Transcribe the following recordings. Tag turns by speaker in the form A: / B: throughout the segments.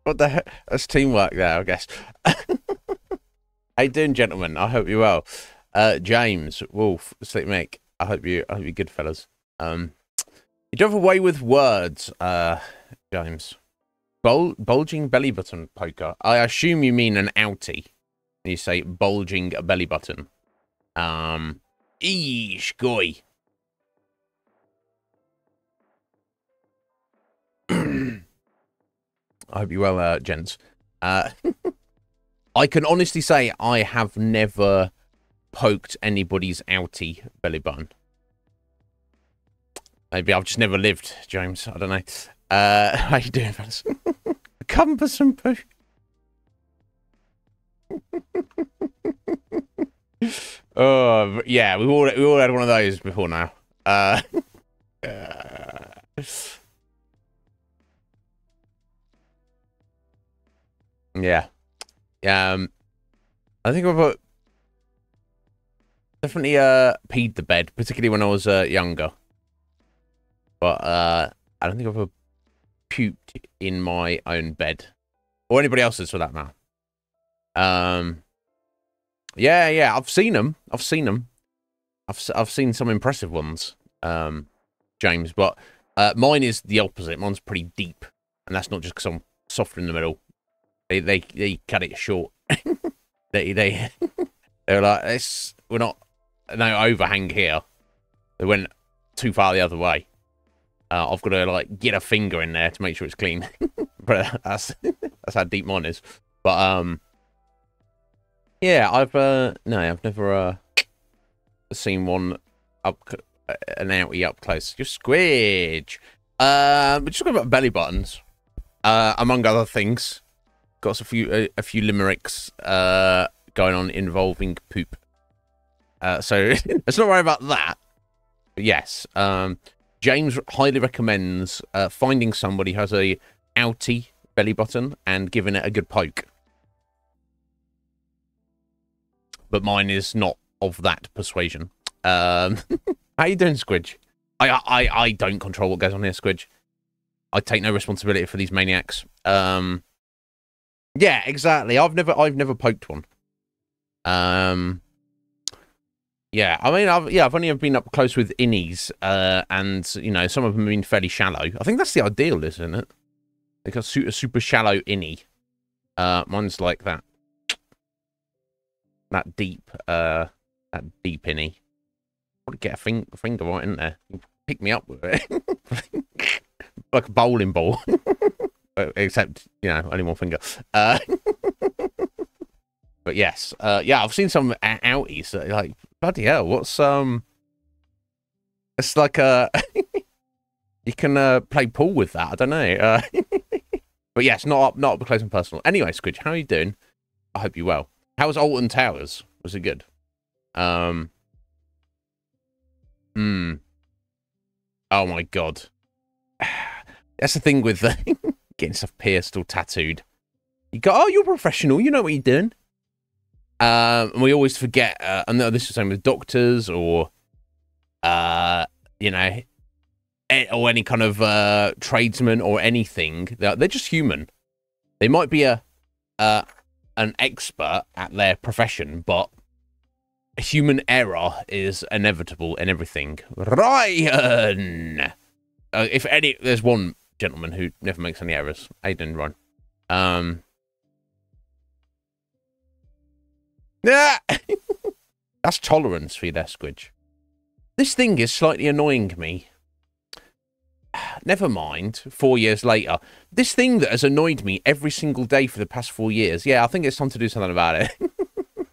A: What the heck? That's teamwork there, I guess. How you doing, gentlemen? I hope you're well. James, Wolf, Slick Mick. I hope you're good, fellas. You do have a way with words, James. Bulging belly button poker. I assume you mean an outie. You say bulging a belly button. Eesh, goy. I hope you're well, gents. I can honestly say I have never poked anybody's outie belly button. Maybe I've just never lived, James. I don't know. How you doing, fellas? Come for some poo. Oh, yeah, we all had one of those before now. Yeah. I think I've definitely peed the bed, particularly when I was younger. But I don't think I've ever puked in my own bed. Or anybody else's for that matter. Yeah, I've seen them. I've seen some impressive ones, James, but mine is the opposite. Mine's pretty deep, and that's not just because I'm softer in the middle. They cut it short. they were like, we're not no overhang here. They went too far the other way. I've got to like get a finger in there to make sure it's clean. But that's how deep mine is. But yeah, I've never seen one an outie up close. Just squidge. We're just talking about belly buttons, among other things. Got a few limericks going on involving poop. So let's not worry about that. But yes, James highly recommends finding somebody who has a outie belly button and giving it a good poke. But mine is not of that persuasion. How you doing, Squidge? I don't control what goes on here, Squidge. I take no responsibility for these maniacs. Yeah, exactly. I've never poked one. Yeah, I mean, I've only been up close with innies, and you know, some of them have been fairly shallow. I think that's the ideal, isn't it? Like a super shallow innie. Mine's like that. That deep innie. Got to get a finger right in there. Pick me up with it, like a bowling ball. Except, you know, only one finger. But yes, yeah, I've seen some outies that are like, bloody hell, what's it's like you can play pool with that. I don't know. But yes, not up close and personal. Anyway, Squidge, how are you doing? I hope you're well. How was Alton Towers? Was it good? Oh my god. That's the thing with getting stuff pierced or tattooed. You go, oh, you're a professional. You know what you're doing. And we always forget. And this is the same with doctors or, you know, or any kind of tradesman or anything. They're just human. They might be an expert at their profession, but human error is inevitable in everything. Ryan! There's one gentleman who never makes any errors. Aiden, Ryan. Yeah! That's tolerance for you there, Squidge. This thing is slightly annoying me. Never mind, 4 years later. This thing that has annoyed me every single day for the past 4 years. Yeah, I think it's time to do something about it. I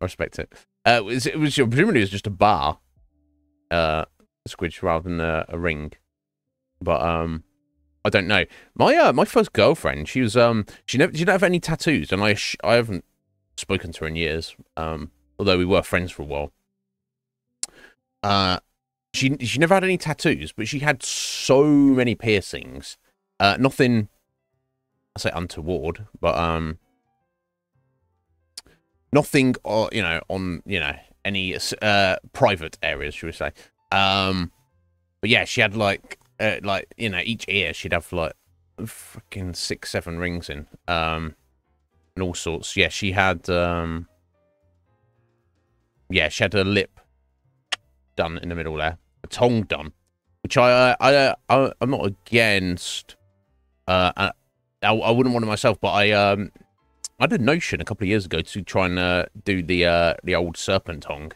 A: respect it. Presumably it was just a bar, Squidge, rather than a ring. But I don't know. My first girlfriend, she was she didn't have any tattoos, and I haven't spoken to her in years. Although we were friends for a while. She never had any tattoos, but she had so many piercings. Nothing, I say untoward, but nothing, you know, on any private areas, should we say? But yeah, she had like like, you know, each ear she'd have like fucking 6, 7 rings in, and all sorts. Yeah, she had yeah, she had her lip done in the middle there, a tongue done, which I'm not against. I wouldn't want it myself, but I had a notion a couple of years ago to try and do the old serpent tongue,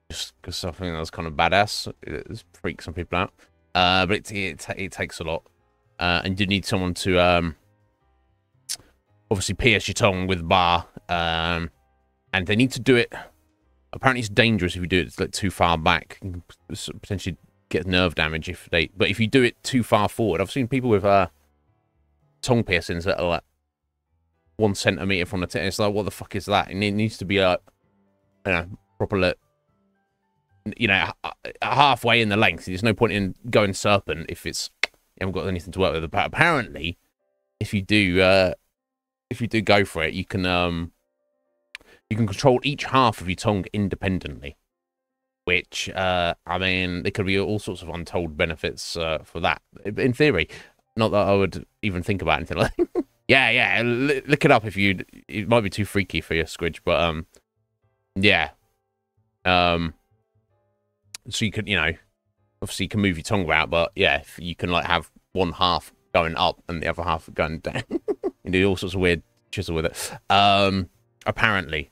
A: just because I think that was kind of badass. It freaks some people out, but it takes a lot, and you need someone to obviously pierce your tongue with a bar, and they need to do it. Apparently, it's dangerous if you do it like too far back. You can potentially get nerve damage but if you do it too far forward. I've seen people with tongue piercings that are like 1 centimeter from the tip. It's like, what the fuck is that? And it needs to be you know, proper, you know, halfway in the length. There's no point in going serpent if you haven't got anything to work with. But apparently, if you do go for it, you can control each half of your tongue independently, which I mean, there could be all sorts of untold benefits for that. In theory, not that I would even think about anything like that. Yeah, look it up if it might be too freaky for your squidge, but yeah. So you could, you know, obviously you can move your tongue about, but yeah, if you can like have one half going up and the other half going down. You do all sorts of weird chisel with it. Apparently,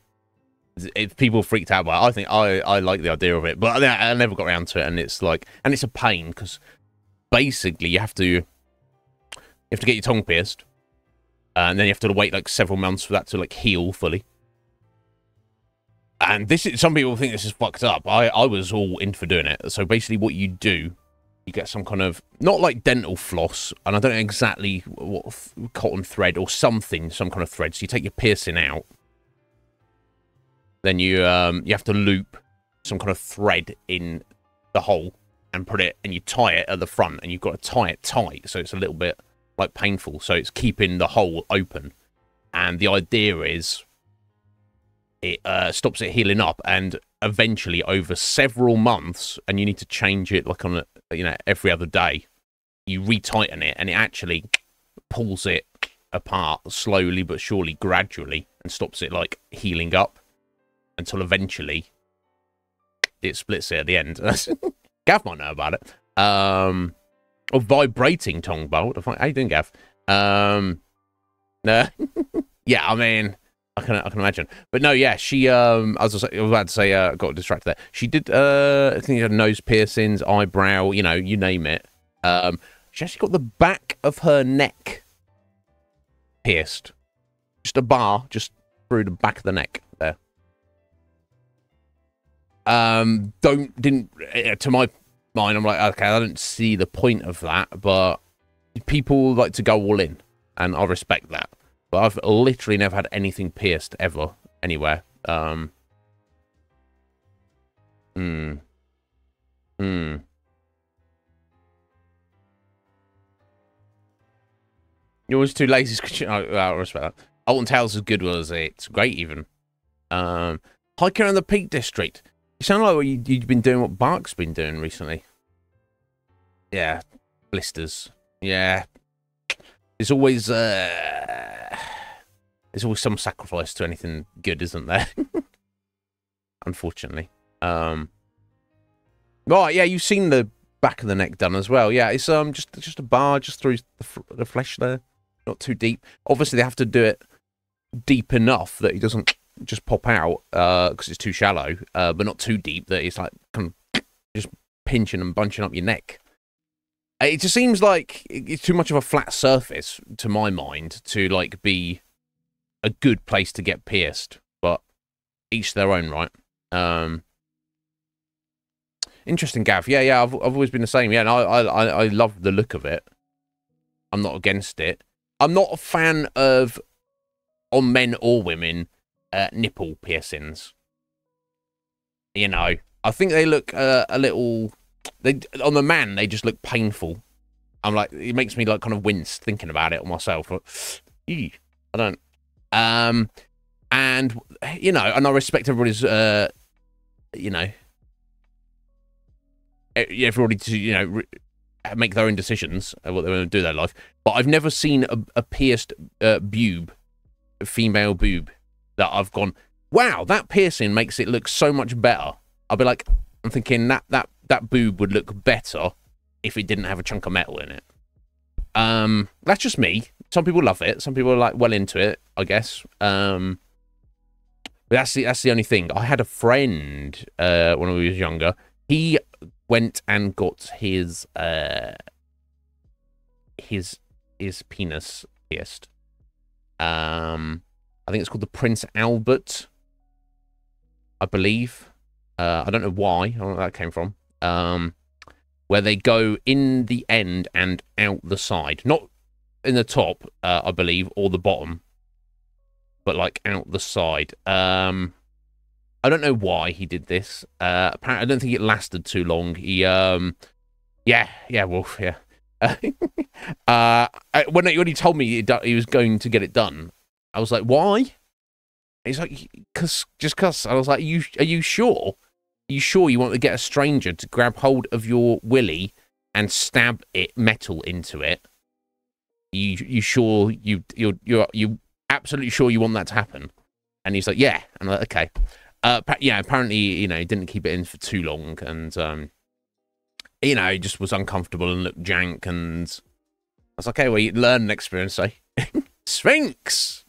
A: if people freaked out by it, I think I like the idea of it, but I never got around to it, and it's like, and it's a pain because basically you have to get your tongue pierced, and then you have to wait like several months for that to like heal fully. And some people think this is fucked up. I was all in for doing it. So basically, what you do, you get some kind of, not like dental floss, and I don't know exactly what, cotton thread or something, some kind of thread. So you take your piercing out, then you have to loop some kind of thread in the hole and put it, and you tie it at the front, and you've got to tie it tight, so it's a little bit like painful. So it's keeping the hole open, and the idea is it stops it healing up, and eventually over several months, and you need to change it like on a, you know, every other day, you retighten it, and it actually pulls it apart slowly but surely, gradually, and stops it like healing up until eventually it splits it at the end. Gav might know about it. Or vibrating tongue bolt. How you doing, Gav? No. Yeah, I mean, I can imagine. But no, yeah, she I was about to say, I got distracted there. She did I think she had nose piercings, eyebrow, you know, you name it. She actually got the back of her neck pierced. Just a bar just through the back of the neck there. Didn't to my mind, I'm like, okay, I don't see the point of that, but people like to go all in, and I respect that. But I've literally never had anything pierced ever anywhere. You're always too lazy. I respect that. Alton Tales is good, was it? It's great, even. Hiking around the Peak District. You sound like what you've been doing, what Bark's been doing recently. Yeah, blisters. Yeah, there's always some sacrifice to anything good, isn't there? Unfortunately. Right, yeah, you've seen the back of the neck done as well. Yeah, it's just a bar just through the flesh there, not too deep. Obviously, they have to do it deep enough that it doesn't just pop out because it's too shallow, but not too deep that it's like kind of just pinching and bunching up your neck. It just seems like it's too much of a flat surface to my mind to like be a good place to get pierced, but each their own, right? Interesting, Gav. Yeah, I've always been the same. Yeah, and I love the look of it. I'm not against it. I'm not a fan of, on men or women, nipple piercings. You know, I think they look a little. On the man, they just look painful. I'm like, it makes me like kind of wince thinking about it on myself. Like, I don't. And you know, and I respect everybody's, you know, everybody to, you know, make their own decisions what they want to do with their life. But I've never seen a pierced boob, a female boob, that I've gone, wow, that piercing makes it look so much better. I'll be like, I'm thinking that boob would look better if it didn't have a chunk of metal in it. That's just me. Some people love it. Some people are like well into it, I guess. But that's the only thing. I had a friend when I was younger. He went and got his penis pierced. I think it's called the Prince Albert, I believe. I don't know why. I don't know where that came from. Where they go in the end and out the side. Not in the top, I believe, or the bottom. But, like, out the side. I don't know why he did this. Apparently, I don't think it lasted too long. He, Wolf, yeah. When he told me he was going to get it done, I was like, why? He's like, just cause. I was like, are you sure? Are you sure you want to get a stranger to grab hold of your willy and stab it metal into it? You sure you're absolutely sure you want that to happen? And he's like, yeah. And I'm like, okay. Yeah, apparently, you know, he didn't keep it in for too long, and you know, he just was uncomfortable and looked jank, and I was like, okay, well, you learn an experience, eh? Sphinx.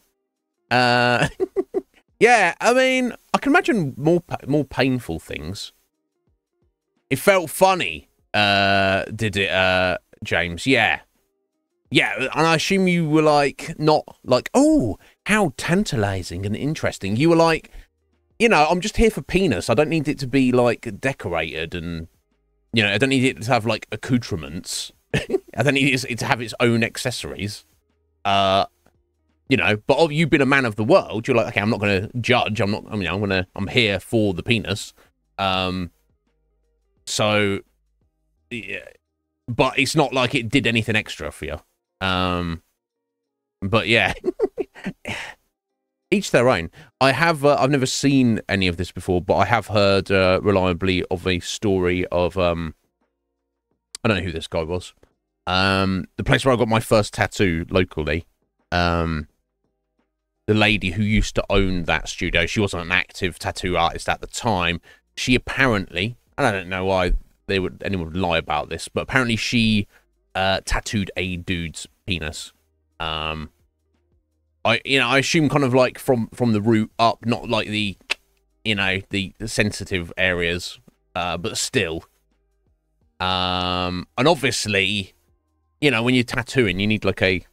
A: Yeah, I mean, I can imagine more painful things. It felt funny, did it, James? Yeah. Yeah, and I assume you were like, not like, oh, how tantalizing and interesting. You were like, you know, I'm just here for penis. I don't need it to be like decorated, and, you know, I don't need it to have like accoutrements. I don't need it to have its own accessories. You know, but you've been a man of the world. You're like, okay, I'm not going to judge. I'm here for the penis. So, yeah, but it's not like it did anything extra for you. But yeah, each their own. I've never seen any of this before, but I have heard reliably of a story of I don't know who this guy was. The place where I got my first tattoo locally. The lady who used to own that studio, she wasn't an active tattoo artist at the time. She apparently, and I don't know why anyone would lie about this, but apparently she tattooed a dude's penis. I assume kind of like from the root up, not like the, you know, the sensitive areas, but still. And obviously, you know, when you're tattooing, you need like a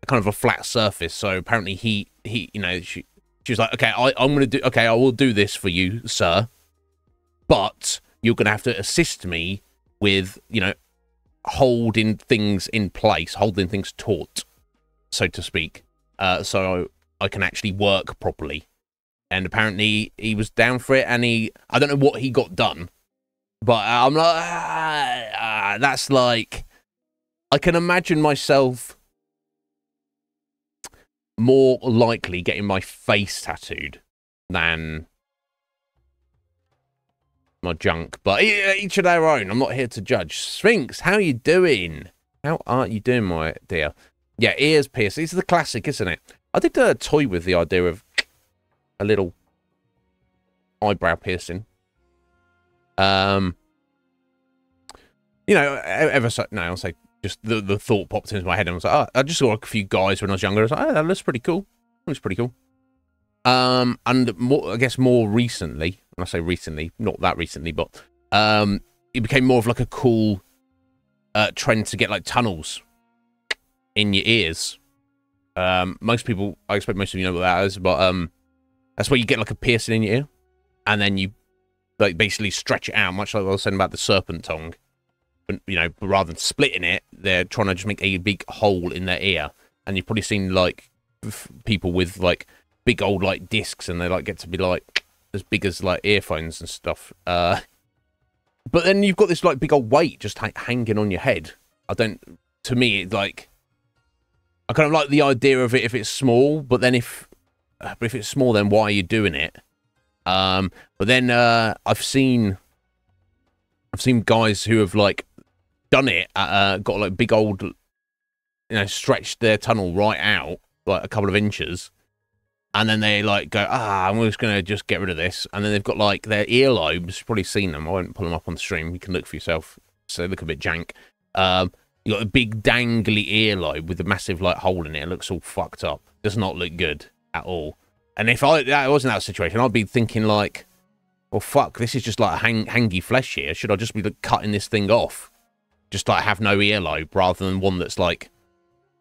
A: kind of a flat surface. So apparently he you know, she was like, okay, I will do this for you, sir, but you're gonna have to assist me with, you know, holding things in place, holding things taut, so to speak, so I can actually work properly. And apparently he was down for it, and I don't know what he got done, but I'm like, that's like, I can imagine myself more likely getting my face tattooed than my junk, but each of their own. I'm not here to judge. Sphinx, how are you doing? How are you doing, my dear? Yeah, ears pierced. This is the classic, isn't it? I did toy with the idea of a little eyebrow piercing. You know, I'll say, just the thought popped into my head, and I was like, oh, I just saw a few guys when I was younger. I was like, oh, that looks pretty cool. Looks pretty cool. And more, I guess more recently, when I say recently, not that recently, but it became more of like a cool trend to get like tunnels in your ears. Most people, I expect most of you know what that is, but that's where you get like a piercing in your ear, and then you like basically stretch it out, much like I was saying about the serpent tongue. But, you know, rather than splitting it, they're trying to just make a big hole in their ear. And you've probably seen like people with like big old like discs, and they like get to be like as big as like earphones and stuff. But then you've got this like big old weight just hanging on your head. To me, it's like, I kind of like the idea of it if it's small, but then if it's small, then why are you doing it? But then I've seen guys who have like done it, got like big old, stretched their tunnel right out like a couple of inches, and then they like go, I'm just gonna get rid of this, and then they've got like their earlobes. You've probably seen them. I won't pull them up on the stream. You can look for yourself. So they look a bit jank. You got a big dangly earlobe with a massive like hole in it. It looks all fucked up. Does not look good at all. And if I was in that situation, I'd be thinking like, well, fuck, this is just like hangy flesh here. Should I just be like, cutting this thing off? Just like have no earlobe rather than one that's like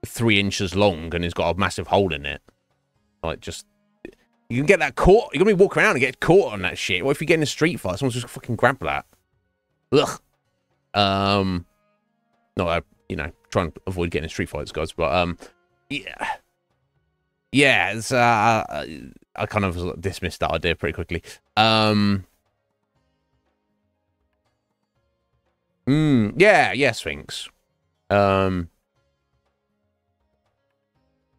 A: 3 inches long and has got a massive hole in it. Like, just, you can get that caught. You're gonna be walking around and get caught on that shit. What if you get in a street fight? Someone's just fucking grab that. Ugh. Not, try and avoid getting in street fights, guys. But yeah. It's, I kind of dismissed that idea pretty quickly. Yeah, Sphinx.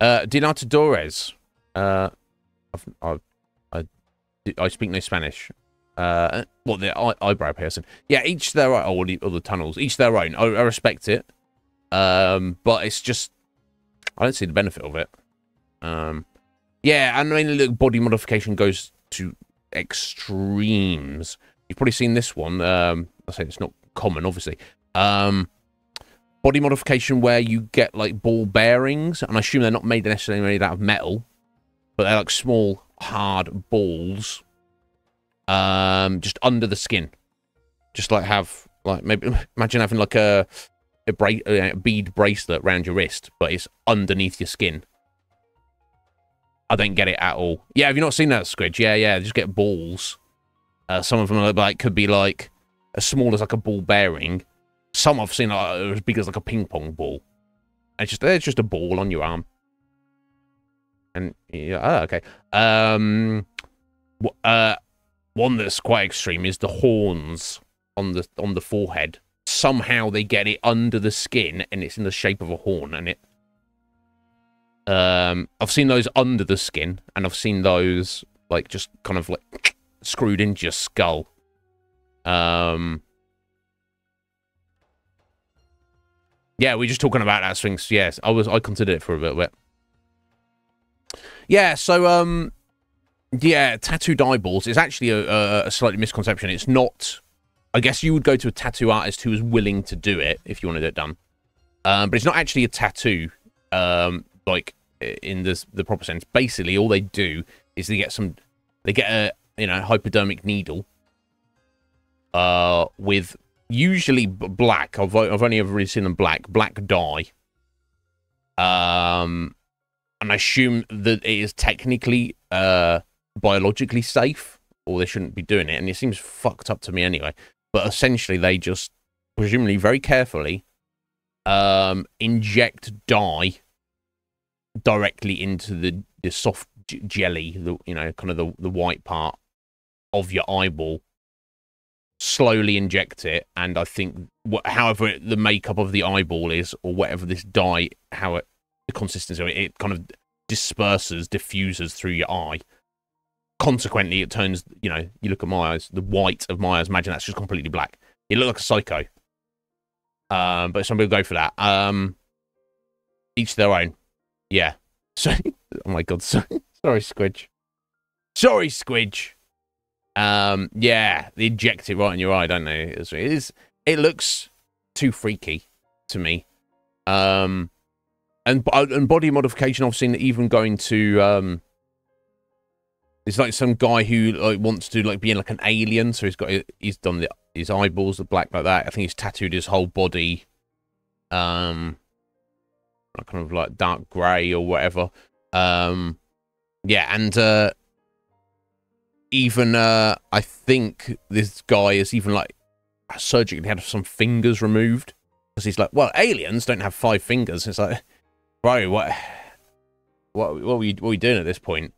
A: Dinatadores. I speak no Spanish. The eyebrow piercing. Yeah, each their own. Or the tunnels, each their own. I respect it. But it's just, I don't see the benefit of it. Yeah, and I mean, look, body modification goes to extremes. You've probably seen this one. I say it's not common, obviously. Body modification where you get like ball bearings, and I assume they're not necessarily made out of metal, but they're like small, hard balls, just under the skin. Just like have, like, maybe imagine having like a bead bracelet around your wrist, but it's underneath your skin. I don't get it at all. Yeah, have you not seen that, Squidge? Yeah, just get balls. Some of them are like, could be like as small as like a ball bearing. Some I've seen are as big as like a ping pong ball. And it's just a ball on your arm. And yeah, okay. One that's quite extreme is the horns on the forehead. Somehow they get it under the skin, and it's in the shape of a horn, and it. I've seen those under the skin, and I've seen those like just kind of like screwed into your skull. Yeah, we're just talking about that, Sphinx. Yes, I considered it for a little bit. Yeah, so yeah, tattooed eyeballs is actually a slightly misconception. It's not. I guess you would go to a tattoo artist who is willing to do it if you wanted it done. But it's not actually a tattoo. Like in the proper sense. Basically, all they do is they get a hypodermic needle. With usually black. I've only ever really seen them black dye. And I assume that it is technically biologically safe, or they shouldn't be doing it. And it seems fucked up to me anyway. But essentially, they just presumably very carefully inject dye directly into the soft jelly, kind of the white part of your eyeball. Slowly inject it, and I think however the makeup of the eyeball is, or whatever this dye, the consistency of it kind of diffuses through your eye. Consequently, it turns, you look at my eyes, the white of my eyes, imagine that's just completely black. You look like a psycho. But some people go for that. Each their own. Yeah. So, oh my god, sorry, Squidge. Sorry, Squidge. Yeah, they inject it right in your eye, don't they? It looks too freaky to me. And body modification, I've seen even going to it's like some guy who like wants to like be in like an alien, so he's done his eyeballs are black like that. I think he's tattooed his whole body kind of like dark grey or whatever. Yeah, and even I think this guy has even like surgically had some fingers removed, because he's like, well, aliens don't have 5 fingers. It's like, bro, what are we doing at this point?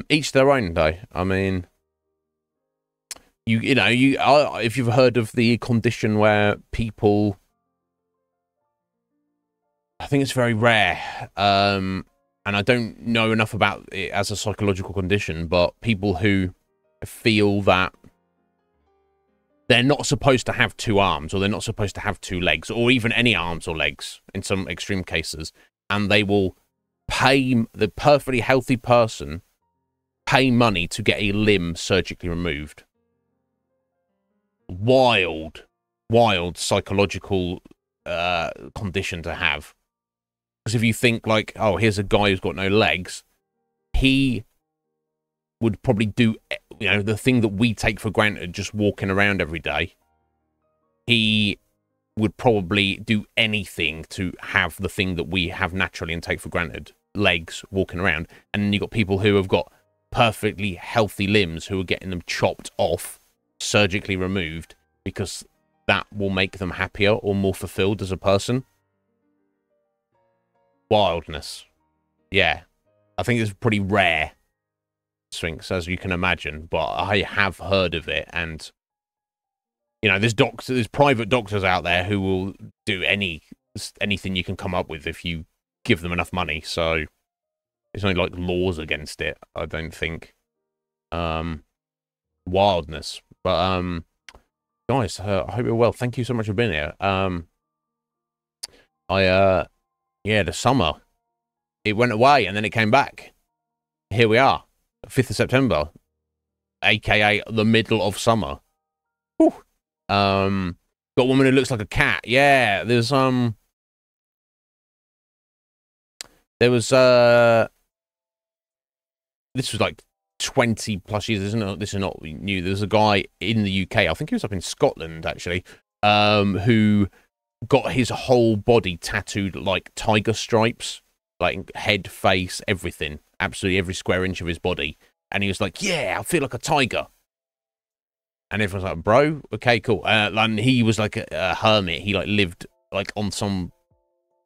A: Each their own, though. I mean, if you've heard of the condition where people, I think it's very rare, and I don't know enough about it as a psychological condition, but people who feel that they're not supposed to have 2 arms, or they're not supposed to have 2 legs, or even any arms or legs in some extreme cases, and they will pay the perfectly healthy person pay money to get a limb surgically removed. Wild psychological condition to have. Because if you think like, oh, here's a guy who's got no legs, he would probably do, you know, the thing that we take for granted, just walking around every day. He would probably do anything to have the thing that we have naturally and take for granted, legs, walking around. And then you've got people who have got perfectly healthy limbs who are getting them chopped off, surgically removed, because that will make them happier or more fulfilled as a person. Wildness. Yeah. I think it's pretty rare, Sphinx, as you can imagine, but I have heard of it. And, you know, there's private doctors out there who will do anything you can come up with if you give them enough money. So there's no like laws against it, I don't think. Wildness. But guys, I hope you're well. Thank you so much for being here. Yeah, the summer, it went away and then it came back. Here we are, 5th of September, aka the middle of summer. Whew. Got a woman who looks like a cat. Yeah, this was like 20 plus years. This is not new. There's a guy in the UK, I think he was up in Scotland actually, who got his whole body tattooed like tiger stripes, like head, face, everything, absolutely every square inch of his body. And he was like, yeah, I feel like a tiger. And everyone's like, bro, okay, cool. And he was like a hermit. He like lived like on some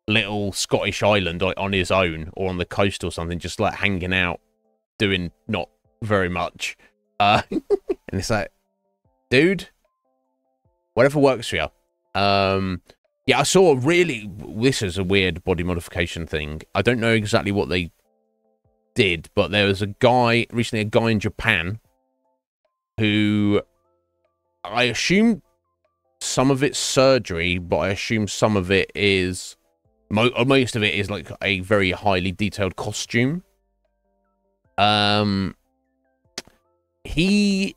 A: little Scottish island, like on his own or on the coast or something, just like hanging out, doing not very much. And it's like, dude, whatever works for you. Yeah, I saw this is a weird body modification thing. I don't know exactly what they did, but there was recently a guy in Japan who, I assume some of it's surgery, but I assume some of it is, most of it is like a very highly detailed costume. He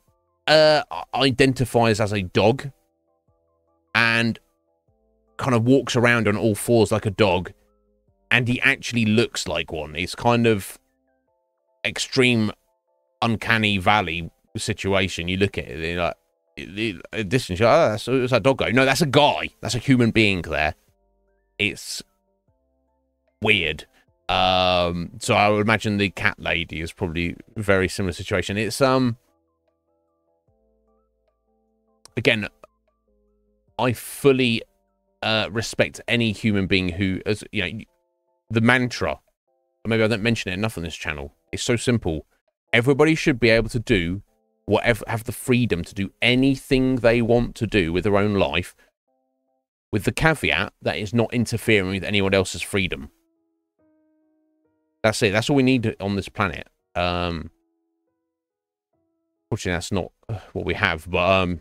A: identifies as a dog and kind of walks around on all fours like a dog, and he actually looks like one. It's kind of extreme uncanny valley situation. You look at it, you're like, at distance, you're like, oh, that's a dog guy. No, that's a guy. That's a human being there. It's weird. So I would imagine the cat lady is probably a very similar situation. It's again, I fully respect any human being who, as you know, the mantra, maybe I don't mention it enough on this channel, it's so simple. Everybody should be able to do whatever, have the freedom to do anything they want to do with their own life, with the caveat that it's not interfering with anyone else's freedom. That's it. That's all we need on this planet. Fortunately, that's not what we have. But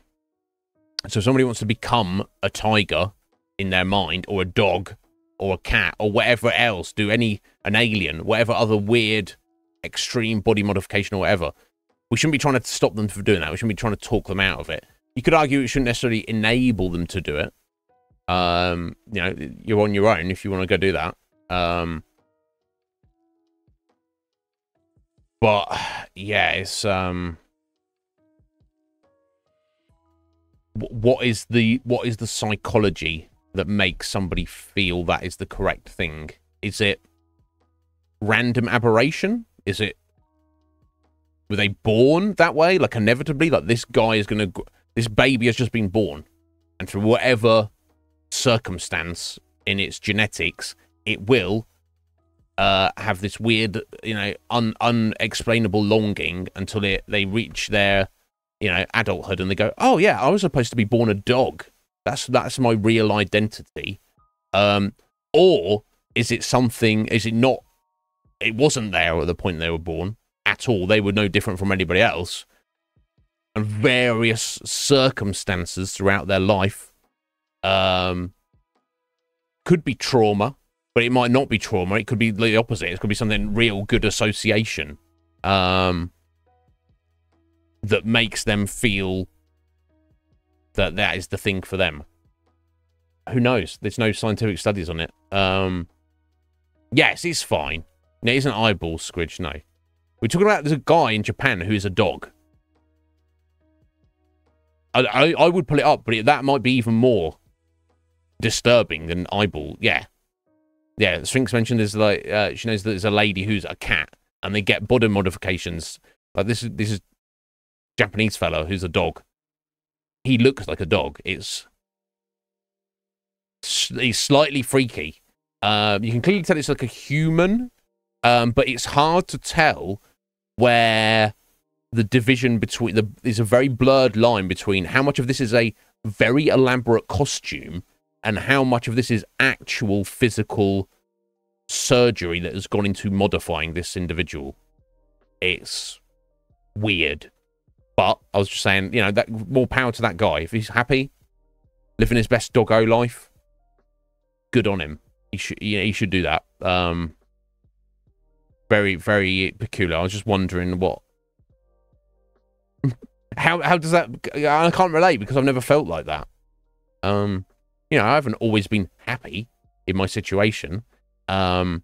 A: so if somebody wants to become a tiger in their mind, or a dog, or a cat, or whatever else, an alien, whatever other weird, extreme body modification or whatever, we shouldn't be trying to stop them from doing that. We shouldn't be trying to talk them out of it. You could argue it shouldn't necessarily enable them to do it. You know, you're on your own if you want to go do that. But yeah, it's what is the psychology that makes somebody feel that is the correct thing? Is it random aberration? Were they born that way, like inevitably, like this baby has just been born, and through whatever circumstance in its genetics, it will have this weird, you know, unexplainable longing until they reach their, you know, adulthood, and they go, oh yeah, I was supposed to be born a dog. That's my real identity. Or is it something? Is it not? It wasn't there at the point they were born at all. They were no different from anybody else. and various circumstances throughout their life. Could be trauma, but it might not be trauma. It could be the opposite. It could be something real good association that makes them feel that that is the thing for them. Who knows? There's no scientific studies on it. Yes, it's fine. No, it isn't eyeball squidge, no. We're talking about there's a guy in Japan who is a dog. I would pull it up, but that might be even more disturbing than eyeball. Yeah. Yeah, Sphinx mentioned there's like, she knows that there's a lady who's a cat, and they get body modifications. Like this is Japanese fellow who's a dog. He looks like a dog. He's slightly freaky. You can clearly tell it's like a human, but it's hard to tell where the division between there's a very blurred line between how much of this is a very elaborate costume and how much of this is actual physical surgery that has gone into modifying this individual. It's weird. But I was just saying, you know, that more power to that guy. If he's happy, living his best doggo life, good on him. He should do that. Very, very peculiar. I was just wondering what... how does that... I can't relate because I've never felt like that. You know, I haven't always been happy in my situation. I've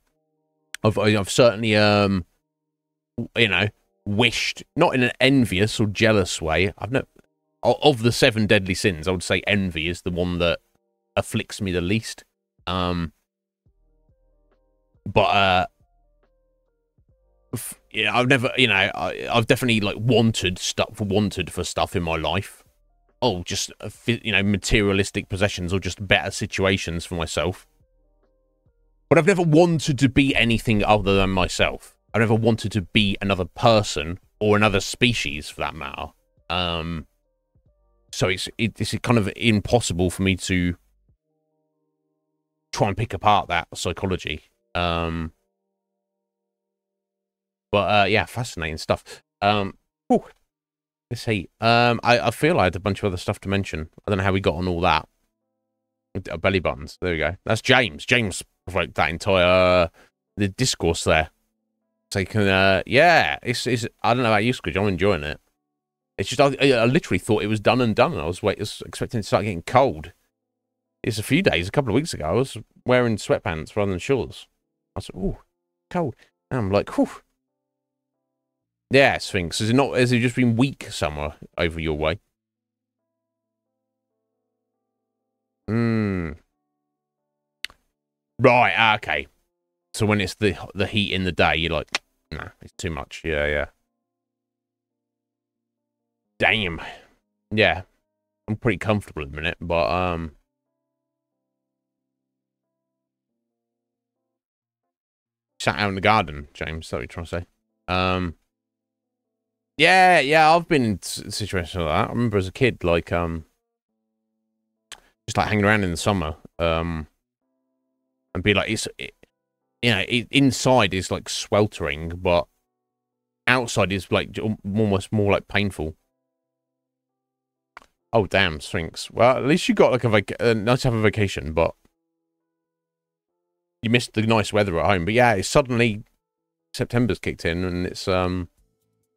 A: certainly, you know, wished, not in an envious or jealous way. Of the 7 deadly sins, I would say envy is the one that afflicts me the least. Yeah, I've never, you know, I've definitely like wanted for stuff in my life. Oh, just, you know, materialistic possessions or just better situations for myself. But I've never wanted to be anything other than myself. I've never wanted to be another person or another species, for that matter. So it's kind of impossible for me to try and pick apart that psychology. But yeah, fascinating stuff. Let's see. I feel I had a bunch of other stuff to mention. I don't know how we got on all that. Belly buttons. There we go. That's James. James wrote that entire the discourse there. So you can, yeah. It's. I don't know about you, Squidge. I'm enjoying it. It's just I literally thought it was done and done. I was expecting it to start getting cold. It's a couple of weeks ago. I was wearing sweatpants rather than shorts. I was like, ooh, cold. And I'm like, whew. Yeah, Sphinx. Has it just been weak somewhere over your way? Right, okay. So when it's the heat in the day, you're like, nah, it's too much. Yeah. Damn. Yeah. I'm pretty comfortable at the minute, but sat out in the garden, James, is that what you're trying to say? Yeah, I've been in situations like that. I remember as a kid, like, just like hanging around in the summer, and be like, inside is like sweltering, but outside is like almost more like painful. Oh, damn, Sphinx. Well, at least you got like nice to have a vacation, but you missed the nice weather at home. But yeah, it's suddenly September's kicked in, and it's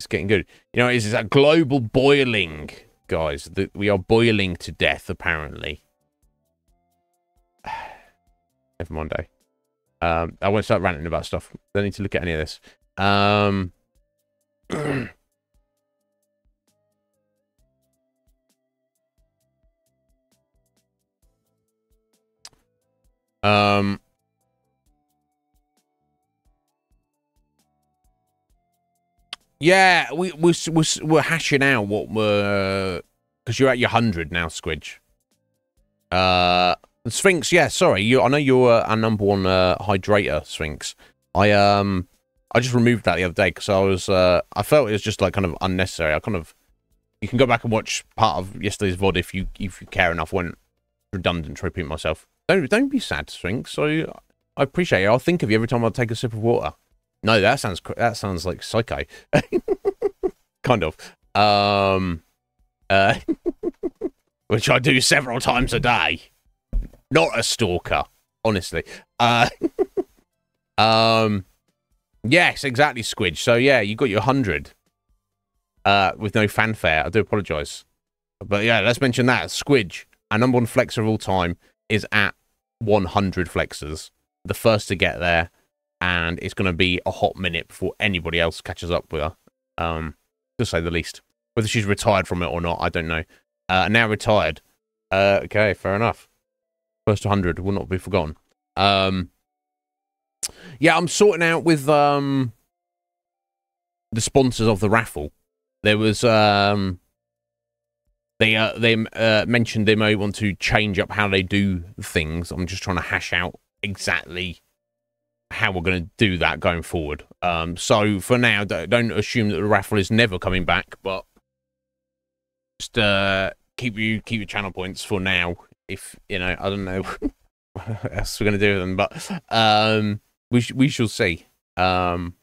A: getting good. You know, it's that global boiling, guys. That we are boiling to death, apparently. Never mind, I won't start ranting about stuff. Don't need to look at any of this. Yeah, we're hashing out what we're... Because you're at your 100 now, Squidge. Sphinx, yeah, sorry. I know you're our number one hydrator, Sphinx. I just removed that the other day because I felt it was just like kind of unnecessary. You can go back and watch part of yesterday's VOD if you care enough. I went redundant to repeat myself. Don't be sad, Sphinx. I appreciate it. I'll think of you every time I take a sip of water. No, that sounds like psycho. Kind of. uh, which I do several times a day. Not a stalker, honestly. Yes, exactly, Squidge. So yeah, you got your 100 with no fanfare. I do apologise, but yeah, let's mention that Squidge, our #1 flexer of all time, is at 100 flexers, the first to get there, and it's going to be a hot minute before anybody else catches up with her, to say the least. Whether she's retired from it or not, I don't know. Now retired. Okay, fair enough. First 100 will not be forgotten. Yeah, I'm sorting out with the sponsors of the raffle. There was they mentioned they may want to change up how they do things. I'm just trying to hash out exactly how we're going to do that going forward. So for now, don't assume that the raffle is never coming back, but just keep your channel points for now. If I don't know what else we're going to do with them, but we shall see. But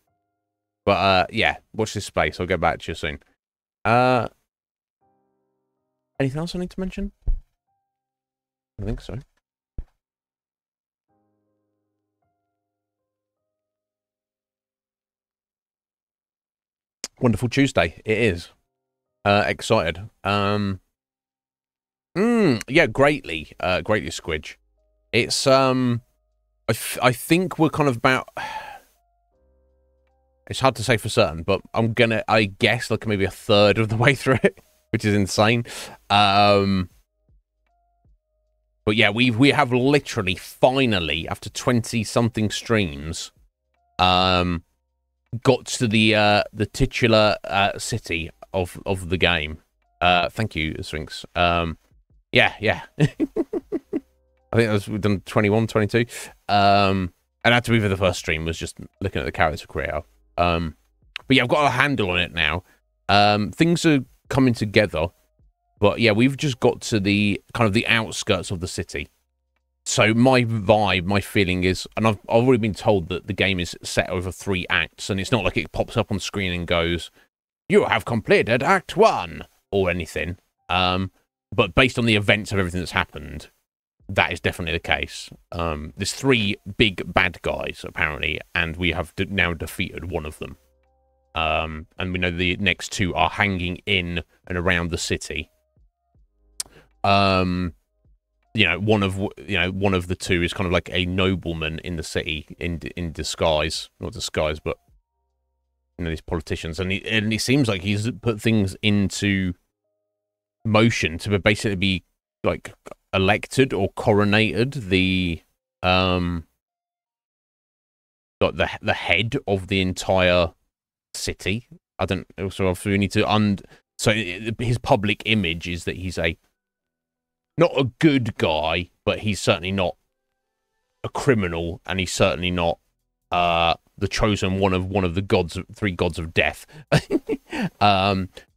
A: yeah, watch this space. I'll get back to you soon. Anything else I need to mention? I think so. Wonderful Tuesday. It is. Excited. Yeah, greatly, Squidge. It's I think we're kind of about. It's hard to say for certain, but I guess like maybe a third of the way through it, which is insane. But yeah, we have literally finally, after 20-something streams, got to the titular city of the game. Thank you, Sphinx. Yeah. I think we've done 21, 22. And had to be for the first stream was just looking at the character creator. But yeah, I've got a handle on it now. Things are coming together, but yeah, we've just got to the kind of the outskirts of the city. So my vibe, my feeling is, and I've already been told that the game is set over 3 acts, and it's not like it pops up on screen and goes, "You have completed Act 1" or anything. But based on the events of everything that's happened, that is definitely the case. There's 3 big bad guys, apparently, and we have now defeated one of them. And we know the next 2 are hanging in and around the city. One of the 2 is kind of like a nobleman in the city in disguise. Not disguise, but these politicians. And it seems like he's put things into motion to basically be like elected or coronated the head of the entire city. I don't also we need to so his public image is that he's not a good guy, but he's certainly not a criminal, and he's certainly not the chosen one of the 3 gods of death.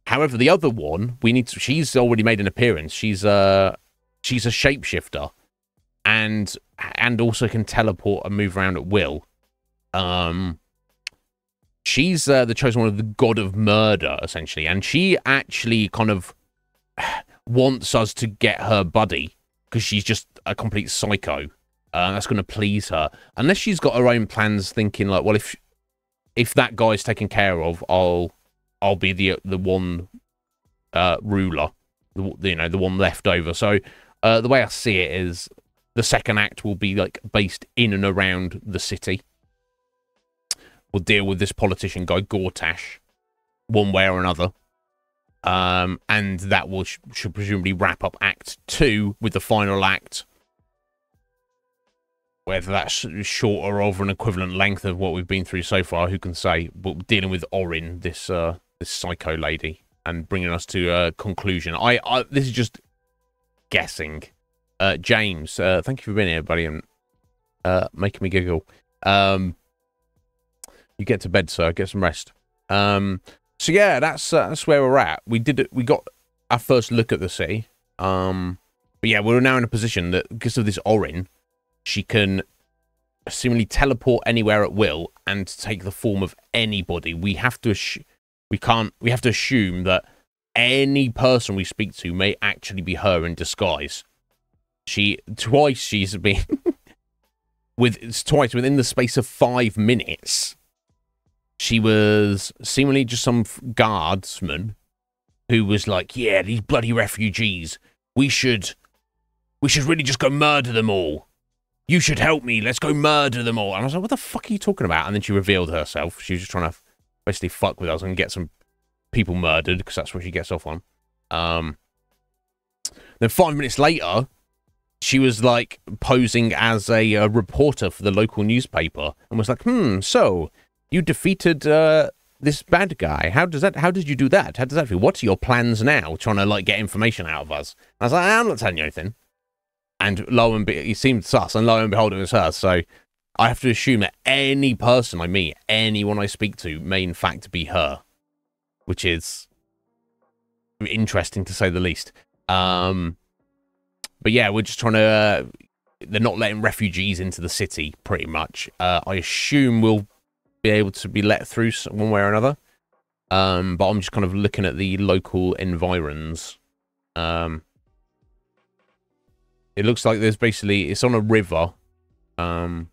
A: However, the other one, she's already made an appearance. She's a shapeshifter, and also can teleport and move around at will. She's the chosen one of the god of murder, essentially, and she actually kind of wants us to get her buddy because she's just a complete psycho. That's going to please her, unless she's got her own plans, thinking like, well, if that guy's taken care of, I'll be the one ruler, the one left over. So the way I see it is the second act will be like based in and around the city. We'll deal with this politician guy Gortash one way or another, and that should presumably wrap up Act 2 with the final act. Whether that's shorter or over an equivalent length of what we've been through so far, who can say? But dealing with Orin, this psycho lady, and bringing us to a conclusion. This is just guessing. James, thank you for being here, buddy, and making me giggle. You get to bed, sir. Get some rest. So yeah, that's where we're at. We got our first look at the city. But yeah, we're now in a position that because of this Orin, she can seemingly teleport anywhere at will and take the form of anybody. We have to assume that any person we speak to may actually be her in disguise. Twice she's been twice within the space of 5 minutes. She was seemingly just some guardsman who was like, yeah, these bloody refugees, we should really just go murder them all. You should help me. Let's go murder them all. And I was like, what the fuck are you talking about? And then she revealed herself. She was just trying to basically fuck with us and get some people murdered, because that's what she gets off on. Then 5 minutes later, she was like posing as a reporter for the local newspaper and was like, so you defeated this bad guy. How did you do that? How does that feel? What are your plans now? Trying to like get information out of us. And I was like, I'm not telling you anything. And lo and behold, he seemed sus, and lo and behold, it was her. So I have to assume that any person I meet, anyone I speak to, may in fact be her, which is interesting to say the least. But yeah, we're just trying to. They're not letting refugees into the city, pretty much. I assume we'll be able to be let through one way or another. But I'm just kind of looking at the local environs. It looks like there's basically, it's on a river, and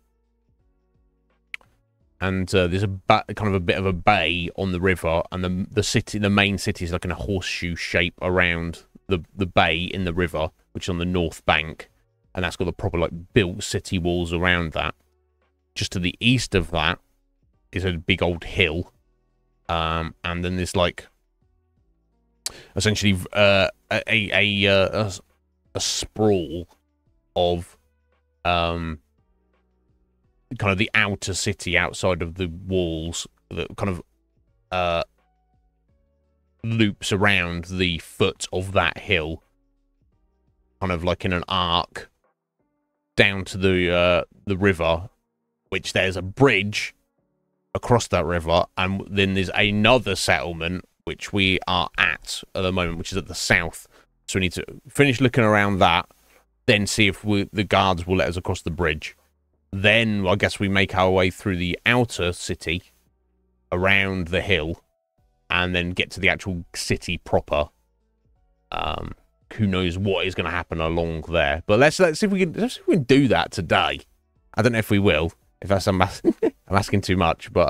A: there's kind of a bit of a bay on the river, and the main city is like in a horseshoe shape around the bay in the river, which is on the north bank, and that's got the proper like built city walls around that. Just to the east of that is a big old hill, and then there's like essentially a sprawl of kind of the outer city outside of the walls that kind of loops around the foot of that hill, kind of like in an arc down to the river, which there's a bridge across that river, and then there's another settlement which we are at the moment, which is at the south. So we need to finish looking around that, then see if the guards will let us across the bridge. Then I guess we make our way through the outer city, around the hill, and then get to the actual city proper. Who knows what is going to happen along there? But let's see if we can do that today. I don't know if we will. If that's I'm asking too much, but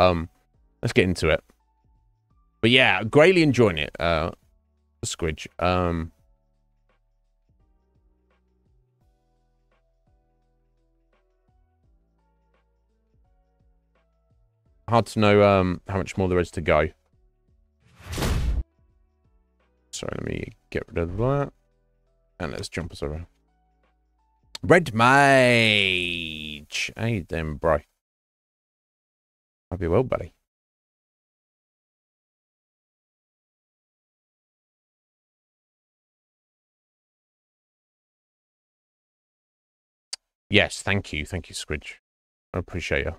A: let's get into it. But yeah, greatly enjoying it. Squidge. Hard to know how much more there is to go. Sorry, let me get rid of that. And let's jump us over. Red Mage! How you doing, bro? Hope you're well, buddy. Yes, thank you. Thank you, Squidge. I appreciate you.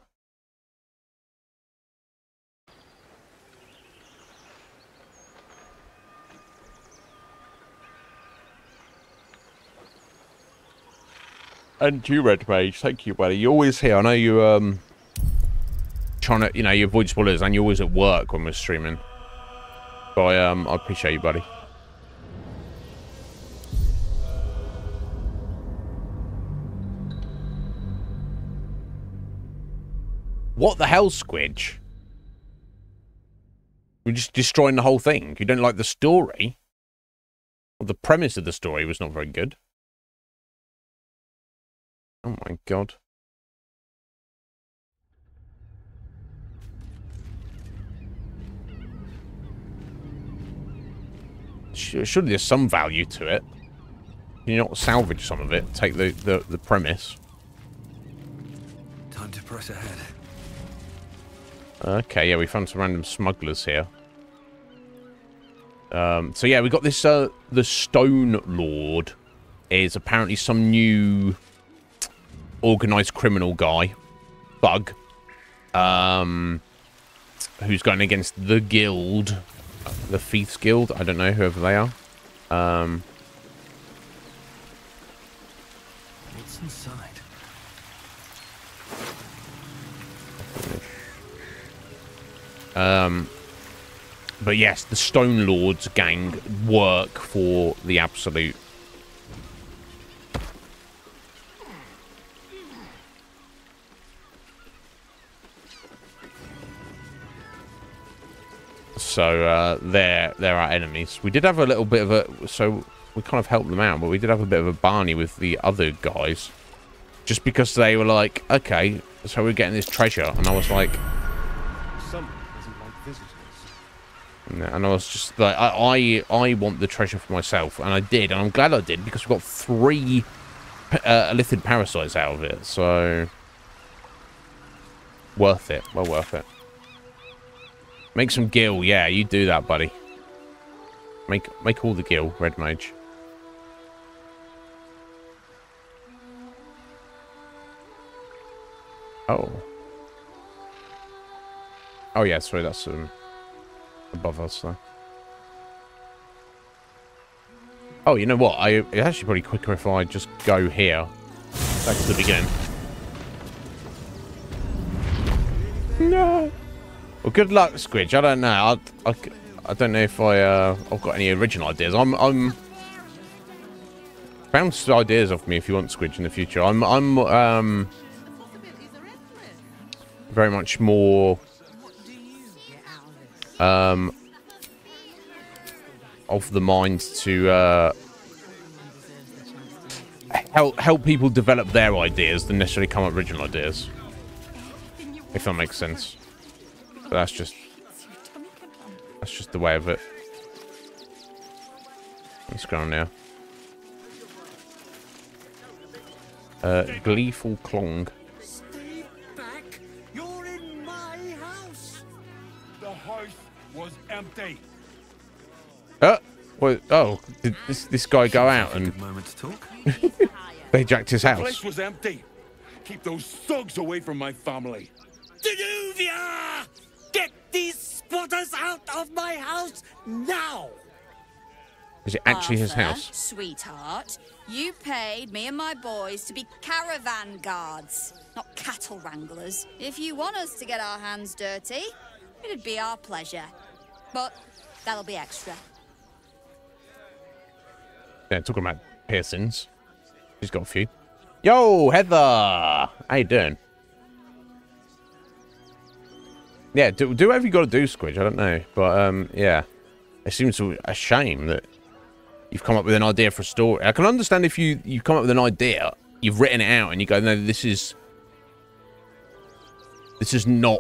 A: And you, Red Mage, thank you, buddy. You're always here. I know you trying to, you avoid spoilers, and you're always at work when we're streaming. So I appreciate you, buddy. What the hell, Squidge? We're just destroying the whole thing. You don't like the story? Well, the premise of the story was not very good. Oh my god. Surely there's some value to it. Can you not salvage some of it? Take the premise.
B: Time to press ahead.
A: Okay, yeah, we found some random smugglers here. So yeah, we got this, the Stone Lord is apparently some new organized criminal guy, bug, who's going against the guild, the Thieves Guild, I don't know, whoever they are.
B: What's inside?
A: But yes, the Stone Lords gang work for the Absolute. So they're our enemies. We did have a little bit of a... So we kind of helped them out, but we did have a bit of a barney with the other guys. Just because they were like, okay, so we're getting this treasure. And I was like... And I was just like, I want the treasure for myself. And I did. And I'm glad I did, because we got 3 Elithid parasites out of it. So... worth it. Well worth it. Make some gil. Yeah, you do that, buddy. Make all the gil, Red Mage. Oh. Oh, yeah, sorry, that's above us, though. Oh, you know what? It's actually probably quicker if I just go here. Back to the beginning. No! Well, good luck, Squidge. I don't know. I don't know if I've got any original ideas. I'm bounce ideas off me if you want, Squidge, in the future. I'm very much more of the mind to help people develop their ideas than necessarily come up with original ideas, if that makes sense. But that's just the way of it. Let's go on now. Gleeful Clong.
B: Stay back! You're in my house.
C: The house was empty.
A: Oh, did this guy go out and
B: Moment to talk.
A: they jacked his
C: The
A: house?
C: place was empty. Keep those thugs away from my family.
B: Danuvia! Get these spotters out of my house now!
A: Is it actually his
D: Arthur,
A: house?
D: Sweetheart, you paid me and my boys to be caravan guards, not cattle wranglers. If you want us to get our hands dirty, it'd be our pleasure. But that'll be extra.
A: Yeah, talking about piercings. He's got a few. Yo, Heather! How you doing? Yeah, do whatever you got to do, Squidge. I don't know. But, yeah. It seems a shame that you've come up with an idea for a story. I can understand if you come up with an idea, you've written it out, and you go, no, this is not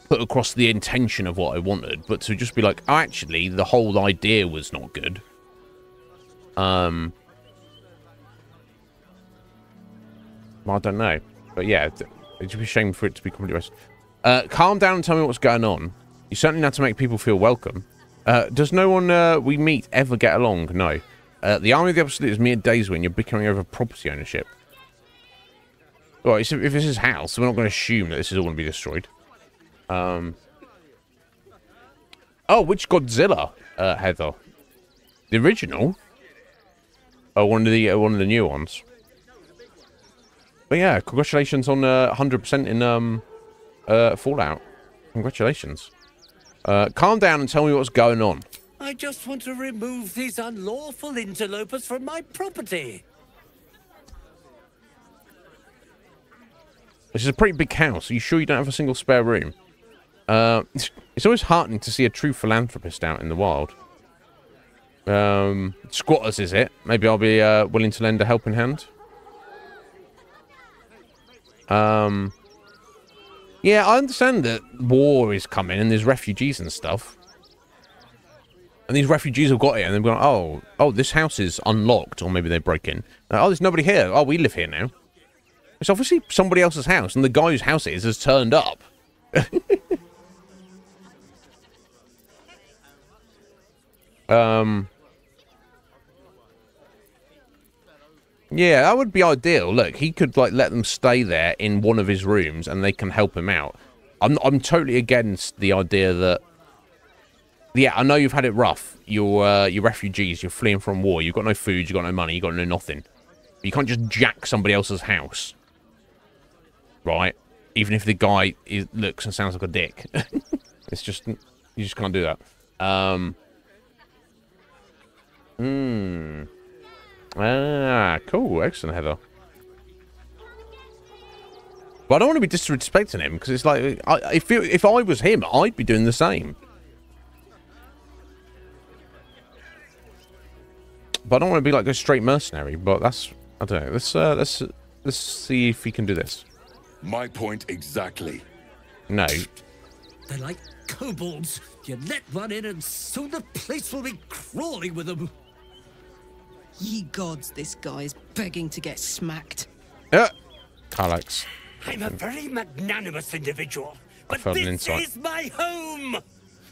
A: put across the intention of what I wanted. But to just be like, oh, actually, the whole idea was not good. I don't know. But yeah, it'd be a shame for it to be completely wasted. Calm down and tell me what's going on. You certainly have to make people feel welcome. Does no one we meet ever get along? No. The Army of the Absolute is mere days when you're bickering over property ownership. Well, if this is his house, we're not going to assume that this is all going to be destroyed. Oh, which Godzilla, Heather? The original? Oh, one of the new ones. But yeah, congratulations on 100% in Fallout. Congratulations. Calm down and tell me what's going on.
B: I just want to remove these unlawful interlopers from my property.
A: This is a pretty big house. Are you sure you don't have a single spare room? It's always heartening to see a true philanthropist out in the wild. Squatters, is it? Maybe I'll be willing to lend a helping hand. Yeah, I understand that war is coming and there's refugees and stuff. And these refugees have got here and they've gone, oh, this house is unlocked. Or maybe they break in. Oh, there's nobody here. Oh, we live here now. It's obviously somebody else's house. And the guy whose house it is has turned up. Yeah, that would be ideal. Look, he could like let them stay there in one of his rooms, and they can help him out. I'm totally against the idea that. Yeah, I know you've had it rough. You're refugees. You're fleeing from war. You've got no food. You've got no money. You've got no nothing. But you can't just jack somebody else's house, right? Even if the guy looks and sounds like a dick. It's just You just can't do that. Cool. Excellent header. But I don't want to be disrespecting him, because it's like, if I was him, I'd be doing the same. But I don't want to be like a straight mercenary, but that's, I don't know. Let's see if he can do this.
C: My point exactly.
A: No.
B: They're like kobolds. You let one in and soon the place will be crawling with them.
E: Ye gods, this guy is begging to get smacked.
A: Alex.
B: I'm a very magnanimous individual, but
A: felt an
B: this
A: insight.
B: is my home.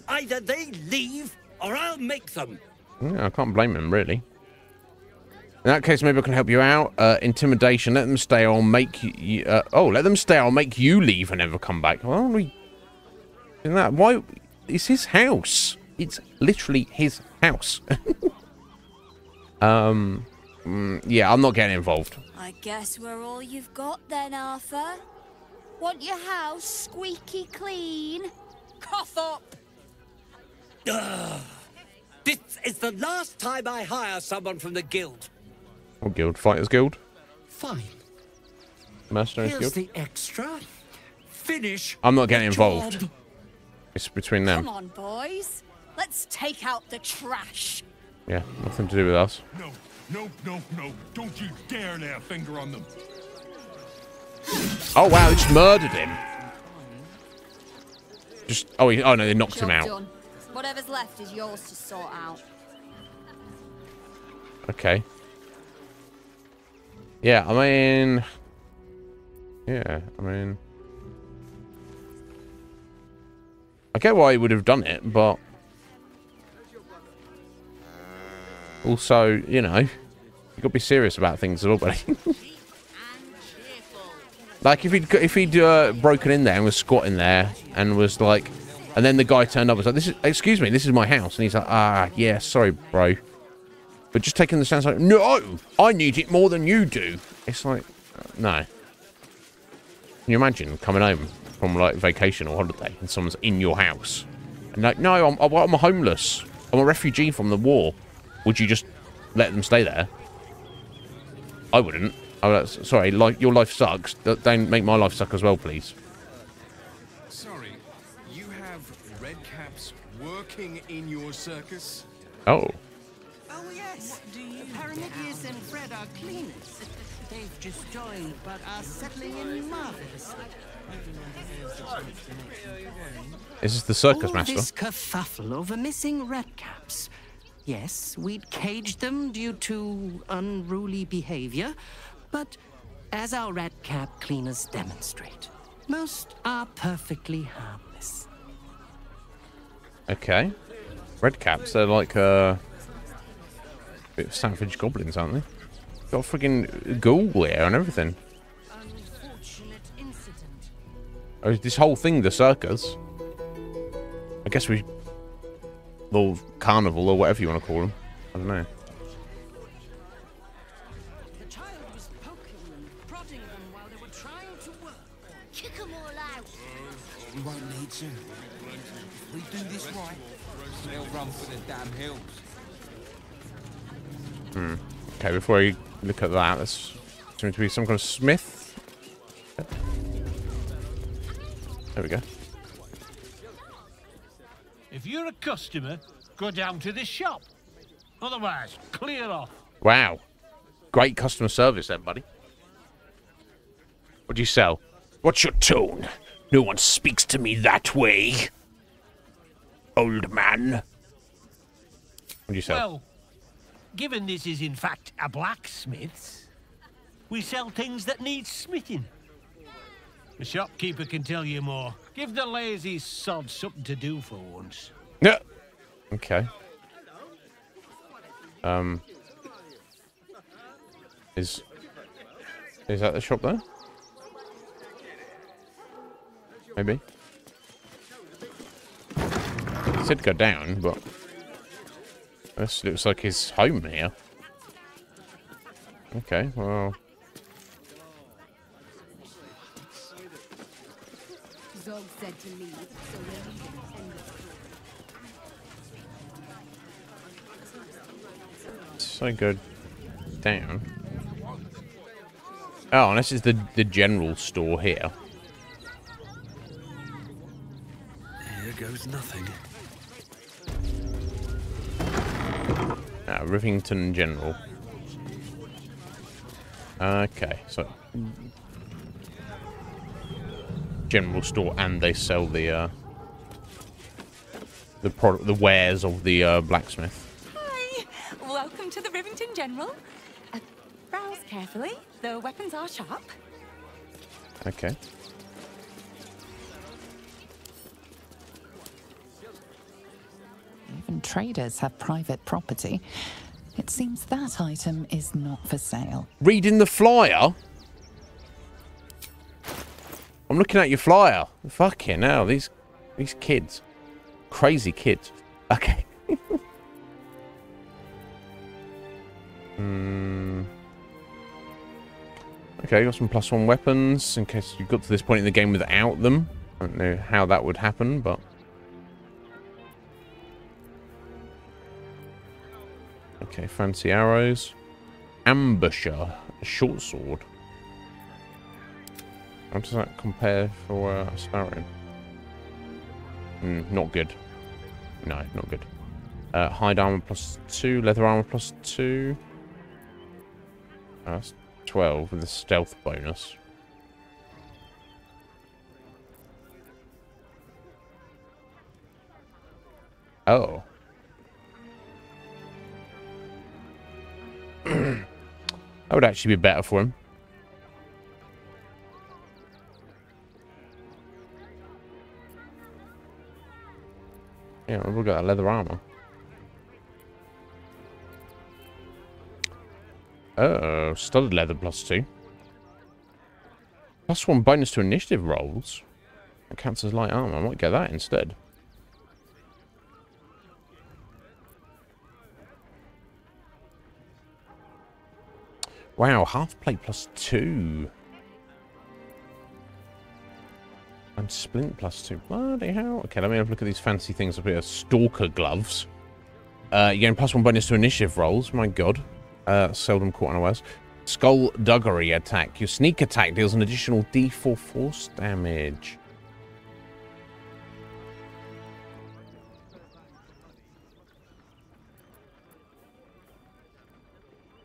B: Either they leave, or I'll make them.
A: Yeah, I can't blame him, really. In that case, maybe I can help you out. Intimidation. Let them stay. I'll make you. Let them stay. I'll make you leave and never come back. Why don't we? In that, why? It's his house. It's literally his house. Yeah, I'm not getting involved.
D: I guess we're all you've got then, Arthur. Want your house squeaky clean? Cough up!
B: This is the last time I hire someone from the guild.
A: What guild? Fighters Guild?
B: Fine.
A: Mercenaries
B: Here's
A: Guild?
B: the extra. Finish.
A: I'm not getting
B: the
A: involved.
B: job.
A: It's between them.
D: Come on, boys. Let's take out the trash.
A: Yeah, nothing to do with us.
C: No, no, no, no. Don't you dare lay a finger on them.
A: Oh, wow, they just murdered him. Oh, no, they knocked him
D: Job
A: out.
D: done. Whatever's left is yours to sort out.
A: Okay. Yeah, I mean... I get why he would have done it, but... Also, you know, you got to be serious about things a little bit. Like, if he'd broken in there and was squatting there and was like... And then the guy turned up and was like, excuse me, this is my house. And he's like, yeah, sorry, bro. But just taking the stance like, no, I need it more than you do. It's like, no. Can you imagine coming home from, like, vacation or holiday and someone's in your house? And like, no, I'm homeless. I'm a refugee from the war. Would you just let them stay there? I wouldn't. I would, sorry, like, your life sucks. Don't make my life suck as well, please.
F: Sorry, you have red caps working in your circus?
A: Oh.
G: Oh, yes. Paramidius and Fred are cleaners. They've just joined, but are settling in marvelously.
A: This is the circus
G: All
A: master.
G: this kerfuffle over missing red caps. Yes, we'd caged them due to unruly behavior, but as our red cap cleaners demonstrate, most are perfectly harmless.
A: Okay. Red caps, they're like, bit of savage goblins, aren't they? Got a friggin' ghoul here and everything.
G: Unfortunate incident.
A: Oh, is this whole thing the circus? I guess we... Little carnival or whatever you want to call them. I don't know.
G: The child was poking and prodding them while they were trying to work.
H: Kick them all out.
F: We won't need to. If we do this right, they'll run for the damn hills.
A: Okay, before you look at that, there's seems to be some kind of smith. There we go.
I: If you're a customer, go down to this shop. Otherwise, clear off.
A: Wow. Great customer service then, buddy. What do you sell? What's your tone? No one speaks to me that way. Old man. What do you sell?
I: Well, given this is in fact a blacksmith's, we sell things that need smithing. The shopkeeper can tell you more. Give the lazy sod something to do for once.
A: Yeah. Okay. Is that the shop there? Maybe. It said go down, but this looks like his home here. Okay, well.
H: Zog said to leave, so we're leaving. End of story.
A: I go down... Oh, and this is the general store here.
B: Here goes nothing.
A: Rivington General. Okay, so... General store, and they sell the product, the wares of the blacksmith.
J: Hi, welcome to the Rivington General. Browse carefully. The weapons are sharp.
A: Okay.
K: Even traders have private property. It seems that item is not for sale.
A: Reading the flyer? I'm looking at your flyer. Fucking hell, these kids. Crazy kids. Okay. Okay, got some +1 weapons in case you got to this point in the game without them. I don't know how that would happen, but... Okay, fancy arrows. Ambusher, a short sword. How does that compare for Asparian? Not good. No, not good. Hide armor +2, leather armor +2. That's 12 with a stealth bonus. Oh. That would actually be better for him. Yeah, we've got that leather armor. Oh, studded leather +2. +1 bonus to initiative rolls. That counts as light armor. I might get that instead. Wow, half plate +2. And splint +2. Bloody hell. Okay, let me have a look at these fancy things up here. Stalker gloves. You're getting +1 bonus to initiative rolls. My god. Seldom caught unawares. Skullduggery attack. Your sneak attack deals an additional D4 force damage.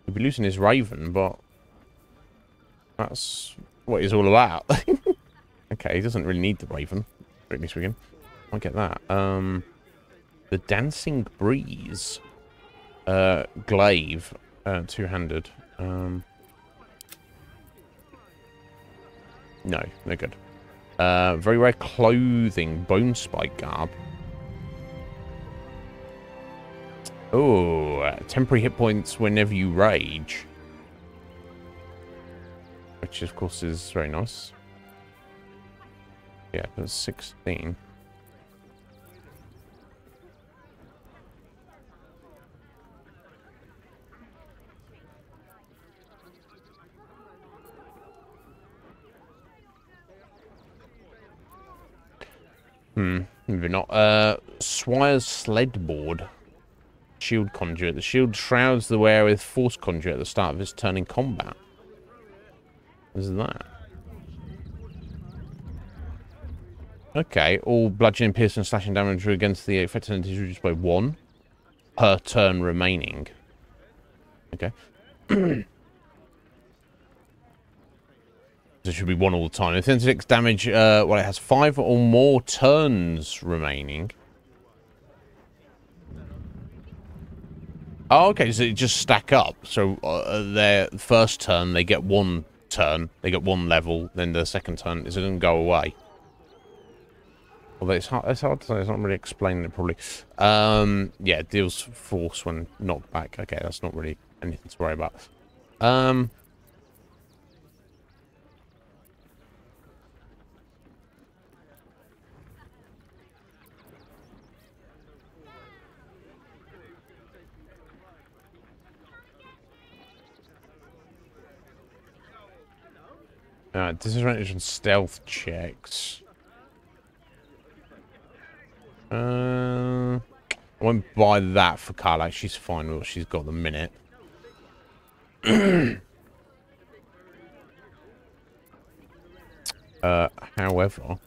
A: He'll be losing his Raven, but that's what he's all about. Okay, he doesn't really need the Raven. Strictly speaking. I'll get that. The Dancing Breeze. Glaive. Two-handed. No, no good. Very rare clothing. Bone Spike Garb. Oh, temporary hit points whenever you rage. Which, of course, is very nice. Yeah, that's 16. Maybe not. Swire's Sledboard. Shield Conduit. The shield shrouds the wearer with Force Conduit at the start of his turn in combat. What is that? Okay, all bludgeoning, piercing, slashing damage against the affected entity is reduced by 1 per turn remaining. Okay. So it should be 1 all the time. If 36 damage, well, it has 5 or more turns remaining. Oh, okay, so it just stack up. So their first turn, they get 1 turn, they get 1 level, then the second turn, it doesn't go away. Although it's hard to say, it's not really explaining it properly. Yeah, it deals force when knocked back. Okay, that's not really anything to worry about. Disadvantage on stealth checks. I won't buy that for Carla. She's fine with what she's got at the minute. However,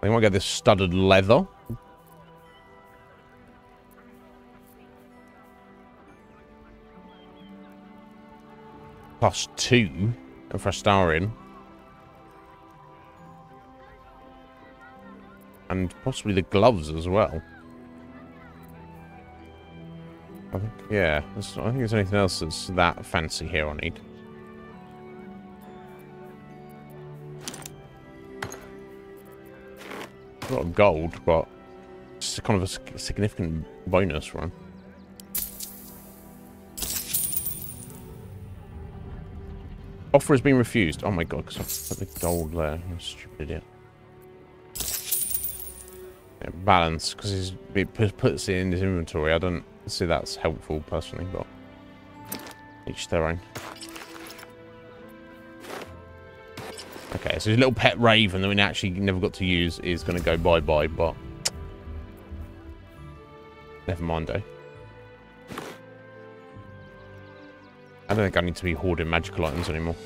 A: I might get this studded leather. +2 for Astarion. And possibly the gloves as well. I think, yeah. I think there's anything else that's that fancy here I need. A lot of gold, but it's kind of a significant bonus, right? Offer has been refused. Oh my god, because I put the gold there. I'm a stupid idiot. Yeah, balance, because it puts it in his inventory. I don't see that's helpful personally, but each their own. Okay, so his little pet raven that we actually never got to use is going to go bye-bye, but never mind, eh? I don't think I need to be hoarding magical items anymore.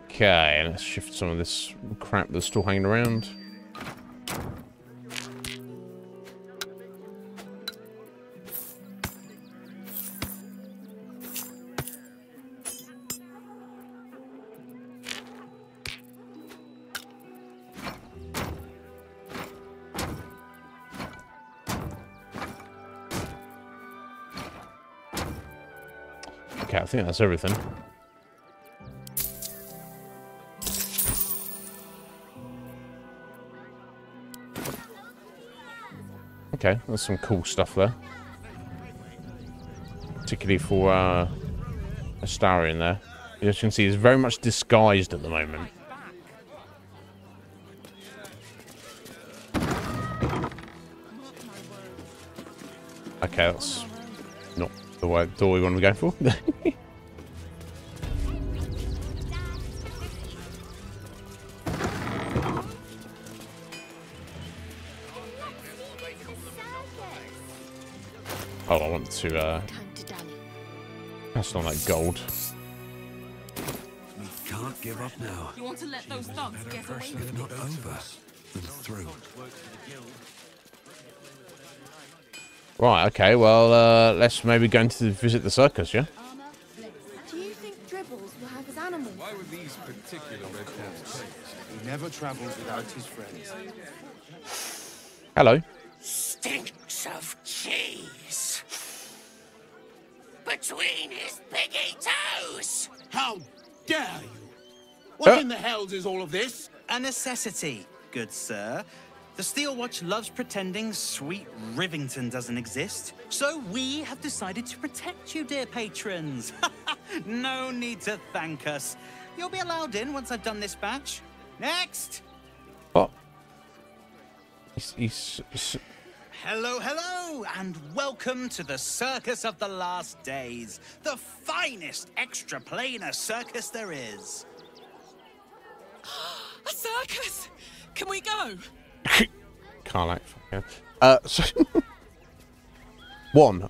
A: Okay, let's shift some of this crap that's still hanging around. Okay, I think that's everything. Okay, there's some cool stuff there. Particularly for Astarion there. As you can see, he's very much disguised at the moment. Okay, that's not the way we want to go for. Oh, I want to pass on that gold.
B: We can't give up now.
J: You want to let those thugs get away with
B: If not over, then through.
A: Right, okay, well, let's maybe go into visit the circus, yeah?
H: Do you think Dribbles will have his animals?
F: Why would these particular red caps take?
L: He never travels without his friends.
A: Hello.
M: Stinks of cheese between his piggy toes.
L: How dare you? What in the hells is all of this?
N: A necessity, good sir. The Steel Watch loves pretending sweet Rivington doesn't exist, so we have decided to protect you, dear patrons. No need to thank us. You'll be allowed in once I've done this batch. Next!
A: What?
N: Hello, hello, and welcome to the Circus of the Last Days, the finest extra-planar circus there is.
E: A circus! Can we go?
A: Can't act. So one.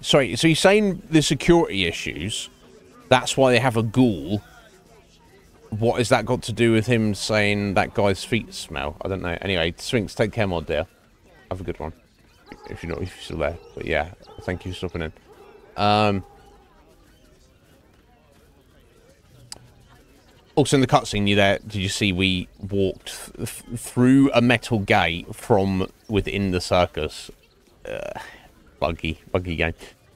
A: Sorry, so you're saying the security issues, that's why they have a ghoul. What has that got to do with him saying that guy's feet smell? I don't know. Anyway, Sphinx, take care, my dear. Have a good one. If you're still there. But yeah, thank you for stopping in. Also in the cutscene, did you see we walked through a metal gate from within the circus? Buggy game.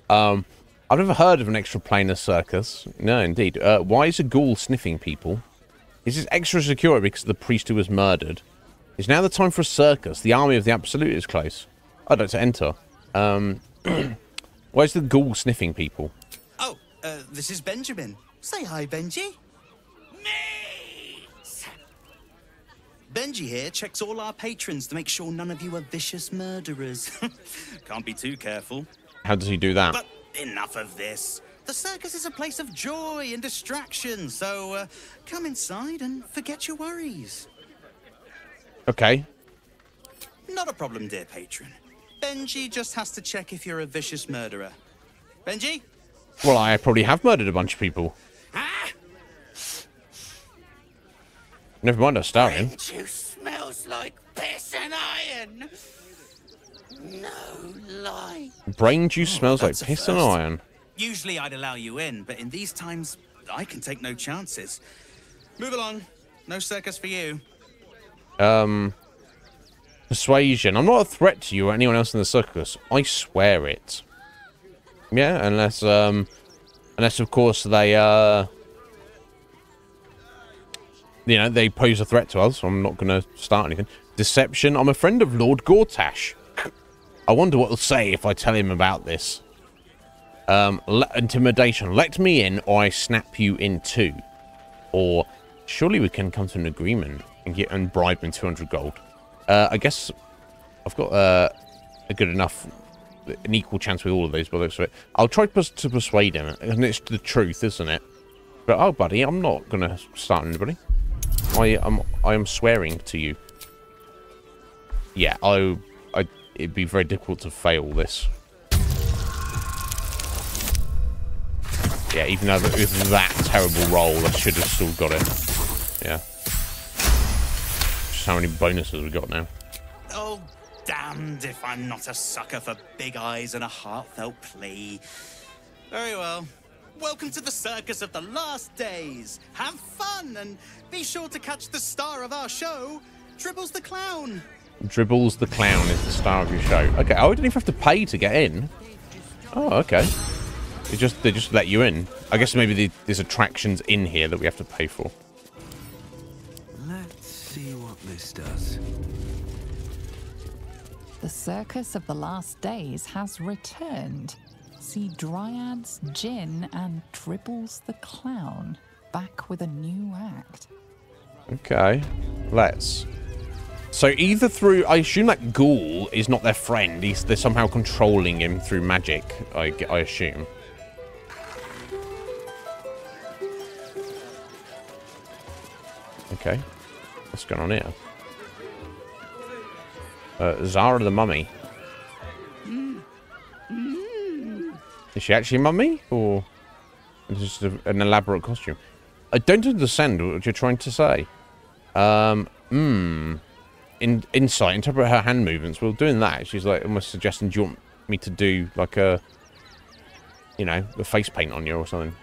A: I've never heard of an extra-planar circus. No, indeed. Why is a ghoul sniffing people? Is this extra security because the priest who was murdered? It's now the time for a circus. The army of the Absolute is close. I'd like to enter. Why is the ghoul sniffing people?
N: Oh, this is Benjamin. Say hi, Benji. Benji here checks all our patrons to make sure none of you are vicious murderers. Can't be too careful.
A: How does he do that?
N: But enough of this. The circus is a place of joy and distraction, so come inside and forget your worries.
A: Okay.
N: Not a problem, dear patron. Benji just has to check if you're a vicious murderer. Benji?
A: Well, I probably have murdered a bunch of people. Never mind, I'll star him.
M: Juice smells like piss and iron. No lie.
A: Brain juice smells like piss and iron.
N: Usually I'd allow you in, but in these times, I can take no chances. Move along. No circus for you.
A: Persuasion. I'm not a threat to you or anyone else in the circus. I swear it. Yeah, unless of course they, you know, they pose a threat to us. So I'm not going to start anything. Deception. I'm a friend of Lord Gortash. I wonder what he'll say if I tell him about this. Intimidation. Let me in or I snap you in two. Or surely we can come to an agreement and bribe him 200 gold. I guess I've got a good enough, an equal chance with all of these, by the looks of it. I'll try to persuade him, and it's the truth, isn't it? But oh, buddy, I'm not gonna start anybody. I am swearing to you. Yeah, it'd be very difficult to fail this. Yeah, even though it was that terrible roll, I should have still got it. Yeah. Just how many bonuses we got now?
N: Oh, damned if I'm not a sucker for big eyes and a heartfelt plea. Very well. Welcome to the circus of the last days. Have fun and be sure to catch the star of our show, Dribbles the Clown.
A: Dribbles the Clown is the star of your show. Okay, I don't even have to pay to get in. Oh, okay. They just let you in. I guess maybe there's attractions in here that we have to pay for.
F: Let's see what this does.
K: The Circus of the Last Days has returned. See Dryads, Jinn, and Dribbles the Clown back with a new act.
A: Okay, let's. So either through, I assume that Ghoul is not their friend. They're somehow controlling him through magic. I assume. Okay, what's going on here? Zara the Mummy. Is she actually a mummy, or is this just an elaborate costume? I don't understand what you're trying to say. Insight. Interpret her hand movements. Well, doing that, she's like almost suggesting, do you want me to do like a, you know, the face paint on you or something?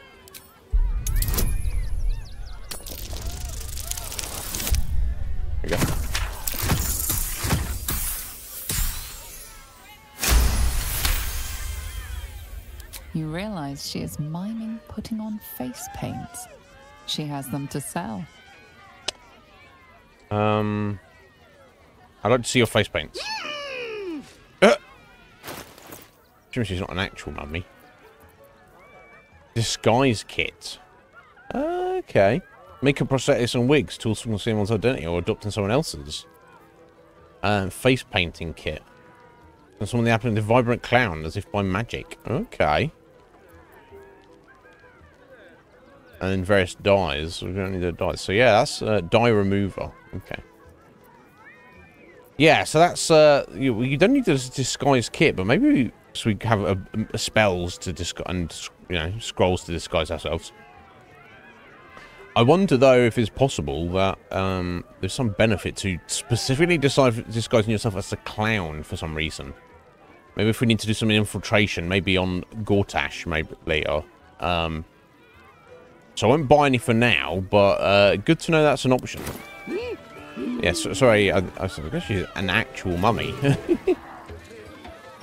A: There you go.
K: You realize she is miming putting on face paints. She has them to sell.
A: I'd like to see your face paints. She's not an actual mummy. Disguise kit. Okay. Makeup, prosthetics and wigs. Tools from someone's identity or adopting someone else's. Face painting kit. And someone the appearance of vibrant clown as if by magic. Okay. And then various dyes. We don't need the dyes. So yeah, that's dye remover. Okay. Yeah, so that's you don't need this disguise kit, but maybe we have a spells to disguise and, you know, scrolls to disguise ourselves. I wonder though if it's possible that there's some benefit to specifically disguising yourself as a clown for some reason. Maybe if we need to do some infiltration, maybe on Gortash, maybe later. So I won't buy any for now, but good to know that's an option. Yes, yeah, sorry, I guess she's an actual mummy.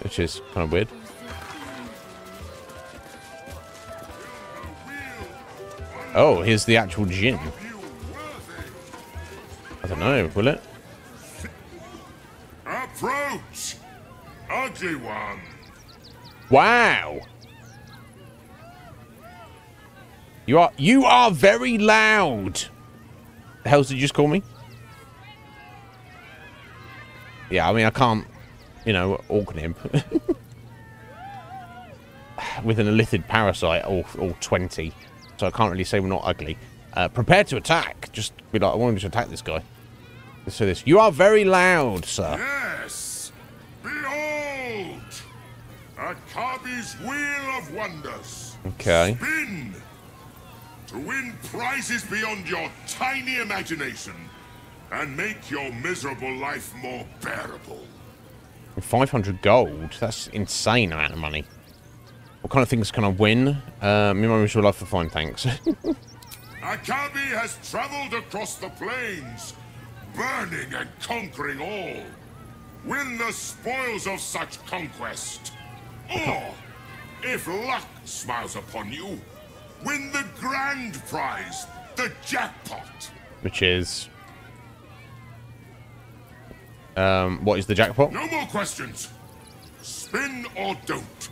A: Which is kind of weird. Oh, here's the actual Jinn. I don't know, will it?
C: Approach! Ugly one!
A: Wow! You are very loud! The hell did you just call me? Yeah, I mean, I can't, you know, organ him. With an illithid parasite, all 20. So I can't really say we're not ugly. Prepare to attack. Just be like, I want to attack this guy. Let's do this. You are very loud, sir.
C: Yes! Behold! Akabi's Wheel of Wonders.
A: Okay.
C: Spin! To win prizes beyond your tiny imagination and make your miserable life more bearable.
A: 500 gold? That's insane amount of money. What kind of things can I win? Me and my miserable life for fine, thanks.
C: Akabi has traveled across the plains, burning and conquering all. Win the spoils of such conquest. Or, if luck smiles upon you, win the grand prize, the jackpot.
A: Which is... what is the jackpot?
C: No more questions. Spin or don't.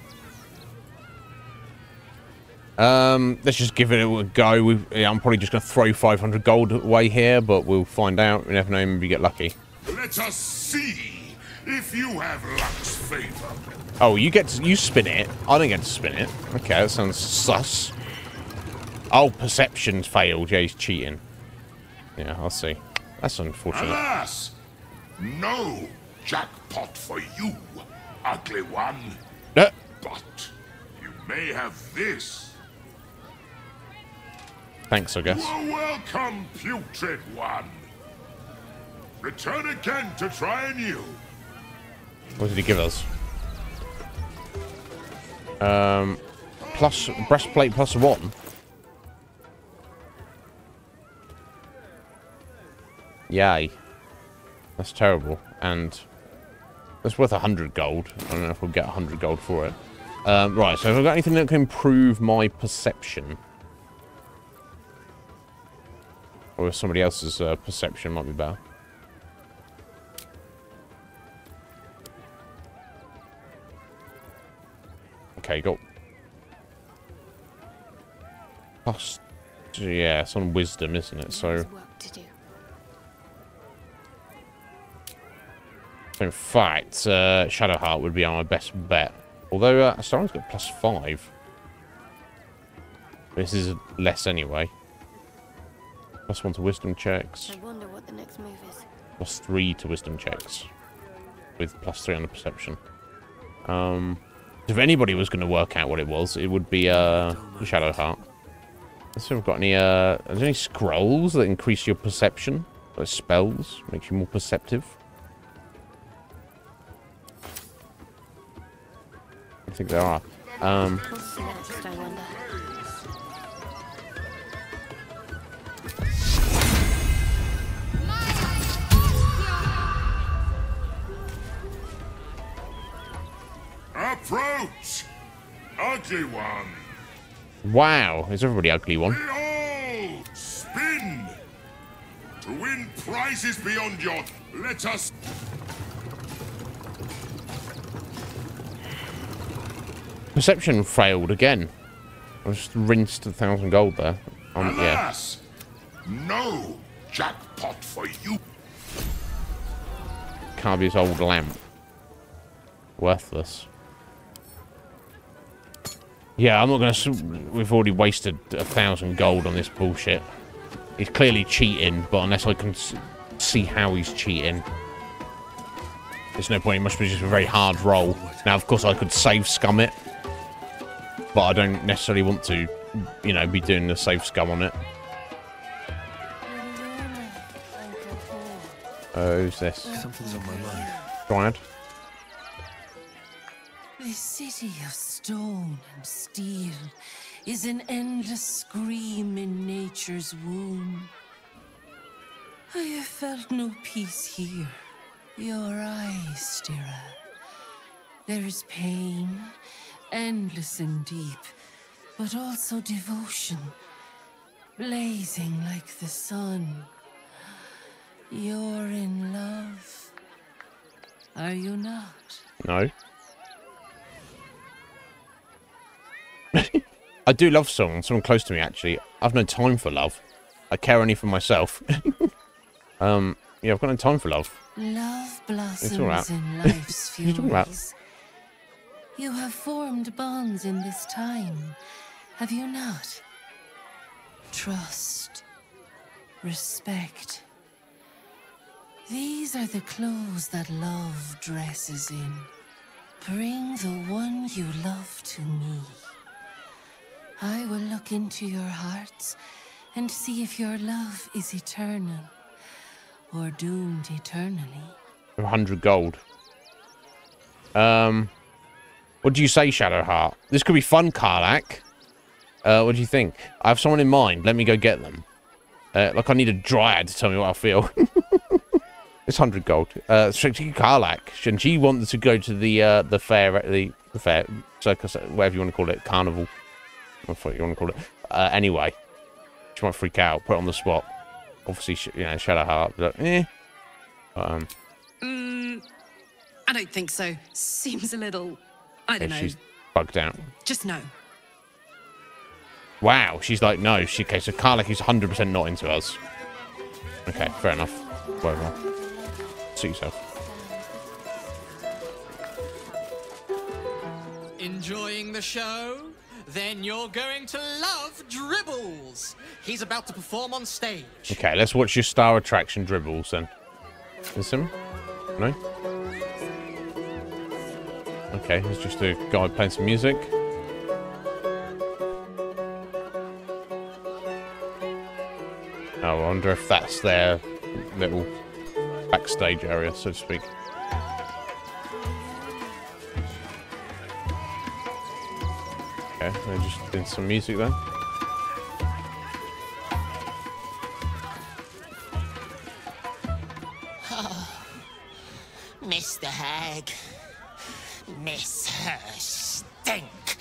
A: Let's just give it a go. I'm probably just going to throw 500 gold away here, but we'll find out. You never know, maybe get lucky.
C: Let us see if you have luck's favor.
A: Oh, you spin it. I don't get to spin it. Okay, that sounds sus. Oh, perception's failed. Yeah, he's cheating. Yeah, I'll see. That's unfortunate.
C: Alas, no jackpot for you, ugly one. But you may have this.
A: Thanks, I guess.
C: You are welcome, putrid one. Return again to try anew.
A: What did he give us? Plus breastplate +1. Yay. That's terrible. And that's worth 100 gold. I don't know if we'll get 100 gold for it. Right, so have I got anything that can improve my perception? Or if somebody else's perception might be better. Okay, go. Plus, yeah, it's on wisdom, isn't it? So, in fact, Shadowheart would be my best bet. Although Astaron's got +5. This is less anyway. +1 to wisdom checks.
H: I wonder what the next move is.
A: +3 to wisdom checks. With +3 on the perception. If anybody was going to work out what it was, it would be Shadowheart. Let's see if we've got any, are there any scrolls that increase your perception? Like spells? Makes you more perceptive? I think there are.
H: What's next, I wonder?
C: Approach, ugly one.
A: Wow, is everybody ugly one?
C: Behold, spin to win prizes beyond your. Let us.
A: Perception failed again. I just rinsed 1,000 gold there.
C: Alas, no jackpot for you.
A: Carby's old lamp. Worthless. Yeah, I'm not gonna. We've already wasted 1,000 gold on this bullshit. He's clearly cheating, but unless I can see how he's cheating, there's no point. It must be just a very hard roll. Now, of course, I could save scum it, but I don't necessarily want to, you know, be doing the save scum on it. Who's this?
F: Something's on my mind.
A: Dryad.
O: This city of stone and steel is an endless scream in nature's womb. I have felt no peace here. Your eyes, Stira. There is pain, endless and deep, but also devotion, blazing like the sun. You're in love, are you not?
A: No. I do love someone close to me, actually. I've no time for love. I care only for myself. Yeah, Yeah, I've got no time for love.
O: Love blossoms
A: all right.
O: in life's
A: What are you talking about?
O: furies. You have formed bonds in this time, have you not? Trust, respect. These are the clothes that love dresses in. Bring the one you love to me. I will look into your hearts and see if your love is eternal or doomed eternally.
A: 100 gold. What do you say, Shadowheart? This could be fun, Karlach. What do you think? I have someone in mind. Let me go get them. Like I need a dryad to tell me what I feel. It's 100 gold. Strictly Karlach, and she wants to go to the fair, the fair circus, whatever you want to call it, carnival. What you want to call it. Anyway, she might freak out. Put it on the spot. Obviously, Shadowheart. But,
E: I don't think so. Seems a little... I don't know.
A: She's bugged out.
E: Just no.
A: Wow, she's like, no. Okay, so Karlach is 100% not into us. Okay, fair enough. Whatever. Suit yourself.
P: Enjoying the show? Then you're going to love Dribbles. He's about to perform on stage.
A: Okay, let's watch your star attraction Dribbles then. Is him? No? Okay, it's just a guy playing some music. Oh, I wonder if that's their little backstage area, so to speak. Okay, they're just doing some music then.
M: Mr. Hag. Miss her stink.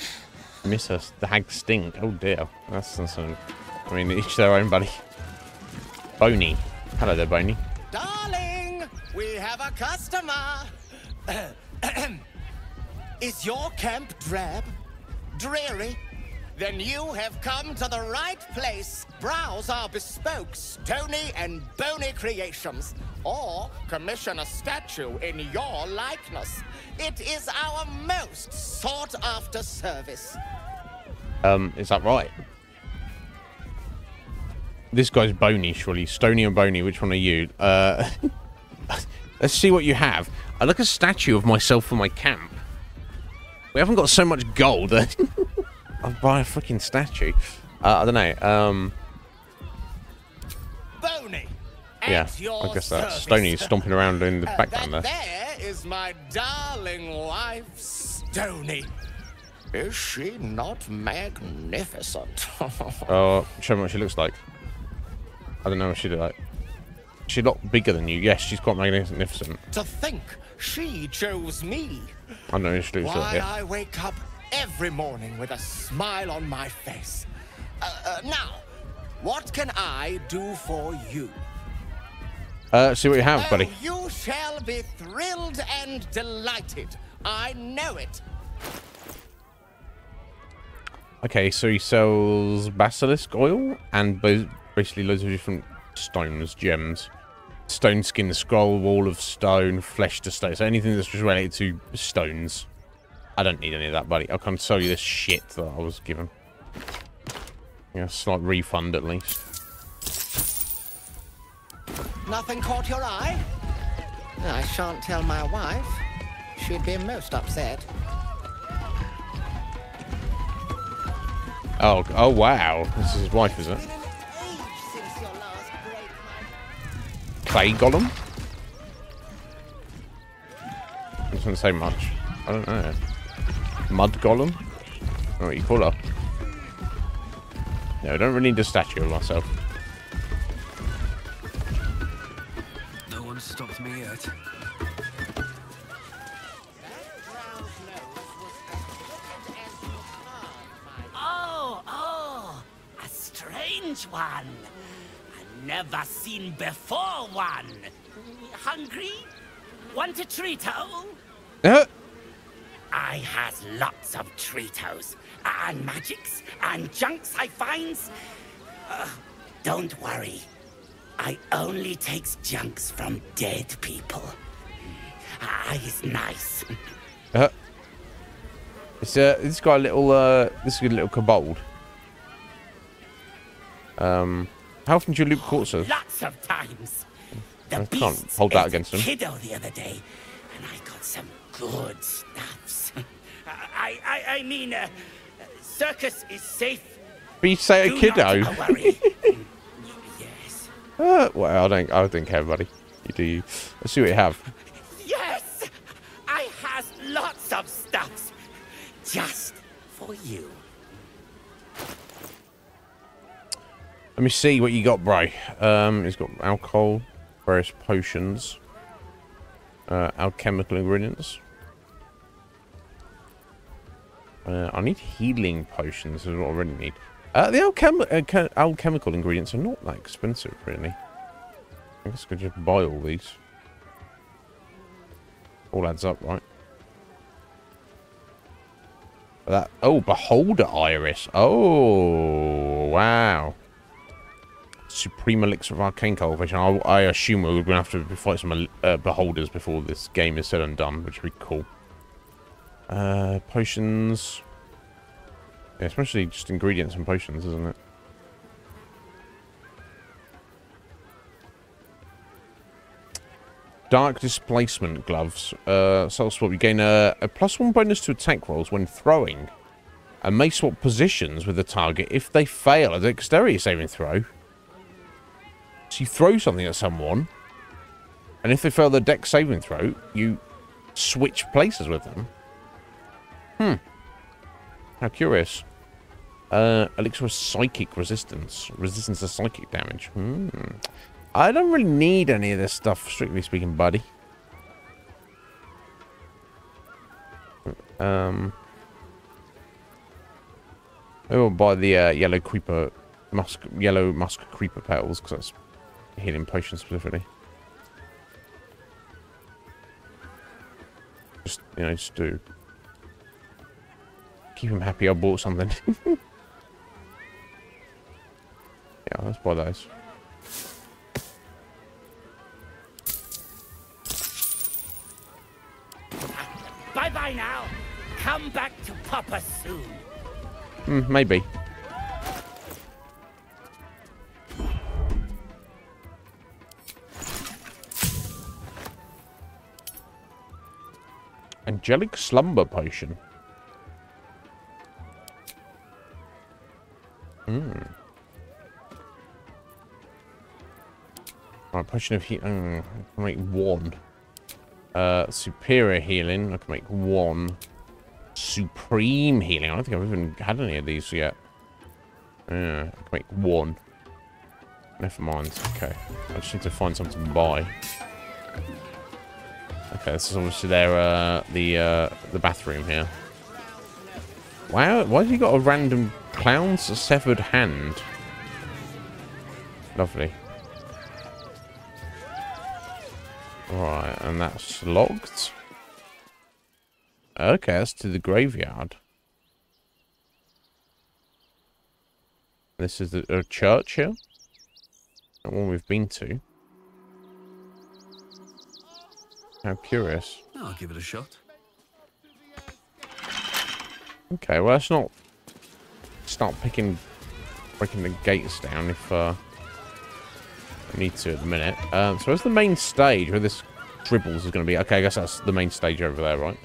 A: Miss her, the hag stink. Oh dear. That's something. I mean, each their own, buddy. Boney. Hello there, Boney.
Q: Darling, we have a customer. Is your camp drab? Dreary? Then you have come to the right place. Browse our bespoke, stony and bony creations. Or commission a statue in your likeness. It is our most sought-after service.
A: Is that right? This guy's Boney, surely. Stony and Boney, which one are you? Let's see what you have. I like a statue of myself for my camp. We haven't got so much gold. I'll buy a freaking statue. I don't know.
Q: Boney.
A: Yeah, I guess that. Stony's stomping around in the background there.
Q: There is my darling wife, Stony. Is she not magnificent?
A: Oh, show me what she looks like. I don't know what she looks like. She's a lot bigger than you. Yes, she's quite magnificent.
Q: To think she chose me.
A: I don't know what she looks like.
Q: Why,
A: Yeah.
Q: I wake up every morning with a smile on my face. Now, what can I do for you?
A: See what you have, buddy.
Q: You shall be thrilled and delighted. I know it.
A: Okay, so he sells basilisk oil and basically loads of different stones, gems. Stone skin, scroll, wall of stone, flesh to stone. So anything that's just related to stones. I don't need any of that, buddy. I can sell you this shit that I was given. Yeah, slight refund at least.
Q: Nothing caught your eye? I shan't tell my wife. She'd be most upset.
A: Oh wow. This is his wife, is it? Clay golem? It doesn't say much. I don't know. Mud golem? I don't know what you call her. No, I don't really need a statue of myself.
F: No one stopped me yet.
M: Oh, a strange one. I've never seen before one. Hungry? Want a Treato? I has lots of Treatos, and magics, and junks I finds. Don't worry. I only takes junks from dead people. I is nice.
A: It's got a little this is a little kobold. How often do you loop quarters?
M: Lots of times.
A: I can't hold that against him.
M: Kiddo the other day, and I got some good stuffs. I mean, circus is safe.
A: But you say a kiddo.
M: Not worry. Yes.
A: Well, I don't care, buddy. You do you. Let's see what you have.
M: Yes, I has lots of stuffs just for you.
A: Let me see what you got, bro. He's got alcohol, various potions, alchemical ingredients. I need healing potions, is what I really need. The alchemical ingredients are not that expensive, really. I guess I could just buy all these. All adds up, right? Oh, beholder iris. Oh, wow. Supreme elixir of arcane cultivation. I assume we're going to have to fight some beholders before this game is said and done, which would be cool. Potions. Yeah, especially just ingredients and potions, isn't it? Dark displacement gloves. Soul swap. You gain a +1 bonus to attack rolls when throwing, and may swap positions with the target if they fail a dexterity saving throw. So you throw something at someone, and if they fail the dex saving throw, you switch places with them. How curious. Elixir of psychic resistance. Resistance to psychic damage. I don't really need any of this stuff, strictly speaking, buddy. I will buy the yellow musk creeper petals, because that's healing potion specifically. Just, you know, just do. Keep him happy I bought something. Yeah, let's buy those.
M: Bye-bye now. Come back to Papa soon.
A: Maybe. Angelic slumber potion. Right, potion of healing. I can make 1. Superior healing. I can make 1. Supreme healing. I don't think I've even had any of these yet. Yeah, I can make 1. Never mind. Okay, I just need to find something to buy. Okay, this is obviously their the bathroom here. Wow, why have you got a random clown's severed hand? Lovely. Right, and that's locked. Okay, that's to the graveyard. This is a church here. Not one we've been to. How curious.
B: I'll give it a shot.
A: Okay, well, let's not start breaking the gates down if we need to at the minute. So where's the main stage where this dribbles is going to be? Okay, I guess that's the main stage over there, right?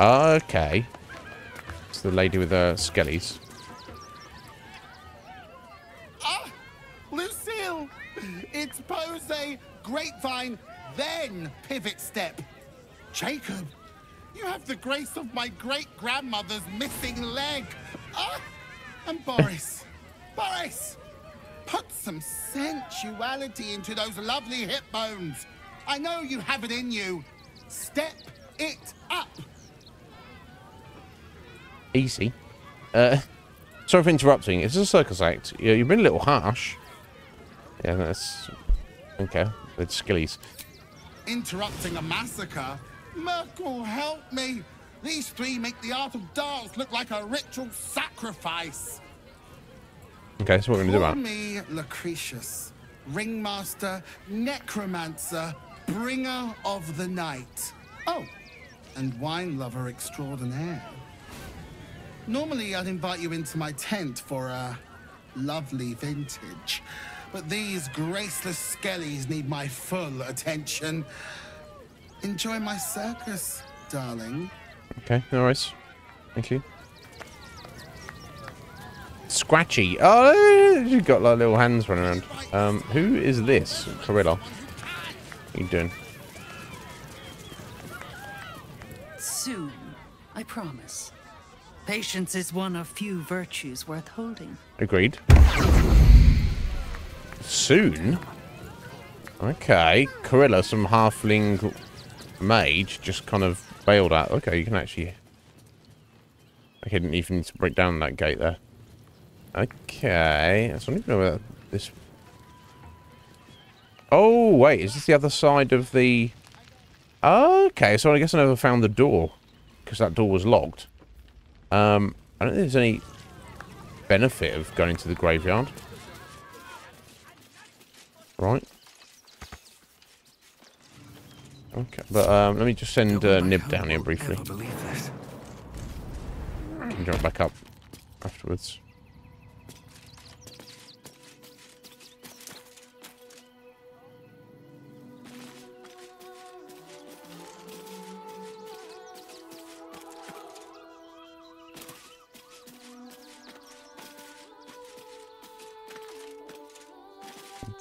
A: Okay. It's the lady with the skellies.
L: Ah! Lucille! It's pose, grapevine, then pivot step. Jacob, you have the grace of my great-grandmother's missing leg. Ah! And Boris, Boris, put some sensuality into those lovely hip bones. I know you have it in you. Step it up.
A: Easy. Sorry for interrupting. It's a circus act. You've been a little harsh. Yeah, that's... Okay. It's skillies.
L: Interrupting a massacre? Merkel, help me. These three make the art of dance look like a ritual sacrifice.
A: Okay, so what are we going to do
L: Call
A: about it?
L: me Lucretius, ringmaster, necromancer, bringer of the night. Oh, and wine lover extraordinaire. Normally, I'd invite you into my tent for a lovely vintage, but these graceless skellies need my full attention. Enjoy my circus, darling.
A: Okay, no worries. Thank you. Scratchy. Oh, you've got like little hands running around. Who is this? Corilla. What are you doing?
R: Soon, I promise. Patience is one of few virtues worth holding.
A: Agreed. Soon? Okay. Corilla, some halfling mage, just kind of bailed out. Okay, you can actually... I didn't even need to break down that gate there. Okay. I don't even know where this... Oh, wait. Is this the other side of the... Okay, so I guess I never found the door. Because that door was locked. I don't think there's any benefit of going to the graveyard. Right. Okay, but let me just send Nib down here briefly. I can jump back up afterwards.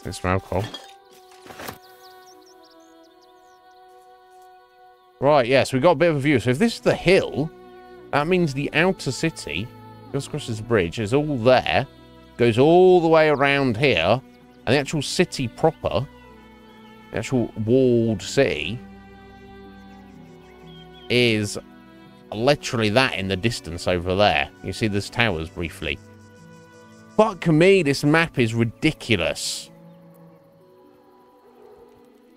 A: Take some alcohol. Right, yes, we got a bit of a view. So if this is the hill, that means the outer city goes across this bridge, is all there, goes all the way around here, and the actual city proper, the actual walled city, is literally that in the distance over there. You see there's towers briefly. Fuck me, this map is ridiculous.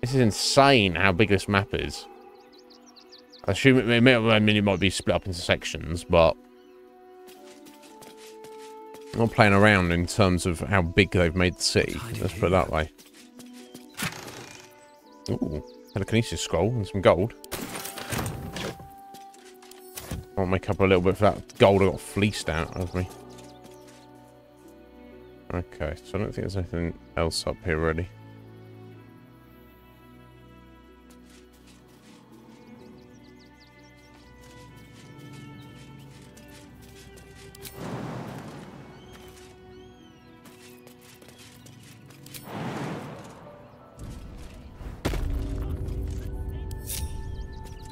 A: This is insane how big this map is. I assume it might be split up into sections, but I'm not playing around in terms of how big they've made the city. Let's put it that way. Ooh, telekinesis scroll and some gold. I'll make up a little bit for that gold I got fleeced out of me. Okay, so I don't think there's anything else up here really.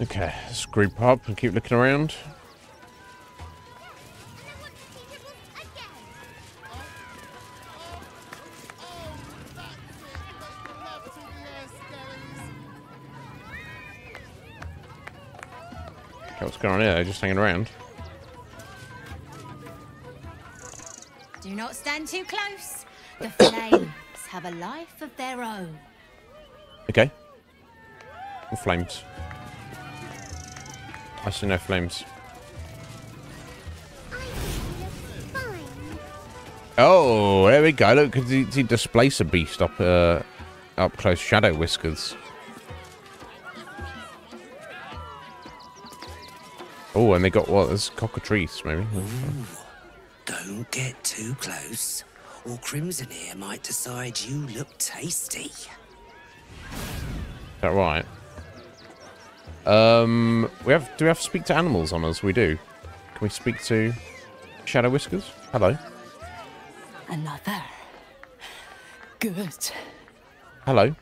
A: Okay, let's group up and keep looking around. Okay, what's going on here? They're just hanging around.
S: Do not stand too close. The flames have a life of their own.
A: Okay. What flames? I see no flames. Oh, there we go. Look, he displace a beast up close. Shadow Whiskers. Oh, and they got what? There's cockatrice, maybe.
T: Ooh, don't get too close, or Crimson here might decide you look tasty.
A: Is that right? Do we have to speak to animals on us? We do. Can we speak to Shadow Whiskers? Hello.
R: Another. Good.
A: Hello.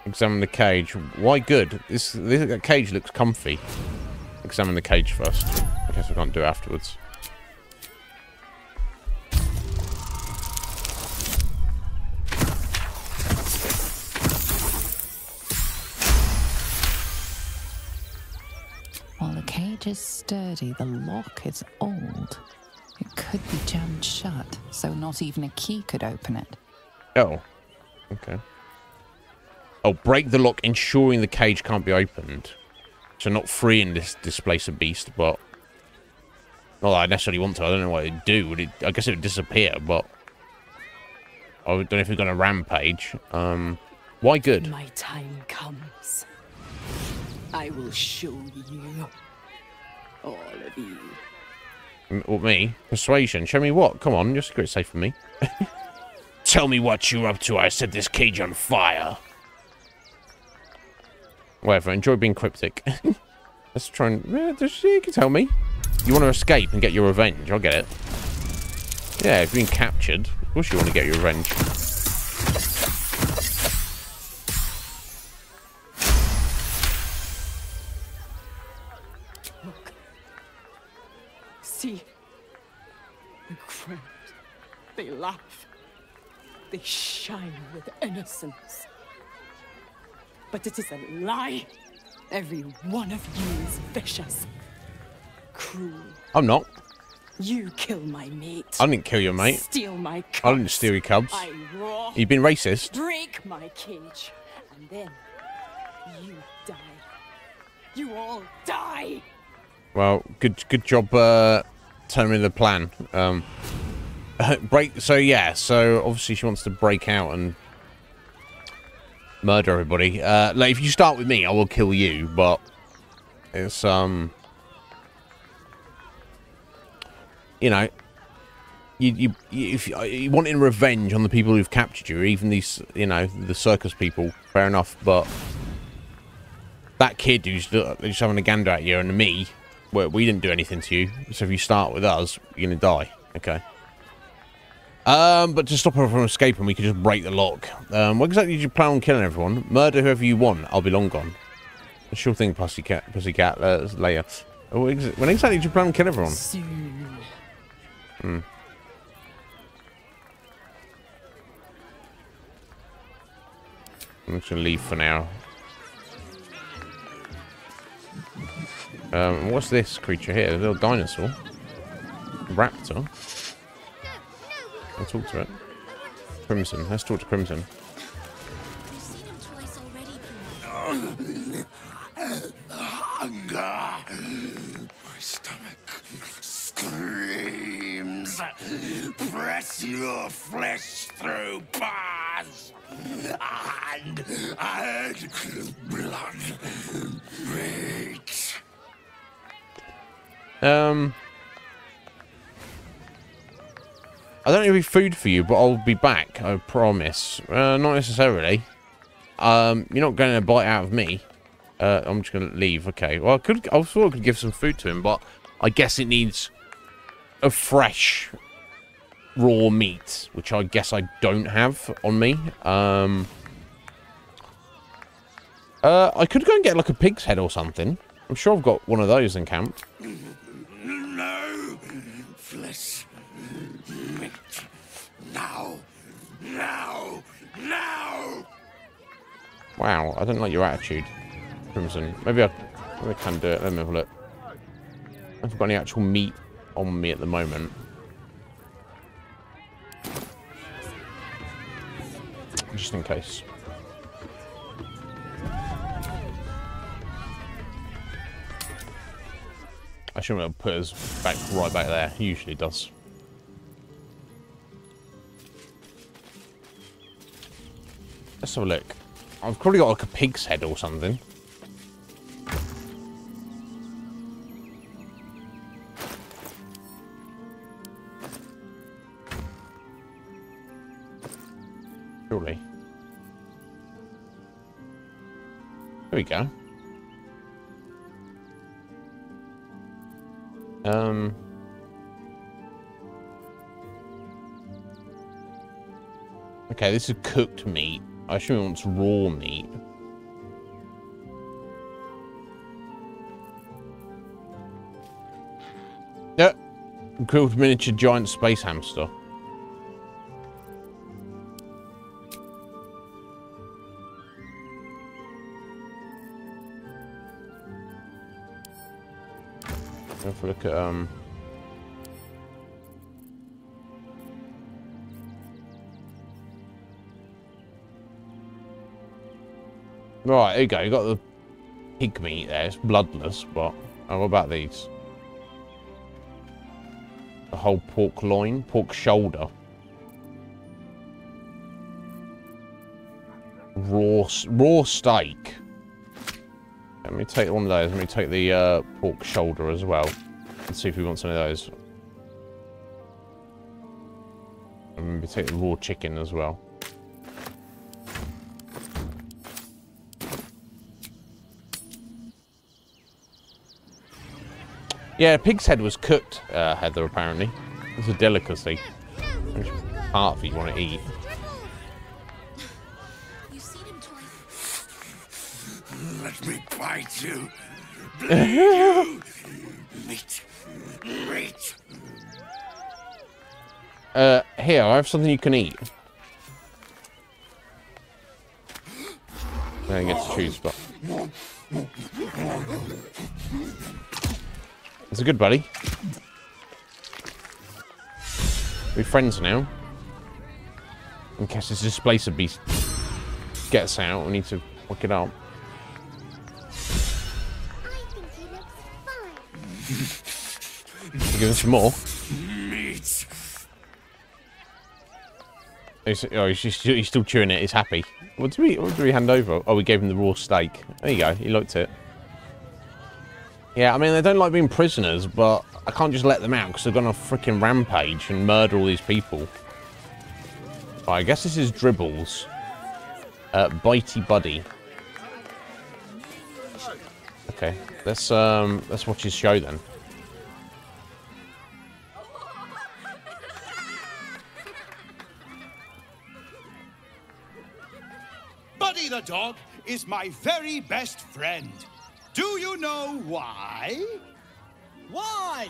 A: Examine the cage. Why good? This cage looks comfy. Examine the cage first. I guess I can't do it afterwards.
K: While the cage is sturdy, the lock is old. It could be jammed shut, so not even a key could open it.
A: Oh. Okay. Oh, break the lock, ensuring the cage can't be opened. So not freeing this displacer beast, but not that I necessarily want to. I don't know what it'd do. I guess it would disappear, but I don't know if it's going to rampage. Why good?
O: My time comes. I will show you. All of you.
A: Or me? Persuasion. Show me what? Come on, your secret's safe for me. Tell me what you're up to. I set this cage on fire. Whatever. Enjoy being cryptic. Let's try and... Yeah, you can tell me. You want to escape and get your revenge. I'll get it. Yeah, if you've been captured, of course you want to get your revenge.
O: Look. See? The crowd. They laugh. They shine with innocence. But it is a lie. Every one of you is vicious. Cruel.
A: I'm not.
O: You kill my mate.
A: I didn't kill your mate.
O: Steal my cubs.
A: I didn't steal your cubs.
O: I rob.
A: You've been racist.
O: Break my cage. And then you die. You all die.
A: Well, good job telling me the plan. So obviously she wants to break out and murder everybody. Like, if you start with me, I will kill you, but it's you know, if you wanting revenge on the people who've captured you, even these, you know, the circus people, fair enough, but that kid who's just having a gander at you and me, well, we didn't do anything to you, so if you start with us, you're gonna die. Okay. But to stop her from escaping, we could just break the lock. What exactly did you plan on killing everyone? Murder whoever you want. I'll be long gone. A sure thing, pussycat. Leia. When exactly did you plan on killing everyone?
O: Soon.
A: I'm just gonna leave for now. What's this creature here? A little dinosaur. Raptor. I'll talk to it. Crimson. Let's talk to Crimson.
C: Hunger. My stomach screams. Press your flesh through bars. And add blood. Meat.
A: I don't have any food for you, but I'll be back. I promise. Not necessarily. You're not going to bite out of me. I'm just going to leave. Okay. Well, I thought I could give some food to him, but I guess it needs a fresh, raw meat, which I guess I don't have on me. I could go and get like a pig's head or something. I'm sure I've got one of those in camp.
C: No flesh. Meat. Now. Now. Now.
A: Wow, I don't like your attitude, Crimson. Maybe I can do it. Let me have a look. I haven't got any actual meat on me at the moment. Just in case. I shouldn't have put us back right back there. He usually does. Let's have a look. I've probably got like a pig's head or something. Surely. There we go. Okay, this is cooked meat. I assume it wants raw meat. Yep. Grilled miniature giant space hamster. Have a look at right, there you go. You got the pig meat there. It's bloodless, but what about these? The whole pork loin, pork shoulder. Raw steak. Let me take one of those. Let me take the pork shoulder as well. Let's see if we want some of those. And maybe take the raw chicken as well. Yeah, pig's head was cooked, Heather, apparently. It's a delicacy. Which part of it you want to eat?
C: Let me bite you. Bleed you. Meat. Meat.
A: Here, I have something you can eat. Then you get to choose, but... It's a good buddy. We're friends now. In case this displacer beast gets out, we need to look it up. Give him some more.
C: Meat.
A: He's still chewing it. He's happy. What did we hand over? Oh, we gave him the raw steak. There you go. He liked it. Yeah, I mean, they don't like being prisoners, but I can't just let them out because they've gone on a freaking rampage and murder all these people. Right, I guess this is Dribbles. Bitey Buddy. Okay, let's watch his show then.
U: Buddy the dog is my very best friend. Do you know why? Why?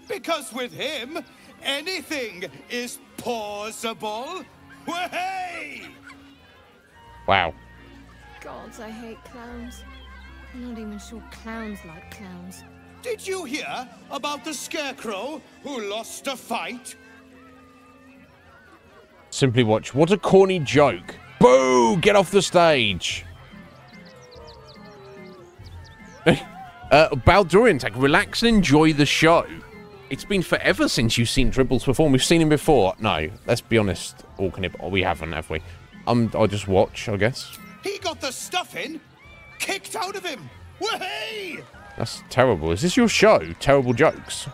U: Because with him, anything is possible. Way!
A: Wow.
H: Gods, I hate clowns. I'm not even sure clowns like clowns.
U: Did you hear about the scarecrow who lost a fight?
A: Simply watch. What a corny joke. Boo! Get off the stage. Baldurian Tech, relax and enjoy the show. It's been forever since you've seen Dribbles perform. We've seen him before. No, let's be honest, Orcanib. We haven't, have we? I'll just watch, I guess.
U: He got the stuffing kicked out of him. Way!
A: That's terrible. Is this your show? Terrible jokes,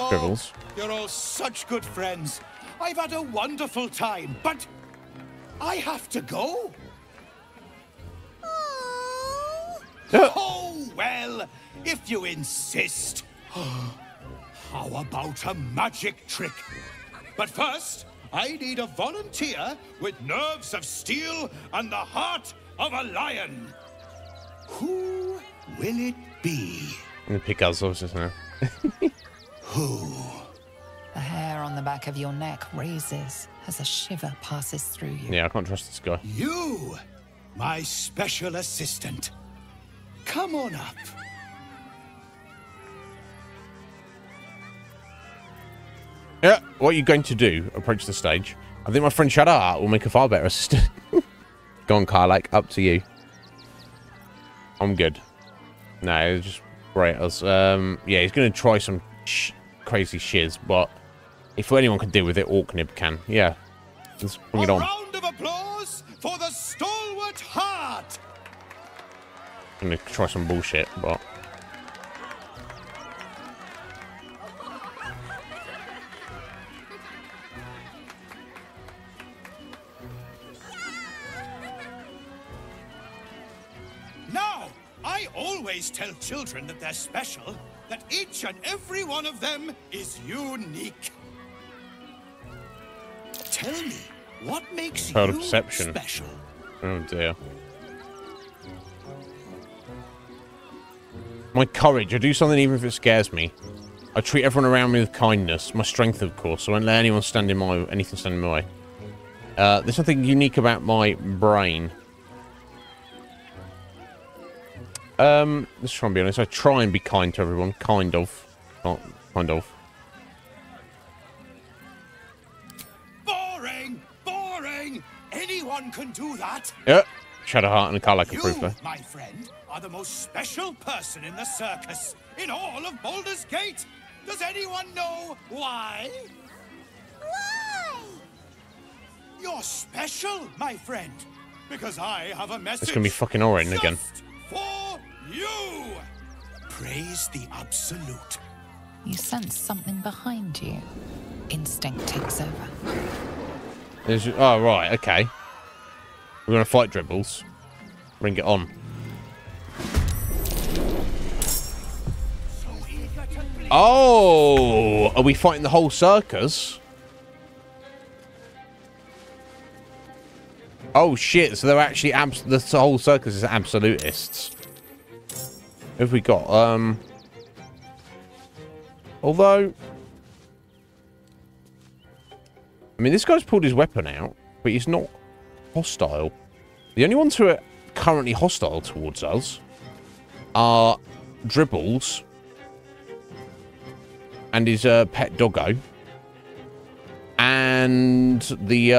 A: Dribbles.
U: You're all such good friends. I've had a wonderful time, but I have to go. Oh, well, if you insist. How about a magic trick? But first, I need a volunteer with nerves of steel and the heart of a lion. Who will it be?
A: I'm gonna pick us now.
U: Who?
K: The hair on the back of your neck raises as a shiver passes through you.
A: Yeah, I can't trust this guy.
U: You, my special assistant. Come on up.
A: Yeah, what are you going to do? Approach the stage. I think my friend Shadow will make a far better assistant. Go on, Karlak, up to you. I'm good. No, it's just great. Yeah, he's going to try some crazy shiz, but if anyone can deal with it, Orknib can. Yeah, let's bring it on.
U: A round of applause for the stalwart heart.
A: I'm going to try some bullshit, but...
U: Now, I always tell children that they're special, that each and every one of them is unique. Tell me, what makes
A: Proud
U: you
A: of perception.
U: special?
A: Oh dear. My courage. I do something even if it scares me. I treat everyone around me with kindness. My strength, of course. So I won't let anyone stand in my anything stand in my way. There's something unique about my brain. Let's try and be honest. I try and be kind to everyone. Kind of. Not kind of.
U: Boring! Boring! Anyone can do that.
A: Yeah. Shadowheart and a car like a proof there.
U: My friend, are the most special person in the circus, in all of Baldur's Gate. Does anyone know why?
S: Why?
U: You're special, my friend, because I have a message.
A: It's gonna be fucking Orin again.
U: For you. Praise the Absolute.
K: You sense something behind you. Instinct takes over.
A: Oh, right, okay. We're gonna fight Dribbles. Bring it on. Oh! Are we fighting the whole circus? Oh, shit. So they're actually... the whole circus is absolutists. Who have we got? Although... I mean, this guy's pulled his weapon out, but he's not hostile. The only ones who are currently hostile towards us are Dribbles and his pet doggo, and the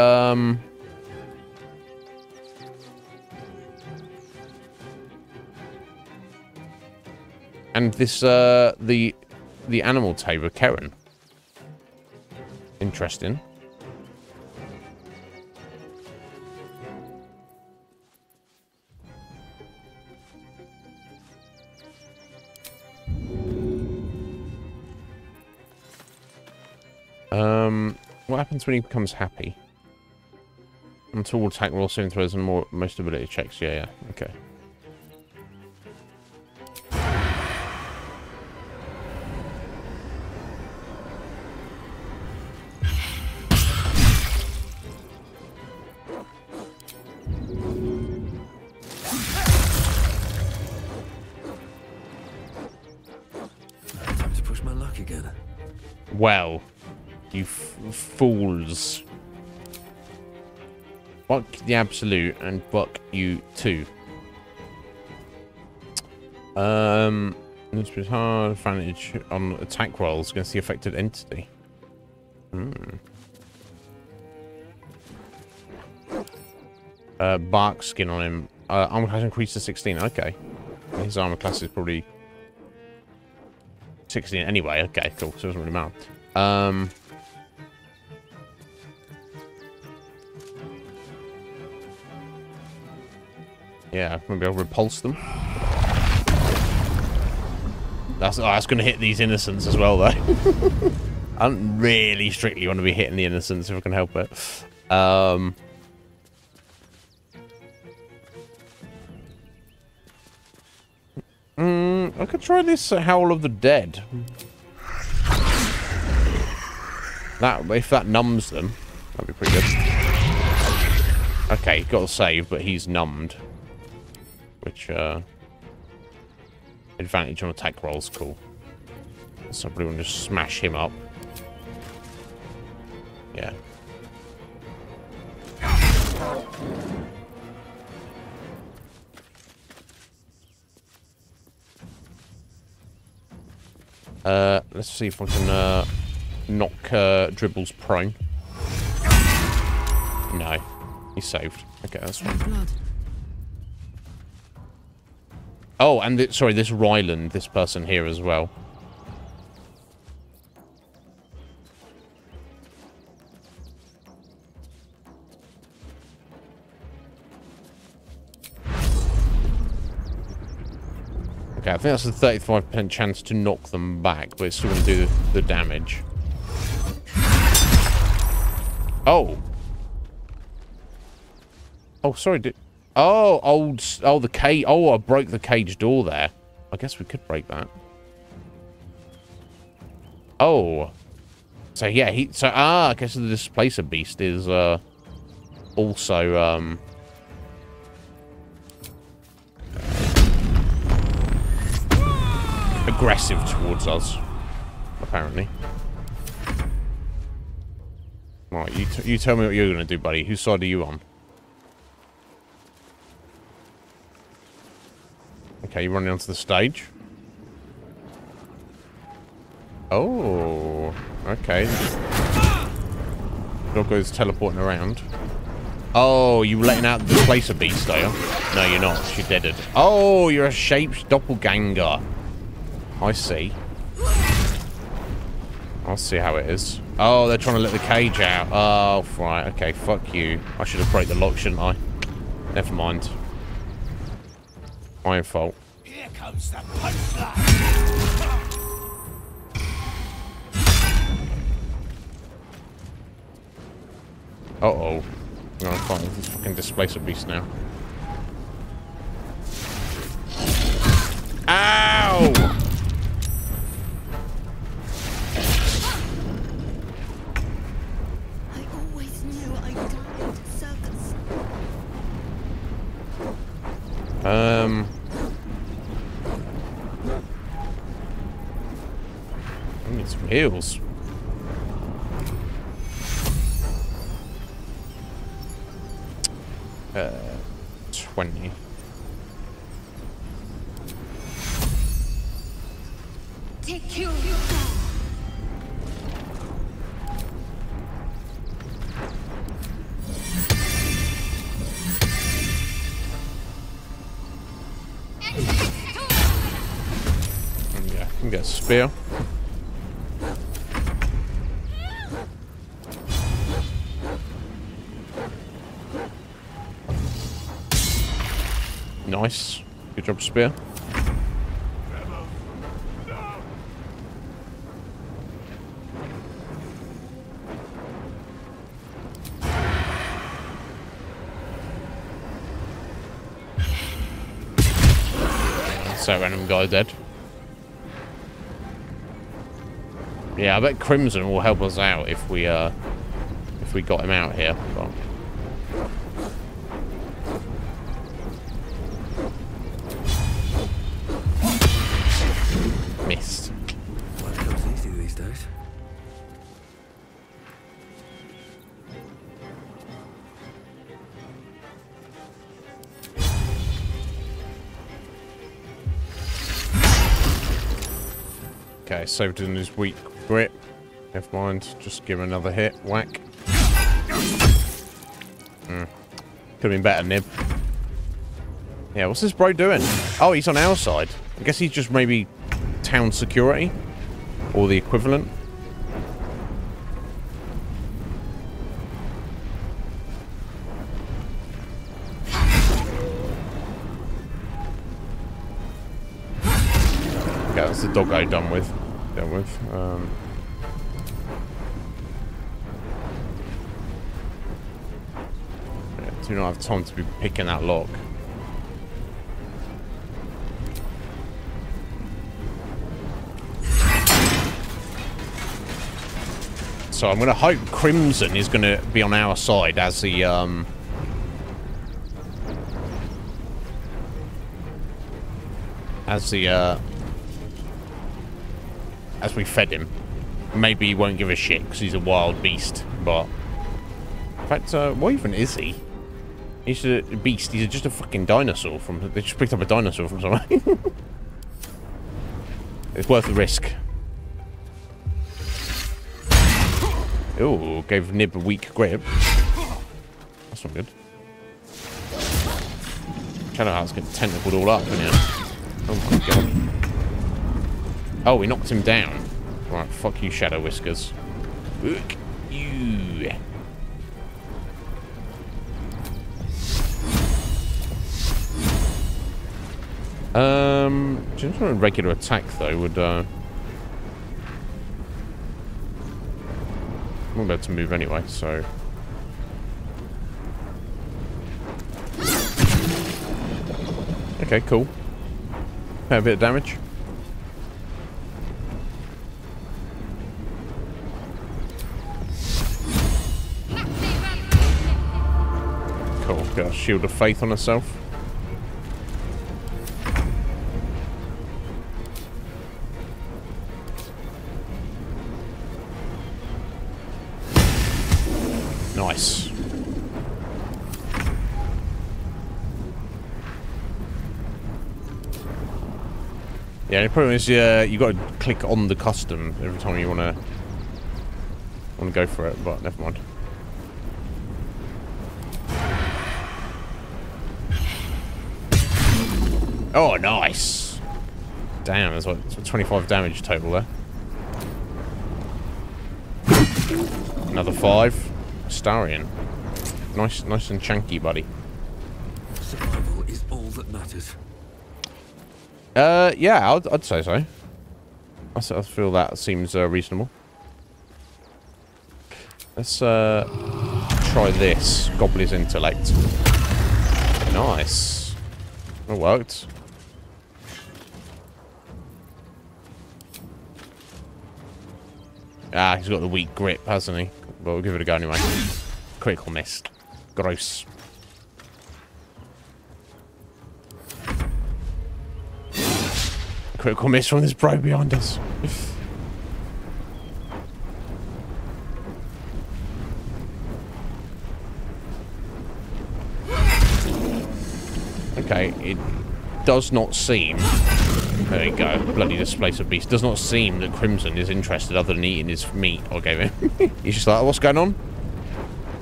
A: and this the animal tamer Karen. Interesting. What happens when he becomes happy? Until attack roll soon throws in most ability checks. Yeah, okay.
D: Time to push my luck again.
A: Well, you fools. Buck the Absolute and buck you too. It's pretty hard advantage on attack rolls against the affected entity. Bark skin on him. Armor class increased to 16. Okay. His armor class is probably 16 anyway. Okay, cool. So it doesn't really matter. Yeah, maybe I'll repulse them. That's going to hit these innocents as well, though. I don't really strictly want to be hitting the innocents if I can help it. I could try this Howl of the Dead. If that numbs them, that'd be pretty good. Okay, got to save, but he's numbed. Which, advantage on attack rolls, cool. So I probably want to just smash him up. Yeah. Let's see if I can, knock, Dribbles prone. No. He's saved. Okay, that's fine. Oh, and sorry, this Ryland, this person here as well. Okay, I think that's a 35% chance to knock them back, but it's still going to do the damage. Oh. Oh, sorry, the cage. Oh, I broke the cage door there. I guess we could break that. Oh. So, yeah, I guess the Displacer Beast is, also, aggressive towards us, apparently. Right, you tell me what you're going to do, buddy. Whose side are you on? Okay, you're running onto the stage. Oh, okay. Doggo's teleporting around. Oh, you letting out the displacer beast, are you? No, you're not. She deaded. Oh, you're a shaped doppelganger. I see. I'll see how it is. Oh, they're trying to let the cage out. Oh, right. Okay, fuck you. I should have broke the lock, shouldn't I? Never mind. My own fault.
U: Here comes the punchline.
A: Uh-oh. I'm gonna fight this fucking displacer beast now. Ow!
S: I always knew I'd die at a circus.
A: I need some heals. 20.
S: Take you.
A: Yeah, I can get a spear. Nice. Good job, spear. So random guy dead. Yeah, I bet Crimson will help us out if we got him out here. But missed.
D: What comes easy these days?
A: Okay, saved in his weak grip. Never mind, just give him another hit. Whack. Could have been better, Nib. Yeah, what's this bro doing? Oh, he's on our side. I guess he's just maybe town security. Or the equivalent. Okay, that's the doggo done with. Yeah, do not have time to be picking that lock. So I'm going to hope Crimson is going to be on our side as the as we fed him. Maybe he won't give a shit because he's a wild beast, but in fact, what even is he? He's a beast. He's just a fucking dinosaur from. They just picked up a dinosaur from somewhere. It's worth the risk. Ooh, gave Nib a weak grip. That's not good. Shadowheart's getting tentacled all up, isn't it? Oh my god. Oh, we knocked him down. Right, fuck you, Shadow Whiskers. Fuck you. Just a regular attack though would I'm about to move anyway, so okay, cool. A bit of damage. Cool, got a shield of faith on herself. Nice. Yeah, the problem is you got to click on the custom every time you want to go for it, but never mind. Oh, nice. Damn, there's like 25 damage total there. Another 5. Astarion. Nice and chunky, buddy.
D: Survival is all that matters.
A: Yeah, I'd say so. I feel that seems reasonable. Let's try this. Gobbler's Intellect. Nice. It worked. Ah, he's got the weak grip, hasn't he? But we'll give it a go anyway. Critical miss. Gross. Critical miss from this bro behind us. Okay, it does not seem... There you go, bloody displacer beast. Does not seem that Crimson is interested other than eating his meat I gave him. He's just like, what's going on?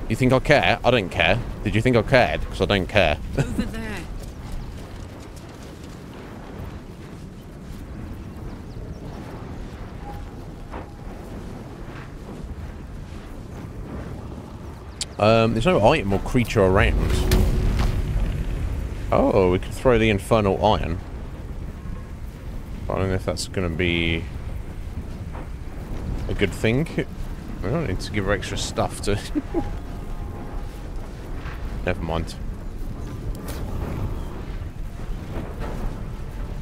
A: You think I care? I don't care. Did you think I cared? Because I don't care.
O: Over there.
A: There's no item or creature around. Oh, we could throw the Infernal Iron. I don't know if that's going to be a good thing. I don't need to give her extra stuff to... Never mind.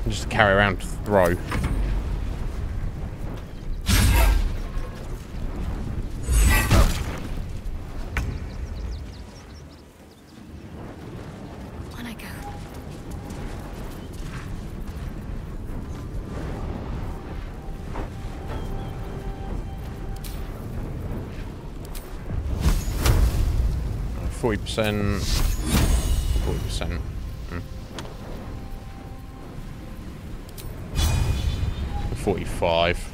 A: Just carry around to throw. %, 40%. 45.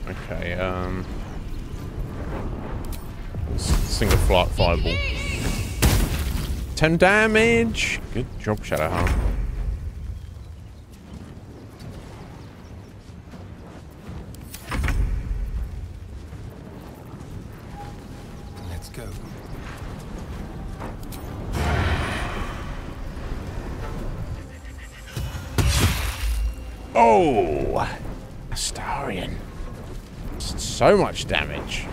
A: Okay, single flight fireball. 10 damage! Good job, Shadowheart.
F: Let's go.
A: Oh! Astarion. So much damage.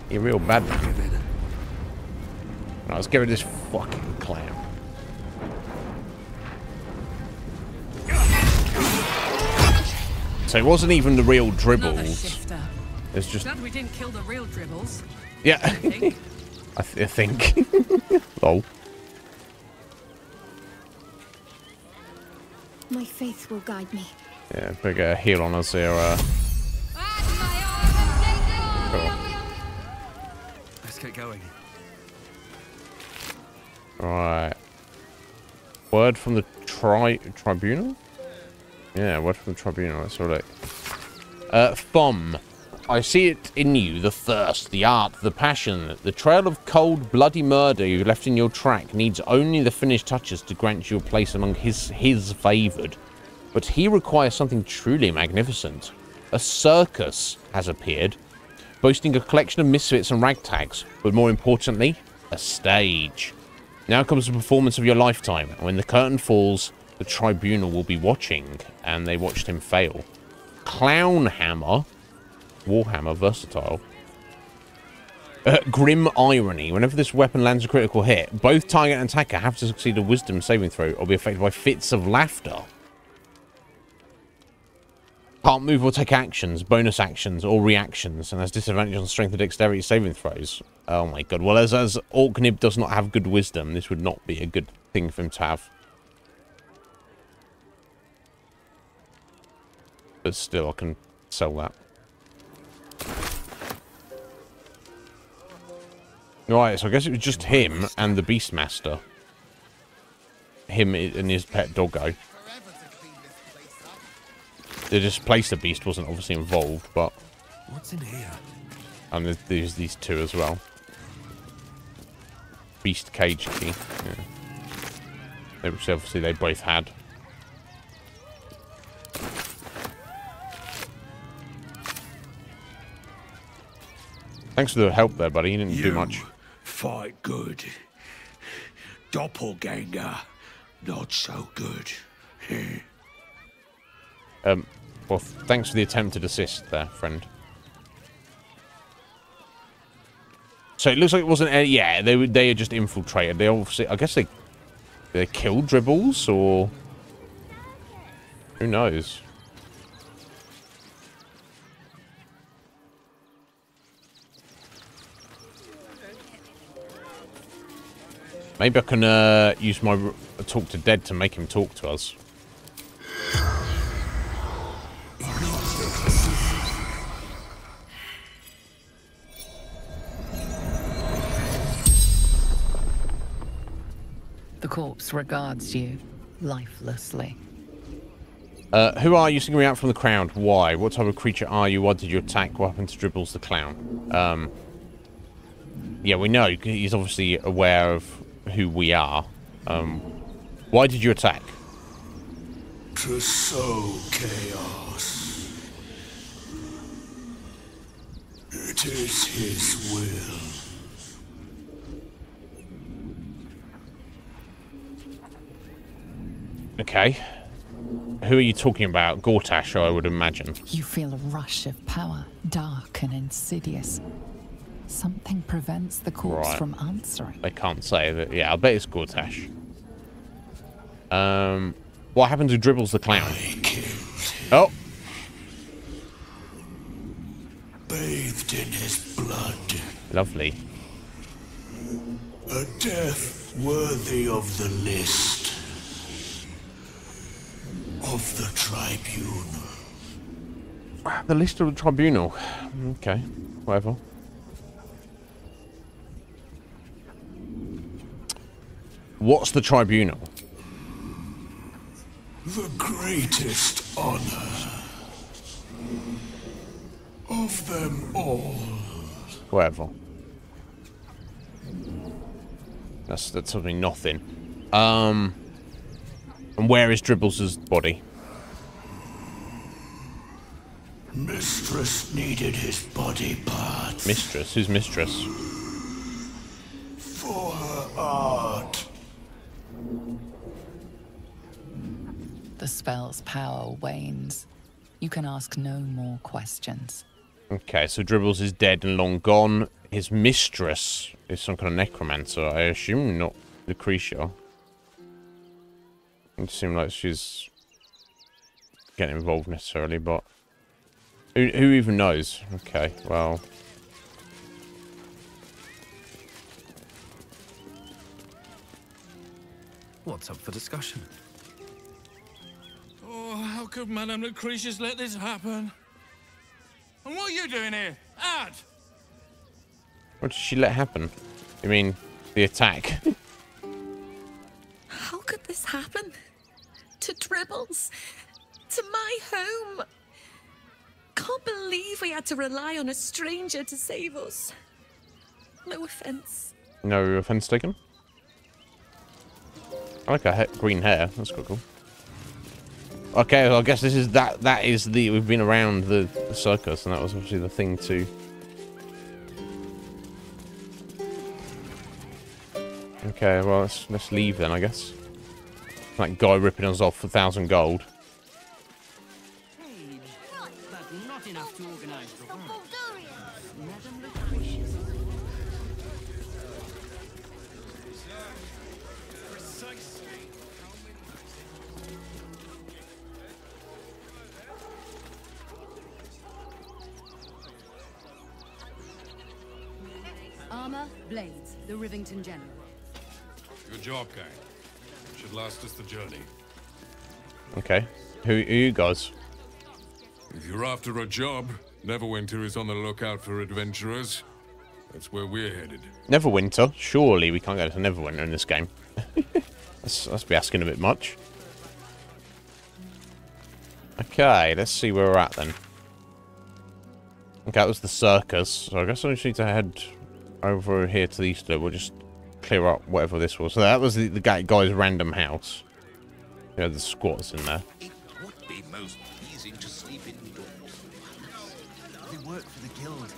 A: You're real bad man. Right, let's get rid of this fucking clown. So it wasn't even the real dribbles. It's just...
O: Glad we didn't kill the real dribbles.
A: Yeah. I think. Lol.
H: My faith will guide me.
A: Yeah, big heal on us here. Cool.
D: Let's get going.
A: Right. Word from the tribunal? Yeah, word from the tribunal. That's all right. Thumb. I see it in you, the thirst, the art, the passion. The trail of cold, bloody murder you left in your track needs only the finished touches to grant you a place among his favoured. But he requires something truly magnificent. A circus has appeared, boasting a collection of misfits and ragtags, but more importantly, a stage. Now comes the performance of your lifetime, and when the curtain falls, the tribunal will be watching, and they watched him fail. Clown Hammer. Warhammer, versatile. Grim Irony. Whenever this weapon lands a critical hit, both target and attacker have to succeed a wisdom saving throw or be affected by fits of laughter. Can't move or take actions, bonus actions, or reactions, and has disadvantage on strength and dexterity saving throws. Oh my god. Well, as Orknib does not have good wisdom, this would not be a good thing for him to have. But still, I can sell that. Right, so I guess it was just him and the Beastmaster. Him and his pet doggo. The Displacer Beast wasn't obviously involved, but...
D: What's in here?
A: And there's these two as well. Beast Cage Key. Yeah. Which obviously they both had. Thanks for the help there, buddy. You didn't do much.
U: Fight good. Doppelganger, not so good.
A: Well, thanks for the attempted assist there, friend. So it looks like it wasn't any... Yeah, they are just infiltrated. They obviously... I guess they killed Dribbles, or... Who knows? Maybe I can use my talk to dead to make him talk to us.
K: The corpse regards you lifelessly.
A: Who are you singling out from the crowd? Why? What type of creature are you? Why did you attack? What happened to Dribbles the clown? Yeah, we know. He's obviously aware of who we are. Why did you attack?
U: To sow chaos. It is his will.
A: Okay. Who are you talking about? Gortash, I would imagine.
K: You feel a rush of power, dark and insidious. Something prevents the corpse from answering.
A: They can't say that. Yeah, I bet it's Gortash. What happened to Dribbles the clown? Oh.
U: Bathed in his blood.
A: Lovely.
U: A death worthy of the list. Of the tribunal.
A: The list of the tribunal. Okay, whatever. What's the tribunal?
U: The greatest honor of them all.
A: Whatever. That's something nothing. And where is Dribbles' body?
U: Mistress needed his body parts.
A: Mistress? Who's Mistress?
U: For her art.
K: The spell's power wanes. You can ask no more questions.
A: Okay, so Dribbles is dead and long gone. His mistress is some kind of necromancer. I assume not Lucretia. It doesn't seem like she's getting involved necessarily, but who even knows? Okay, well.
D: What's up for discussion?
F: Oh, how could Madame Lucretius let this happen? And what are you doing here? Ad!
A: What did she let happen? You mean the attack?
O: How could this happen? To Dribbles? To my home? Can't believe we had to rely on a stranger to save us. No offense.
A: No offense taken? I like her green hair. That's quite cool. Okay, well, I guess this is that is the we've been around the circus, and that was obviously the thing too. Okay, well let's leave then, I guess. That guy ripping us off for 1,000 gold.
G: But not enough to organize the world. Madame Lucretius.
V: Armor, blades, the Rivington General.
C: Good job, gang. Should last us the journey.
A: Okay, who are you guys?
C: If you're after a job, Neverwinter is on the lookout for adventurers. That's where we're headed.
A: Neverwinter? Surely we can't go to Neverwinter in this game. That's be asking a bit much. Okay, let's see where we're at then. Okay, that was the circus. So I guess I just need to head over here to the east. We'll just clear up whatever this was. So that was the guy's random house. You know, the squatters in there.
W: It would be most pleasing to sleep indoors.
D: They work for the guild.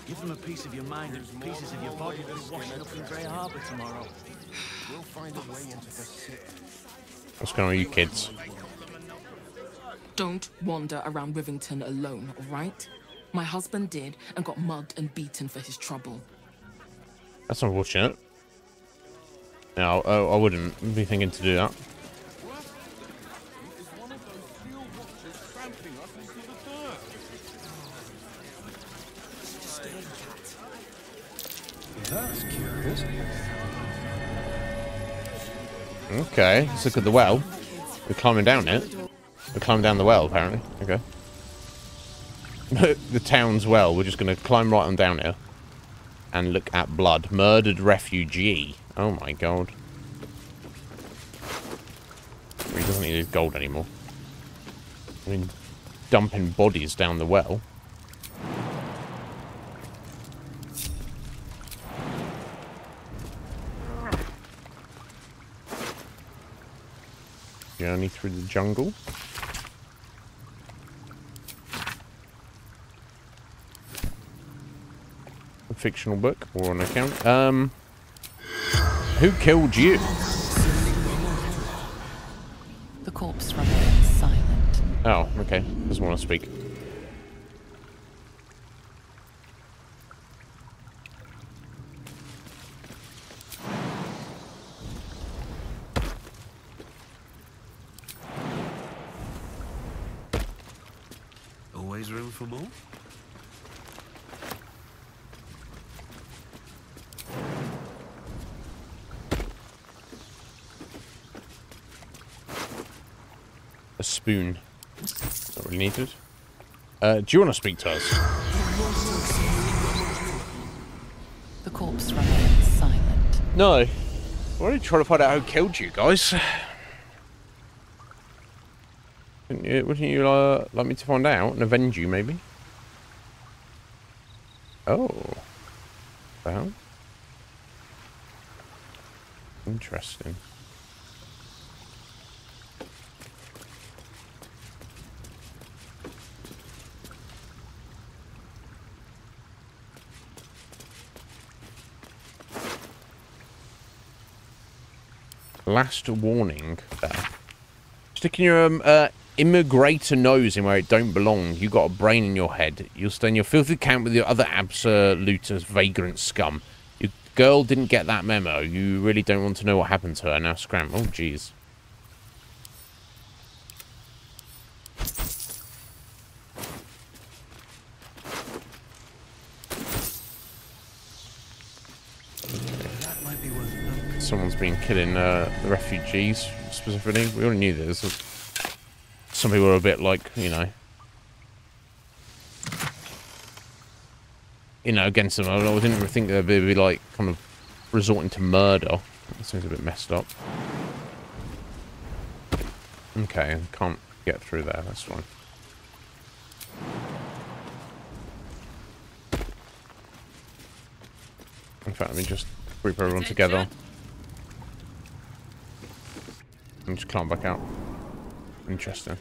D: Give them a piece of your mind and pieces of your body. They'll be washing up in Grey Harbour tomorrow.
I: We'll find a way into the city.
A: What's going on with you kids?
J: Don't wander around Rivington alone, all right? My husband did and got mugged and beaten for his trouble.
A: That's unfortunate. No, I wouldn't be thinking to do that.
I: That's curious.
A: Okay, let's look at the well. We're climbing down it. We're climbing down the well, apparently. Okay. The town's well. We're just going to climb right on down here. And look at blood. Murdered refugee. Oh my god. He doesn't need his gold anymore. I mean, dumping bodies down the well. Journey through the jungle. A fictional book or an account. Who killed you?
K: The corpse remains silent.
A: Oh, okay. Doesn't want to speak.
D: Always room for more?
A: A spoon. Not really needed. Do you want to speak to us?
K: The corpse remains silent.
A: No. Why are you trying to find out who killed you, guys? Wouldn't you like me to find out and avenge you, maybe? Oh. Well. Interesting. Last warning there. Sticking your immigrator nose in where it don't belong. You got a brain in your head. You'll stay in your filthy camp with your other absolutist vagrant scum. Your girl didn't get that memo. You really don't want to know what happened to her. Now scram. Oh, jeez. Someone's been killing the refugees, specifically. We already knew this. Some people are a bit like, you know, against them. I didn't even think they'd be like, kind of resorting to murder. That seems a bit messed up. Okay, can't get through there, that's fine. In fact, let me just group everyone together. And just climb back out. Interesting.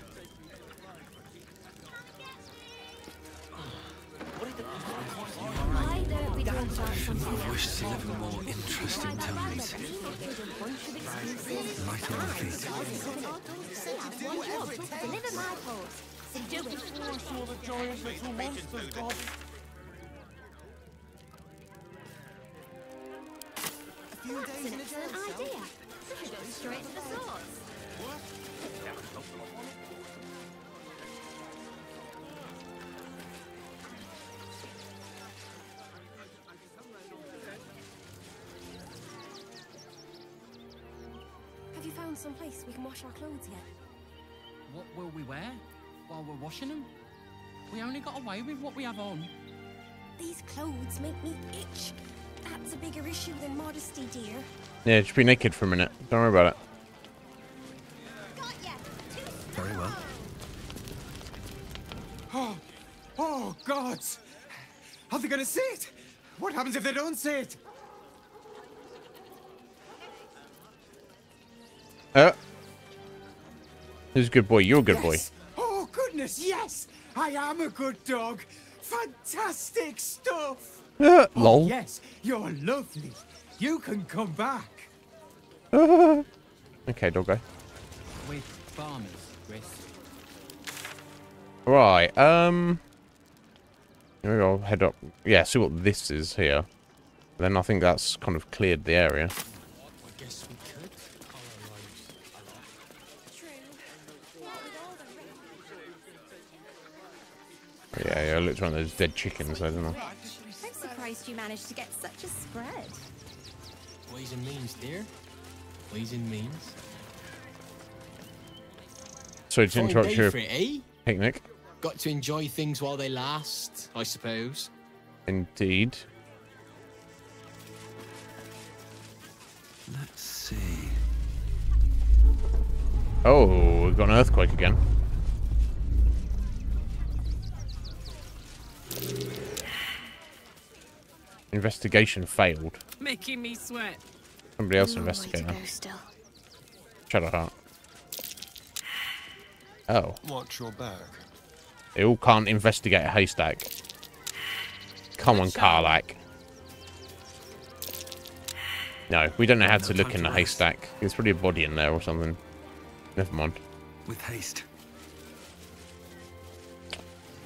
D: I wish to live in more interesting times. Light on my feet.
G: Deliver my post. Do it.
I: Saw the giant little monsters, God.
G: That's an excellent idea. We should go straight to the source.
W: Have you found some place we can wash our clothes yet?
P: What will we wear while we're washing them? We only got away with what we have on.
W: These clothes make me itch. That's a bigger issue than modesty, dear.
A: Yeah, just be naked for a minute. Don't worry about it.
D: Very well.
U: Oh, gods! Are they gonna see it? What happens if they don't see it?
A: Who's a good boy? You're a good boy.
U: Oh, goodness, yes! I am a good dog. Fantastic stuff!
A: Lol.
U: Oh, yes, you're lovely. You can come back.
A: Okay, doggo.
F: With farmers, Chris.
A: Right, maybe I'll head up. Yeah, see what this is here. Then I think that's kind of cleared the area.
F: I guess we could.
A: Yeah, I looked around those dead chickens, I don't know.
W: I'm surprised you managed to get such a spread.
F: Ways and means, dear. Ways and means.
A: Sorry to interrupt your
F: For it, eh?
A: picnic.
F: Got to enjoy things while they last, I suppose.
A: Indeed.
T: Let's see.
A: Oh, we've got an earthquake again. Investigation failed.
J: Making me sweat.
A: Somebody else investigate now. Shadowheart. Oh.
I: Watch your back.
A: They all can't investigate a haystack. Come on, Karlak. No, we don't know how to look in the haystack. There's probably a body in there or something. Never mind.
T: With haste.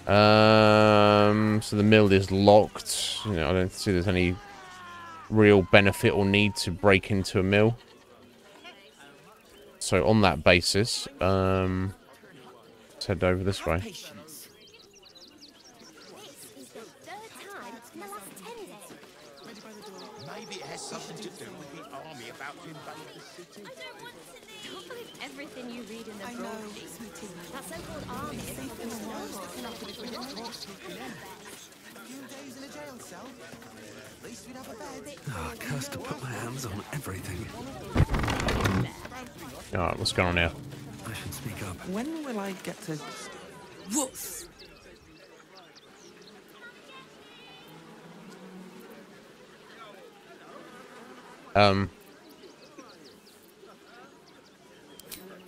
A: So the mill is locked. You know, I don't see there's any real benefit or need to break into a mill. So on that basis, let's head over this way.
U: Maybe it has something to do with the army about to invade the city.
W: Don't believe everything you read in the broadcast. That so-called army is fucking worse.
T: Oh, cursed to put my hands on everything.
A: Alright, what's going on here?
T: I should speak up.
E: When will I get to...
J: Woof.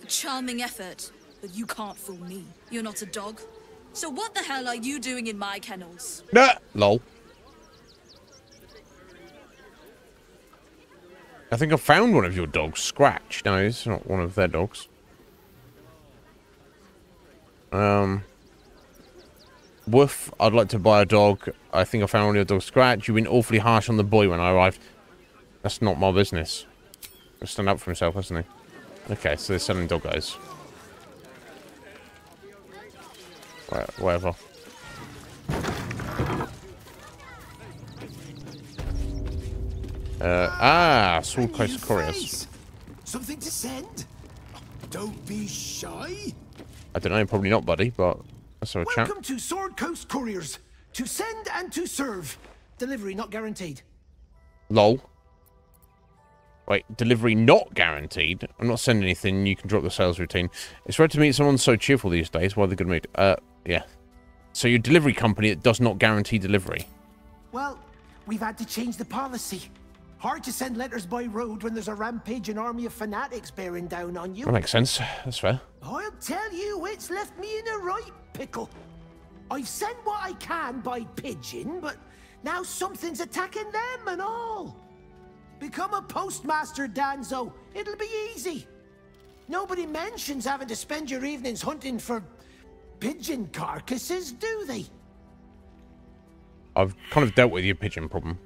N: Charming effort, but you can't fool me. You're not a dog. So what the hell are you doing in my kennels?
A: Nah, lol. I think I found one of your dogs, Scratch. No, it's not one of their dogs. Woof, I'd like to buy a dog. I think I found one of your dogs, Scratch. You've been awfully harsh on the boy when I arrived. That's not my business. He'll stand up for himself, hasn't he? Okay, so they're selling doggos. Whatever. Sword Coast Couriers.
U: Something to send? Don't be shy.
A: I don't know, probably not, buddy, but let's have a chat.
U: Welcome to Sword Coast Couriers. To send and to serve. Delivery not guaranteed.
A: Lol. Wait, delivery not guaranteed? I'm not sending anything, you can drop the sales routine. It's rare to meet someone so cheerful these days. Why the good mood? Yeah. So you're a delivery company that does not guarantee delivery.
U: Well, we've had to change the policy. Hard to send letters by road when there's a rampaging army of fanatics bearing down on you.
A: That makes sense. That's fair.
U: I'll tell you, it's left me in a right pickle. I've sent what I can by pigeon, but now something's attacking them and all. Become a postmaster, Danzo. It'll be easy. Nobody mentions having to spend your evenings hunting for pigeon carcasses, do they?
A: I've kind of dealt with your pigeon problem.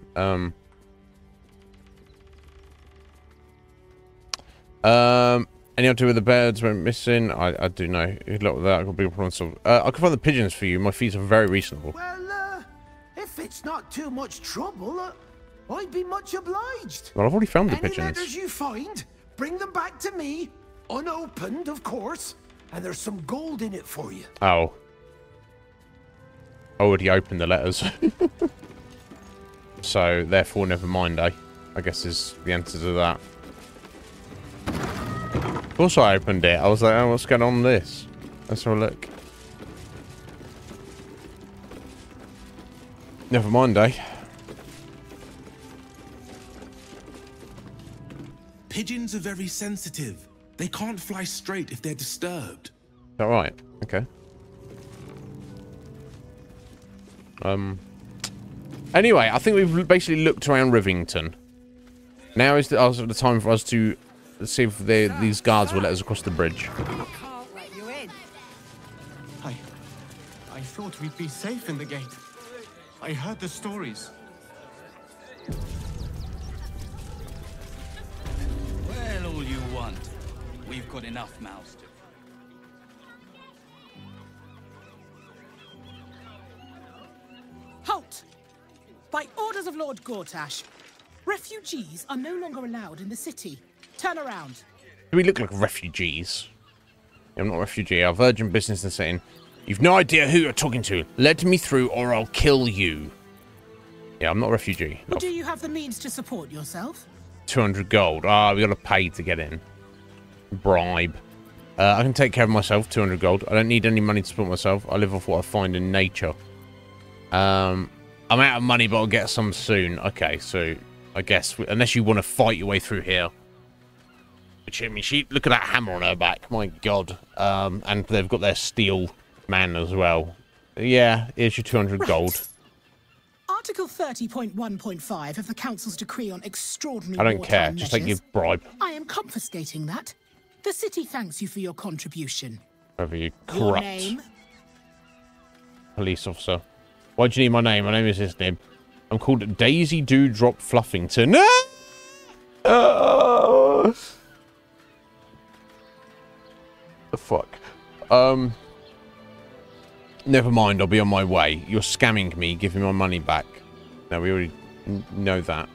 A: Any idea where the birds went missing? I do know. Good luck with that. I've got bigger problems. I can find the pigeons for you. My fees are very reasonable.
U: Well, if it's not too much trouble, I'd be much obliged.
A: Well, I've already found the
U: Any
A: pigeons.
U: letters you find, bring them back to me, unopened, of course, and there's some gold in it for you.
A: Oh. I already opened the letters. So, therefore, never mind, eh? I guess is the answer to that. Of course I opened it. I was like, oh, what's going on with this? Let's have a look. Never mind, eh?
Q: Pigeons are very sensitive. They can't fly straight if they're disturbed.
A: Is that right? Okay. Anyway, I think we've basically looked around Rivington. Now is the time for us to see if these guards will let us across the bridge.
I: Can't let you in. I thought we'd be safe in the gate. I heard the stories.
F: Well, all you want. We've got enough mouths to...
B: Halt! By orders of Lord Gortash, refugees are no longer allowed in the city. Turn around.
A: Do we look like refugees? I'm not a refugee. I have urgent business in saying, you've no idea who you're talking to. Let me through or I'll kill you. Yeah, I'm not a refugee.
B: Well, do you have the means to support yourself?
A: 200 gold. Ah, we got to pay to get in. Bribe. I can take care of myself. 200 gold. I don't need any money to support myself. I live off what I find in nature. I'm out of money, but I'll get some soon. Okay, so I guess unless you want to fight your way through here. Which, I mean, look at that hammer on her back. My God. And they've got their steel man as well. Yeah, here's your 200 gold.
B: Article 30.1.5 of the Council's decree on extraordinary
A: I don't care. Just take your bribe.
B: I am confiscating that. The city thanks you for your contribution.
A: Whoever you corrupt.
B: Your name?
A: Police officer. Why do you need my name? My name is Iznib. I'm called Daisy Dewdrop Fluffington. The fuck? Never mind, I'll be on my way. You're scamming me, give me my money back. No, we already know that.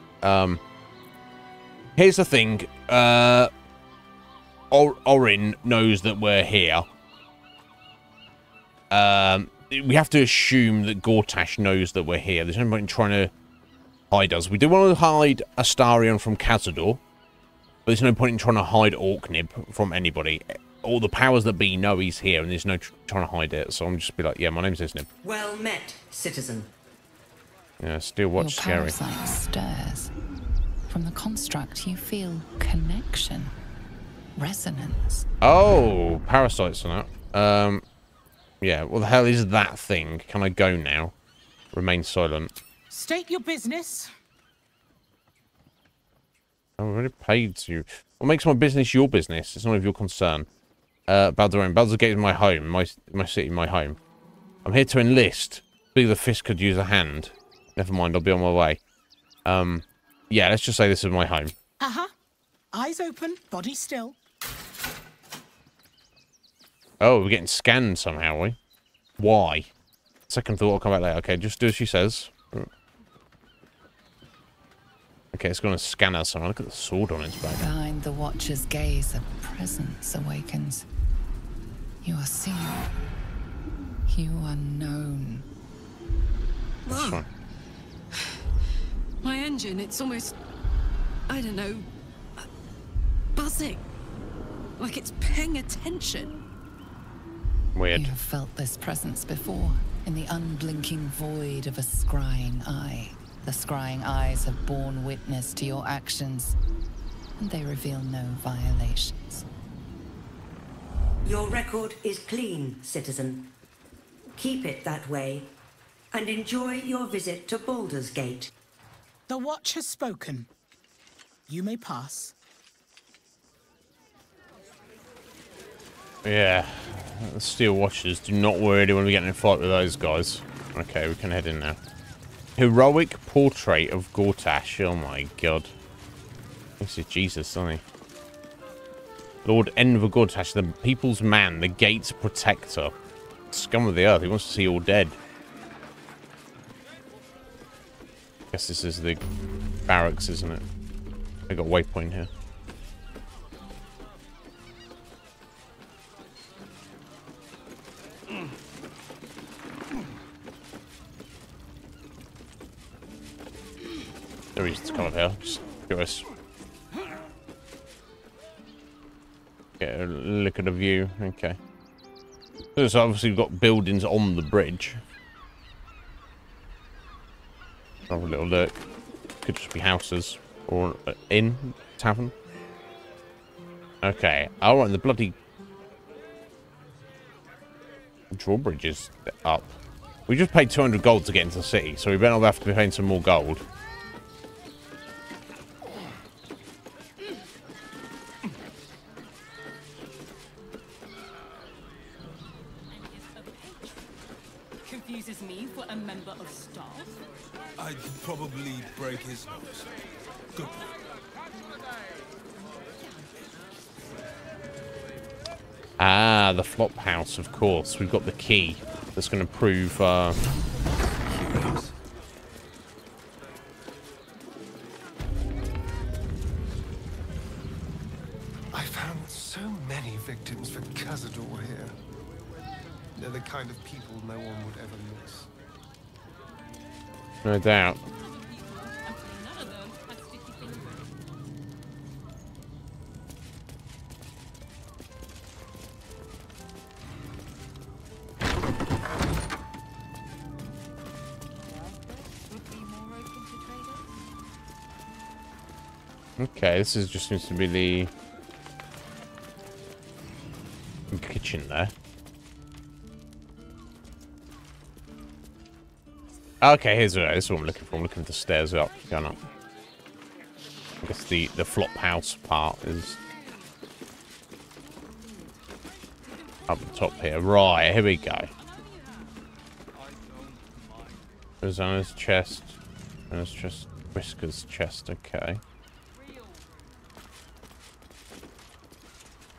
A: Here's the thing. Orin knows that we're here. We have to assume that Gortash knows that we're here. There's no point in trying to hide us. We do want to hide Astarion from Cazador, but there's no point in trying to hide Orknib from anybody. All the powers that be know he's here, and there's no trying to hide it. So I'm just be like, yeah, my name's Iznib.
E: Well met, citizen.
A: Yeah, still watch
K: Your
A: scary.
K: parasite stirs. From the construct, you feel connection, resonance.
A: Oh, parasites on that. Yeah, what the hell is that thing? Can I go now? Remain silent.
B: State your business.
A: I'm already paid you. What makes my business your business? It's none of your concern. Baldur. Baldur's Gate is my home. My city, my home. I'm here to enlist. Big the fist could use a hand. Never mind, I'll be on my way. Yeah, let's just say this is my home.
B: Uh-huh. Eyes open, body still.
A: Oh, we're getting scanned somehow, are we? Why? Second thought, I'll come back later. Okay, just do as she says. Okay, it's going to scan us somehow. Look at the sword on its back.
K: Behind the Watcher's gaze, a presence awakens. You are seen. You are known.
A: That's fine.
J: My engine, it's almost... I don't know... buzzing. Like it's paying attention.
A: Weird.
K: You have felt this presence before, in the unblinking void of a scrying eye. The scrying eyes have borne witness to your actions, and they reveal no violations.
E: Your record is clean, citizen. Keep it that way, and enjoy your visit to Baldur's Gate.
B: The watch has spoken. You may pass.
A: Yeah. The Steel Watchers. Do not worry when we get in a fight with those guys. Okay, we can head in now. Heroic portrait of Gortash. Oh my god. This is Jesus, isn't he? Lord Enver Gortash, the people's man, the gate's protector. Scum of the earth. He wants to see you all dead. Guess this is the barracks, isn't it? I got a waypoint here. No reason to come up here. Just curious. Get a look at the view. Okay. So it's obviously got buildings on the bridge. Have a little look. Could just be houses or an inn, tavern. Okay. Oh, and the bloody drawbridge is up. We just paid 200 gold to get into the city, so we better not have to be paying some more gold.
B: Confuses me for a member of staff.
F: I'd probably break his nose. Good.
A: Ah, the flop house, of course. We've got the key that's going to prove... I
I: found so many victims for Cazador here. They're the kind of people no one would ever miss.
A: No doubt. Okay, this is just seems to be the kitchen there. Okay, here's what I'm looking for. I'm looking for the stairs up, going up. I guess the flop house part is up the top here. Right, here we go. Rosanna's chest. Rosanna's chest. Whisker's chest, okay.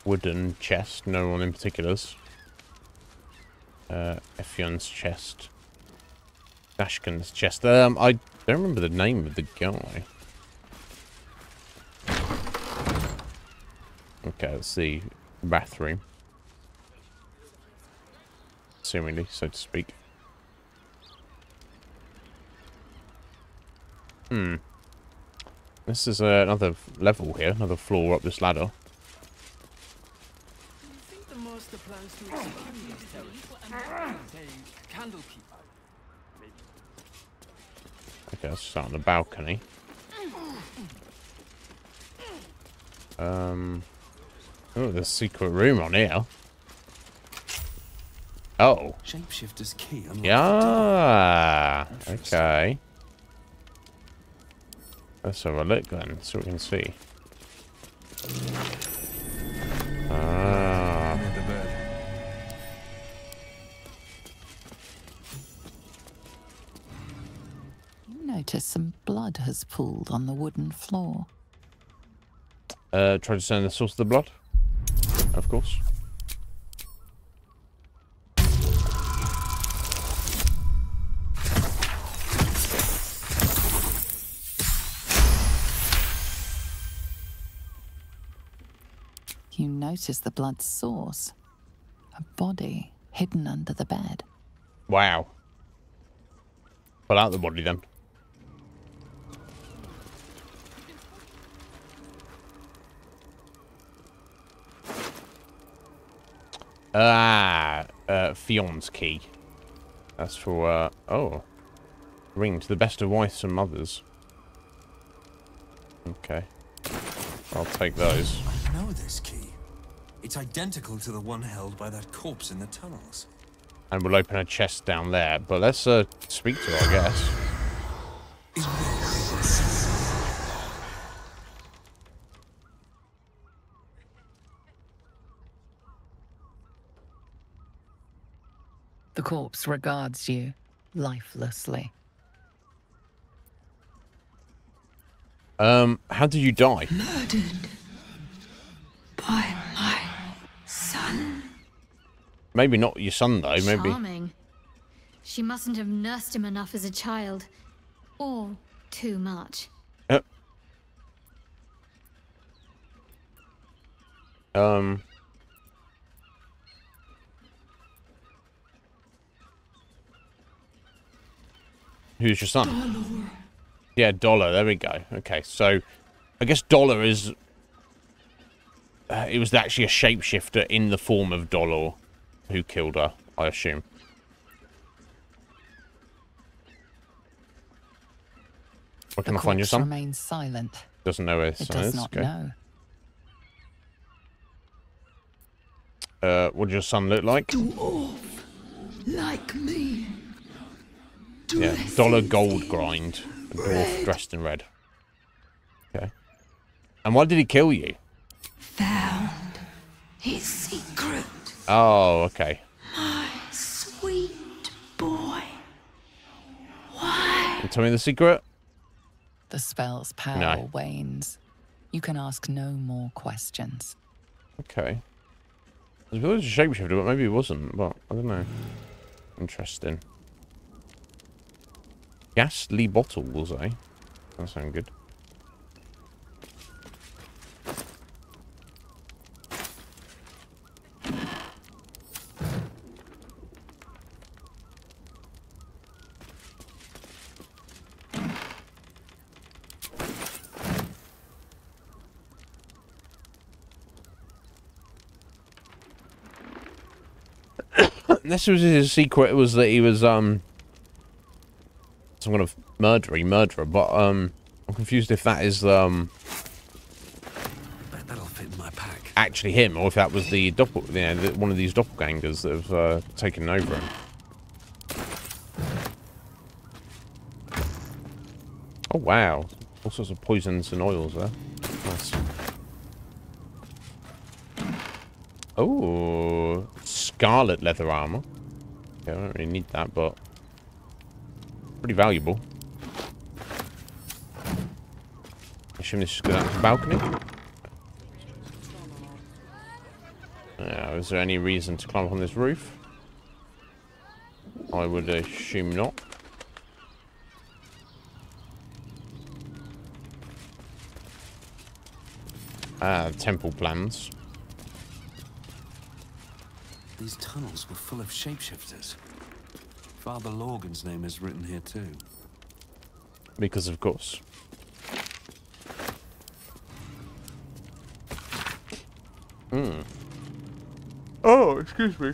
A: Wooden chest, no one in particulars. Efion's chest. Dashkin's chest. I don't remember the name of the guy. Okay, let's see. Bathroom. Seemingly, so to speak. This is another level here, another floor up this ladder. Okay, let's start on the balcony. Oh, there's a secret room on here. Oh.
F: Shapeshifter's key.
A: Yeah. Okay. Let's have a look then, so we can see. Ah.
K: You notice some blood has pooled on the wooden floor.
A: Try to discern the source of the blood? Of course.
K: You notice the blood's source. A body hidden under the bed.
A: Wow. Pull out the body then. Fion's key. That's for, oh. Ring to the best of wives and mothers. Okay. I'll take those.
F: I know this key. It's identical to the one held by that corpse in the tunnels.
A: And we'll open a chest down there. But let's speak to her, I guess.
K: The corpse regards you lifelessly.
A: How did you die?
O: Murdered by my son.
A: Maybe not your son, though. Maybe.
H: Charming. She mustn't have nursed him enough as a child. Or too much.
A: Who's your son?
O: Baldur.
A: Yeah, Dollar. There we go. Okay, so I guess Dollar is... it was actually a shapeshifter in the form of Dollar who killed her, I assume. Where can I find your son?
K: Remains silent.
A: Doesn't know where his son is.
K: It does not know.
A: What does your son look like?
O: Dwarf, like me.
A: Yeah, dollar gold grind. A dwarf dressed in red. Okay. And why did he kill you?
O: Found his secret.
A: Oh, okay.
O: My sweet boy. Why?
A: And tell me the secret?
K: The spell's power wanes. You can ask no more questions.
A: Okay. I thought it was a shapeshifter, but maybe it wasn't. But I don't know. Interesting. Ghastly bottles, eh? That sounds good. This was his secret, was that he was some kind of murderer, but I'm confused if that is
D: Bet that'll fit in my pack.
A: actually him, or if that was the one of these doppelgangers that have taken over him. Oh wow, all sorts of poisons and oils there. Nice. Oh, scarlet leather armor. Okay, I don't really need that, but pretty valuable. I assume this is going out to the balcony. Is there any reason to climb up on this roof? I would assume not. Temple plans.
D: These tunnels were full of shapeshifters. Father Lorgan's name is written here too.
A: Because of course. Oh, excuse me.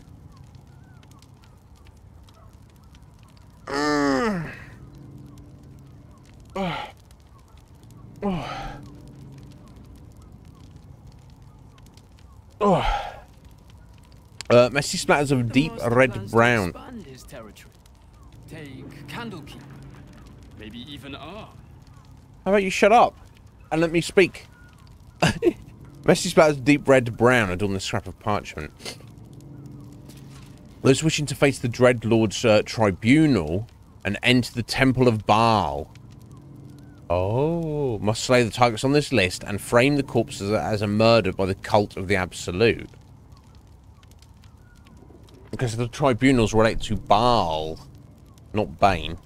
A: Messy splatters of deep red brown.
L: Expand his territory. Take Candlekeep. Maybe even R.
A: How about you shut up and let me speak? Messy splatters of deep red brown adorn the scrap of parchment. Those wishing to face the Dreadlord's tribunal and enter the Temple of Baal. Oh, must slay the targets on this list and frame the corpses as a murder by the cult of the Absolute. Because the tribunals relate to Baal, not Bane.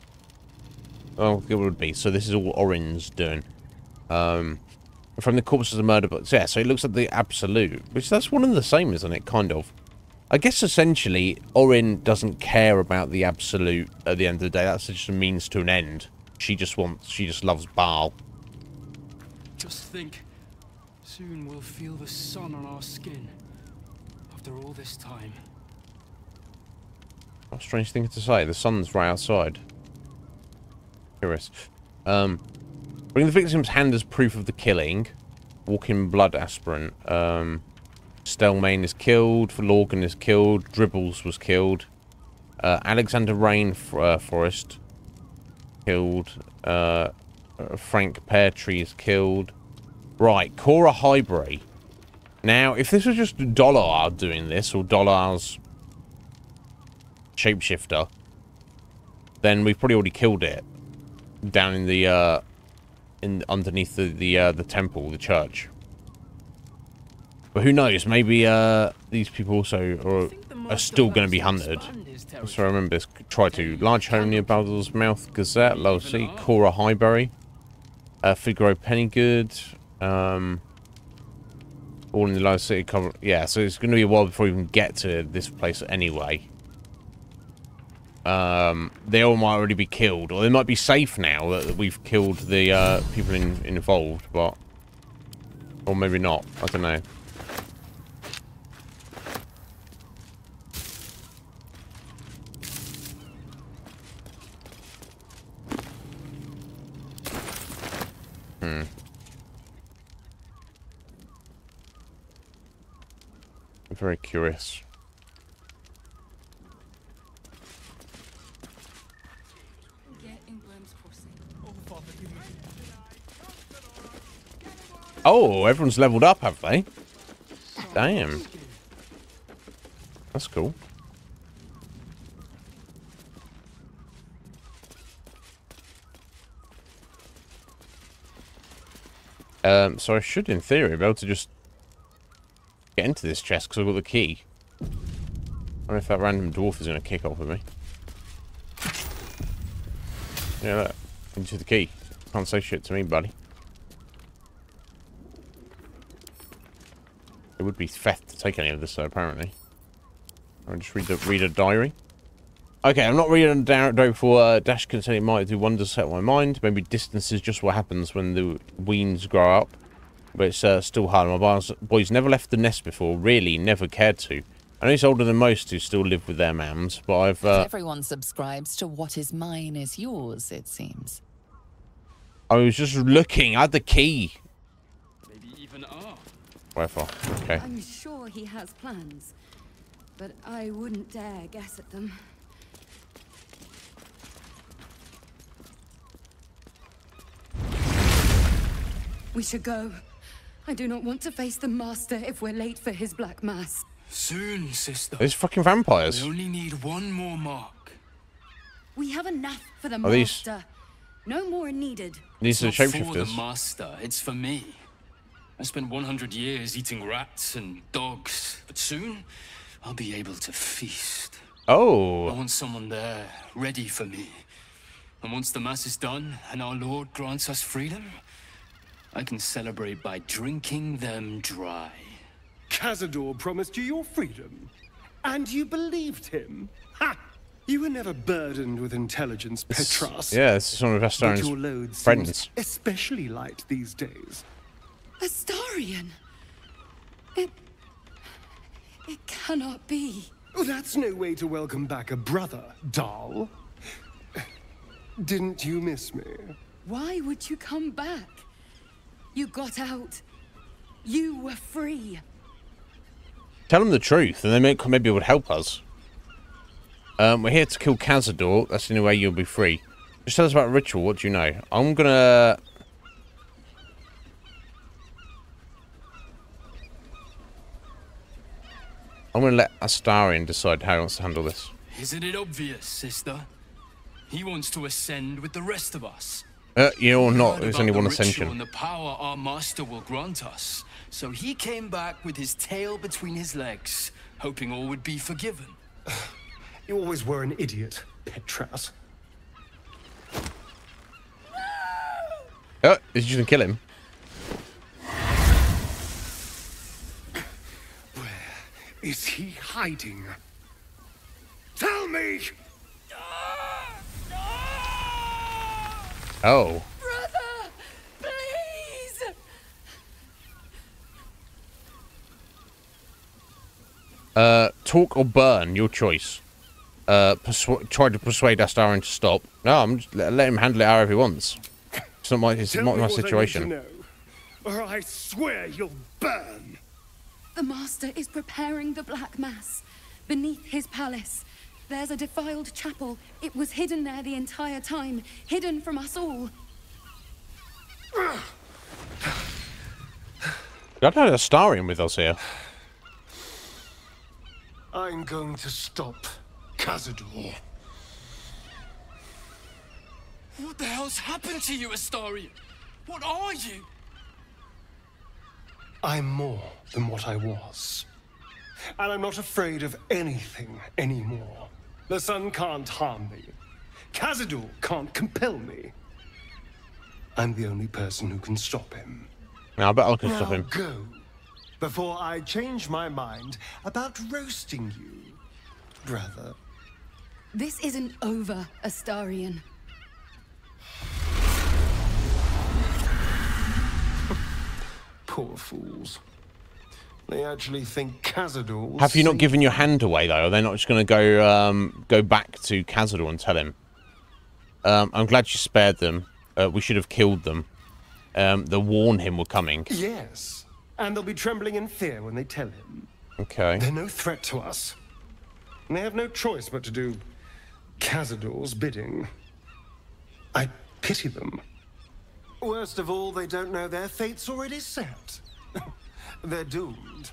A: Oh, it would be. So this is all Orin's doing. From the corpses of murder, but yeah. So it looks like the Absolute, which that's one and the same, isn't it? Kind of. I guess essentially, Orin doesn't care about the Absolute at the end of the day. That's just a means to an end. She just loves Baal.
L: Just think, soon we'll feel the sun on our skin. After all this time.
A: What a strange thing to say. The sun's right outside. Curious. Bring the victim's hand as proof of the killing. Walking blood aspirant. Stelmane is killed. Lorgan is killed. Dribbles was killed. Alexander Rainforest killed. Frank Peartree is killed. Right, Cora Highbury. Now, if this was just Dollar doing this, or Dollar's shapeshifter, then we've probably already killed it down in the underneath the temple, the church. But who knows? Maybe these people also are still going to be hunted. So I remember this. Try to large home near Baldur's Mouth Gazette, Low Sea, Cora Highbury, Figaro Pennygood, all in the Low City cover. Yeah, so it's going to be a while before we even get to this place anyway. They all might already be killed, or they might be safe now that we've killed the people involved, but or maybe not. I don't know. I'm very curious. Oh, everyone's leveled up, have they? Damn. That's cool. So I should, in theory, be able to just get into this chest because I've got the key. I don't know if that random dwarf is going to kick off with me. Yeah, look. Into the key. Can't say shit to me, buddy. It would be theft to take any of this, though, apparently. I'll just read a diary. Okay, I'm not reading a diary before Dash can say it might do wonders set my mind. Maybe distance is just what happens when the weens grow up. But it's still hard. My boys never left the nest before. Really, never cared to. I know he's older than most who still live with their mams, but I've...
K: Everyone subscribes to what is mine is yours, it seems.
A: I was just looking. I had the key.
L: Maybe even are.
A: Wherefore? Okay.
V: I'm sure he has plans, but I wouldn't dare guess at them. We should go. I do not want to face the Master if we're late for his Black Mass.
L: Soon, sister.
A: These fucking vampires.
L: We only need one more mark.
V: We have enough for the
A: Are these-
V: Master. No more needed.
A: These are
L: It's not for the
A: shapeshifters.
L: Master, it's for me. I spent 100 years eating rats and dogs, but soon I'll be able to feast.
A: Oh.
L: I want someone there, ready for me. And once the Mass is done and our Lord grants us freedom, I can celebrate by drinking them dry.
I: Cazador promised you your freedom, and you believed him. Ha! You were never burdened with intelligence, Petras.
A: Yeah, this is one of
I: But your
A: Astarian's
I: load
A: friends.
I: seems especially light these days.
V: Astarian! It cannot be.
I: Oh, that's no way to welcome back a brother, doll. Didn't you miss me?
V: Why would you come back? You got out. You were free.
A: Tell them the truth, and then maybe it would help us. We're here to kill Cazador. That's the only way you'll be free. Just tell us about ritual. What do you know? I'm gonna... let Astarian decide how he wants to handle this.
L: Isn't it obvious, sister? He wants to ascend with the rest of us.
A: You're not.
L: Heard
A: There's
L: about
A: only
L: the
A: one
L: ritual
A: ascension.
L: and the power our master will grant us. So he came back with his tail between his legs, hoping all would be forgiven.
I: You always were an idiot, Petras.
A: Oh, is you gonna kill him?
I: Is he hiding? Tell me!
A: Oh.
V: Brother! Please!
A: Talk or burn, your choice. Try to persuade Astarian to stop. No, I'm just let him handle it however he wants. It's not my situation.
I: I need to know, or I swear you'll burn.
V: The Master is preparing the Black Mass. Beneath his palace, there's a defiled chapel. It was hidden there the entire time, hidden from us all.
A: I'd had Astarian with us here.
I: I'm going to stop Cazador.
L: What the hell's happened to you, Astarian? What are you?
I: I'm more than what I was. And I'm not afraid of anything anymore. The sun can't harm me. Cazador can't compel me. I'm the only person who can stop him.
A: No, I bet I can stop him.
I: Go, before I change my mind about roasting you, brother.
V: This isn't over, Astarian.
I: Poor fools. They actually think Cazador will
A: Have you not
I: sink-
A: given your hand away though? Are they not just going to go back to Cazador and tell him? I'm glad you spared them. We should have killed them. They'll warn him we're coming.
I: Yes, and they'll be trembling in fear when they tell him.
A: Okay.
I: They're no threat to us. And they have no choice but to do Cazador's bidding. I pity them. Worst of all, they don't know their fate's already set. They're doomed.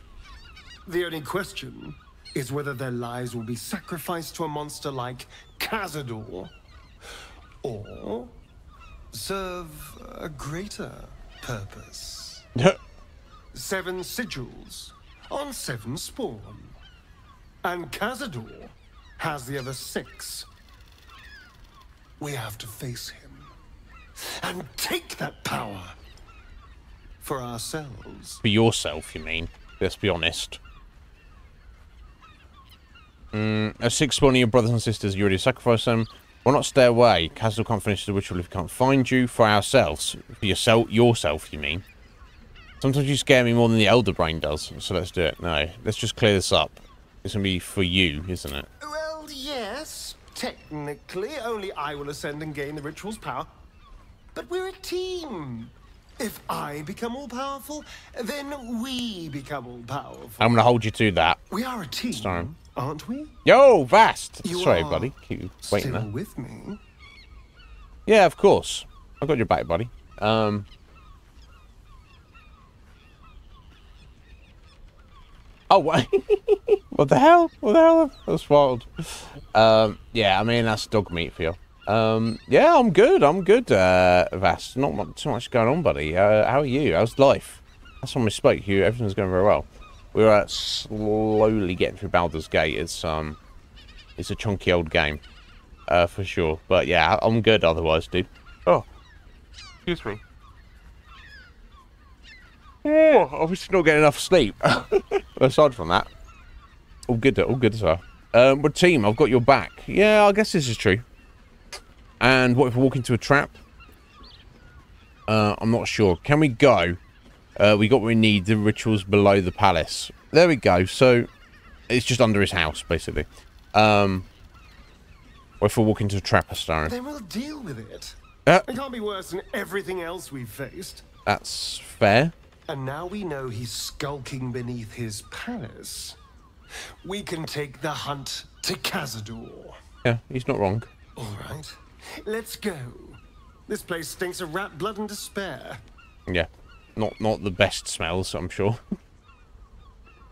I: The only question is whether their lives will be sacrificed to a monster like Cazador, or serve a greater purpose. 7 sigils on 7 spawn. And Cazador has the other 6. We have to face him and take that power for ourselves.
A: For yourself, you mean? Let's be honest. As 6 spawning your brothers and sisters, you already sacrificed them. Why not stay away? Cazador can't finish the ritual if he can't find you. For ourselves. For yourself, you mean? Sometimes you scare me more than the Elder Brain does. So let's do it. No, let's just clear this up. It's going to be for you, isn't it?
I: Well, yes. Technically, only I will ascend and gain the ritual's power. But we're a team. If I become all powerful, then we become all powerful.
A: I'm going to hold you to that.
I: We are a team, aren't we?
A: Yo, Vast!
I: You
A: Sorry,
I: are
A: buddy. Keep waiting
I: still
A: there.
I: with me?
A: Yeah, of course. I got your back, buddy. Oh, what? What the hell? What the hell? That's wild. Yeah, I mean, that's dog meat for you. Yeah, I'm good. I'm good, Vast. Not too much going on, buddy. How are you? How's life? Last time we spoke, everything's going very well. We're slowly getting through Baldur's Gate. It's a chunky old game, for sure. But yeah, I'm good otherwise, dude. Oh, excuse me. Oh, obviously not getting enough sleep. Aside from that, all good, sir. But team, I've got your back. Yeah, I guess this is true. And what if we walk into a trap? I'm not sure. Can we go? We got what we need. The rituals below the palace. There we go. So it's just under his house, basically. What if we walk into a trap, Astarion?
I: Then we'll deal with it. It can't be worse than everything else we've faced.
A: That's fair.
I: And now we know he's skulking beneath his palace. We can take the hunt to Cazador.
A: Yeah, he's not wrong.
I: All right, let's go. This place stinks of rat blood and despair.
A: Yeah, not the best smells, I'm sure.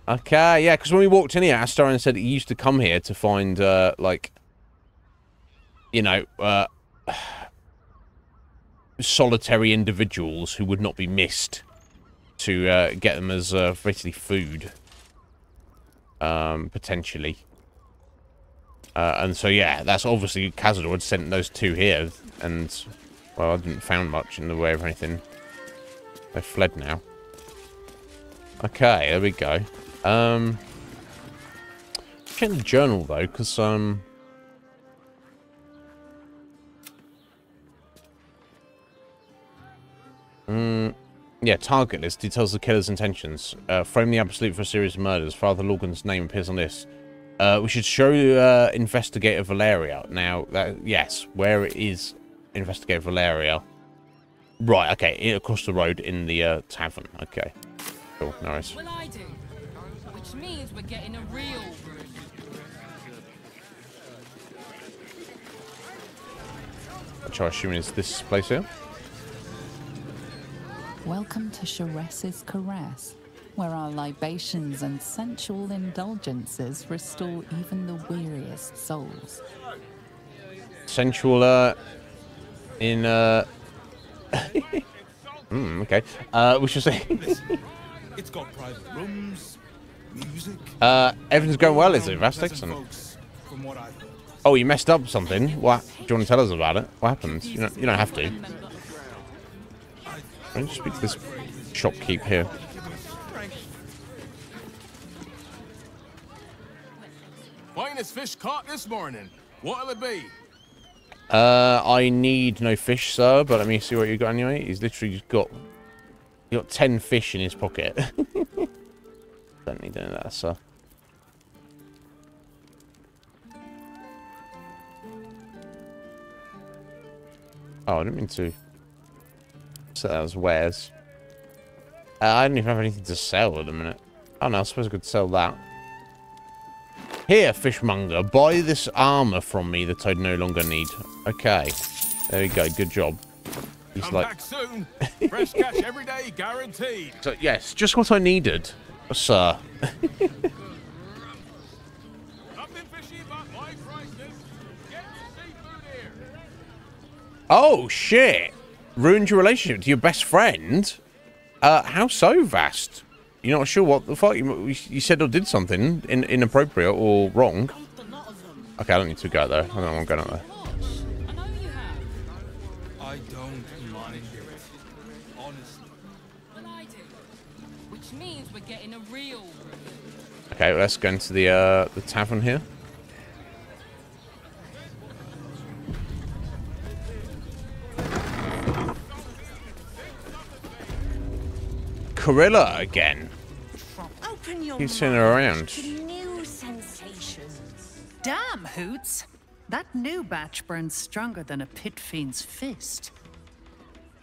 A: Okay, yeah, because when we walked in here, Astarion said he used to come here to find, like, you know, solitary individuals who would not be missed, to get them as basically food, potentially. And so, yeah, that's obviously Cazador had sent those 2 here, and, well, I didn't found much in the way of anything. They've fled now. Okay, there we go. Check the journal, though, because, yeah, target list details the killer's intentions. Frame the absolute for a series of murders. Father Lorgan's name appears on this. We should show Investigator Valeria. Now, yes, where is Investigator Valeria? Right, okay, across the road in the tavern. Okay, cool, nice.
G: Well, I do, which means we're getting a real.
A: Which I assume is this place here.
K: Welcome to Sharess's Caress, where our libations and sensual indulgences restore even the weariest souls.
A: Sensual, in, okay. We should say...
Q: It's got private rooms, music...
A: everything's going well, is it? That's excellent. Oh, you messed up something? What? Do you want to tell us about it? What happened? You don't have to. Let me just speak to this shopkeep here.
M: Finest fish caught this morning. What'll it be?
A: I need no fish, sir, but let me see what you got anyway. He's literally just got 10 fish in his pocket. Don't need any of that, sir. Oh, I didn't mean to set that as wares. I don't even have anything to sell at the minute. Oh no, I suppose I could sell that. Here, fishmonger, buy this armor from me that I no longer need. Okay. There you go. Good job. He's
M: Come
A: like...
M: back soon. Fresh catch every day, guaranteed.
A: So, yes, just what I needed, sir. Oh, shit. Ruined your relationship to your best friend? How so, Vast? You're not sure what the fuck? You said or did something inappropriate or wrong. Okay, I don't need to go there. I don't want to go out there.
F: I don't mind it, honestly.
G: Well, I do. Which means we're getting a real...
A: Okay, let's go into the tavern here. Corilla again.
B: Open your
A: He's sitting around.
B: to new sensations.
J: Damn, Hoots. That new batch burns stronger than a pit fiend's fist.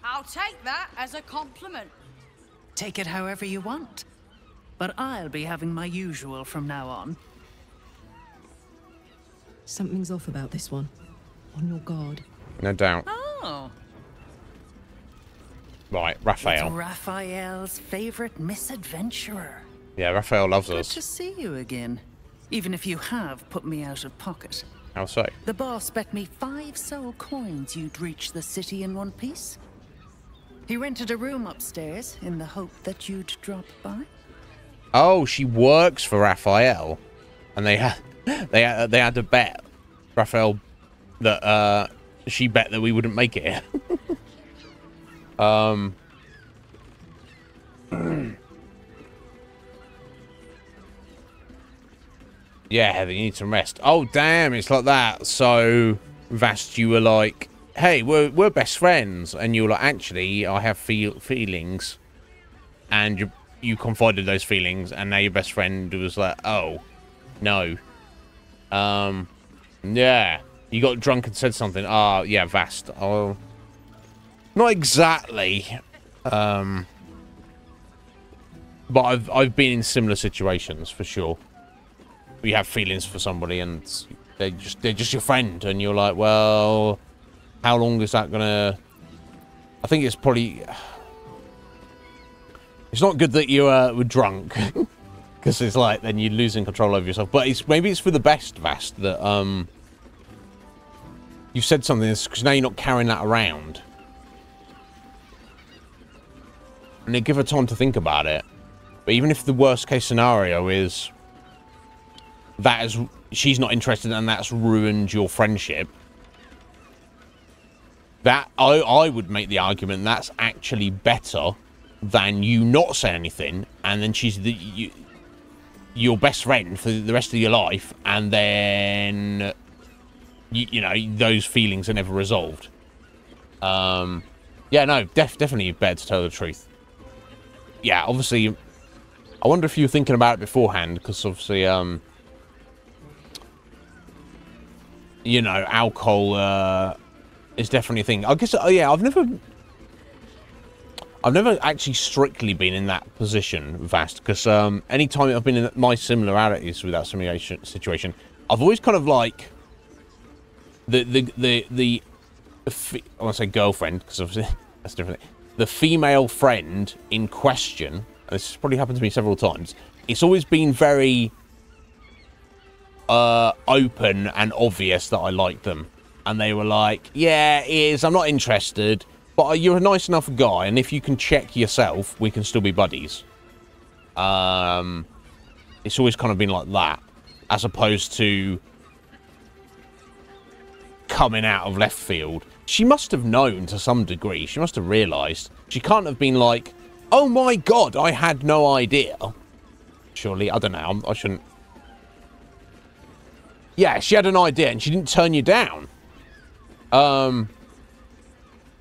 G: I'll take that as a compliment.
J: Take it however you want. But I'll be having my usual from now on.
C: Something's off about this one. On your guard.
A: No doubt.
J: Oh.
A: Right, Raphael.
J: It's Raphael's favorite misadventurer.
A: Yeah, Raphael loves
J: Good
A: us.
J: to see you again. Even if you have put me out of pocket.
A: How so?
J: The boss bet me 5 soul coins you'd reach the city in one piece. He rented a room upstairs in the hope that you'd drop by.
A: Oh, she works for Raphael, and they had to bet Raphael that she bet that we wouldn't make it. Yeah, Heather, you need some rest. Oh, damn, it's like that. So, Vast, you were like, hey, we're best friends. And you were like, actually, I have feelings. And you confided those feelings. And now your best friend was like, oh, no. Yeah. You got drunk and said something. Ah, yeah, Vast. Oh, not exactly. But I've been in similar situations, for sure. You have feelings for somebody and they're just your friend, and you're like, well, how long is that gonna... I think it's probably... It's not good that you were drunk, because it's like then you're losing control over yourself. But maybe it's for the best, Vast, that you said something, because now you're not carrying that around. And they give her time to think about it. But even if the worst case scenario is she's not interested and that's ruined your friendship, that I would make the argument that's actually better than you not say anything, and then she's your best friend for the rest of your life, and then you know those feelings are never resolved. Yeah, no, definitely better to tell the truth. Yeah, obviously, I wonder if you were thinking about it beforehand, because obviously, you know, alcohol is definitely a thing. I guess, yeah, I've never actually strictly been in that position, Vast, because any time I've been in my similarities with that situation, I've always kind of like I want to say girlfriend, because obviously that's different. The female friend in question, and this has probably happened to me several times, it's always been very open and obvious that I liked them. And they were like, yeah, it is, I'm not interested, but you're a nice enough guy, and if you can check yourself, we can still be buddies. It's always kind of been like that, as opposed to coming out of left field. She must have known to some degree. She must have realised. She can't have been like, oh my god, I had no idea. Surely, I don't know, I shouldn't... Yeah, she had an idea and she didn't turn you down.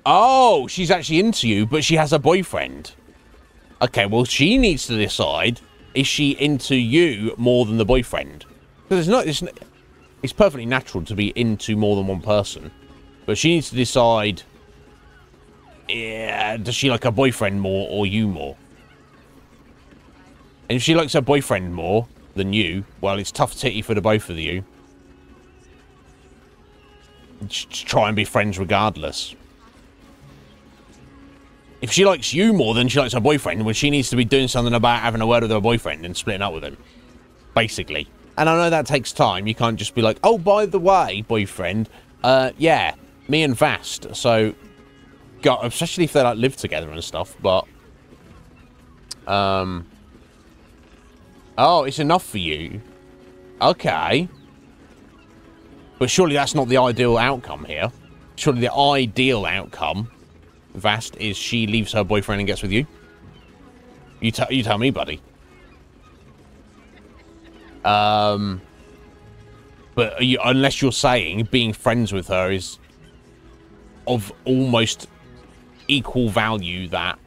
A: Oh, she's actually into you, but she has a boyfriend. Okay, well, she needs to decide, is she into you more than the boyfriend? Because it's perfectly natural to be into more than one person. But she needs to decide, yeah, does she like her boyfriend more or you more? And if she likes her boyfriend more than you, well, it's tough titty for the both of you. try and be friends regardless. If she likes you more than she likes her boyfriend, well, she needs to be doing something about having a word with her boyfriend and splitting up with him. Basically. And I know that takes time. You can't just be like, oh, by the way, boyfriend, yeah, me and Vast. So, God, especially if they, like, live together and stuff, but, oh, it's enough for you. Okay. But surely that's not the ideal outcome here. Surely the ideal outcome, Vast, is she leaves her boyfriend and gets with you? You tell me, buddy. But unless you're saying being friends with her is of almost equal value, that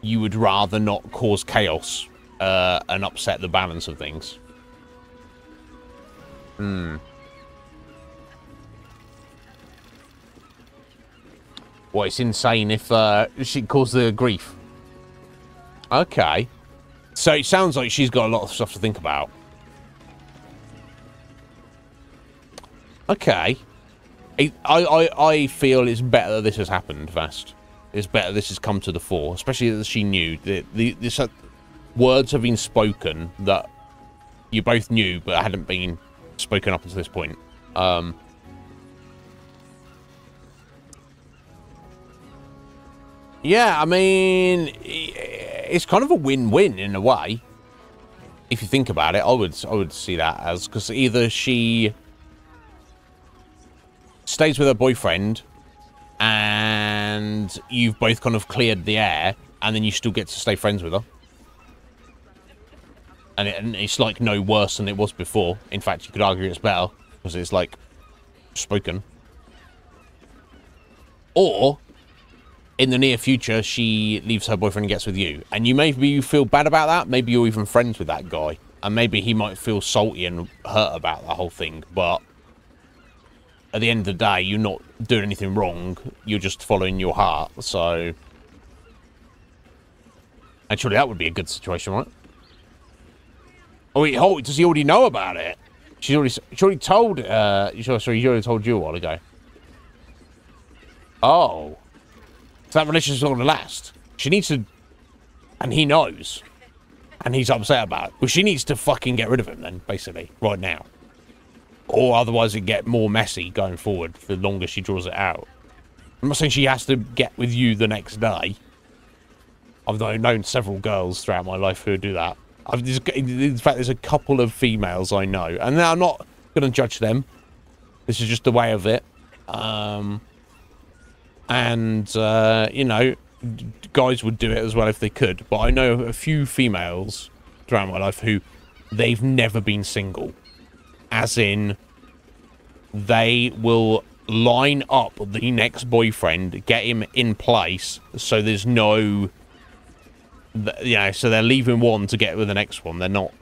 A: you would rather not cause chaos and upset the balance of things. Well, it's insane if she caused the grief. Okay. So it sounds like she's got a lot of stuff to think about. Okay. I feel it's better that this has happened, Vast. It's better this has come to the fore, especially that she knew. This words have been spoken that you both knew but hadn't been spoken up until this point. Yeah, I mean, it's kind of a win-win in a way. If you think about it, I would see that as, because either she stays with her boyfriend and you've both kind of cleared the air, and then you still get to stay friends with her. And it's like no worse than it was before. In fact, you could argue it's better because it's like spoken. Or in the near future, she leaves her boyfriend and gets with you. And you feel bad about that. Maybe you're even friends with that guy. And maybe he might feel salty and hurt about the whole thing. But at the end of the day, you're not doing anything wrong. You're just following your heart. So, and surely that would be a good situation, right? Oh, wait, does he already know about it? She already told, sorry, she already told you a while ago. Oh. So that relationship's not going to last. She needs to, and he knows. And he's upset about it. Well, she needs to fucking get rid of him then, basically, right now. Or otherwise it'd get more messy going forward the longer she draws it out. I'm not saying she has to get with you the next day. I've known several girls throughout my life who do that. In fact, there's a couple of females I know. And I'm not going to judge them. This is just the way of it. You know, guys would do it as well if they could. But I know a few females throughout my life who they've never been single. As in, they will line up the next boyfriend, get him in place, so there's no... You know, so they're leaving one to get with the next one. They're not...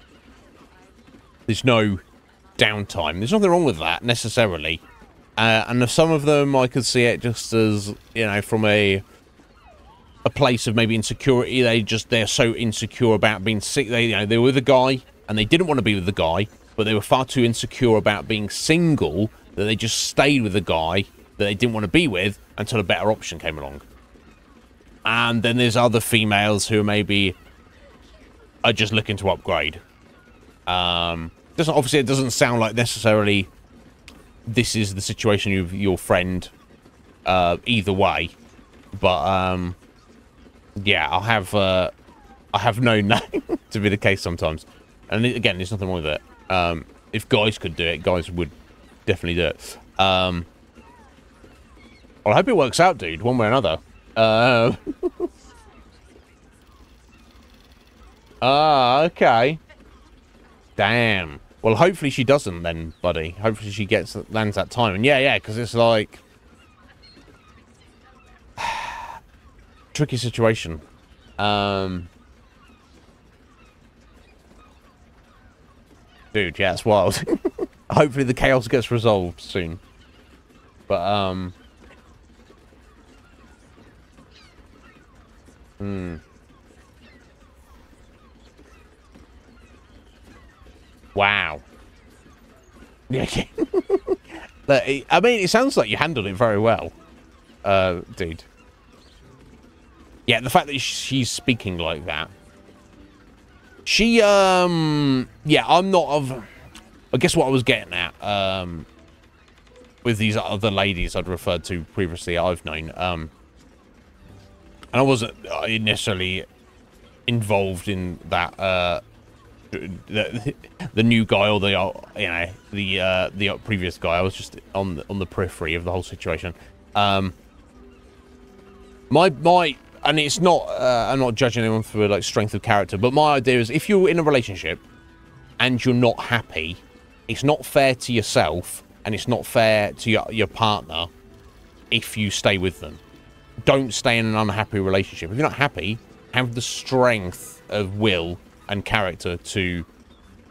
A: There's no downtime. There's nothing wrong with that, necessarily. And some of them, I could see it just as, you know, from a place of maybe insecurity. They're so insecure about being sick. They were with a guy, and they didn't want to be with the guy, but they were far too insecure about being single that they just stayed with the guy that they didn't want to be with until a better option came along. And then there's other females who maybe are just looking to upgrade. Obviously, it doesn't sound like necessarily this is the situation of your friend either way. But, yeah, I have known that to be the case sometimes. And again, there's nothing wrong with it. If guys could do it, guys would definitely do it. Well, I hope it works out, dude, one way or another. Okay. Damn. Well, hopefully she doesn't then, buddy. Hopefully she lands that time. And yeah, because it's like... tricky situation. Dude, yeah, it's wild. Hopefully the chaos gets resolved soon. But, Wow. Yeah. I mean, it sounds like you handled it very well, dude. Yeah, the fact that she's speaking like that. She, yeah, I'm not of... I guess what I was getting at, with these other ladies I'd referred to previously, I've known, and I wasn't necessarily involved in that, the new guy or the, you know, the previous guy. I was just on the periphery of the whole situation. And it's not, I'm not judging anyone for like strength of character, but my idea is if you're in a relationship and you're not happy, it's not fair to yourself and it's not fair to your partner if you stay with them. Don't stay in an unhappy relationship. If you're not happy, have the strength of will and character to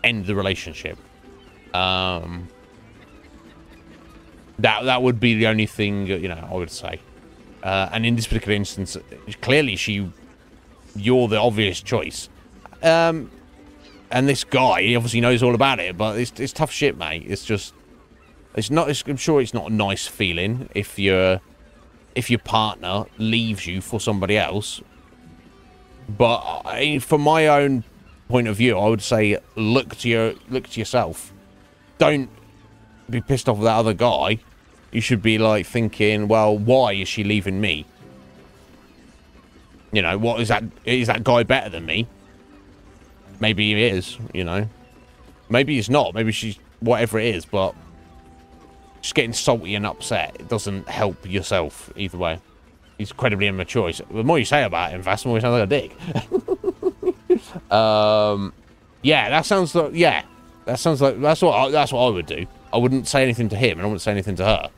A: end the relationship. That would be the only thing, you know, I would say. And in this particular instance, clearly you're the obvious choice. And this guy, he obviously knows all about it, but it's tough shit, mate. It's just, I'm sure it's not a nice feeling if your partner leaves you for somebody else. But from my own point of view, I would say look to yourself. Don't be pissed off with that other guy. You should be like thinking, well, why is she leaving me? You know, what is that? Is that guy better than me? Maybe he is, you know. Maybe he's not. Maybe she's whatever it is, but just getting salty and upset, it doesn't help yourself either way. He's incredibly immature. The more you say about him, Vass, the more he sounds like a dick. Yeah, that sounds like, yeah. That sounds like, that's what I would do. I wouldn't say anything to him, and I wouldn't say anything to her.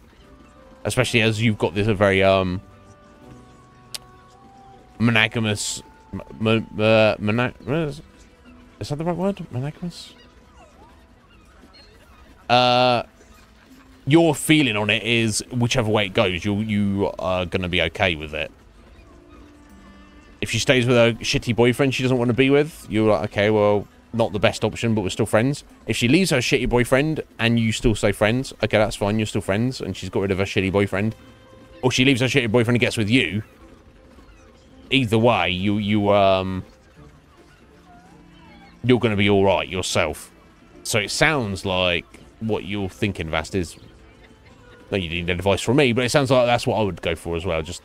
A: Especially as you've got this very monogamous. Is that the right word? Monogamous. Your feeling on it is whichever way it goes, you are gonna be okay with it. If she stays with a shitty boyfriend she doesn't want to be with, you're like, okay, well, not the best option, but we're still friends. If she leaves her shitty boyfriend and you still stay friends, okay, that's fine, you're still friends, and she's got rid of her shitty boyfriend. Or she leaves her shitty boyfriend and gets with you. Either way, you're going to be alright yourself. So it sounds like what you're thinking, Vast, is... No, you need advice from me, but it sounds like that's what I would go for as well. Just...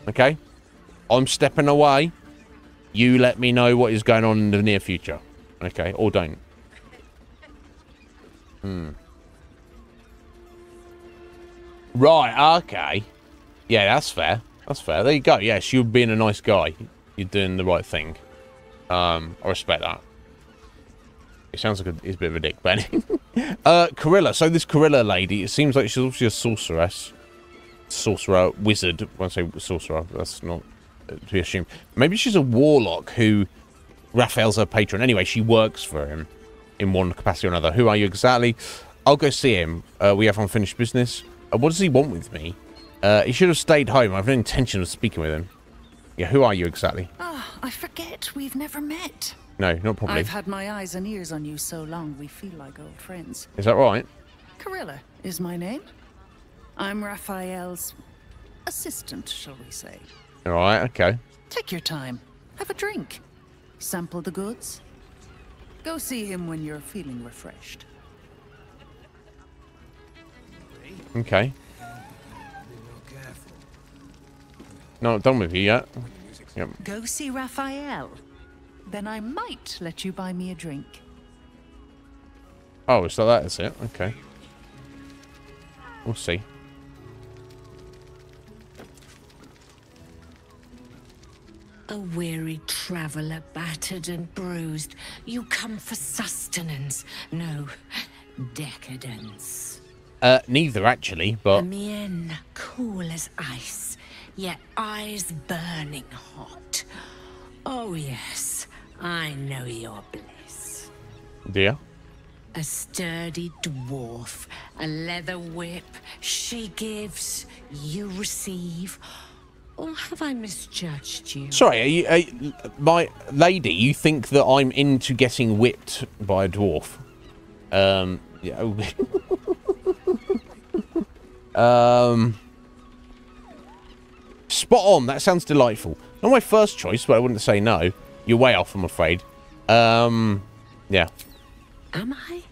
A: Okay? I'm stepping away. You let me know what is going on in the near future. Okay? Or don't. Right, okay. Yeah, that's fair. That's fair. There you go. Yes, you're being a nice guy. You're doing the right thing. I respect that. It sounds like he's a bit of a dick, Benny. Corilla. So this Corilla lady, it seems like she's obviously a sorceress. Sorcerer, wizard. When I say sorcerer, that's not to be assumed. Maybe she's a warlock who Raphael's her patron. Anyway, she works for him in one capacity or another. Who are you exactly? I'll go see him. We have unfinished business. What does he want with me? He should have stayed home. I have no intention of speaking with him. Yeah, who are you exactly?
J: Ah, I forget we've never met.
A: No, not probably.
J: I've had my eyes and ears on you so long we feel like old friends.
A: Is that right?
J: Corilla is my name. I'm Raphael's assistant, shall we say.
A: Alright, okay.
J: Take your time. Have a drink. Sample the goods. Go see him when you're feeling refreshed.
A: Okay. Not done with you yet. Yep.
J: Go see Raphael. Then I might let you buy me a drink.
A: Oh, so that is it. Okay. We'll see.
E: A weary traveller, battered and bruised, you come for sustenance, no decadence.
A: Neither actually, but...
E: A mien cool as ice, yet eyes burning hot. Oh yes, I know your bliss.
A: Dear?
E: A sturdy dwarf, a leather whip, she gives, you receive. Or have I misjudged you?
A: Sorry, are you, my lady, you think that I'm into getting whipped by a dwarf? Yeah. Spot on. That sounds delightful. Not my first choice, but I wouldn't say no. You're way off, I'm afraid. Yeah.
O: Am I?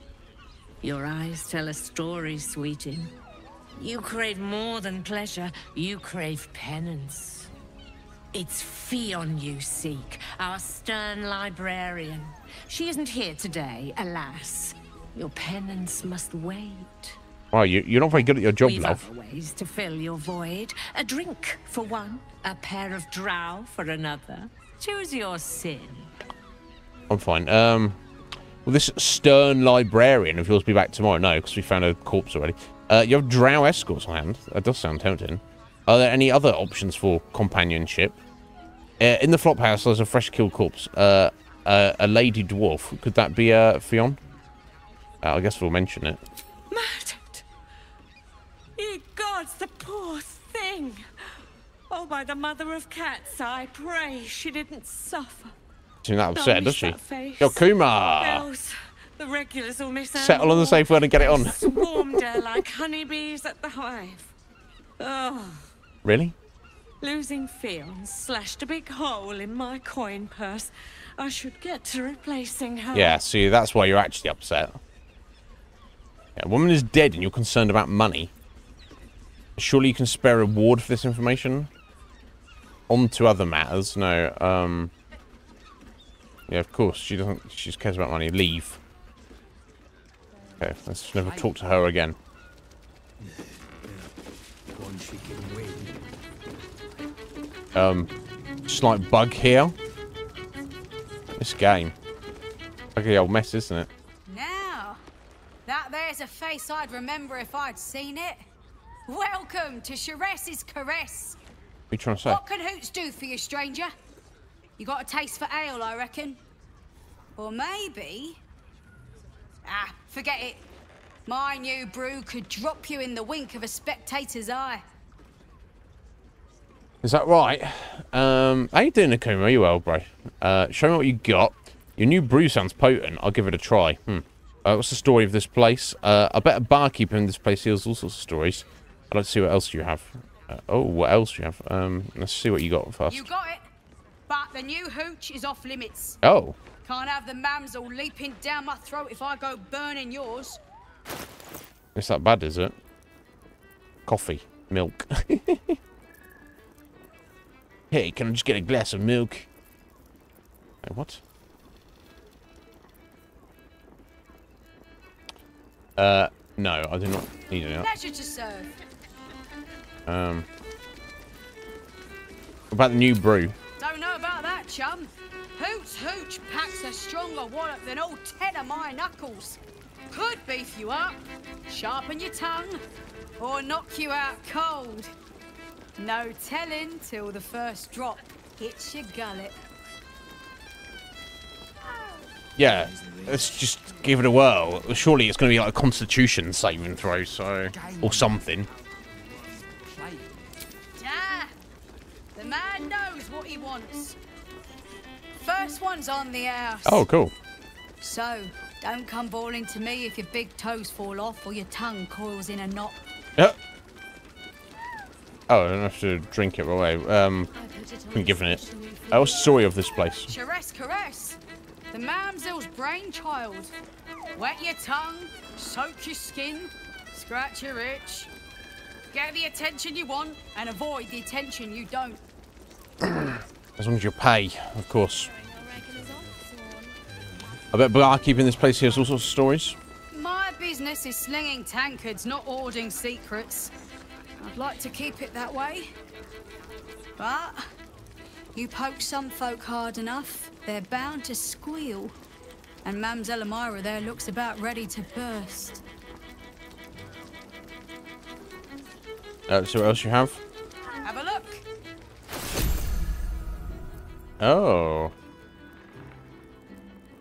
O: Your eyes tell a story, sweeting. You crave more than pleasure. You crave penance. It's Fionn you seek, our stern librarian. She isn't here today, alas. Your penance must wait.
A: Wow, you're not very good at your job,
O: We've
A: love.
O: other ways to fill your void. A drink for one, a pair of drow for another. Choose your sin.
A: I'm fine. Will this stern librarian of yours be back tomorrow? No, because we found a corpse already. You have drow escorts on hand. That does sound tempting. Are there any other options for companionship? In the flop house, there's a fresh killed corpse. A lady dwarf. Could that be Fionn? I guess we'll mention it.
O: Murdered! Ye gods, the poor thing! Oh, by the mother of cats, I pray she didn't suffer.
A: She's not upset, does she?
O: Face.
A: Yo, Kuma!
O: Bells, the regulars will miss out.
A: Settle on the safe word and get it on.
O: Swarmed her like honeybees at the hive. Oh.
A: Really?
O: Losing Fionn slashed a big hole in my coin purse. I should get to replacing her.
A: Yeah, see, that's why you're actually upset. Yeah, a woman is dead and you're concerned about money. Surely you can spare a reward for this information? On to other matters. No, yeah, of course, she doesn't... She just cares about money. Leave. Okay, let's never talk to her again. Slight bug here. This game. Ugly old mess, isn't it?
P: Now, that there's a face I'd remember if I'd seen it. Welcome to Sharess's Caress.
A: What are you trying to say?
P: What can Hoots do for you, stranger? You got a taste for ale, I reckon. Or maybe... Ah, forget it. My new brew could drop you in the wink of a spectator's eye.
A: Is that right? How you doing, Akuma? Are you well, bro? Show me what you got. Your new brew sounds potent. I'll give it a try. What's the story of this place? I bet a barkeeper in this place hears all sorts of stories. I'd like to see what else you have. What else you have? Let's see what you got first.
P: You got it, but the new hooch is off limits.
A: Oh.
P: Can't have the mams all leaping down my throat if I go burning yours.
A: It's that bad, is it? Coffee. Milk. Hey, can I just get a glass of milk? Wait, what? No, I do not need any.
P: Pleasure to serve.
A: What about the new brew?
P: Don't know about that, chum. Hoots Hooch packs a stronger wallop than all 10 of my knuckles. Could beef you up, sharpen your tongue, or knock you out cold. No telling till the first drop hits your gullet.
A: Yeah, let's just give it a whirl. Surely it's going to be like a constitution saving throw, so... Or something.
P: Ah, the man knows what he wants. First one's on the house.
A: Oh, cool.
P: So, don't come bawling to me if your big toes fall off or your tongue coils in a knot.
A: Yep. Oh, I don't have to drink it right away. Been given it. What's the story of this place?
P: Sharess Caress, the mamsel's brainchild. Wet your tongue, soak your skin, scratch your itch. Get the attention you want and avoid the attention you don't.
A: As long as you pay, of course. I bet barkeeping in this place hears all sorts of stories.
P: My business is slinging tankards, not hoarding secrets. I'd like to keep it that way. But you poke some folk hard enough, they're bound to squeal. And Mamselle Elmira there looks about ready to burst.
A: So what else you have?
P: Have a look.
A: Oh.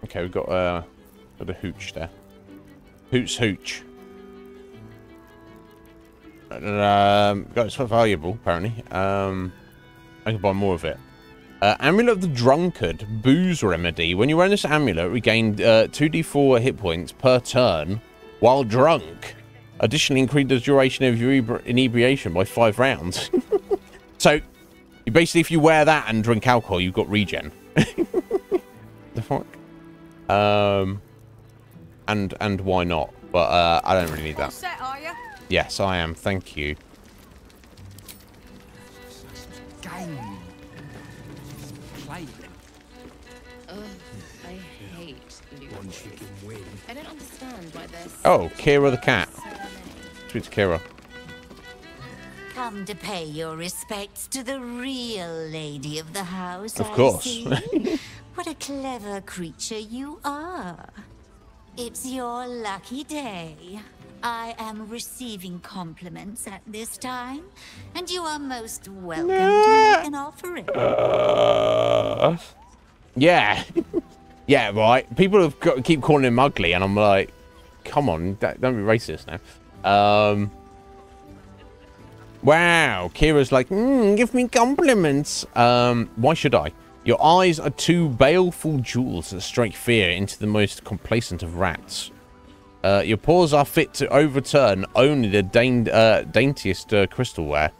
A: Okay, we've got a hooch there. Hoots hooch. It's quite valuable, apparently. I can buy more of it. Amulet of the Drunkard. Booze remedy. When you wear this amulet, regain 2d4 hit points per turn while drunk. Additionally, increase the duration of your inebriation by 5 rounds. So, you basically, if you wear that and drink alcohol, you've got regen. The fuck? And why not? But I don't really need that.
P: All set, are you?
A: Yes, I am. Thank you.
F: Game. Play.
R: I hate new toys. I don't understand why they're
A: Oh, Kira the cat. Sweet Kira.
S: Come to pay your respects to the real lady of the house,
A: Of
S: I
A: course.
S: see. What a clever creature you are. It's your lucky day. I am receiving compliments at this time, and you are most welcome to make an offering.
A: Yeah. Yeah, right. People have keep calling him ugly, and I'm like, come on, don't be racist now. Wow, Kira's like, give me compliments. Why should I? Your eyes are two baleful jewels that strike fear into the most complacent of rats. Your paws are fit to overturn only the daintiest crystalware.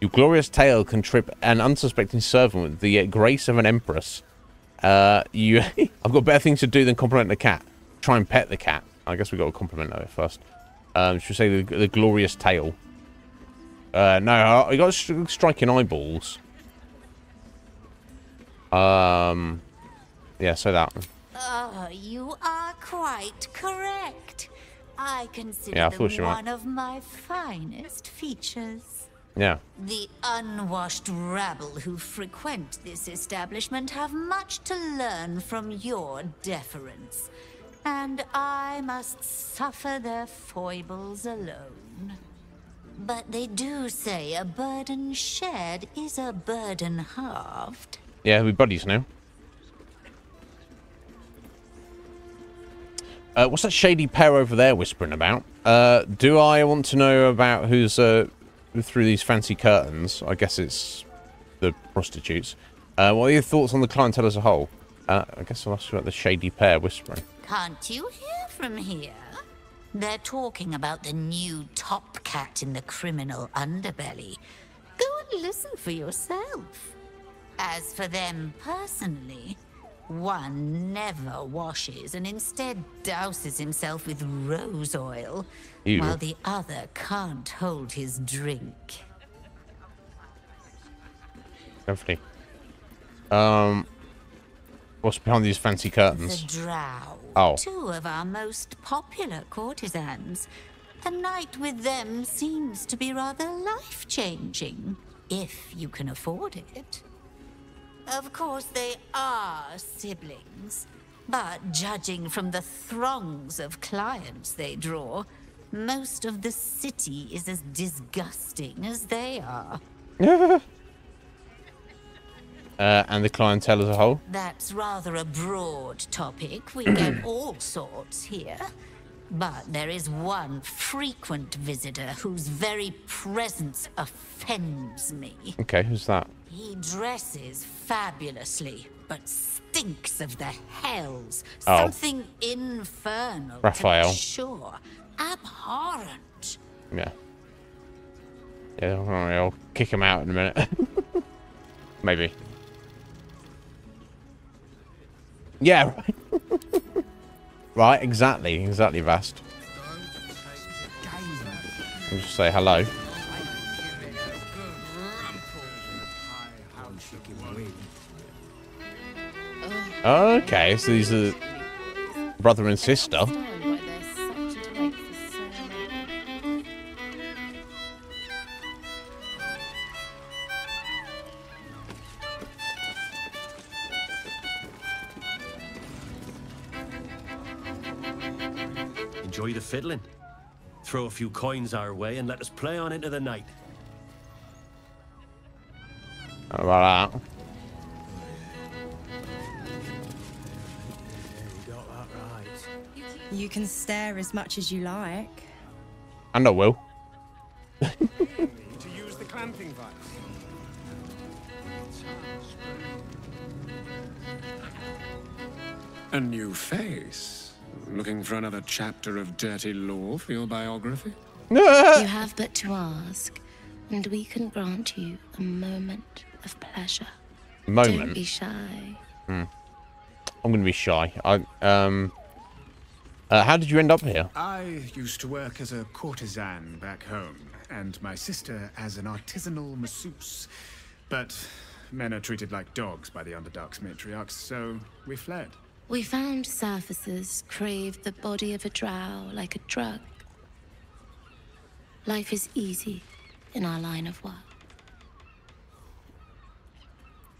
A: Your glorious tail can trip an unsuspecting servant with the grace of an empress. I've got better things to do than compliment the cat. Try and pet the cat. I guess we got to compliment it first. Should we say the glorious tail? No, you got striking eyeballs. Yeah, say that.
S: Oh, you are quite correct. I consider
A: Yeah, I thought you
S: them
A: were.
S: one of my finest features.
A: Yeah.
S: The unwashed rabble who frequent this establishment have much to learn from your deference, and I must suffer their foibles alone. But they do say a burden shared is a burden halved.
A: Yeah, we're buddies now. What's that shady pair over there whispering about? Do I want to know about who's through these fancy curtains? I guess it's the prostitutes. What are your thoughts on the clientele as a whole? I guess I'll ask you about the shady pair whispering.
S: Can't you hear from here? They're talking about the new top cat in the criminal underbelly. Go and listen for yourself. As for them personally, one never washes and instead douses himself with rose oil,
A: Ew.
S: while the other can't hold his drink.
A: Definitely. What's behind these fancy curtains?
S: The Drow,
A: Oh.
S: two of our most popular courtesans. A night with them seems to be rather life-changing, if you can afford it. Of course, they are siblings, but judging from the throngs of clients they draw, most of the city is as disgusting as they are.
A: And the clientele as a whole?
S: That's rather a broad topic. We get all sorts here. But there is one frequent visitor whose very presence offends me.
A: Okay, who's that?
S: He dresses fabulously, but stinks of the hells.
A: Oh.
S: Something infernal,
A: Raphael.
S: to be sure. Abhorrent.
A: Yeah. Yeah, don't worry, I'll kick him out in a minute. Maybe. Yeah, right. Right, exactly, Vast. I'll just say hello. Okay, so these are brother and sister.
D: Enjoy the fiddling. Throw a few coins our way and let us play on into the night.
A: How about that?
W: You can stare as much as you like.
A: And I will.
I: To use the clamping vice.
X: A new face. Looking for another chapter of dirty lore for your biography?
N: You have but to ask, and we can grant you a moment of pleasure.
A: Moment?
N: Don't be shy.
A: I'm going to be shy. How did you end up here?
T: I used to work as a courtesan back home, and my sister as an artisanal masseuse. But men are treated like dogs by the Underdark's matriarchs, so we fled.
N: We found surfacers craved the body of a drow like a drug. Life is easy in our line of work.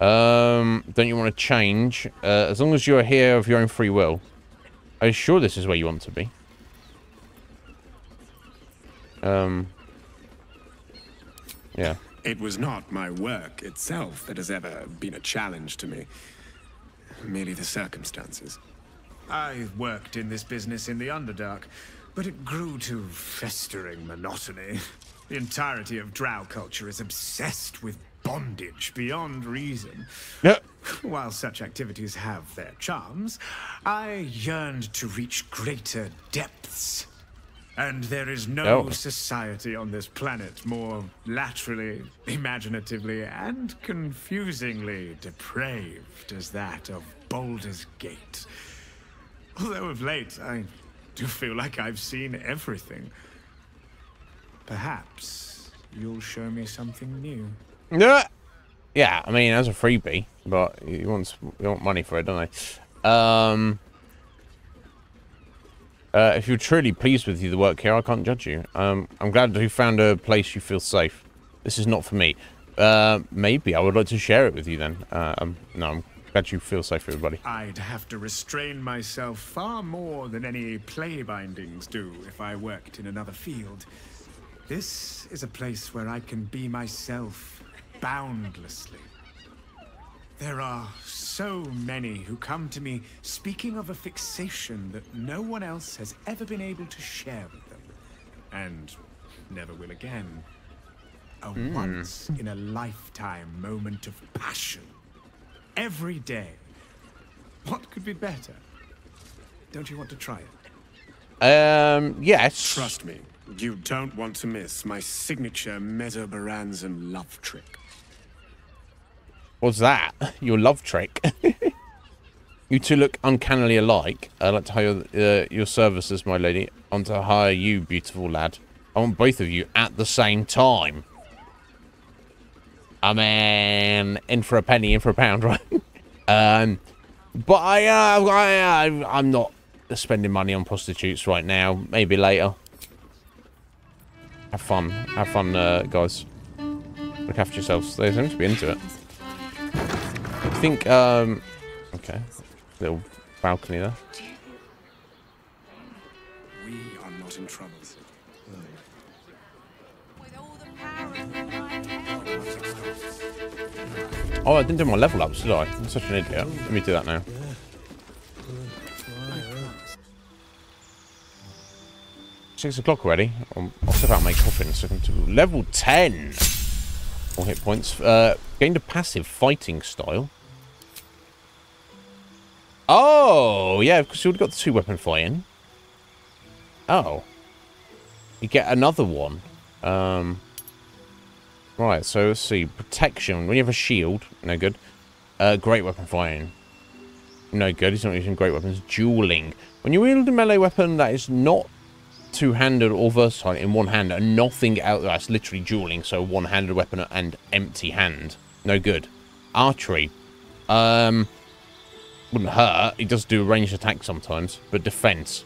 A: Don't you want to change? As long as you're here of your own free will. Are you sure this is where you want to be? Yeah.
U: It was not my work itself that has ever been a challenge to me. Merely the circumstances.
T: I worked in this business in the Underdark, but it grew to festering monotony. The entirety of drow culture is obsessed with bondage beyond reason.
A: Yep.
T: While such activities have their charms, I yearned to reach greater depths. And there is no society on this planet more laterally, imaginatively, and confusingly depraved as that of Baldur's Gate. Although of late, I do feel like I've seen everything. Perhaps you'll show me something new.
A: Yeah, I mean, as a freebie, but you want money for it, don't they? If you're truly pleased with the work here, I can't judge you. I'm glad you found a place you feel safe. This is not for me. Maybe I would like to share it with you then. No, I'm glad you feel safe, everybody.
T: I'd have to restrain myself far more than any play bindings do if I worked in another field. This is a place where I can be myself boundlessly. There are so many who come to me speaking of a fixation that no one else has ever been able to share with them, and never will again. A once-in-a-lifetime moment of passion. Every day. What could be better? Don't you want to try it?
A: Yes.
U: Trust me, you don't want to miss my signature Mesobaranzan love trick.
A: What's that? Your love trick? You two look uncannily alike. I'd like to hire your services, my lady. I want to hire you, beautiful lad. I want both of you at the same time. I mean, in for a penny, in for a pound, right? But I'm not spending money on prostitutes right now. Maybe later. Have fun, guys. Look after yourselves. They seem to be into it. I think, okay. Little balcony there.
U: We are not in trouble.
A: Oh, I didn't do my level ups, did I? I'm such an idiot. Let me do that now. Six o'clock already. I'll step out and make coffee in a second. Level 10. More hit points. Gained a passive fighting style. Oh, yeah, because you've got the 2-weapon fighting. Oh. You get another one. Right, so let's see. Protection. When you have a shield, no good. Great weapon fighting. No good. He's not using great weapons. Dueling. When you wield a melee weapon that is not two-handed or versatile in one hand and nothing out there, that's literally dueling, so one-handed weapon and empty hand. No good. Archery. Wouldn't hurt. He does do a ranged attack sometimes, but defense.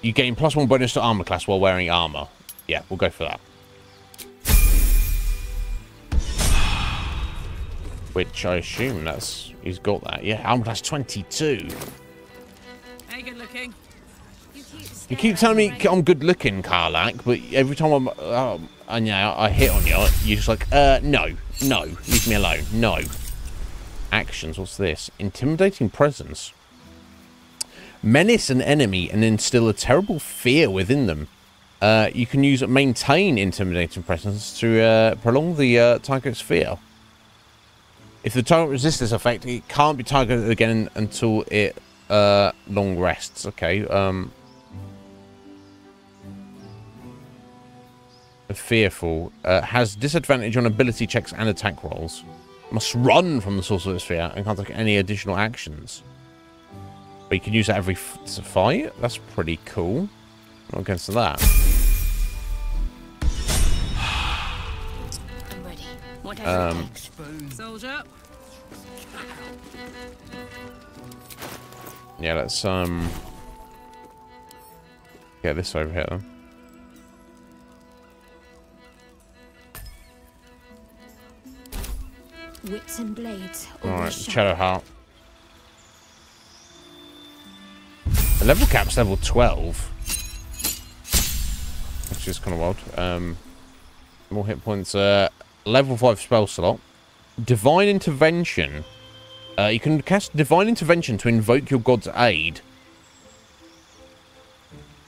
A: You gain +1 bonus to armor class while wearing armor. Yeah, we'll go for that. Which I assume he's got that. Yeah, armor class 22.
B: Hey, good looking.
A: You keep telling me I'm good looking, Karlak, but every time I hit on you, you're just like, no, leave me alone, no. Actions, what's this? Intimidating presence. Menace an enemy and instill a terrible fear within them. You can use maintain intimidating presence to prolong the target's fear. If the target resists this effect, it can't be targeted again until it long rests. Okay. fearful. Has disadvantage on ability checks and attack rolls. Must run from the Sorcerer's Sphere and can't take any additional actions. But you can use that every fight? That's pretty cool. Not against that.
G: I'm ready. Whatever it takes.
P: Soldier.
A: Yeah, let's get this over here then.
G: Wits and blades.
A: Alright, Shadow Heart. The level cap's level 12. Which is kind of wild. More hit points. Level 5 spell slot. Divine Intervention. You can cast Divine Intervention to invoke your god's aid.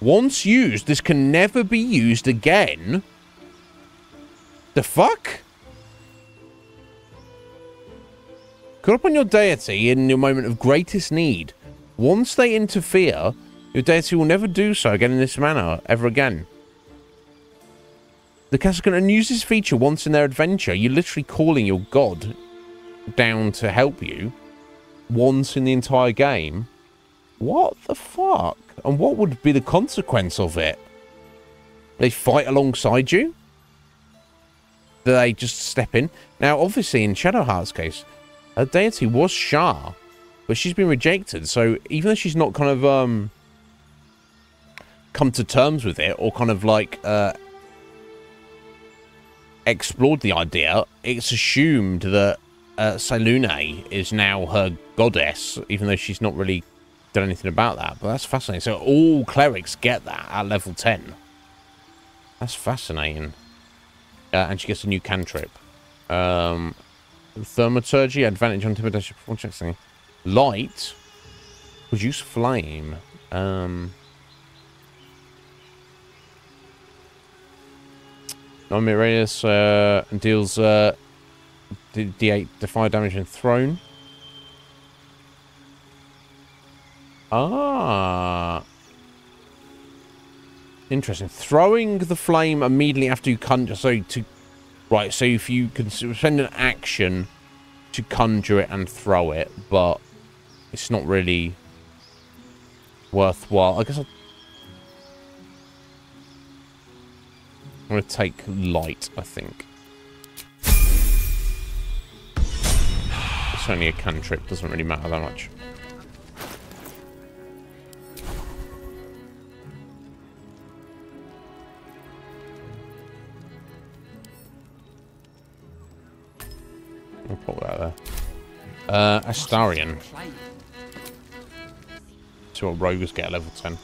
A: Once used, this can never be used again. The fuck? Call upon your deity in your moment of greatest need. Once they interfere, your deity will never do so again in this manner, ever again. The caster can use this feature once in their adventure. You're literally calling your god down to help you once in the entire game. What the fuck? And what would be the consequence of it? They fight alongside you? Do they just step in? Now, obviously, in Shadowheart's case, her deity was Shah, but she's been rejected. So even though she's not kind of come to terms with it or kind of like explored the idea, it's assumed that Selune is now her goddess, even though she's not really done anything about that. But that's fascinating. So all clerics get that at level 10. That's fascinating. And she gets a new cantrip. Thaumaturgy, advantage on intimidation before checks. Light. Produce flame. Non-meat radius deals D8 fire damage and thrown. Ah. Interesting. Throwing the flame immediately after you conjure. So to right. So if you can spend an action to conjure it and throw it, but it's not really worthwhile. I guess I'm going to take light, I think. It's only a cantrip. Doesn't really matter that much. I'll put that there. Astarion. See what rogues get at level 10.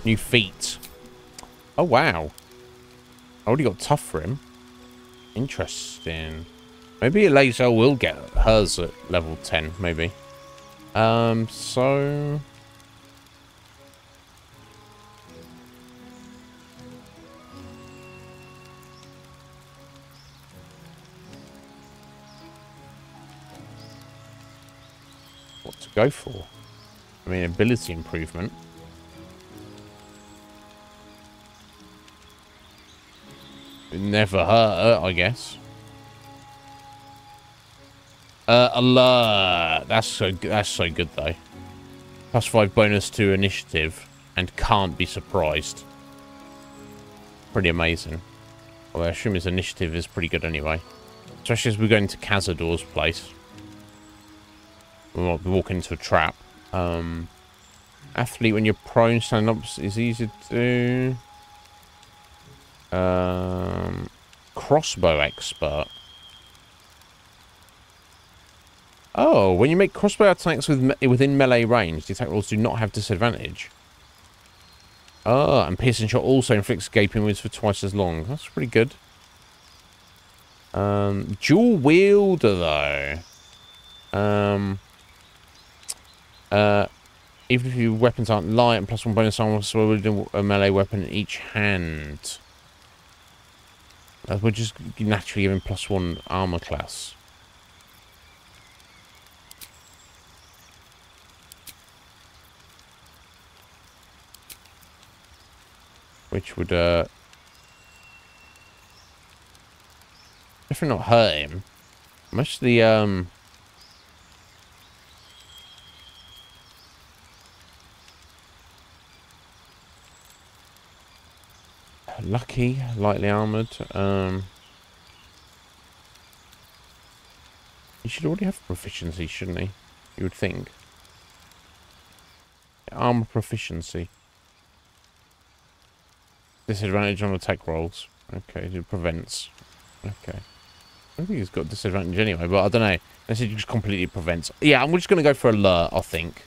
A: New feat. Oh, wow. I already got tough for him. Interesting. Maybe Lae'zel will get hers at level 10, maybe. So... what to go for? I mean, ability improvement. It never hurt, I guess. Alert. That's so good though. +5 bonus to initiative and can't be surprised. Pretty amazing. Although I assume his initiative is pretty good anyway. Especially as we go into Cazador's place. We might be walking into a trap. Athlete, when you're prone, stand up is easy to do. Crossbow expert. Oh, when you make crossbow attacks within melee range, the attack rolls do not have disadvantage. Oh, and piercing shot also inflicts gaping wounds for twice as long. That's pretty good. Dual wielder though. Even if your weapons aren't light, and +1 bonus armor, so wielding a melee weapon in each hand. We're just naturally giving +1 armor class. which would definitely not hurt him. Most of the lucky, lightly armored. He should already have proficiency, shouldn't he? You would think. Armor proficiency. Disadvantage on attack rolls. Okay, it prevents. Okay. I don't think he's got disadvantage anyway, but I don't know. Unless it just completely prevents. Yeah, I'm just going to go for alert, I think.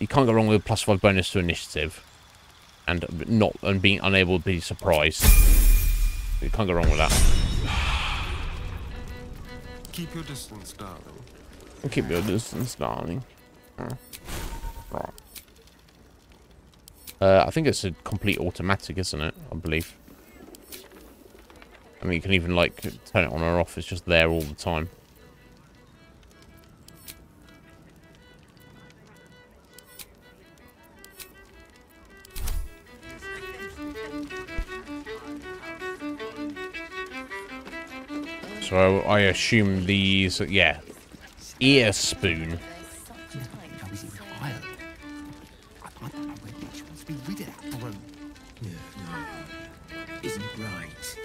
A: You can't go wrong with a +5 bonus to initiative. And being unable to be surprised. You can't go wrong with that.
I: Keep your distance, darling.
A: Keep your distance, darling. Right. I think it's a complete automatic, isn't it? I believe. I mean, you can even, like, turn it on or off. It's just there all the time. So I assume these, yeah, ear spoon.
F: Isn't right.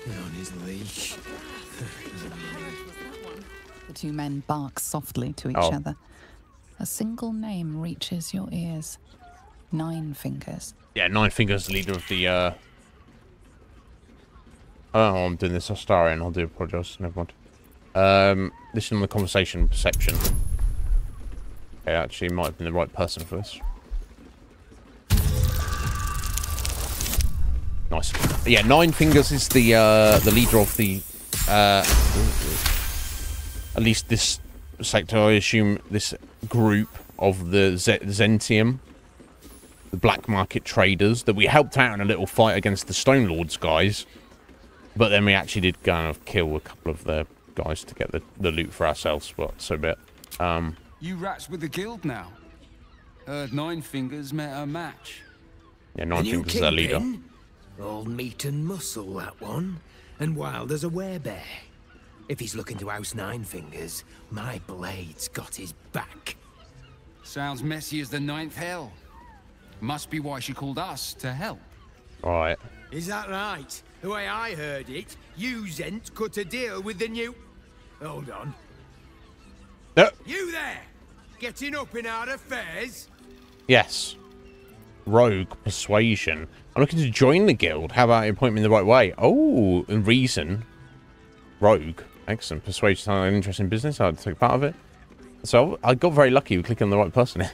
F: On his leash.
K: The two men bark softly to each other. A single name reaches your ears. Nine Fingers.
A: Yeah, Nine Fingers, leader of the, Oh, I'm doing this Astarian. I do apologise. Never mind. Listen on the conversation perception. Okay, actually, might have been the right person for this. Nice. Yeah, Nine Fingers is the leader of the at least this sector. I assume this group of the Zentium, the black market traders that we helped out in a little fight against the Stone Lords guys. But then we actually did kind of kill a couple of the guys to get the loot for ourselves. But so be it.
F: You rats with the guild now. Heard Nine Fingers met a match.
A: Yeah, Nine Fingers is their leader.
H: All meat and muscle, that one. And wild as a werebear. If he's looking to oust Nine Fingers, my blade's got his back.
F: Sounds messy as the ninth hell. Must be why she called us to help.
A: Right.
H: Is that right? The way I heard it, you Zent cut a deal with the new... Hold on. You there! Getting up in our affairs?
A: Yes. Rogue persuasion. I'm looking to join the guild. How about you point me in the right way? Oh, and reason. Rogue. Excellent. Persuasion sounds like an interesting business. I'd take part of it. So I got very lucky with clicking on the right person.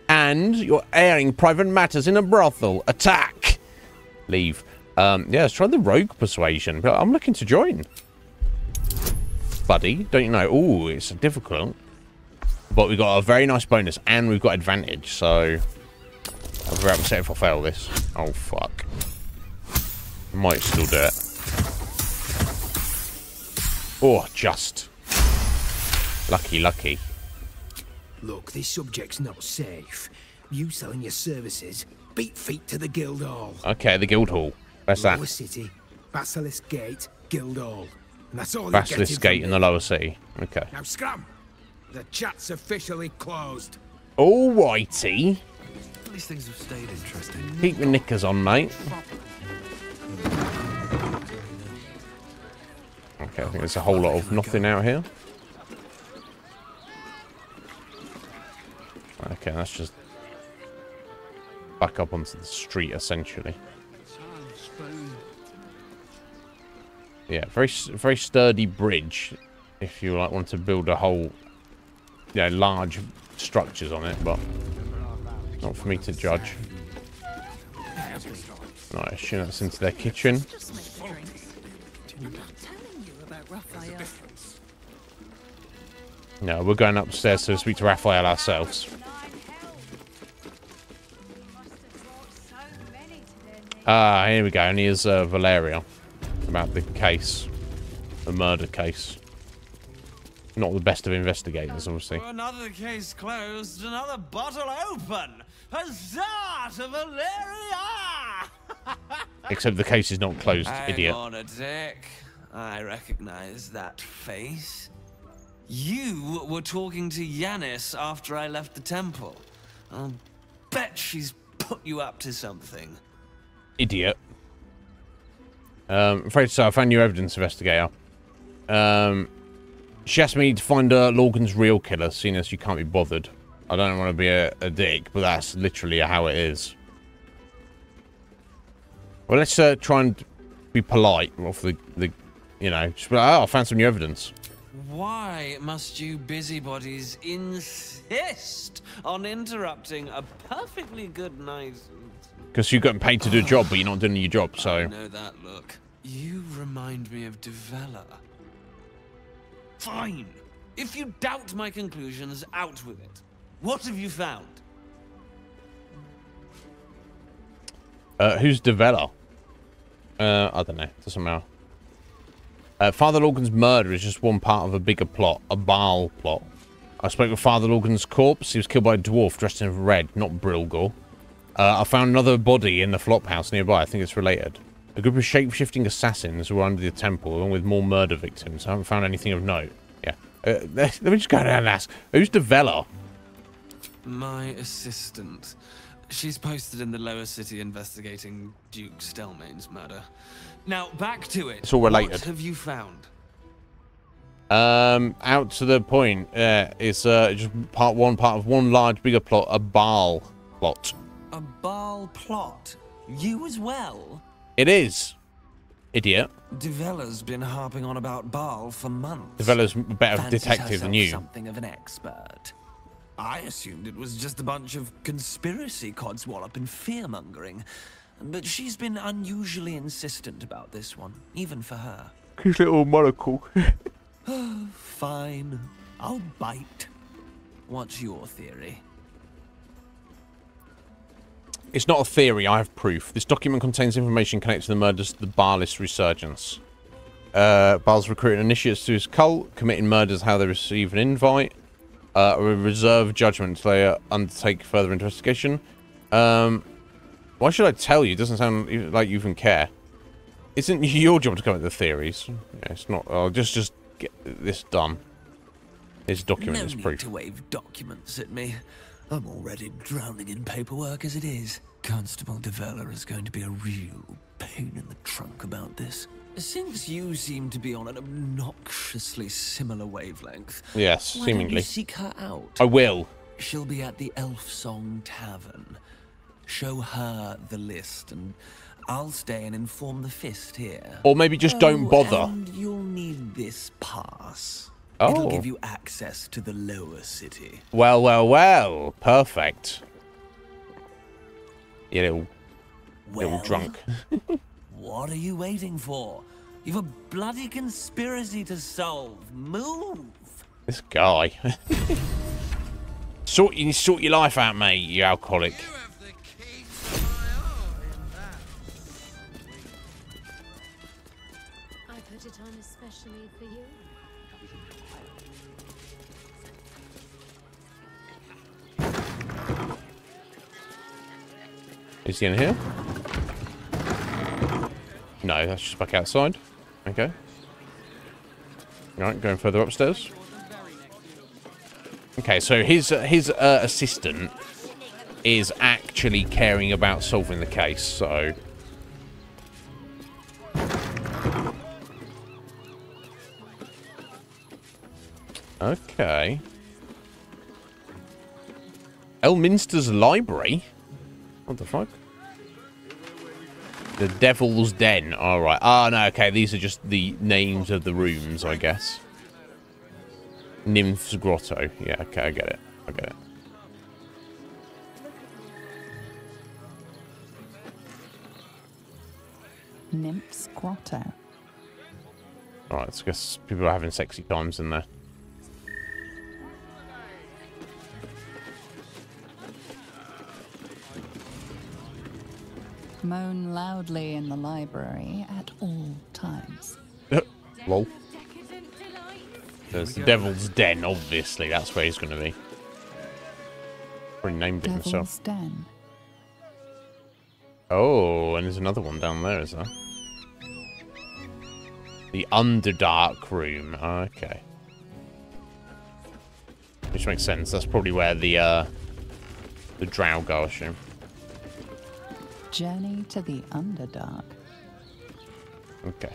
A: And you're airing private matters in a brothel. Attack! Leave. Yeah, let's try the rogue persuasion. But I'm looking to join. Buddy, don't you know? Oh, it's difficult. But we've got a very nice bonus and we've got advantage, so I'll be upset if I fail this. Oh, fuck. I might still do it. Oh, just. Lucky.
H: Look, this subject's not safe. You selling your services, beat feet to the guild hall.
A: Okay, the guild hall. Where's
H: Lower
A: that?
H: City, Basilisk Gate, guild hall. And that's all
A: Basilisk Gate in the lower city. Okay.
H: Now scram! The chat's officially closed.
A: Alrighty.
F: These things have stayed interesting.
A: Keep your knickers on, mate. Okay, I think there's a whole lot of nothing out here. Okay, that's just back up onto the street, essentially. Yeah, very sturdy bridge. If you like want to build a whole, large structures on it, but not for me to judge. No, I assume that's into their kitchen. No, we're going upstairs to speak to Raphael ourselves. Ah, here we go. And here's Valeria about the case, the murder case. Not the best of investigators, obviously.
F: Another case closed, another bottle open. Huzzah to Valeria!
A: Except the case is not closed, idiot.
F: Hang on a tick. I recognize that face. You were talking to Yanis after I left the temple. I'll bet she's put you up to something.
A: Idiot. I'm afraid so. I found new evidence, investigator. She asked me to find Lorgan's real killer, seeing as you can't be bothered. I don't want to be a dick, but that's literally how it is. Well, let's try and be polite off the you know, just be like, oh, I found some new evidence.
F: Why must you busybodies insist on interrupting a perfectly good night?
A: Because you're getting paid to do a job, but you're not doing your job, so...
F: I know that look. You remind me of Devella. Fine. If you doubt my conclusions, out with it. What have you found?
A: Who's Devella? I don't know. Doesn't matter. Father Lorgan's murder is just one part of a bigger plot, a Baal plot. I spoke with Father Lorgan's corpse. He was killed by a dwarf dressed in red, not Brilgor. I found another body in the flop house nearby. I think it's related. A group of shape-shifting assassins were under the temple, along with more murder victims. I haven't found anything of note. Yeah. Let me just go down and ask. Who's Devella?
F: My assistant. She's posted in the lower city investigating Duke Stelmane's murder. Now, back to it.
A: It's all related.
F: What have you found?
A: Out to the point. It's just part of one large, bigger plot, a Baal plot.
F: A Baal plot? You as well?
A: It is. Idiot.
F: Devella's been harping on about Baal for months.
A: Devella's a better
F: Fancies
A: detective than
F: herself
A: you.
F: Something of an expert. I assumed it was just a bunch of conspiracy codswallop and fear-mongering. But she's been unusually insistent about this one, even for her.
A: His little monocle.
F: Fine. I'll bite. What's your theory?
A: It's not a theory, I have proof. This document contains information connected to the murders of the Baalist resurgence. Baal's recruiting initiates to his cult, committing murders how they receive an invite. A reserve judgment until they undertake further investigation. Why should I tell you? It doesn't sound like you even care. Isn't your job to come up with the theories? Yeah, it's not. I'll just get this done. This document is proof.
F: No need to wave documents at me. I'm already drowning in paperwork as it is. Constable Devella is going to be a real pain in the trunk about this. Since you seem to be on an obnoxiously similar wavelength,
A: yes,
F: why
A: seemingly.
F: Don't you seek her out?
A: I will.
F: She'll be at the Elf Song Tavern. Show her the list, and I'll stay and inform the Fist here.
A: Or maybe just don't bother.
F: And you'll need this pass.
A: Oh.
F: It'll give you access to the lower city.
A: Well, well, well. Perfect. You little drunk.
F: What are you waiting for? You've a bloody conspiracy to solve. Move!
A: This guy. Sort your life out, mate, you alcoholic.
N: I put it on especially for you.
A: Is he in here? No, that's just back outside. Okay. Alright, going further upstairs. Okay, so his assistant is actually caring about solving the case, so... Okay. Elminster's Library? What the fuck? The Devil's Den. Alright. Ah, no, okay. These are just the names of the rooms, I guess. Nymph's Grotto. Yeah, okay, I get it. I get it.
K: Nymph's Grotto.
A: Alright, so I guess people are having sexy times in there.
K: Moan loudly in the library at all times.
A: Lol. There's the Devil's Den, obviously. That's where he's going to be. Probably named it himself.
K: Devil's Den.
A: Oh, and there's another one down there, is there? The Underdark Room. Okay. Which makes sense. That's probably where the drow go, I assume.
K: Journey to the Underdark.
A: Okay.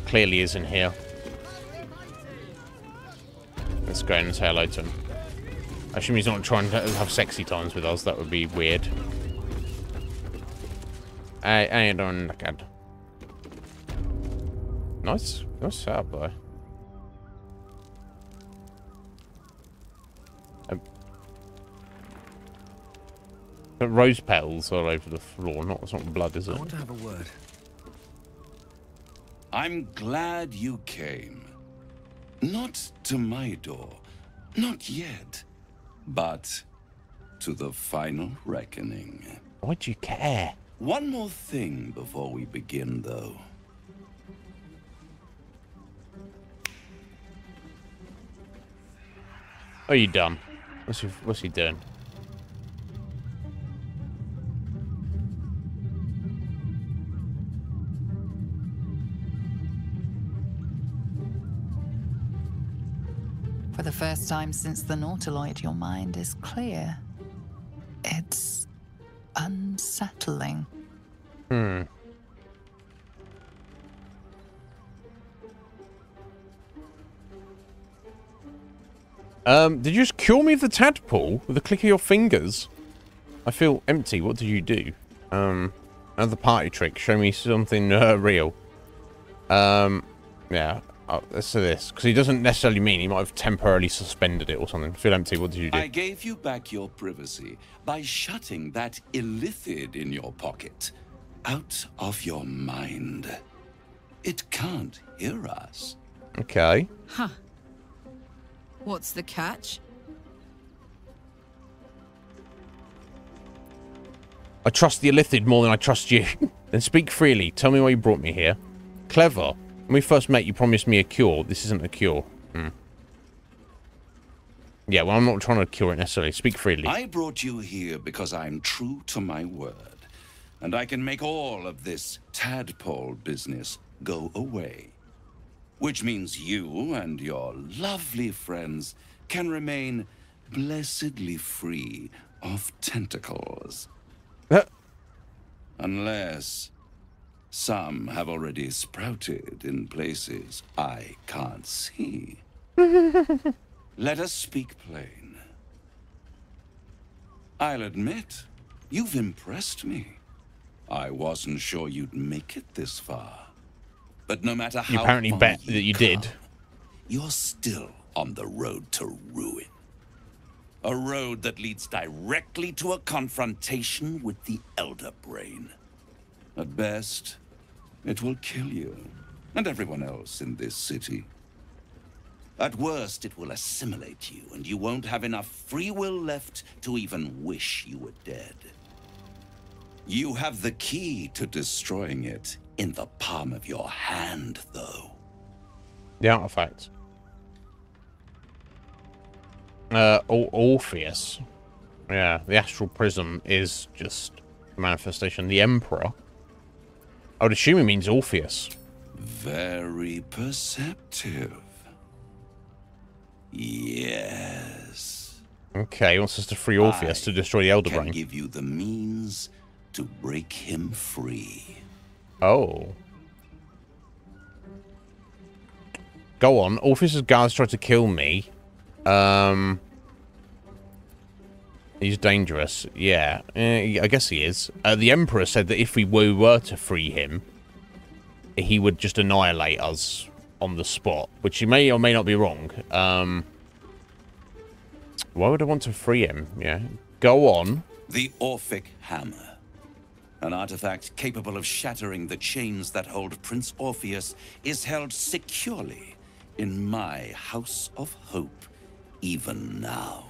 A: Clearly isn't here. Let's go and say hello to him. I assume he's not trying to have sexy times with us. That would be weird. I don't look at. Nice setup, though. Rose petals all over the floor. It's not blood, is it?
L: I want to have a word.
Q: I'm glad you came. Not to my door. Not yet. But to the final reckoning.
A: Why do you care?
Q: One more thing before we begin, though.
A: Are you done? What's he doing?
K: For the first time since the Nautiloid, your mind is clear. It's unsettling.
A: Did you just cure me of the tadpole with a click of your fingers? I feel empty. What did you do? Another party trick. Show me something real. Yeah. Let's do this. Because he doesn't necessarily mean he might have temporarily suspended it or something. Feel empty. What did you do?
Q: I gave you back your privacy by shutting that illithid in your pocket out of your mind. It can't hear us.
A: Okay.
O: Huh. What's the catch?
A: I trust the illithid more than I trust you. Then speak freely. Tell me why you brought me here. Clever. When we first met, you promised me a cure. This isn't a cure. Yeah, well, I'm not trying to cure it necessarily. Speak freely.
Q: I brought you here because I'm true to my word. And I can make all of this tadpole business go away. Which means you and your lovely friends can remain blessedly free of tentacles. Unless some have already sprouted in places I can't see. Let us speak plain. I'll admit, you've impressed me. I wasn't sure you'd make it this far. But no matter how
A: you apparently bet that you did.
Q: You're still on the road to ruin. A road that leads directly to a confrontation with the Elder Brain. At best, it will kill you and everyone else in this city. At worst, it will assimilate you, and you won't have enough free will left to even wish you were dead. You have the key to destroying it in the palm of your hand, though.
A: The artifact. Orpheus. Yeah, the astral prism is just a manifestation. The Emperor. I would assume it means Orpheus.
Q: Very perceptive. Yes.
A: Okay, he wants us to free Orpheus to destroy the Elder Brain.
Q: I can give you the means to break him free.
A: Oh. Go on. Orpheus's guards tried to kill me. He's dangerous. Yeah. I guess he is. The Emperor said that if we were to free him, he would just annihilate us on the spot, which he may or may not be wrong. Why would I want to free him? Yeah. Go on.
Q: The Orphic Hammer. An artifact capable of shattering the chains that hold Prince Orpheus is held securely in my House of Hope, even now.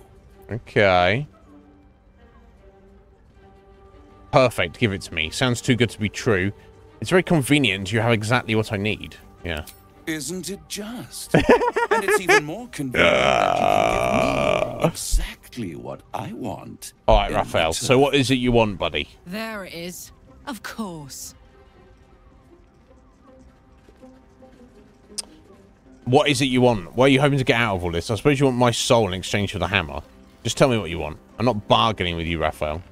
A: Okay. Perfect. Give it to me. Sounds too good to be true. It's very convenient. You have exactly what I need. Yeah.
Q: Isn't it just? And it's even more convenient that you can give me exactly what I want.
A: All right, Raphael. So what is it you want, buddy?
O: There it is. Of course.
A: What is it you want? What are you hoping to get out of all this? I suppose you want my soul in exchange for the hammer. Just tell me what you want. I'm not bargaining with you, Raphael.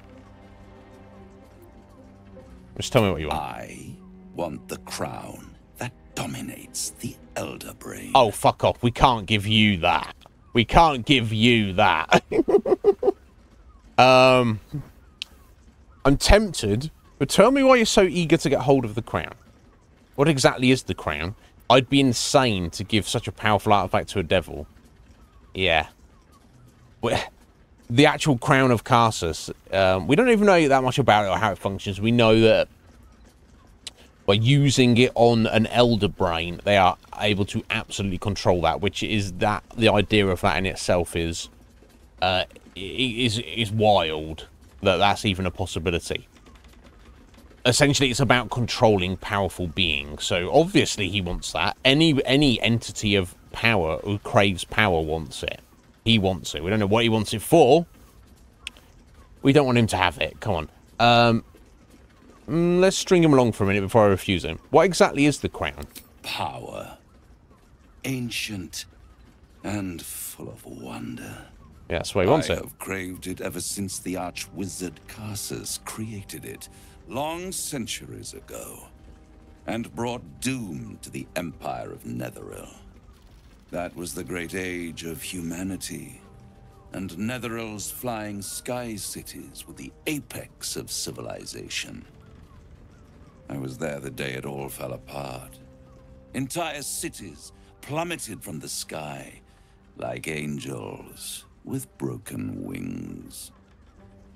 A: Just tell me what you want.
Q: I want the crown that dominates the Elder Brain.
A: Oh, fuck off. We can't give you that. We can't give you that. I'm tempted, but tell me why you're so eager to get hold of the crown. What exactly is the crown? I'd be insane to give such a powerful artifact to a devil. Yeah. The actual crown of Karsus, we don't even know that much about it or how it functions. We know that by using it on an Elder Brain, they are able to absolutely control that, which is that the idea of that in itself is wild, that's even a possibility. Essentially, it's about controlling powerful beings. So obviously he wants that. Any entity of power who craves power wants it. He wants it. We don't know what he wants it for. We don't want him to have it. Come on. Let's string him along for a minute before I refuse him. What exactly is the crown?
Q: Power. Ancient and full of wonder.
A: Yeah, that's why he wants it.
Q: I have craved it ever since the arch-wizard Karsus created it long centuries ago and brought doom to the Empire of Netheril. That was the great age of humanity, and Netheril's flying sky cities were the apex of civilization. I was there the day it all fell apart. Entire cities plummeted from the sky like angels with broken wings.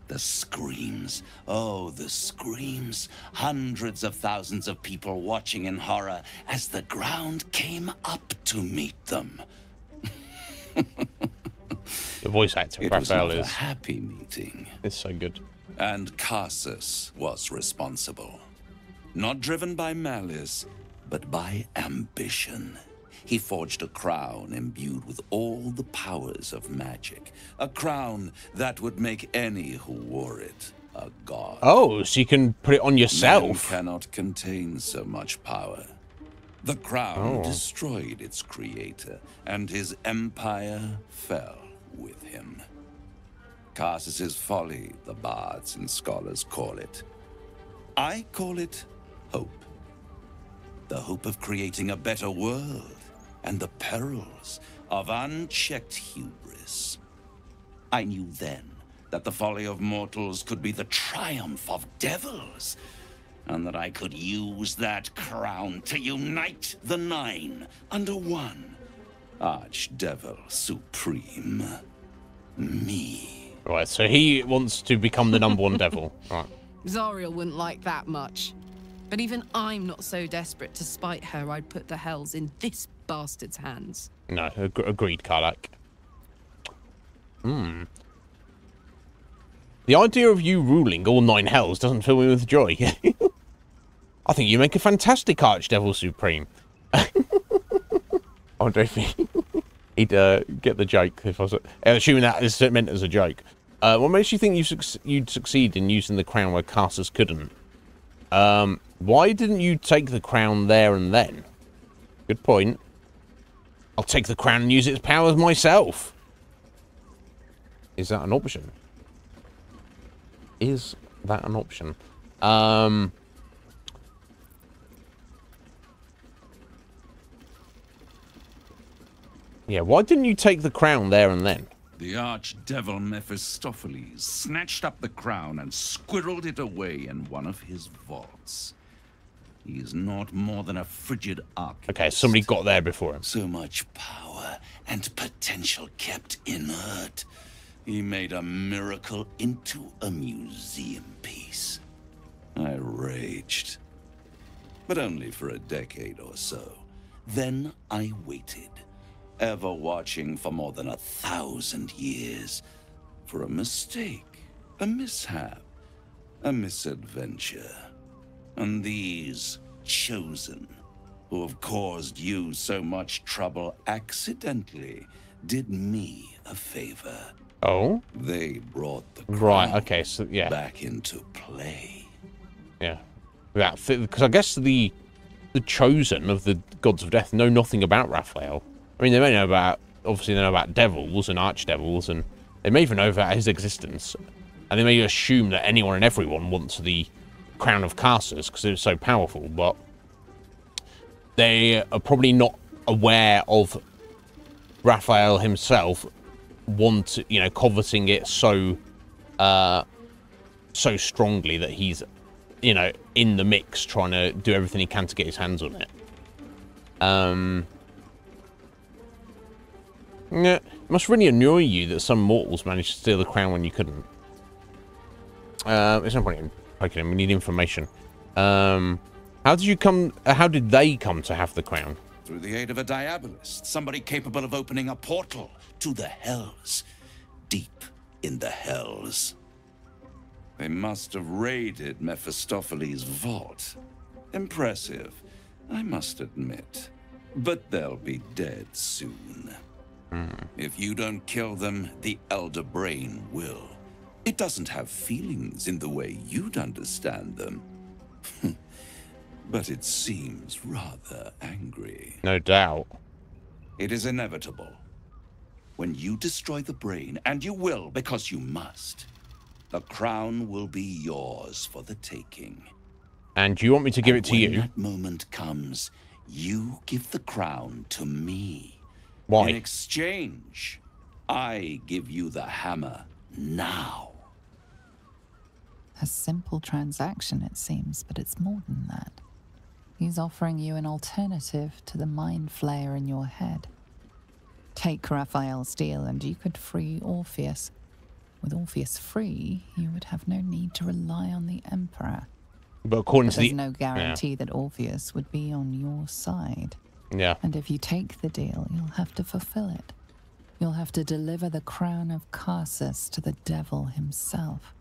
Q: The screams, oh, the screams. Hundreds of thousands of people watching in horror as the ground came up to meet them.
A: The voice actor, Raphael, is
Q: a happy meeting.
A: It's so good.
Q: And Karsus was responsible. Not driven by malice, but by ambition. He forged a crown imbued with all the powers of magic. A crown that would make any who wore it a god.
A: Oh, so you can put it on yourself.
Q: Man cannot contain so much power. The crown destroyed its creator, and his empire fell with him. Karsus's folly, the bards and scholars call it. I call it hope. The hope of creating a better world, and the perils of unchecked hubris. I knew then that the folly of mortals could be the triumph of devils, and that I could use that crown to unite the Nine under one Archdevil Supreme. Me.
A: Right, so he wants to become the #1 devil. Right.
O: Zariel wouldn't like that much. But even I'm not so desperate to spite her I'd put the hells in this bastard's hands.
A: No, agreed, Karlak. The idea of you ruling all 9 hells doesn't fill me with joy. I think you make a fantastic Archdevil Supreme. I wonder if he'd get the joke if I was assuming that is meant as a joke. What makes you think you'd succeed in using the crown where Karsus couldn't? Why didn't you take the crown there and then? Good point. I'll take the crown and use its powers myself. Is that an option? Is that an option? Yeah, why didn't you take the crown there and then?
Q: The archdevil Mephistopheles snatched up the crown and squirreled it away in one of his vaults. He is not more than a frigid archivist.
A: Okay, somebody got there before him.
Q: So much power and potential kept inert. He made a miracle into a museum piece. I raged. But only for a decade or so. Then I waited, ever watching for more than 1,000 years, for a mistake, a mishap, a misadventure. And these chosen who have caused you so much trouble accidentally, did me a favor.
A: Oh?
Q: They brought the crown
A: right, okay, so yeah.
Q: back into play.
A: Yeah. Because I guess the chosen of the gods of death know nothing about Raphael. I mean, they may know about, obviously they know about devils and archdevils, and they may even know about his existence. And they may assume that anyone and everyone wants the crown of Carsus because it's so powerful, but they are probably not aware of Raphael himself coveting it so strongly that he's, in the mix trying to do everything he can to get his hands on it. Yeah, it must really annoy you that some mortals managed to steal the crown when you couldn't. There's no point in poking him. We need information. How did they come to have the crown?
Q: Through the aid of a diabolist, somebody capable of opening a portal to the hells, deep in the hells. They must have raided Mephistopheles' vault. Impressive, I must admit. But they'll be dead soon. If you don't kill them, the Elder Brain will. It doesn't have feelings in the way you'd understand them. But it seems rather angry.
A: No doubt.
Q: It is inevitable. When you destroy the brain, and you will because you must, the crown will be yours for the taking.
A: And you want me to give it to you?
Q: When that moment comes, you give the crown to me.
A: Why?
Q: In exchange, I give you the hammer now.
K: A simple transaction, it seems, but it's more than that. He's offering you an alternative to the mind flayer in your head. Take Raphael's deal and you could free Orpheus. With Orpheus free, you would have no need to rely on the Emperor.
A: But according to
K: there's no guarantee that Orpheus would be on your side.
A: Yeah.
K: And if you take the deal, you'll have to fulfill it. You'll have to deliver the crown of Carsus to the devil himself.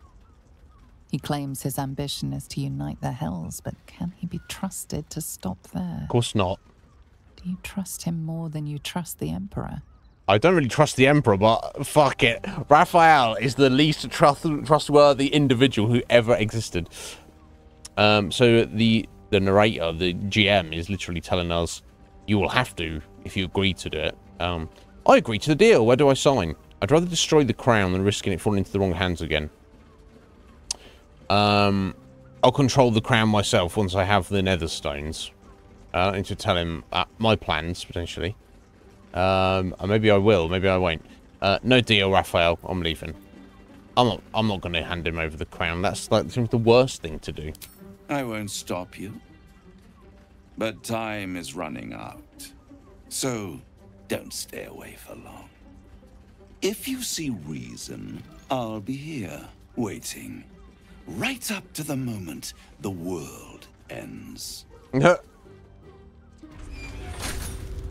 K: He claims his ambition is to unite the hells, but can he be trusted to stop there?
A: Of course not.
K: Do you trust him more than you trust the Emperor?
A: I don't really trust the Emperor, but fuck it. Raphael is the least trustworthy individual who ever existed. So the narrator, the GM, is literally telling us, you will have to, if you agree to do it. I agree to the deal. Where do I sign? I'd rather destroy the crown than risking it falling into the wrong hands again. I'll control the crown myself once I have the nether stones. I need to tell him my plans, potentially. Maybe I will, maybe I won't. No deal, Raphael. I'm leaving. I'm not going to hand him over the crown. That's like the worst thing to do.
Q: I won't stop you. But time is running out. So don't stay away for long. If you see reason, I'll be here, waiting. Right up to the moment the world ends.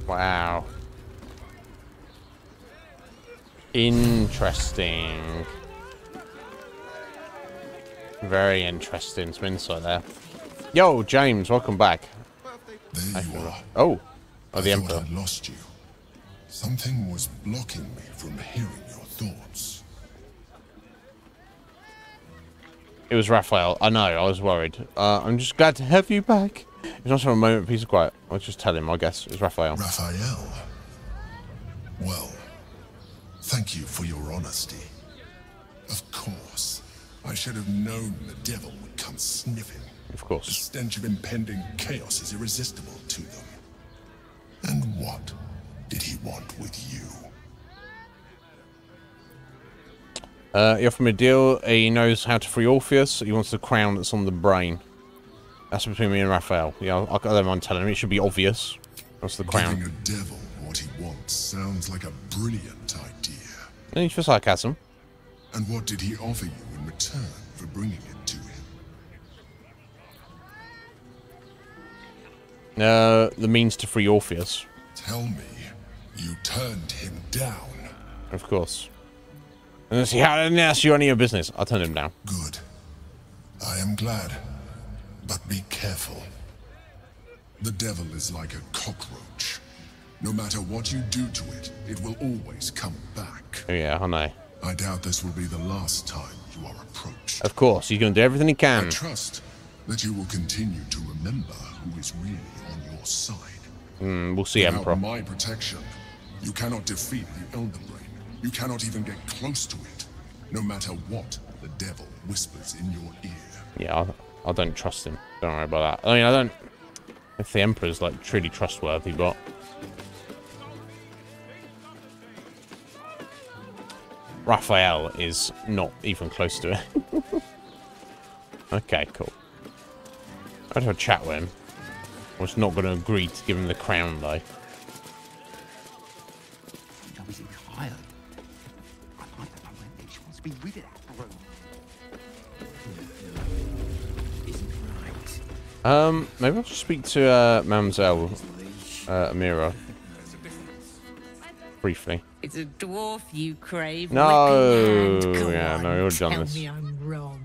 A: Wow. Interesting. Very interesting. Some insight there. Yo, James, welcome back.
L: There you are.
A: Oh,
L: I
A: the
L: thought
A: Emperor.
L: I'd lost you. Something was blocking me from hearing your thoughts.
A: It was Raphael. I know, I was worried. I'm just glad to have you back. It's not for a moment, peace of quiet. I'll just tell him, I guess. It's Raphael.
L: Raphael? Well, thank you for your honesty. Of course. I should have known the devil would come sniffing.
A: Of course.
L: The stench of impending chaos is irresistible to them. And what did he want with you?
A: He offered me a deal. He knows how to free Orpheus. He wants the crown that's on the brain. That's between me and Raphael. Yeah, I don't mind telling him. It should be obvious. That's the crown.
L: Giving a devil what he wants sounds like a brilliant idea.
A: Thanks for sarcasm.
L: And what did he offer you in return for bringing it to him?
A: The means to free Orpheus.
L: Tell me, you turned him down.
A: Of course. And let's see how that's you any of your business. I'll turn him down.
L: Good. I am glad. But be careful. The devil is like a cockroach. No matter what you do to it, it will always come back.
A: Oh, yeah, I know.
L: I doubt this will be the last time you are approached.
A: Of course, he's going to do everything he can.
L: I trust that you will continue to remember who is really on your side.
A: We'll see,
L: Without
A: Emperor.
L: my protection, you cannot defeat the Elder Brain. You cannot even get close to it, no matter what the devil whispers in your ear.
A: Yeah, I don't trust him. Don't worry about that. I mean, I don't... If the Emperor's, like, truly trustworthy, but... Raphael is not even close to it. Okay, cool. I'd have a chat with him. I was not going to agree to give him the crown, though.
F: I was in higher. I like that way. She wants to be rid of that room. Isn't right.
A: Maybe I'll just speak to Mamselle Amira briefly.
O: It's a dwarf you crave.
A: No,
O: Go
A: yeah,
O: on,
A: no, you've done
O: tell
A: this.
O: me I'm wrong.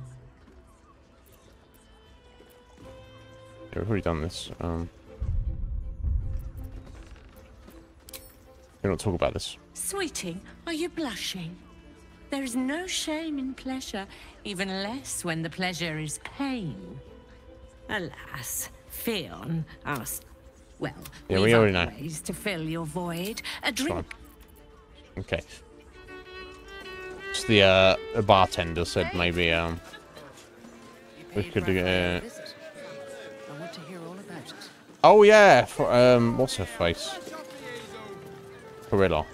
A: Yeah, we've already done this. We don't talk about this.
O: Sweetie, are you blushing? There is no shame in pleasure, even less when the pleasure is pain. Alas, Fionn asked. Well,
A: Yeah,
O: we've
A: we already
O: other
A: know.
O: ways to fill your void. A drink.
A: Okay. Just the bartender said maybe we could
J: I want to hear all about it.
A: oh yeah, for, what's her face? Gorilla.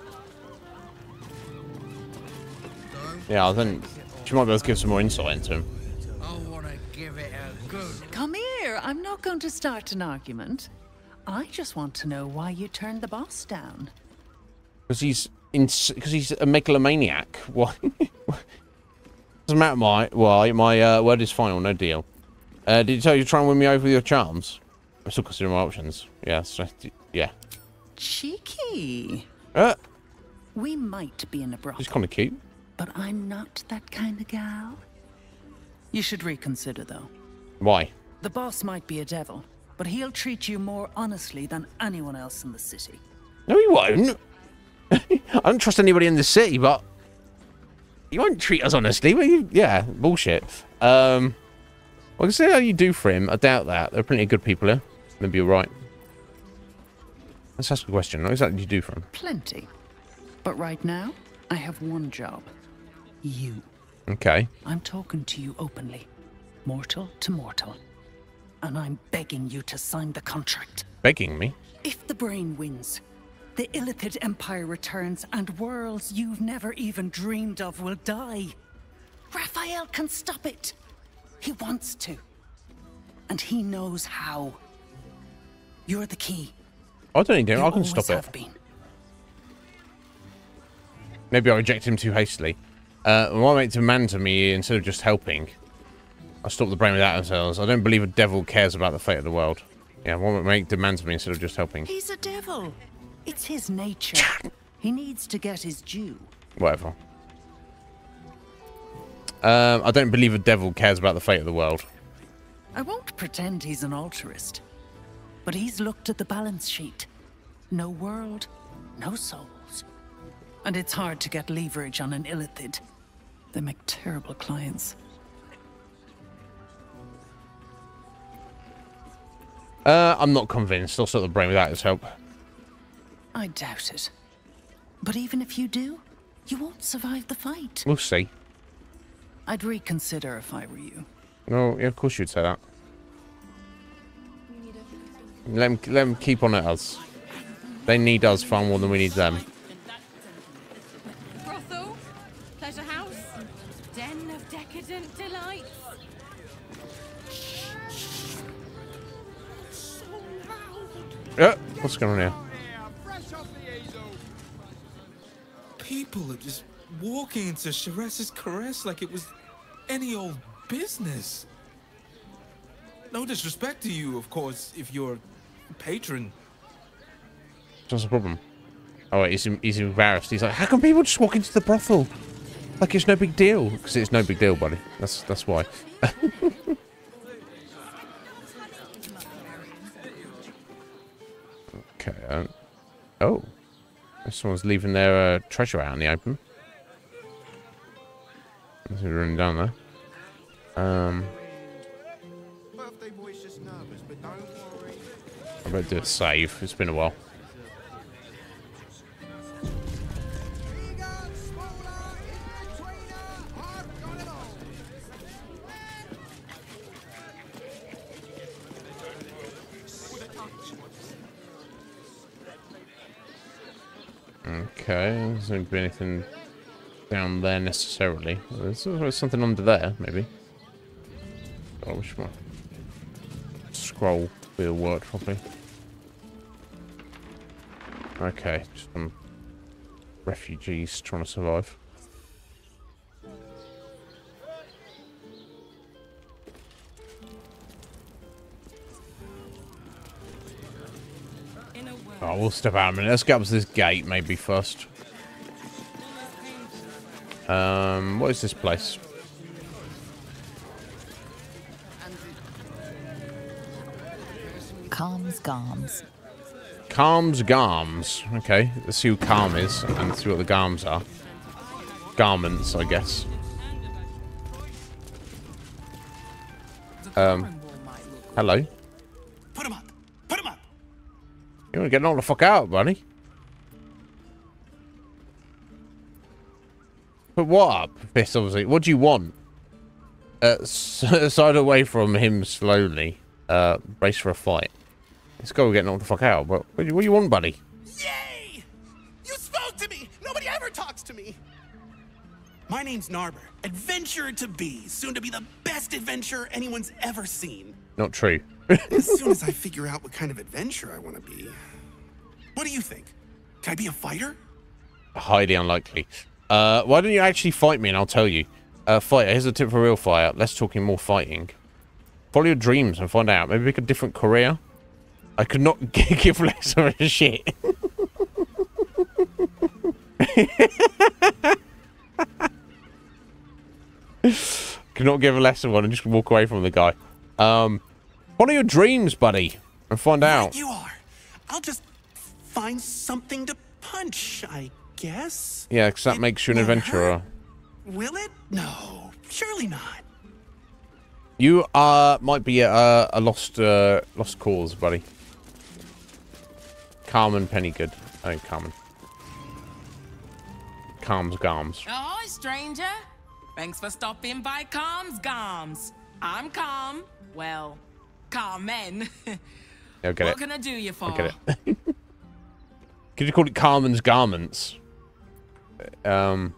A: Yeah, I think she might be able to give some more insight into him.
H: I want to give it a good...
J: Come here. I'm not going to start an argument. I just want to know why you turned the boss down.
A: Because he's a megalomaniac. What? Doesn't matter. My word is final. No deal. Did you tell you to try and win me over with your charms? I'm still considering my options. Yeah. So, yeah.
J: Cheeky. We might be in a brothel.
A: He's kind of cute.
J: But I'm not that kind of gal. You should reconsider, though.
A: Why?
J: The boss might be a devil, but he'll treat you more honestly than anyone else in the city.
A: No, he won't. I don't trust anybody in the city, but he won't treat us honestly. Yeah, bullshit. Well, I can see how you do for him. I doubt that. There are plenty of good people here. Maybe you're right. Let's ask a question. What exactly do you do for him?
J: Plenty. But right now, I have one job. You.
A: Okay.
J: I'm talking to you openly. Mortal to mortal. And I'm begging you to sign the contract.
A: Begging me?
J: If the brain wins, the Illithid Empire returns and worlds you've never even dreamed of will die. Raphael can stop it. He wants to. And he knows how. You're the key.
A: I don't need to.
J: You
A: I can stop
J: always have
A: it.
J: been.
A: Maybe I rejected him too hastily. Why make demand to me instead of just helping? I stopped the brain without ourselves. I don't believe a devil cares about the fate of the world. Yeah, why make demands to me instead of just helping?
J: He's a devil. It's his nature. He needs to get his due.
A: Whatever. I don't believe a devil cares about the fate of the world.
J: I won't pretend he's an altruist. But he's looked at the balance sheet. No world, no souls. And it's hard to get leverage on an Illithid. They make terrible clients.
A: I'm not convinced. I'll stop the brain without his help.
J: I doubt it. But even if you do, you won't survive the fight.
A: We'll see.
J: I'd reconsider if I were you.
A: No, yeah, of course you'd say that. Let them keep on at us. They need us far more than we need them.
P: Brothel, pleasure house, den of decadent delights.
A: What's going on here?
C: People are just walking into Sheres's caress like it was any old business. No disrespect to you, of course, if you're a patron.
A: What's the problem? Oh, wait, he's embarrassed. He's like, how can people just walk into the brothel? Like it's no big deal. Because it's no big deal, buddy. That's why. Okay. Oh. Someone's leaving their treasure out in the open. Let's see, running down there. I better do a save. It's been a while. Okay, there's not be anything down there necessarily. There's something under there, maybe. Oh, I wish my scroll wheel worked properly. Okay, just some refugees trying to survive. Oh, we'll step out a minute. Let's get up to this gate maybe first. What is this place?
K: Calms Garms.
A: Calms Garms. Okay, let's see who Calm is and see what the Garms are. Garments, I guess. Hello.
H: Put him up. Put him up.
A: You want to get all the fuck out, buddy? Put what up? This obviously. What do you want? Side away from him slowly. Brace for a fight. This guy will get knocked the fuck out. But what do you want, buddy?
H: Yay! You spoke to me! Nobody ever talks to me! My name's Narber. Adventurer to be. Soon to be the best adventurer anyone's ever seen.
A: Not true.
H: As soon as I figure out what kind of adventurer I want to be. What do you think? Can I be a fighter?
A: Highly unlikely. Why don't you actually fight me and I'll tell you. Fighter, here's a tip for a real fighter. Less talking, more fighting. Follow your dreams and find out. Maybe pick a different career. I could not give less of a shit. Could not give a less of one and just walk away from the guy. Follow your dreams, buddy, and find out.
H: Right you are. I'll just find something to punch, I guess.
A: Yeah, because that makes you an adventurer.
H: Will it? No, surely not.
A: You might be a lost cause, buddy. Carmen Pennygood. Oh, Carmen. Calms Garms.
E: Ahoy, stranger. Thanks for stopping by Calms Garms. I'm Calm. Well, Carmen.
A: I'll get
E: what can I do you for?
A: I get it. Could you call it Carmen's Garments? You've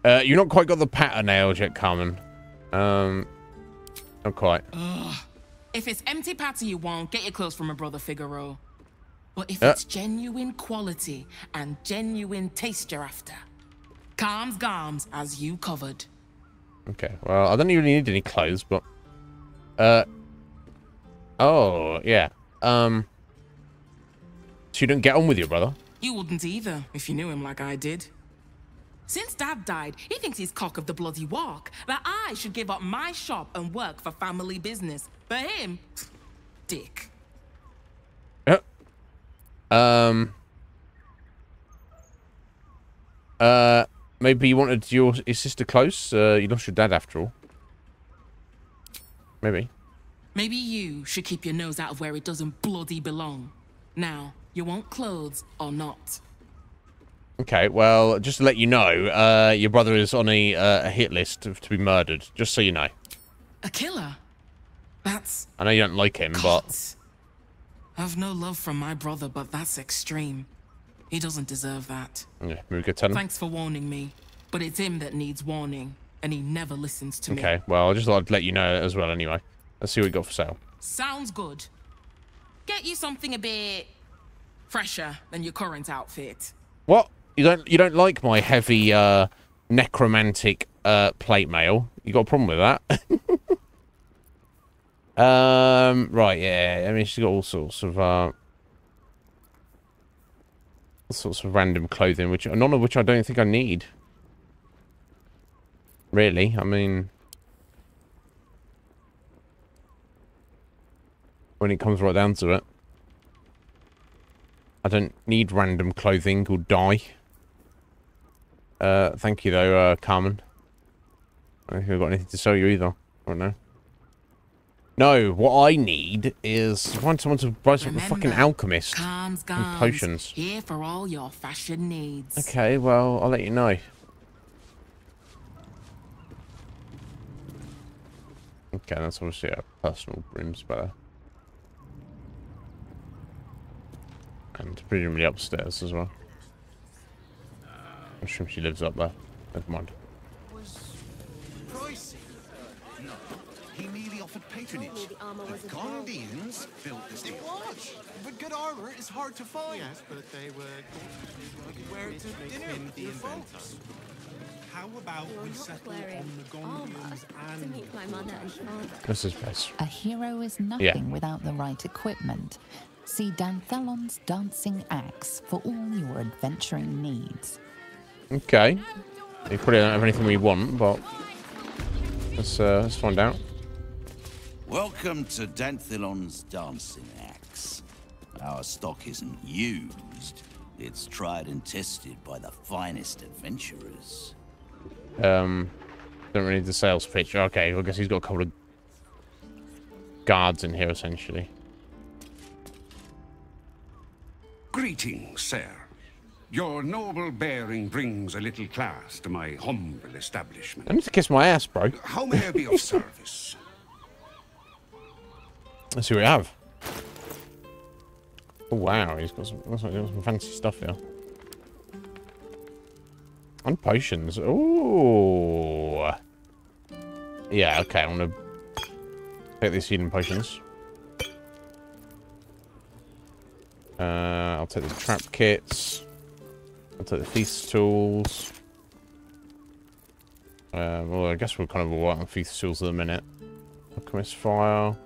A: not quite got the pattern nailed yet, Carmen. Not quite.
E: Ugh. If it's empty patter you want, get your clothes from a brother Figaro. But if it's genuine quality and genuine taste you're after, Calms Garms as you covered.
A: Okay, well, I don't really need any clothes, but... Oh, yeah. So you don't get on with your brother?
E: You wouldn't either, if you knew him like I did. Since Dad died, he thinks he's cock of the bloody walk, that I should give up my shop and work for family business. For him, dick.
A: Maybe you wanted his sister close? You lost your dad after all. Maybe.
E: Maybe you should keep your nose out of where it doesn't bloody belong. Now, you want clothes or not?
A: Okay, well, just to let you know, your brother is on a hit list to be murdered, just so you know.
E: A killer? That's...
A: I know you don't like him, but...
E: I've no love from my brother, but that's extreme. He doesn't deserve that.
A: Yeah, maybe go tell him.
E: Thanks for warning me, but it's him that needs warning, and he never listens to me.
A: Okay, well, I just thought I'd let you know as well anyway. Let's see what we got for sale.
E: Sounds good. Get you something a bit fresher than your current outfit.
A: What? You don't like my heavy necromantic plate mail? You got a problem with that? Right, yeah. I mean, she's got all sorts of random clothing, which none of which I don't think I need. Really, I mean, when it comes right down to it. I don't need random clothing or dye. Thank you though, Carmen. I don't think I've got anything to sell you either. I don't know. No, what I need is find someone to buy some fucking alchemist and potions.
E: Here for all your fashion needs.
A: Okay, well, I'll let you know. Okay, that's obviously a personal room's better. And presumably upstairs as well. I assume she lives up there. Never mind.
D: Pricey? No. He merely offered patronage. The Gondians built this deal. But good armor is hard to find. Yes, but they were where to dinner with your folks. How about we settle on the Gondians and meet my mother and father?
A: This is best.
K: A hero is nothing without the right equipment. See Danthelon's dancing axe for all your adventuring needs.
A: Okay. You probably don't have anything we want, but let's find out.
Q: Welcome to Danthelon's dancing axe. Our stock isn't used. It's tried and tested by the finest adventurers.
A: Don't really need the sales pitch. Okay, well, I guess he's got a couple of guards in here, essentially.
M: Greetings, sir. Your noble bearing brings a little class to my humble establishment.
A: I need to kiss my ass, bro.
M: How may I be of service?
A: Let's see what we have. Oh, wow, he's got some fancy stuff here. And potions. Ooh. Yeah, okay, I'm gonna take these healing potions. I'll take the trap kits. I'll take the feast tools. Well, I guess we're kind of alright on feast tools at the minute. Alchemist fire.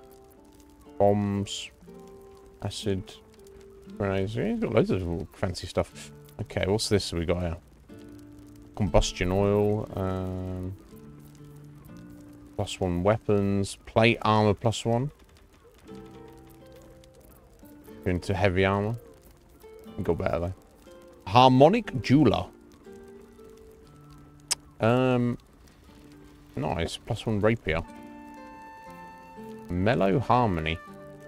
A: Bombs. Acid. Grenades. Yeah, got loads of fancy stuff. Okay, what's this we got here? Combustion oil. +1 weapons. Plate armor +1. Into heavy armor. Got better though. Harmonic jeweler. Nice. +1 rapier. Mellow harmony.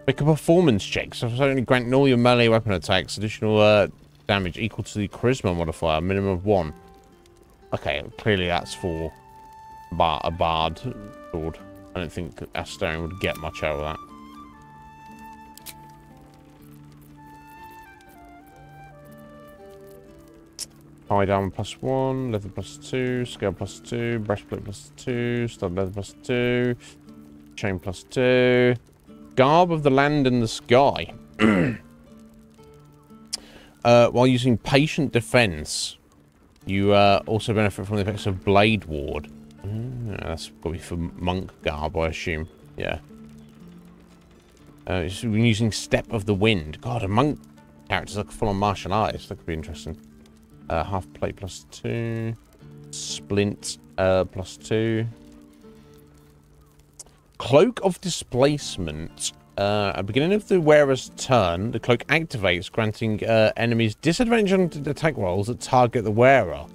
A: Make a performance check. So only granting all your melee weapon attacks additional damage equal to the charisma modifier, minimum of 1. Okay, clearly that's for a bard sword. I don't think Astarion would get much out of that. Hide armor +1, leather +2, scale +2, breastplate +2, stud leather +2, chain +2, garb of the land and the sky. While using patient defense, you also benefit from the effects of blade ward. That's probably for monk garb, I assume. Yeah. When using step of the wind. God, a monk character's like full on martial artist. That could be interesting. Half plate +2. Splint +2. Cloak of Displacement. At the beginning of the wearer's turn, the cloak activates, granting enemies disadvantage on attack rolls that target the wearer.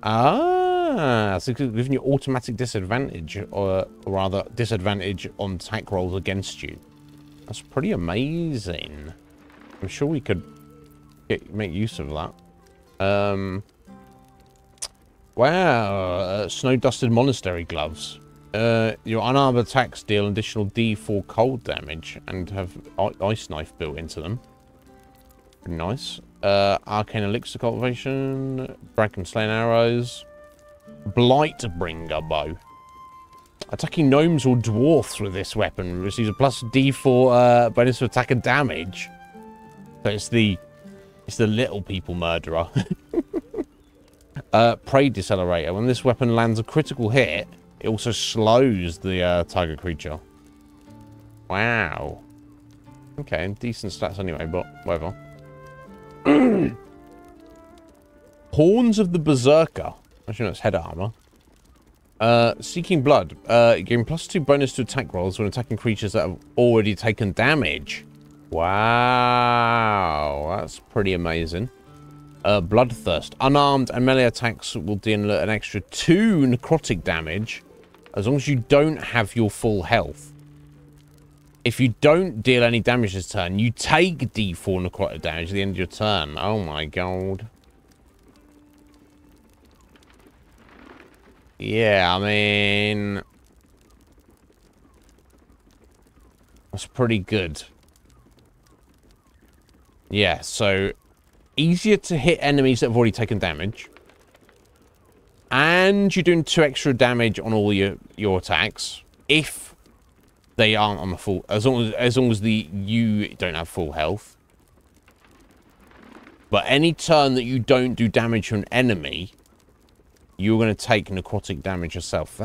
A: Ah, so giving you automatic disadvantage, or rather disadvantage on attack rolls against you. That's pretty amazing. I'm sure we could make use of that. Wow, snow-dusted monastery gloves. Your unarmed attacks deal an additional D4 cold damage and have ice knife built into them. Pretty nice. Arcane elixir cultivation, dragon slaying arrows, Blightbringer bow. Attacking gnomes or dwarfs with this weapon receives a +D4 bonus to attack and damage. So it's the little people murderer. Prey decelerator. When this weapon lands a critical hit, it also slows the target creature. Wow. Okay, decent stats anyway, but whatever. Horns of the Berserker. Actually, that's head armor. Seeking Blood. Giving +2 bonus to attack rolls when attacking creatures that have already taken damage. Wow, that's pretty amazing. Bloodthirst. Unarmed and melee attacks will deal an extra 2 necrotic damage as long as you don't have your full health. If you don't deal any damage this turn, you take D4 necrotic damage at the end of your turn. Oh my god. Yeah, I mean... that's pretty good. Yeah, so... easier to hit enemies that have already taken damage. And you're doing 2 extra damage on all your attacks. If they aren't on the full... As long as you don't have full health. But any turn that you don't do damage to an enemy, you're going to take necrotic damage yourself.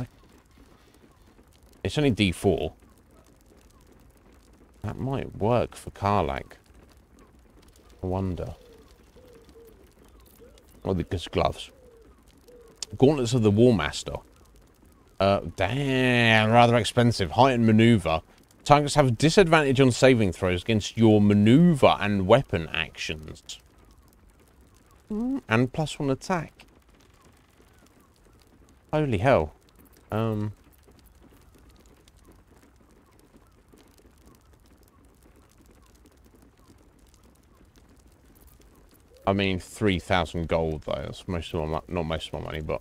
A: It's only D4. That might work for Karlach. I wonder. Oh, the gloves. Gauntlets of the Warmaster. Damn, rather expensive. Heightened maneuver. Targets have disadvantage on saving throws against your maneuver and weapon actions. And +1 attack. Holy hell. I mean, 3,000 gold, though. That's most of my, not most of my money, but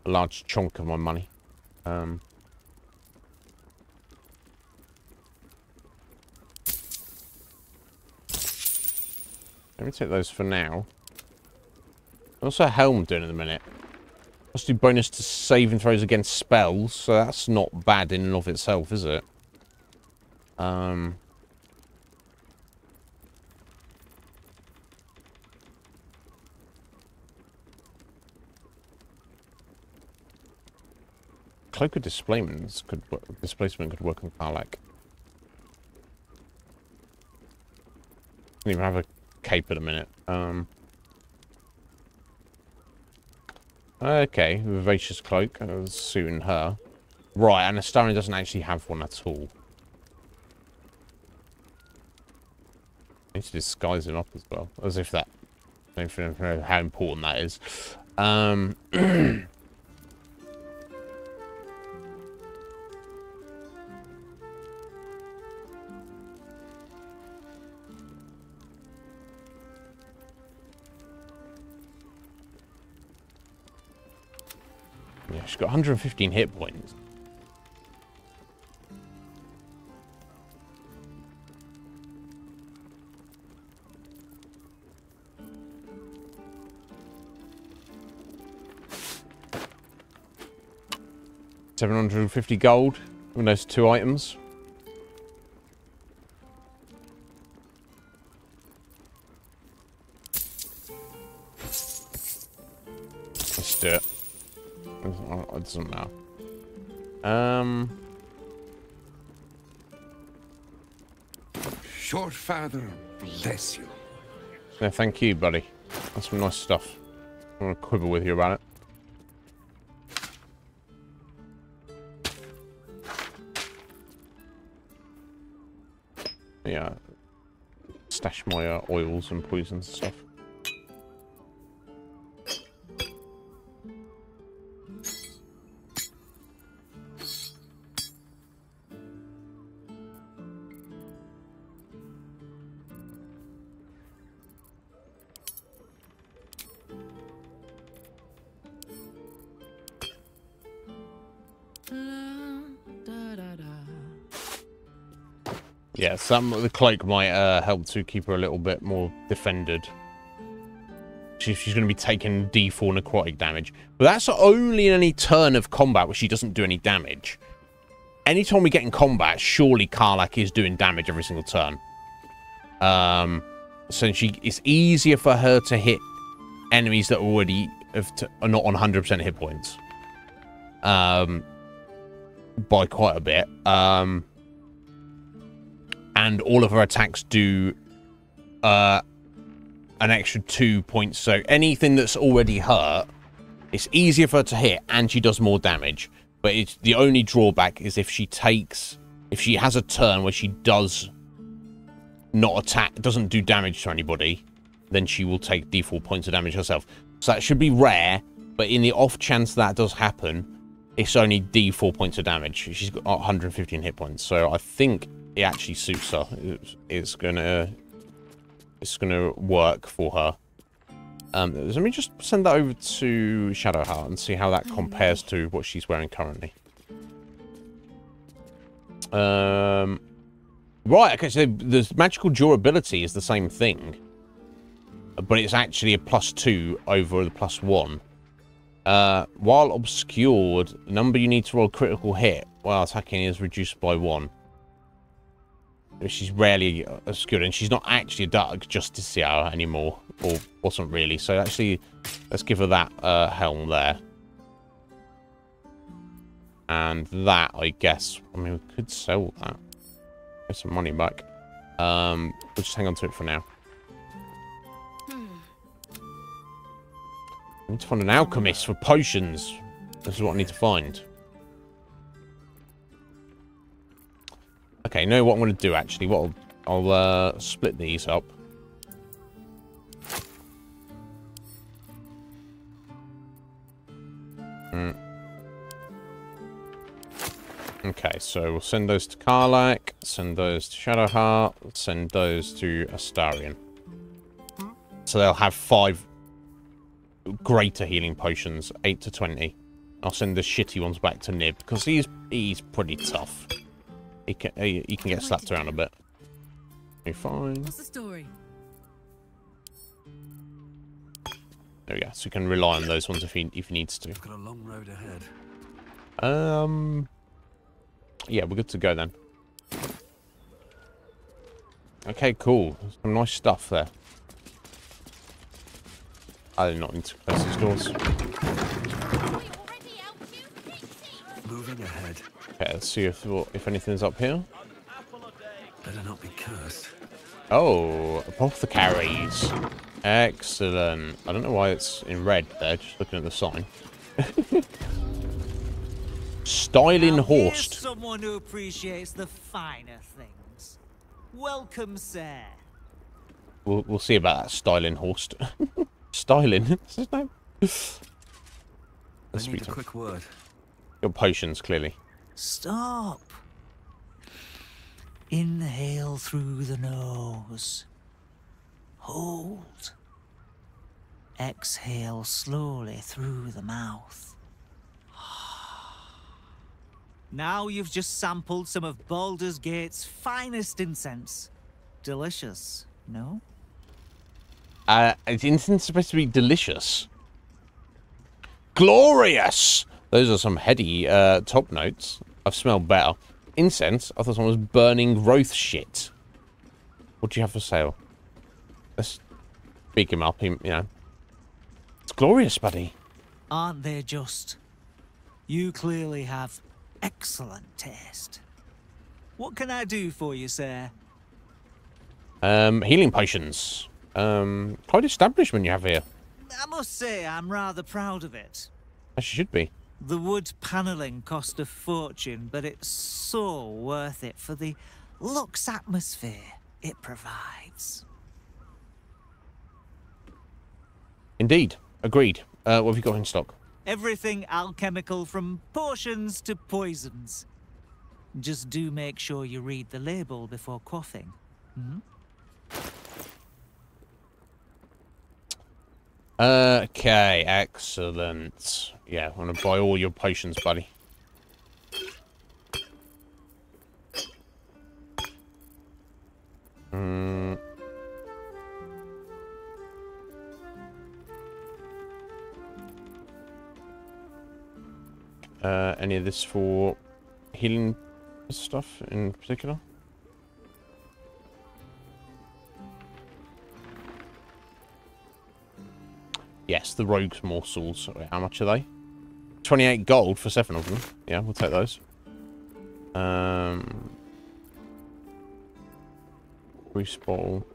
A: a large chunk of my money. Let me take those for now. Also a helm doing in a minute. Let's do bonus to saving throws against spells, so that's not bad in and of itself, is it? Cloak of Displacement could work on Karlach. Don't even have a cape at a minute. Okay, Vivacious Cloak, suiting her. Right, and Astarion doesn't actually have one at all. I need to disguise him up as well, as if that... I don't know how important that is. Yeah, she's got 115 hit points. $750 gold with those 2 items. Let's do it. It doesn't matter.
M: Short father, bless you.
A: Yeah, thank you, buddy. That's some nice stuff. I want to quibble with you about it. Yeah. Stash my oils and poisons and stuff. Yeah, some of the cloak might help to keep her a little bit more defended. She's going to be taking D4 necrotic damage. But that's only in any turn of combat where she doesn't do any damage. Anytime we get in combat, surely Karlach is doing damage every single turn. So it's easier for her to hit enemies that already are not on 100% hit points. By quite a bit. And all of her attacks do an extra 2 points. So anything that's already hurt, it's easier for her to hit, and she does more damage. But the only drawback is if she has a turn where she does not attack, doesn't do damage to anybody, then she will take D4 points of damage herself. So that should be rare, but in the off chance that does happen, it's only D4 points of damage. She's got 115 hit points, so I think it actually suits her. It's gonna work for her. Let me just send that over to Shadowheart and see how that compares to what she's wearing currently. Right, okay, so the magical durability is the same thing, but it's actually a +2 over the +1. While obscured, the number you need to roll a critical hit while attacking is reduced by 1. She's rarely obscured, and she's not actually a Dark Justiciar anymore, or wasn't really. So actually, let's give her that helm there. And that, I guess, I mean, we could sell that. Get some money back. We'll just hang on to it for now. I need to find an alchemist for potions. This is what I need to find. Okay, know what I'm going to do, actually. What I'll split these up. Okay, so we'll send those to Karlach, send those to Shadowheart, send those to Astarion. So they'll have 5 greater healing potions, 8 to 20. I'll send the shitty ones back to Nib, because he's pretty tough. He can get slapped around a bit. You're fine.
R: What's the story?
A: There we go. So you can rely on those ones if he needs to.
F: I've got a long road ahead.
A: Yeah, we're good to go then. Okay, cool. Some nice stuff there. I did not need to close these doors.
F: Moving ahead.
A: Okay, let's see if anything's up here.
F: Better not be cursed.
A: Oh, apothecaries. Excellent. I don't know why it's in red there, just looking at the sign. Styling Horst.
S: Here's someone who appreciates the finer things. Welcome, sir.
A: We'll see about that Styling Horst. Styling? That's his name?
F: I need a quick word.
A: Your potions, clearly.
S: Stop. Inhale through the nose. Hold. Exhale slowly through the mouth. Now you've just sampled some of Baldur's Gate's finest incense. Delicious, no?
A: Is incense supposed to be delicious? Glorious! Those are some heady top notes. I've smelled better. Incense? I thought someone was burning growth shit. What do you have for sale? Let's speak him up, you know. It's glorious, buddy.
S: Aren't they just? You clearly have excellent taste. What can I do for you, sir?
A: Healing potions. Quite establishment you have here.
S: I must say I'm rather proud of it.
A: As you should be.
S: The wood panelling cost a fortune, but it's so worth it for the luxe atmosphere it provides.
A: Indeed. Agreed. What have you got in stock?
S: Everything alchemical from potions to poisons. Just do make sure you read the label before quaffing. Hmm?
A: Okay, excellent. Yeah, I'm gonna buy all your potions, buddy. Any of this for healing stuff in particular? Yes, the rogue's morsels. How much are they? 28 gold for 7 of them. Yeah, we'll take those. Grease bottle.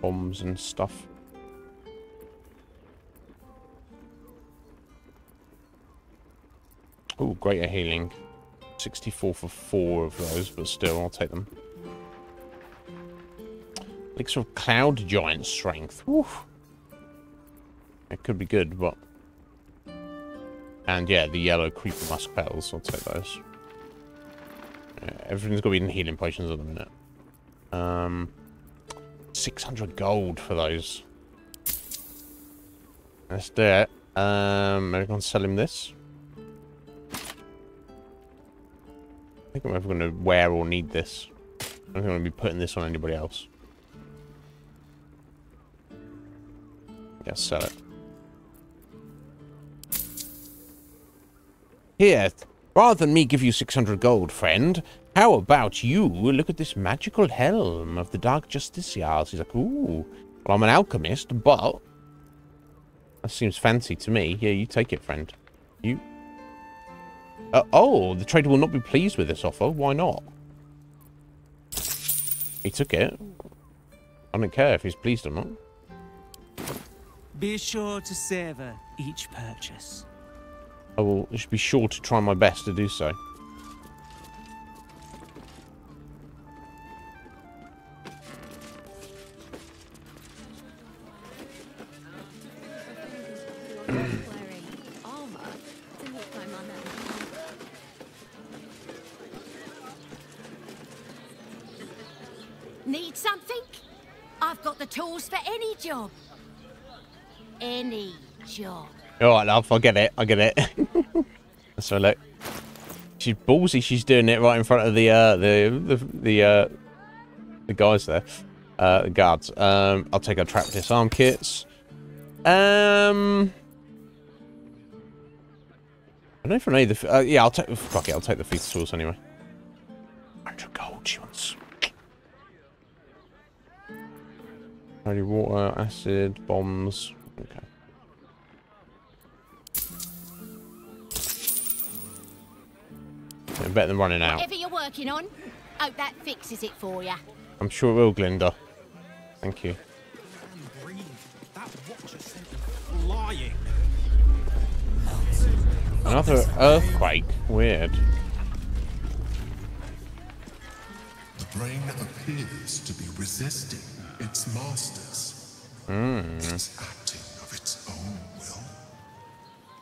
A: Bombs and stuff. Oh, greater healing. 64 for 4 of those, but still, I'll take them. Elixir of Cloud Giant Strength. Woof. It could be good, but... And yeah, the yellow Creeper Musk Petals. I'll take those. Yeah, everything's got to be in healing potions at the minute. 600 gold for those. Let's do it. Maybe I can sell him this. I think I'm never going to wear or need this. I'm not going to be putting this on anybody else. Yeah, sell it. Here, rather than me give you 600 gold, friend, how about you look at this magical helm of the Dark Justiciars? He's like, ooh, well, I'm an alchemist, but... That seems fancy to me. Yeah, you take it, friend. You... oh, the trader will not be pleased with this offer. Why not? He took it. I don't care if he's pleased or not.
S: Be sure to savor each purchase.
A: I will just be sure to try my best to do so.
G: Need something? I've got the tools for any job. Any job.
A: Alright, love, I get it. I get it. So look. She's ballsy, she's doing it right in front of the guys there. The guards. I'll take our trap disarm kits. I don't know if I need the... yeah, I'll take... fuck it, I'll take the feast tools anyway. 100 gold, she wants. Holy water, acid, bombs. Okay. Yeah, better than running out.
G: Whatever you're working on, hope that fixes it for you.
A: I'm sure it will, Glinda. Thank you.
H: Flying.
A: Another earthquake. Weird.
L: The brain appears to be resisting its masters. It's acting of its own will.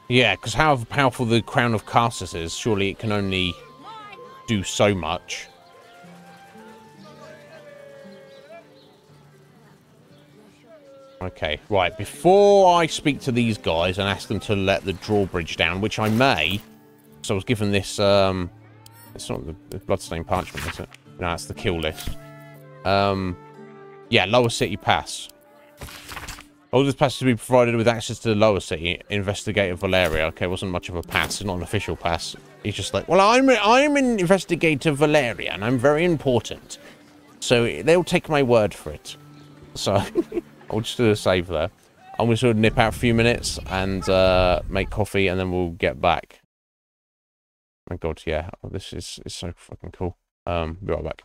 A: Yeah, because how powerful the Crown of Carsus is, surely it can only do so much. Okay, right. Before I speak to these guys and ask them to let the drawbridge down, which I may, so I was given this, it's not the bloodstained parchment, is it? No, it's the kill list. Yeah, Lower City Pass. All this pass to be provided with access to the Lower City. Investigator Valeria. Okay, wasn't much of a pass. It's not an official pass. He's just like, well, I'm an Investigator Valeria, and I'm very important. So they'll take my word for it. So I'll just do a save there. I'm going to sort of nip out a few minutes and make coffee, and then we'll get back. My God, yeah. Oh, this is so fucking cool. Be right back.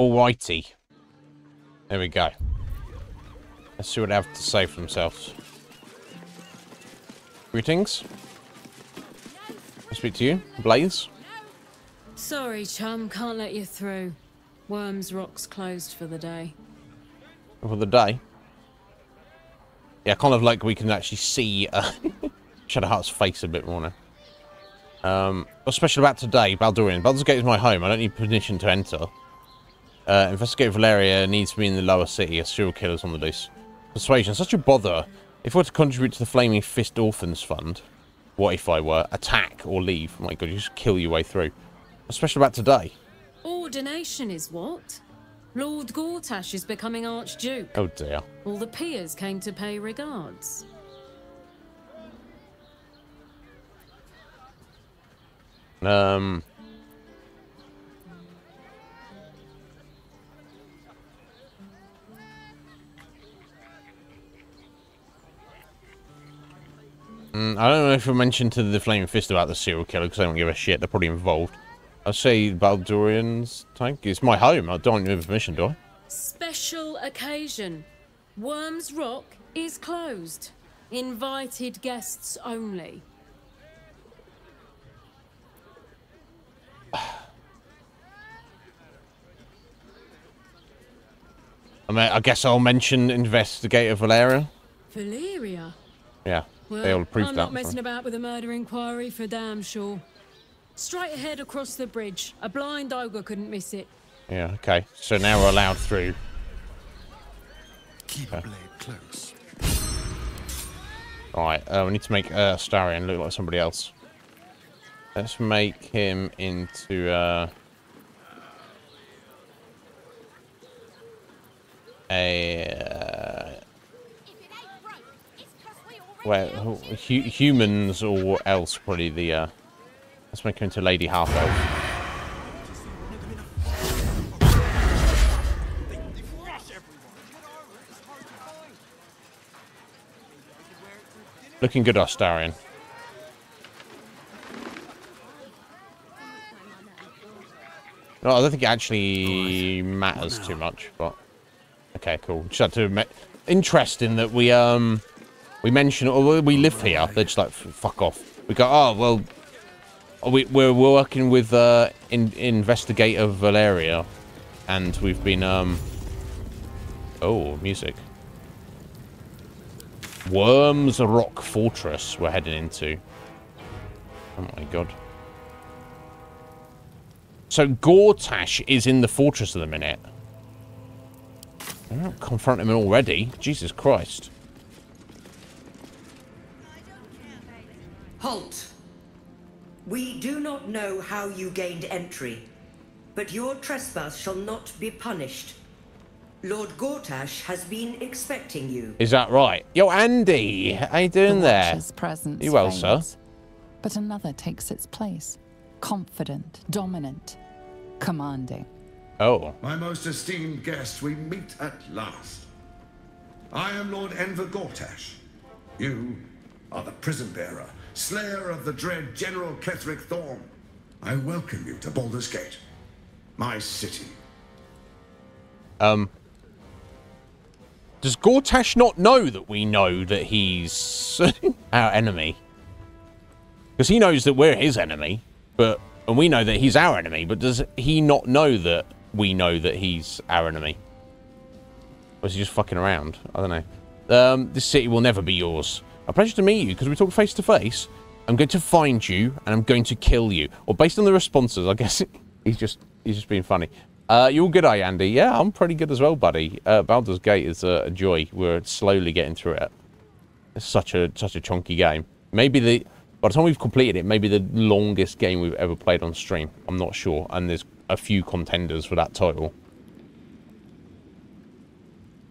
A: Alrighty. There we go. Let's see what they have to say for themselves. Greetings. I speak to you, Blaze.
R: Sorry, chum, can't let you through. Worms Rock's closed for the day.
A: For the day? Yeah, kind of like we can actually see Shadowheart's face a bit more now. What's special about today, Baldurian? Baldur's Gate is my home. I don't need permission to enter. Investigate Valeria needs to be in the lower city. A serial killer's on the loose. Persuasion, such a bother. If I were to contribute to the Flaming Fist Orphans Fund, what if I were? Attack or leave? Oh my god, you just kill your way through. What's special about today?
R: Ordination is what? Lord Gortash is becoming Archduke.
A: Oh dear.
R: All the peers came to pay regards.
A: I don't know if I mentioned to the Flaming Fist about the serial killer because I don't give a shit. They're probably involved. I'll say Baldurian's tank. It's my home. I don't need permission, do I?
R: Special occasion. Worms Rock is closed. Invited guests only.
A: I mean, I guess I'll mention Investigator Valeria.
R: Valeria?
A: Yeah,
R: Well,
A: they all approved
R: I'm
A: that.
R: not messing about with a murder inquiry for damn sure. Straight ahead across the bridge. A blind ogre couldn't miss it.
A: Yeah, okay. So now we're allowed through.
L: Keep a blade close.
A: Alright, we need to make Astarion look like somebody else. Let's make him into well, humans or else probably the let's make him into Lady Half Elf. Looking good, Astarion. No, I don't think it actually matters too much, but okay, cool. Just had to interesting that we mention, or we live here. They're just like fuck off. We go, oh well, we're working with Investigator Valeria, and we've been oh, music. Worms Rock Fortress we're heading into. Oh my god. So Gortash is in the fortress at the minute. I don't confront him already. Jesus Christ.
V: Halt! We do not know how you gained entry, but your trespass shall not be punished. Lord Gortash has been expecting you.
A: Is that right? Yo, Andy, how you doing there?
K: Presence
A: You well,
K: fades,
A: sir?
K: But another takes its place. Confident, dominant, commanding.
A: Oh.
W: My most esteemed guest, we meet at last. I am Lord Enver Gortash. You are the prison bearer, slayer of the dread General Ketheric Thorm. I welcome you to Baldur's Gate, my city.
A: Does Gortash not know that we know that he's our enemy? Because he knows that we're his enemy, and we know that he's our enemy, but does he not know that we know that he's our enemy? Or is he just fucking around? I don't know. This city will never be yours. A pleasure to meet you, because we talk face to face. I'm going to find you, and I'm going to kill you. Or based on the responses, I guess he's just being funny. You all good, are you, Andy? Yeah, I'm pretty good as well, buddy. Baldur's Gate is a joy. We're slowly getting through it. It's such a chunky game. Maybe by the time we've completed it, maybe the longest game we've ever played on stream. I'm not sure, and there's a few contenders for that title.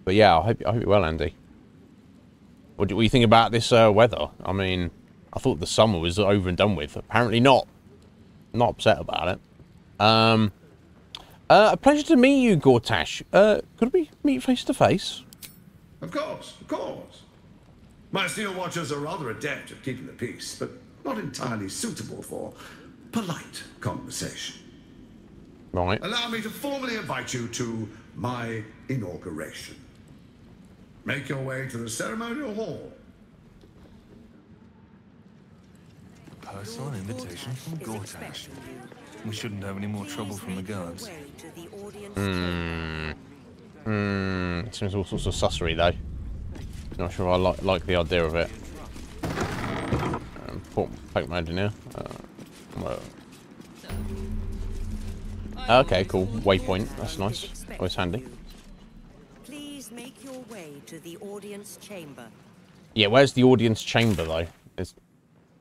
A: But yeah, I hope you're well, Andy. What do you think about this weather? I mean, I thought the summer was over and done with. Apparently not. Not upset about it. A pleasure to meet you, Gortash. Could we meet face to face?
W: Of course, of course. My steel watchers are rather adept at keeping the peace, but not entirely suitable for polite conversation.
A: Right.
W: Allow me to formally invite you to my inauguration. Make your way to the ceremonial hall.
B: Personal invitation from Gortash. We shouldn't have any more trouble from the guards.
A: Seems all sorts of sussery though. Not sure I like the idea of it. Poke mode in here. Well. Okay, cool. Waypoint. That's nice. Always handy.
V: Please make your way to the audience chamber.
A: Yeah, where's the audience chamber though? It's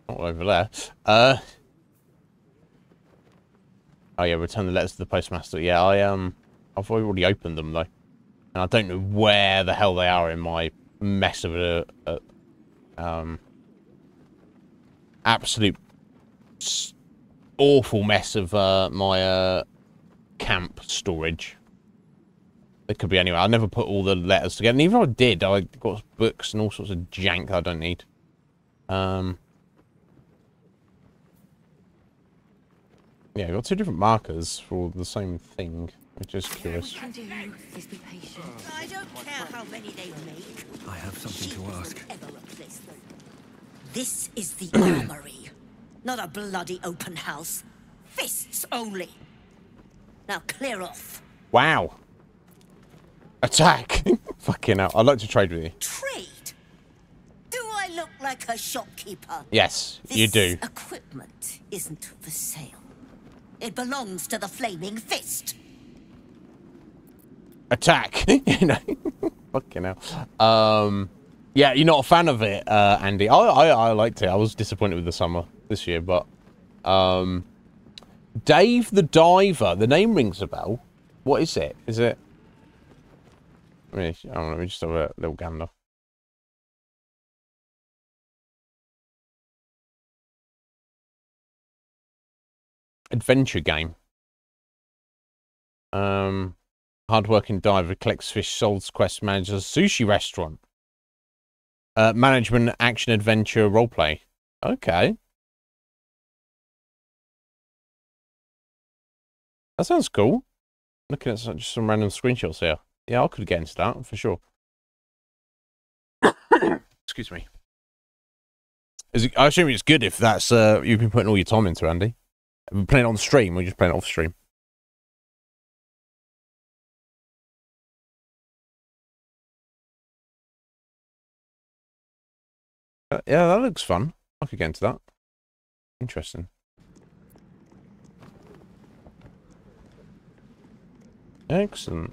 A: not over there. Oh yeah, return the letters to the postmaster. Yeah, I've already opened them though, and I don't know where the hell they are in my mess of a absolute awful mess of my camp storage. It could be anywhere. I never put all the letters together. And even if I did, I got books and all sorts of jank I don't need. Yeah, I got 2 different markers for the same thing, which is curious.
V: I don't care how many they make.
B: I have something to ask.
V: This is the armory, not a bloody open house. Fists only. Now clear off.
A: Wow. Attack! Fucking hell. I'd like to trade with you.
V: Trade? Do I look like a shopkeeper?
A: Yes, you do.
V: This equipment isn't for sale. It belongs to the Flaming Fist.
A: Attack! You know? Fucking hell. Yeah, you're not a fan of it, Andy. I liked it. I was disappointed with the summer this year, but... Dave the Diver. The name rings a bell. What is it? Is it... I don't know, let me just have a little gander. Adventure game. Hard-working diver collects fish, solves quests, manages a sushi restaurant. Management, action, adventure, roleplay. Okay. That sounds cool. Looking at just some random screenshots here. Yeah, I could get into that, for sure. Excuse me. I assume it's good if that's you've been putting all your time into, Andy. Have you been playing it on stream, or just playing it off stream? Yeah, that looks fun. I could get into that. Interesting. Excellent.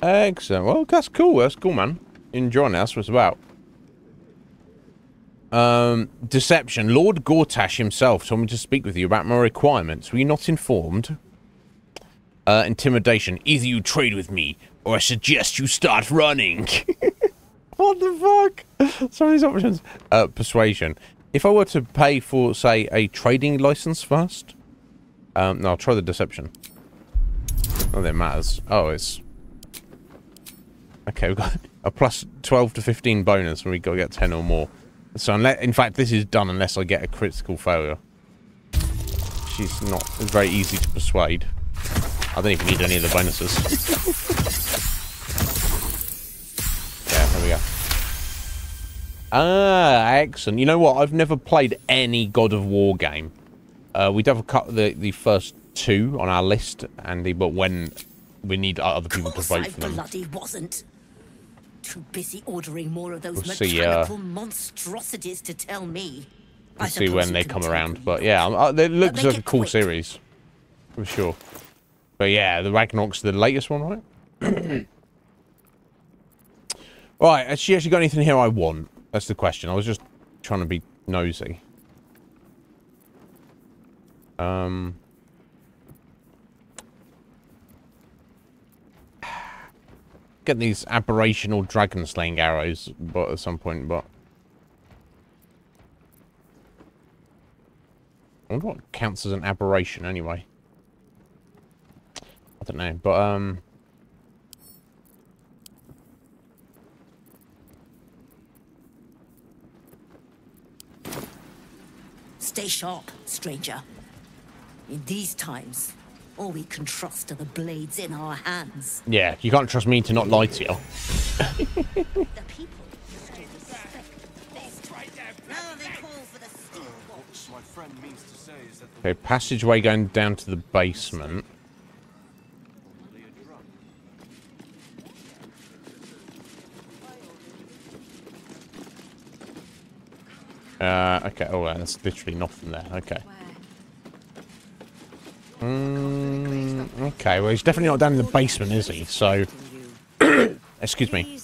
A: Excellent. Well, that's cool. That's cool, man. Enjoying it. That's what it's about. Deception. Lord Gortash himself told me to speak with you about my requirements. Were you not informed? Intimidation. Either you trade with me, or I suggest you start running. What the fuck? Some of these options. Persuasion. If I were to pay for, say, a trading license first... no, I'll try the deception. Not that it matters. Oh, it's... Okay, we've got a plus 12 to 15 bonus when we got to get 10 or more. So, unless, in fact, this is done unless I get a critical failure. She's not... It's very easy to persuade. I don't even need any of the bonuses. Yeah, there we go. Ah, excellent. You know what? I've never played any God of War game. We do have a cut the first 2 on our list, Andy, but when we need other people to vote for them.
V: Bloody wasn't. Too busy ordering more of those
A: We'll
V: mechanical monstrosities to tell me.
A: We'll see when they come around, but yeah, it looks like a cool series, for sure. But yeah, the Ragnarok's the latest one, right? Right, has she actually got anything here I want? That's the question. I was just trying to be nosy. Get these aberrational dragon slaying arrows, but at some point, but I wonder what counts as an aberration anyway. I don't know, but
V: Stay sharp, stranger.
I: In these times, all we can trust are the blades in our hands.
A: Yeah, you can't trust me to not lie to you. Okay, passageway going down to the basement. Okay, oh, that's literally nothing there. Okay. Okay, well, he's definitely not down in the basement, is he? So, excuse me.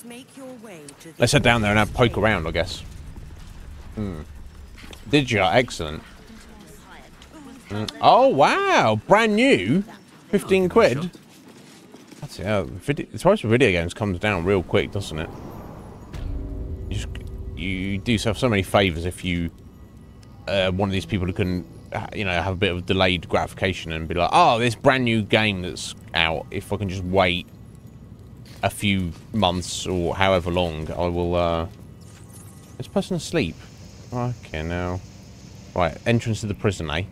A: Let's head down there and have a poke around, I guess. Did you? Excellent. Oh, wow. Brand new. 15 quid. That's yeah. The price of video games comes down real quick, doesn't it? You do yourself so many favours if you one of these people who can, you know, have a bit of delayed gratification and be like, oh, this brand new game that's out, if I can just wait a few months or however long, I will, is this person asleep? Okay, now. Right, entrance to the prison, eh?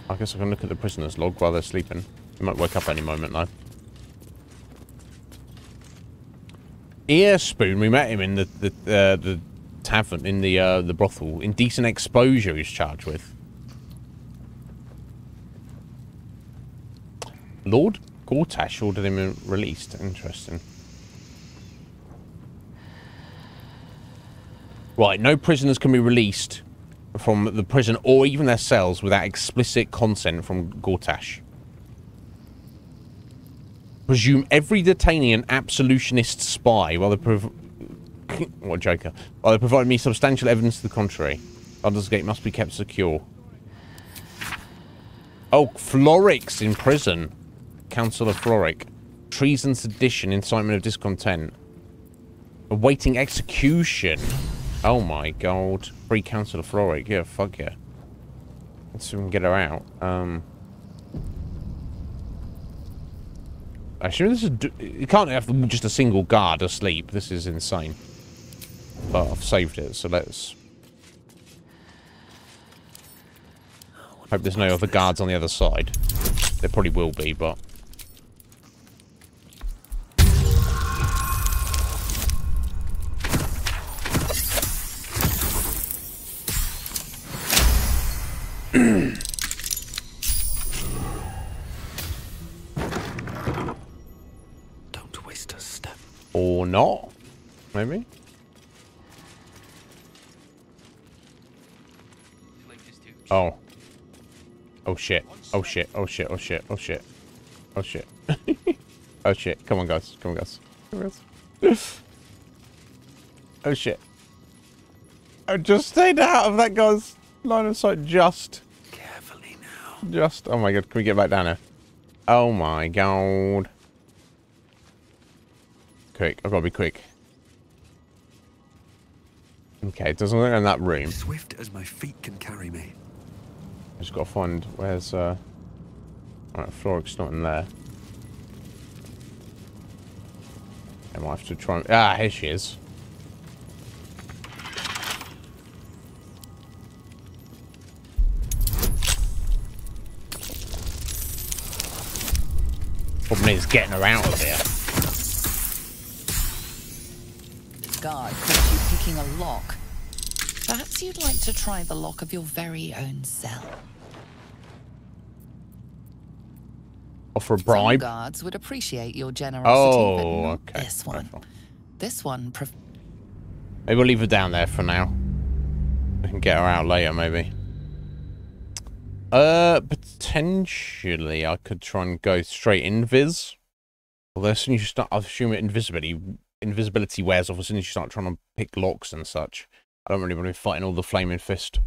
A: I guess I can look at the prisoner's log while they're sleeping. They might wake up any moment, though. Ear Spoon, we met him in the tavern, in the brothel. Indecent exposure he's charged with. Lord Gortash ordered him released. Interesting. Right, no prisoners can be released from the prison or even their cells without explicit consent from Gortash. Presume every detainee an absolutionist spy while they what a joker. While they provide me substantial evidence to the contrary. Baldur's Gate must be kept secure. Oh, Floric's in prison. Councillor Floric. Treason, sedition, incitement of discontent. Awaiting execution. Oh my god. Free Councillor Floric. Yeah, fuck yeah. Let's see if we can get her out. I assume this is... You can't have just a single guard asleep. This is insane. But I've saved it, so let's... Hope there's no other guards on the other side. There probably will be, but...
F: Don't waste a step.
A: Or not, maybe? Oh. Oh shit. Oh shit. Oh shit. Oh shit. Oh shit. Oh shit. Oh shit. Come on, guys. Come on, guys. Come on, guys. Oh shit. I just stayed out of that guy's line of sight just.
F: Carefully now.
A: Just. Oh my god. Can we get back down here? Oh my god. Quick. I've got to be quick. Okay, it doesn't look in that room.
F: Swift as my feet can carry me.
A: I just got to find where's Alright, Floric's not in there. I might have to try and... Ah, here she is. Problem is getting her out of here.
K: Guard caught you picking a lock. Perhaps you'd like to try the lock of your very own cell.
A: Offer a bribe?
K: Some guards would appreciate your generosity, but not
A: okay.
K: this one. This one...
A: Maybe we'll leave her down there for now. We can get her out later, maybe. Potentially I could try and go straight invis. Although as soon as you start, I assume invisibility wears off as soon as you start trying to pick locks and such. I don't really want to be fighting all the flaming fist.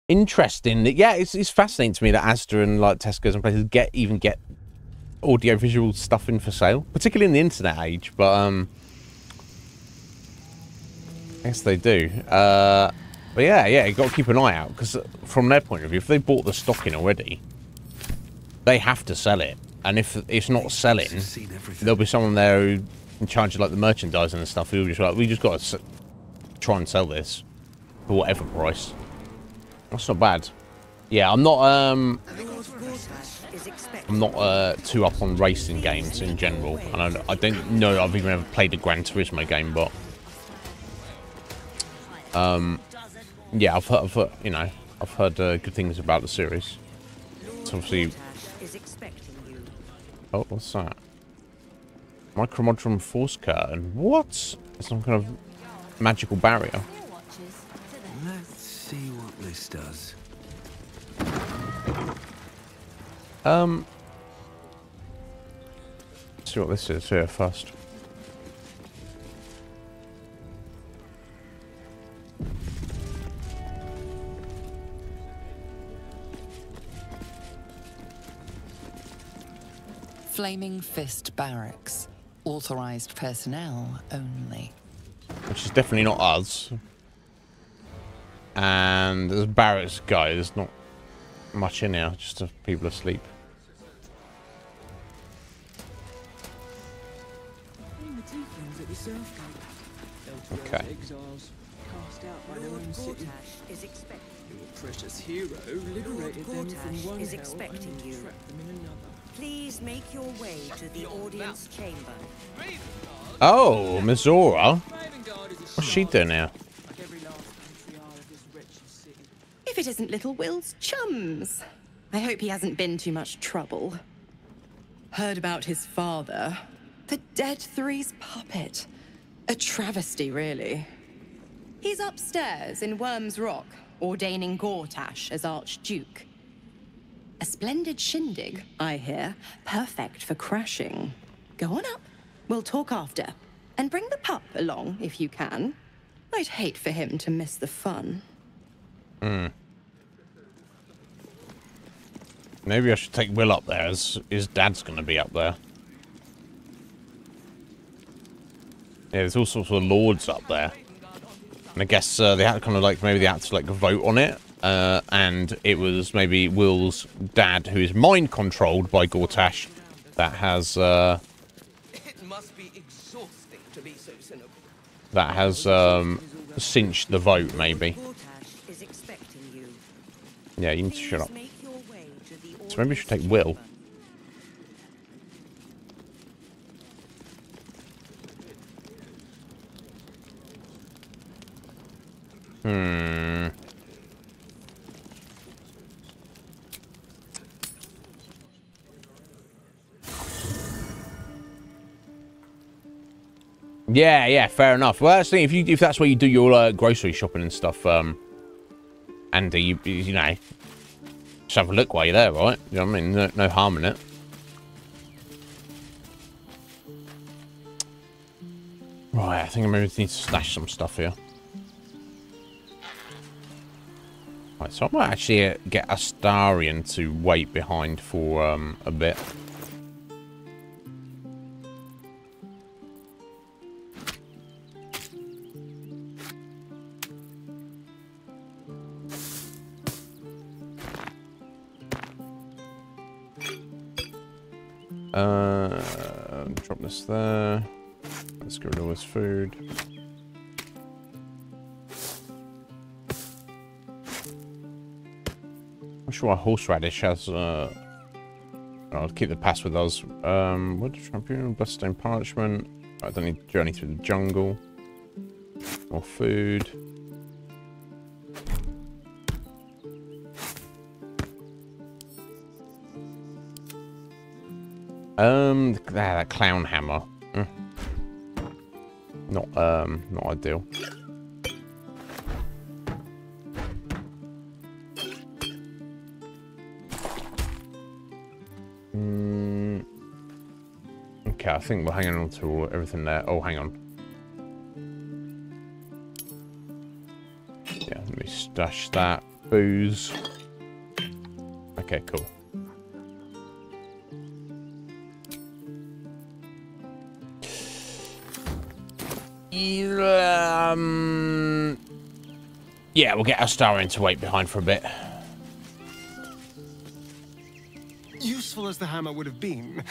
A: Interesting. Yeah, it's fascinating to me that Asda and like Tesco's and places get audio-visual stuff in for sale, particularly in the internet age. But I guess they do. But yeah, you got to keep an eye out because from their point of view, if they bought the stock in already, they have to sell it. And if it's not selling, there'll be someone there who in charge of like the merchandising and stuff who just like, we just got to try and sell this for whatever price. That's not bad. Yeah, I'm not too up on racing games in general, and I don't know I've even ever played a Gran Turismo game, but yeah, I've heard, you know, I've heard good things about the series. It's obviously. Oh, what's that? Micromodron force curtain. What? It's some kind of magical barrier.
F: Let's see what this does.
A: Let's see what this is here first.
K: Flaming Fist Barracks. Authorized personnel only.
A: Which is definitely not us. And there's barracks guy. There's not much in here, just people asleep. Okay.
N: Precious hero liberated them from one hell and trapped them in another.
V: Please make your way to the audience chamber.
A: Oh, Mizora. What's she doing now?
T: If it isn't little Will's chums. I hope he hasn't been too much trouble. Heard about his father. The Dead Three's puppet. A travesty, really. He's upstairs in Worm's Rock, ordaining Gortash as Archduke. A splendid shindig, I hear. Perfect for crashing. Go on up. We'll talk after. And bring the pup along, if you can. I'd hate for him to miss the fun.
A: Hmm. Maybe I should take Will up there, as his dad's going to be up there. Yeah, there's all sorts of lords up there. And I guess they had kind of like, maybe they had to like vote on it. And it was maybe Will's dad, who is mind controlled by Gortash, that has
H: It must be exhausting to be so cynical.
A: that has cinched the vote, maybe. Yeah, you need to shut up. So maybe we should take Will. Hmm. Yeah, fair enough. Well, that's the thing, if that's where you do your grocery shopping and stuff, Andy, you know, just have a look while you're there, right? You know what I mean? No harm in it. Right, I think I maybe need to stash some stuff here. Right, so I might actually get Astarion to wait behind for a bit. Drop this there. Let's get rid of all this food. I'm sure our horseradish has. I'll keep the pass with us. Wood champion, bloodstone parchment. I don't need to journey through the jungle. More food. That clown hammer. Not ideal. Okay, I think we're hanging on to everything there. Oh, hang on. Yeah, let me stash that. Booze. Okay, cool. Yeah, we'll get Astarion to wait behind for a bit.
U: Useful as the hammer would have been,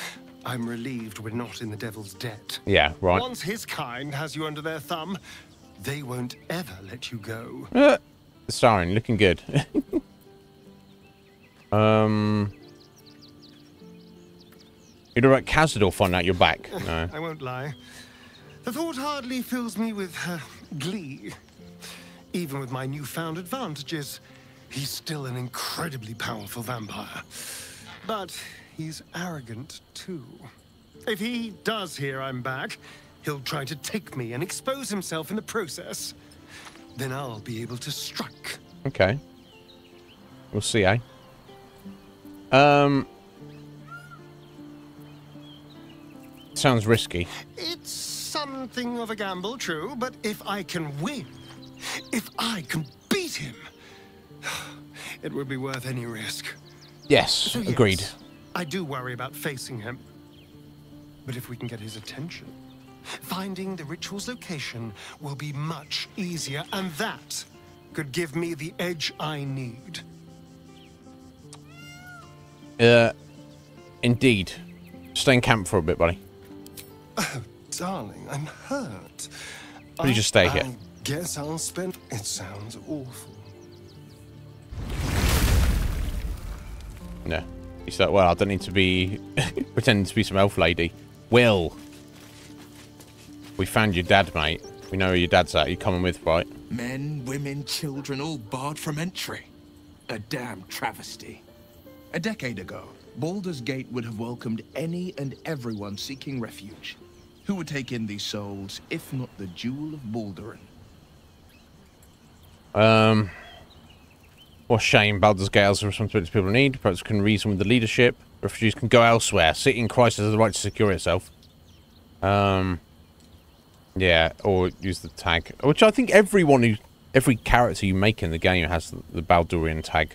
U: I'm relieved we're not in the devil's debt.
A: Yeah, right.
U: Once his kind has you under their thumb, they won't ever let you go.
A: Starring, looking good. You'd about Cazador find out you're back. No.
U: I won't lie. The thought hardly fills me with glee. Even with my newfound advantages, he's still an incredibly powerful vampire. But he's arrogant, too. If he does hear I'm back, he'll try to take me and expose himself in the process. Then I'll be able to strike.
A: Okay. We'll see, eh? Sounds risky.
U: It's something of a gamble, true, but if I can win, if I can beat him, it would be worth any risk.
A: Yes,
U: So
A: agreed.
U: yes, I do worry about facing him. But if we can get his attention, finding the ritual's location will be much easier, and that could give me the edge I need.
A: Indeed. Stay in camp for a bit, buddy.
U: Oh, darling, I'm hurt.
A: Please just stay here.
U: I guess I'll spend... It sounds awful.
A: No. He's like, well, I don't need to be pretending to be some elf lady. Will. We found your dad, mate. We know where your dad's at. You coming with, right?
J: Men, women, children, all barred from entry. A damn travesty. A decade ago, Baldur's Gate would have welcomed any and everyone seeking refuge. Who would take in these souls, if not the Jewel of Baldurin?
A: What a shame. Baldur's Gate has the responsibilities people need. Perhaps can reason with the leadership. Refugees can go elsewhere. City in crisis has the right to secure itself. Yeah, or use the tag. Which I think every character you make in the game has the Baldurian tag.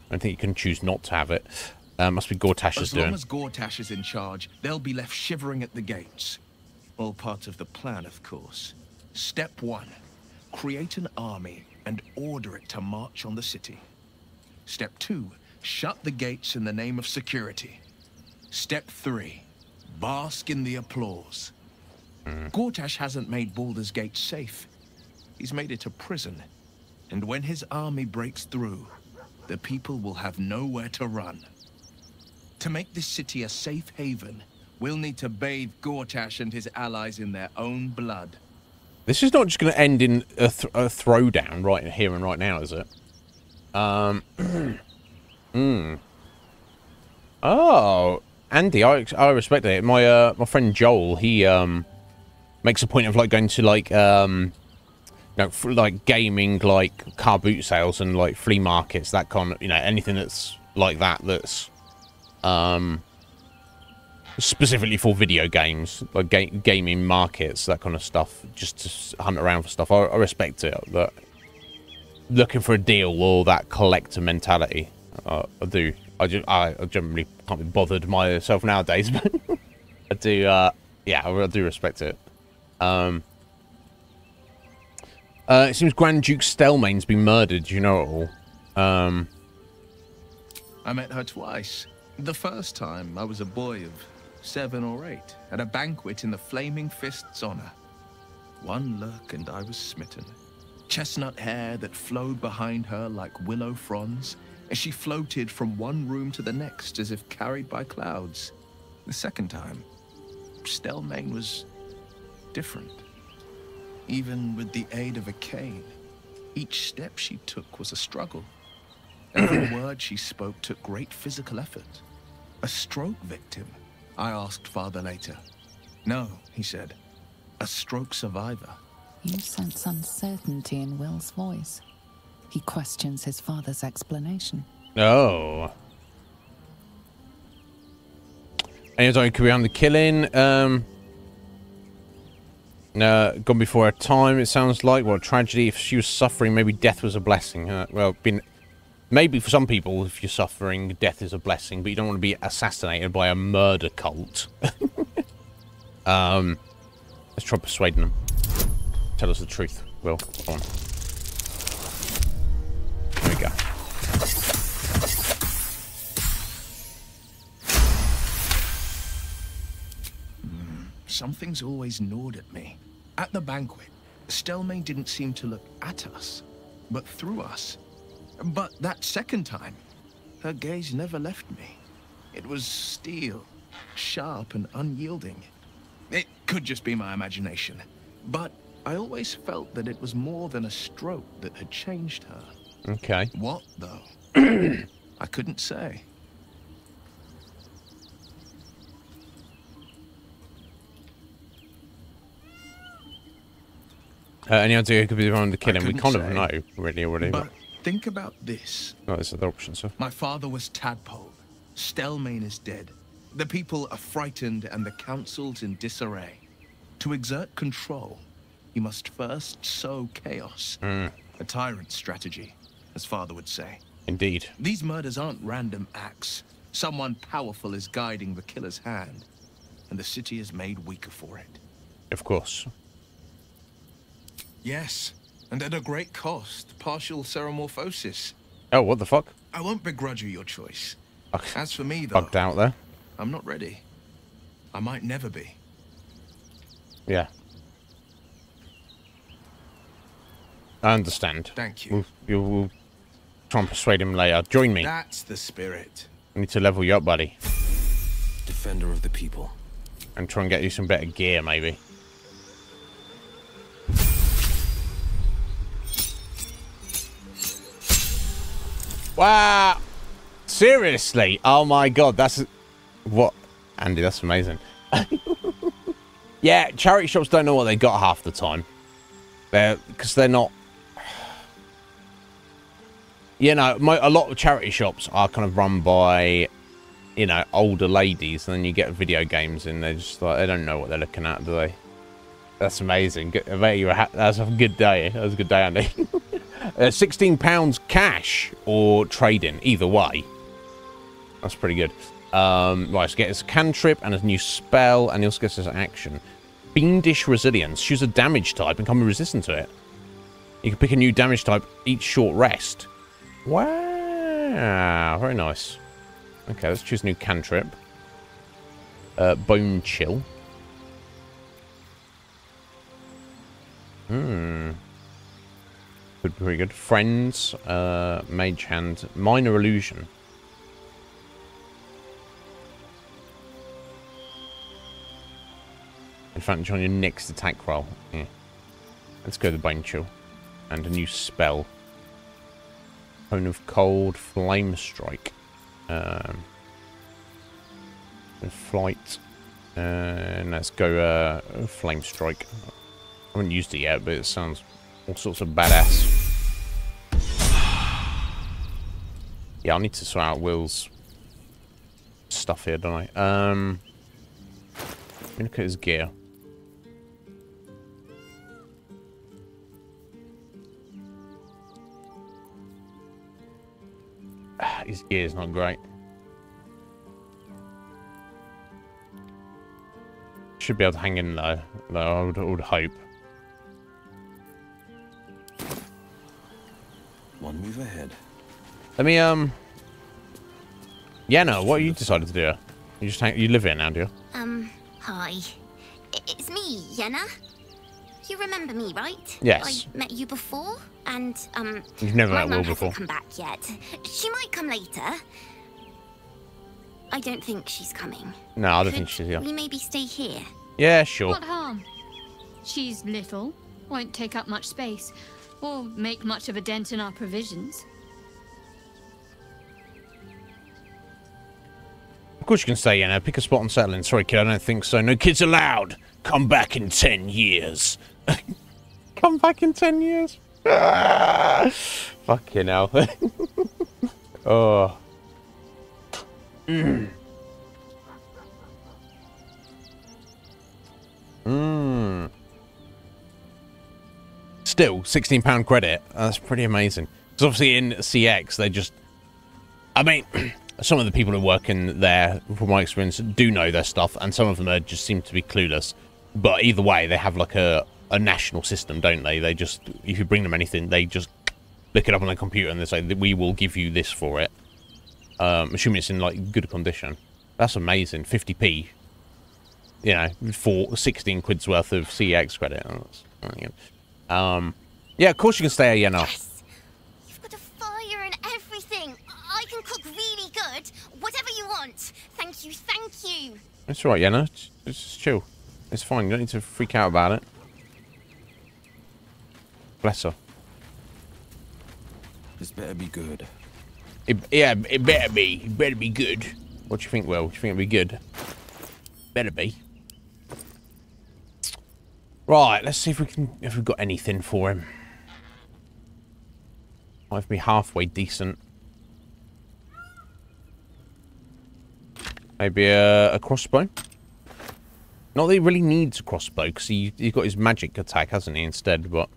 A: I don't think you can choose not to have it. Must be Gortash's doing.
J: As long as Gortash is in charge, they'll be left shivering at the gates. All part of the plan, of course. Step 1. Create an army and order it to march on the city. Step 2. Shut the gates in the name of security. Step 3. Bask in the applause. Gortash hasn't made Baldur's Gate safe. He's made it a prison. And when his army breaks through, the people will have nowhere to run. To make this city a safe haven, we'll need to bathe Gortash and his allies in their own blood.
A: This is not just going to end in a throwdown right here and right now, is it? Oh, Andy, I respect it. My friend Joel, he makes a point of like going to like like gaming, like car boot sales and like flea markets, that kind of, anything that's like that, that's specifically for video games, like gaming markets, that kind of stuff, just to hunt around for stuff. I respect it, that looking for a deal or that collector mentality. I do. I generally can't be bothered myself nowadays, but I do. Yeah, I do respect it. It seems Grand Duke Stelmane's been murdered. Do you know it all?
J: I met her twice. The first time, I was a boy of 7 or 8, at a banquet in the Flaming Fist's honor. One look and I was smitten. Chestnut hair that flowed behind her like willow fronds, as she floated from one room to the next as if carried by clouds. The second time, Stelmane was different. Even with the aid of a cane, each step she took was a struggle. Every word she spoke took great physical effort. A stroke victim? I asked Father later. No, he said. A stroke survivor.
K: You sense uncertainty in Will's voice. He questions his father's explanation.
A: Oh. Anytime could be on the killing. Gone before her time, it sounds like. What a tragedy. If she was suffering, maybe death was a blessing. Maybe for some people, if you're suffering, death is a blessing, but you don't want to be assassinated by a murder cult. Let's try persuading them. Tell us the truth, Will. Come on. There we go.
J: Something's always gnawed at me. At the banquet, Stelmane didn't seem to look at us. but through us. But that second time, her gaze never left me. It was steel, sharp and unyielding. It could just be my imagination, but I always felt that it was more than a stroke that had changed her.
A: Okay.
J: What, though? I couldn't say.
A: Any idea who could be behind the killing? We kind of
J: say,
A: know, really, already.
J: But think about this.
A: Oh, there's other options, sir.
J: My father was Tadpole. Stelmane is dead. The people are frightened and the council's in disarray. To exert control, you must first sow chaos. A tyrant strategy, as father would say.
A: Indeed.
J: These murders aren't random acts. Someone powerful is guiding the killer's hand, and the city is made weaker for it.
A: Of course.
J: Yes, and at a great cost. Partial ceremorphosis.
A: Oh, what the fuck?
J: I won't begrudge you your choice.
A: Okay.
J: As for me, though,
A: Bugged out there.
J: I'm not ready. I might never be.
A: Yeah. I understand.
J: Thank you.
A: We'll try and persuade him later. Join me.
J: That's the spirit.
A: I need to level you up, buddy.
B: Defender of the people.
A: And try and get you some better gear, maybe. Wow. Seriously? Oh my god, that's... What? Andy, that's amazing. Yeah, charity shops don't know what they got half the time. Because they're not... You know, a lot of charity shops are kind of run by, you know, older ladies. And then you get video games and they're just like, they don't know what they're looking at, do they? That's amazing. That's a good day. That was a good day, Andy. £16 cash or trade-in. Either way. That's pretty good. Right, so get us a cantrip and a new spell, and he also gets us action. Fiendish Resilience. Choose a damage type and become resistant to it. You can pick a new damage type each short rest. Wow. Very nice. Okay, let's choose a new cantrip. Bone Chill. Could be pretty good. Friends. Mage Hand. Minor Illusion. Advantage on your next attack roll. Yeah. Let's go the Bone Chill. And a new spell. Cone of Cold, Flame Strike. Flight. And let's go Flame Strike. I haven't used it yet, but it sounds all sorts of badass. Yeah, I need to sort out Will's stuff here, don't I? Let me look at his gear. His gear's not great. Should be able to hang in though I would hope.
B: One move ahead.
A: Let me Yenna, what you decided to do? You live here now, do you?
C: Hi. It's me, Yenna. You remember me, right?
A: Yes.
C: I met you before, and
A: You've never
C: my
A: met Will
C: mum
A: before.
C: hasn't come back yet. She might come later. I don't think she's coming.
A: No, I don't think she's here.
C: We maybe stay here.
A: Yeah, sure.
O: What harm? She's little, won't take up much space, or make much of a dent in our provisions.
A: Of course you can stay, Yenna. Pick a spot and settle in. Sorry, kid, I don't think so. No kids allowed. Come back in 10 years. Come back in 10 years. Fucking hell. Oh. Still, £16 credit. That's pretty amazing. Because obviously in CX, they just... I mean, some of the people who work in there, from my experience, do know their stuff, and some of them just seem to be clueless. But either way, they have like a national system, don't they? They just, if you bring them anything, they just look it up on their computer and they say, we will give you this for it. Assuming it's in like good condition. That's amazing. 50p. You know, for 16 quid's worth of CX credit. Oh, that's really good. Yeah, of course you can stay here, Yenna.
C: Yes, Thank you, thank you.
A: It's alright, Yenna. Just chill. It's fine. You don't need to freak out about it. Bless her.
B: This better be good.
A: It better be. It better be good. What do you think, Will? Do you think it'll be good? Better be. Right, let's see if we've got anything for him. Might be halfway decent. Maybe a crossbow. Not that he really needs a crossbow, because he's got his magic attack, hasn't he, instead, but...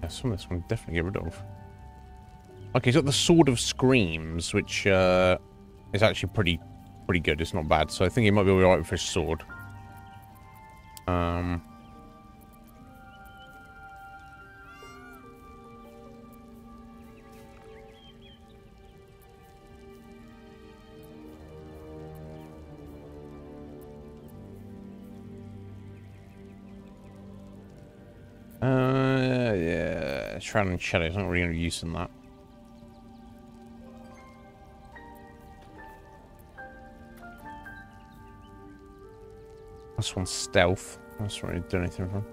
A: Yeah, some of this one definitely get rid of. Okay, he's got the Sword of Screams, which is actually pretty good. It's not bad, so I think he might be alright with his sword. Yeah, Shroud and Shadow's not really going to be using that. This one's stealth. That's not really doing anything for him.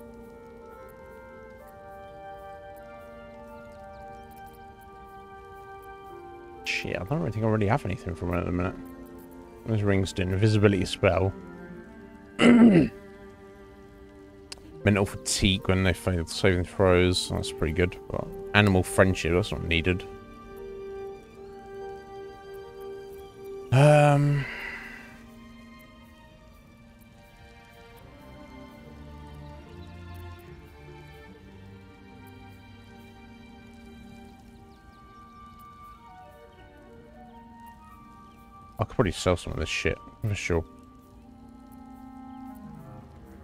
A: Shit, I don't really think I already have anything from it at the minute. Those rings do invisibility spell. Mental fatigue when they fail saving throws. That's pretty good. But animal friendship, that's not needed. I could probably sell some of this shit, for sure.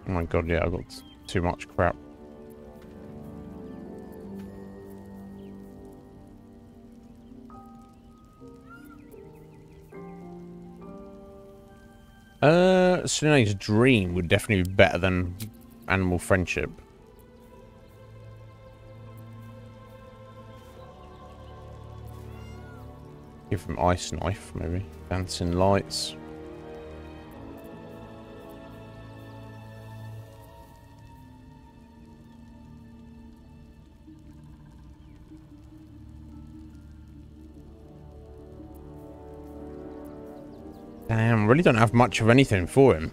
A: Oh my god, yeah, I got too much crap. Selena's Dream would definitely be better than Animal Friendship. Give him Ice Knife, maybe. Dancing Lights. Damn, I really don't have much of anything for him.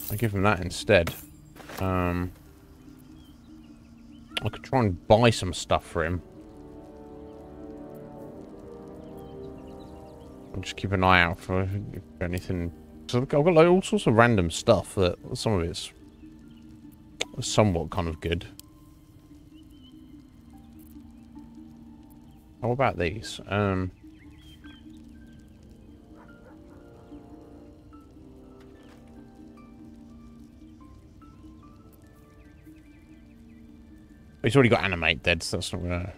A: I'll give him that instead. I could try and buy some stuff for him. I'll just keep an eye out for anything. So I've got like all sorts of random stuff that some of it's somewhat kind of good. How about these? He's already got Animate Dead, so that's not gonna...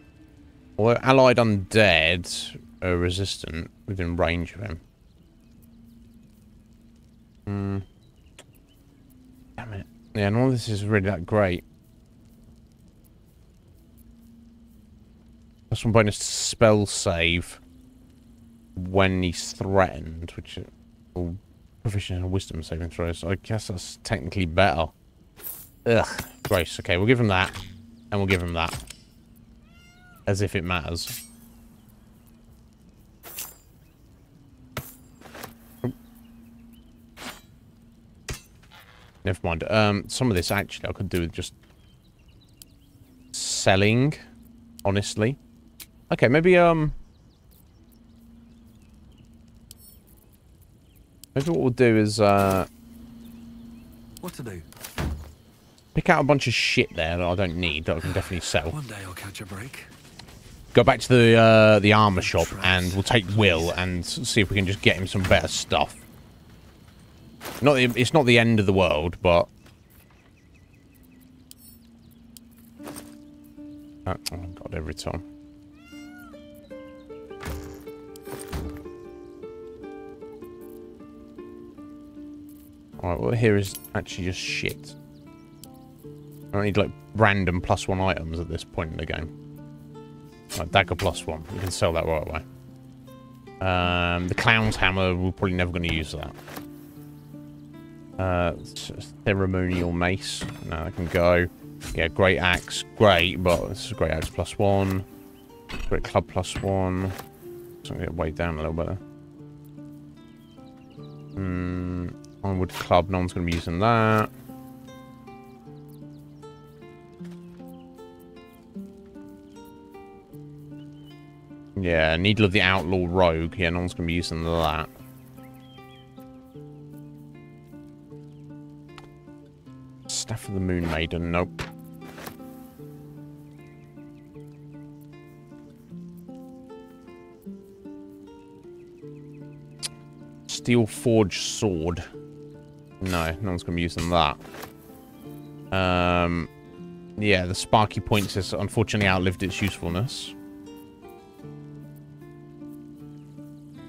A: Although Allied Undead are resistant within range of him. Damn it. Yeah, none of this is really that great. Plus one bonus to spell save when he's threatened, which is all proficient in wisdom saving throws. So I guess that's technically better. Ugh, gross. Okay, we'll give him that. And we'll give him that. As if it matters. Never mind. Some of this actually I could do with just selling, honestly. Okay, maybe maybe what we'll do is
B: what to do?
A: Pick out a bunch of shit there that I don't need that I can definitely sell.
B: One day I'll catch a break.
A: Go back to the armor shop and we'll take Will and see if we can just get him some better stuff. It's not the end of the world, but oh god, every time. Alright, well here is actually just shit. I don't need like random +1 items at this point in the game. Right, dagger +1. We can sell that right away. The clown's hammer, we're probably never going to use that. Ceremonial mace. No, that can go. Yeah, great axe. Great, but this is great axe +1. Great club +1. So I'm going to get weighed down a little bit there. Ironwood club, no one's going to be using that. Yeah, Needle of the Outlaw Rogue. Yeah, no one's going to be using that. Staff of the Moon Maiden. Nope. Steel Forged Sword. No, no one's going to be using that. Yeah, the Sparky Points has unfortunately outlived its usefulness.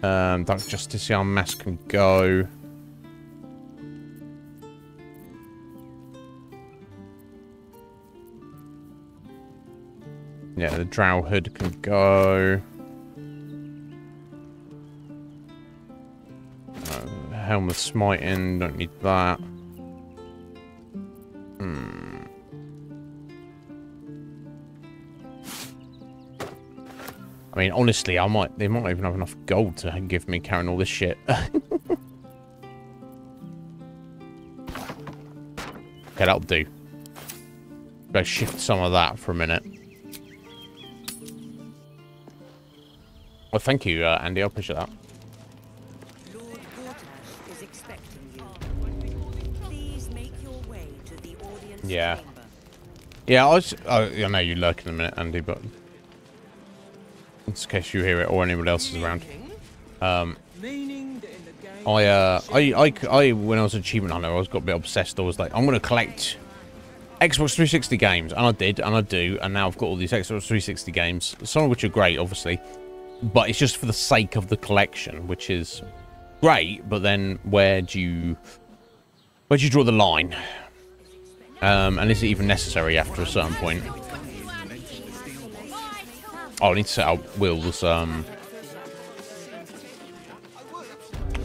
A: Dark Justiciar Mask can go. Yeah, the Drow Hood can go. Helm of Smiting, don't need that. I mean, honestly, they might not even have enough gold to give me carrying all this shit. Okay, that'll do. Go shift some of that for a minute. Well, thank you, Andy. I appreciate that.
V: Lord Gortash is expecting you. Please make your way to the audience
A: Yeah.
V: chamber.
A: Yeah, I know you lurk in a minute, Andy, but in case you hear it or anybody else is around. I when I was an achievement hunter, I always got a bit obsessed. I was like, I'm going to collect Xbox 360 games, and I did, and I do, and now I've got all these Xbox 360 games, some of which are great, obviously, but it's just for the sake of the collection, which is great. But then, where do you draw the line? And is it even necessary after a certain point? Oh, I need to set out Will's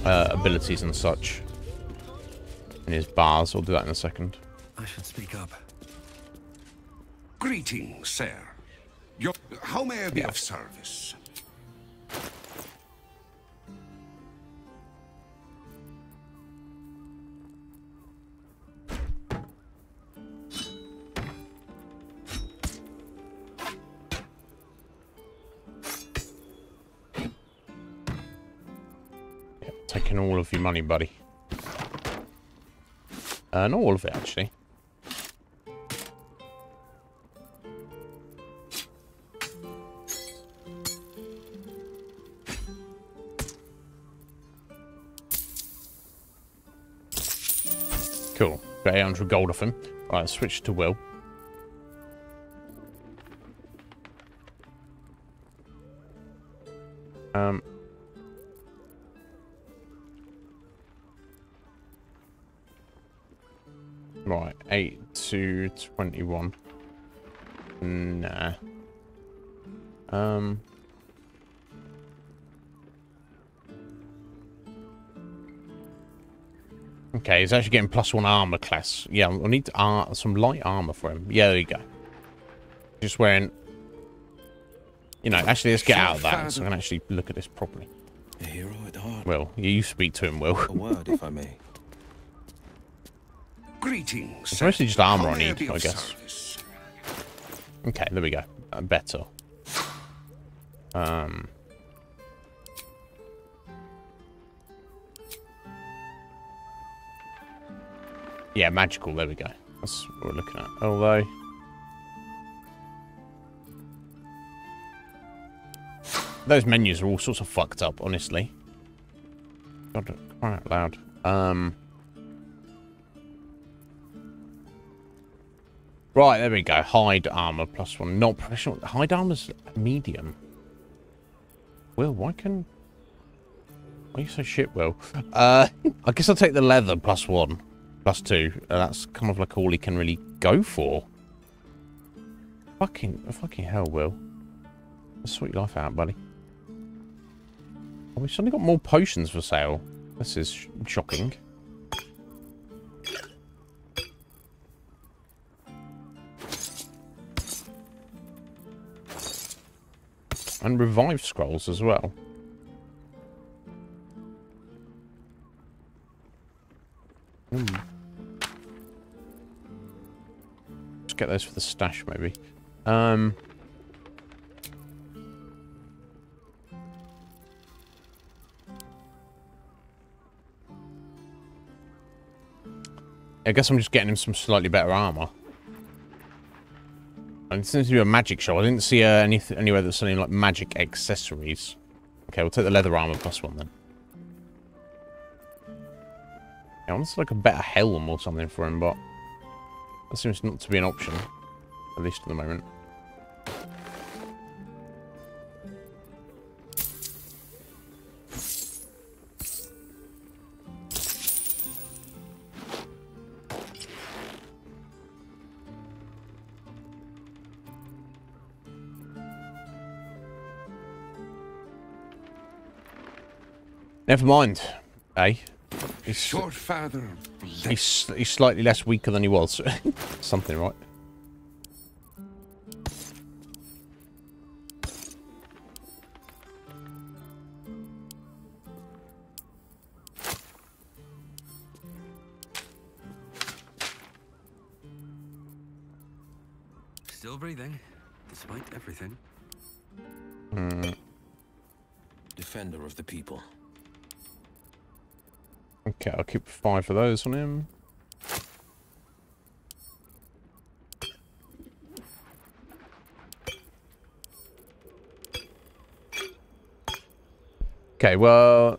A: abilities and such in his bars. I'll do that in a second.
M: I should speak up. Greetings, sir. How may I be of service?
A: Taking all of your money, buddy. Not all of it, actually. Cool. Got 800 gold off him. Alright, switch to Will. Right, 8 to 21. Nah. Okay, he's actually getting +1 armor class. Yeah, I need some light armor for him. Yeah, there you go. Just wearing... You know, actually, let's get out of that so I can actually look at this properly.
B: A hero at heart.
A: Will, you speak to him, Will.
B: A word, if I may.
M: Greetings.
A: It's mostly just armor I need, I guess. Okay, there we go. Better. Yeah, magical, there we go. That's what we're looking at. Although... those menus are all sorts of fucked up, honestly. God, cry out loud. Right, there we go. Hide armor +1. Not professional. Hide armor's medium. Will, why can... Why are you so shit, Will? I guess I'll take the leather +1, +2. That's kind of like all he can really go for. Fucking hell, Will. Let's sort your life out, buddy. Oh, we've suddenly got more potions for sale. This is shocking. And revive scrolls as well. Let's get those for the stash, maybe. I guess I'm just getting him some slightly better armor. And it seems to be a magic shop. I didn't see anywhere that's selling like magic accessories. Okay, we'll take the leather armor +1 then. I want like a better helm or something for him, but that seems not to be an option, at least at the moment. Never mind, eh? He's slightly less weaker than he was. Something, right?
D: Still breathing, despite everything. Defender of the people.
A: Okay, I'll keep 5 of those on him. Okay, well,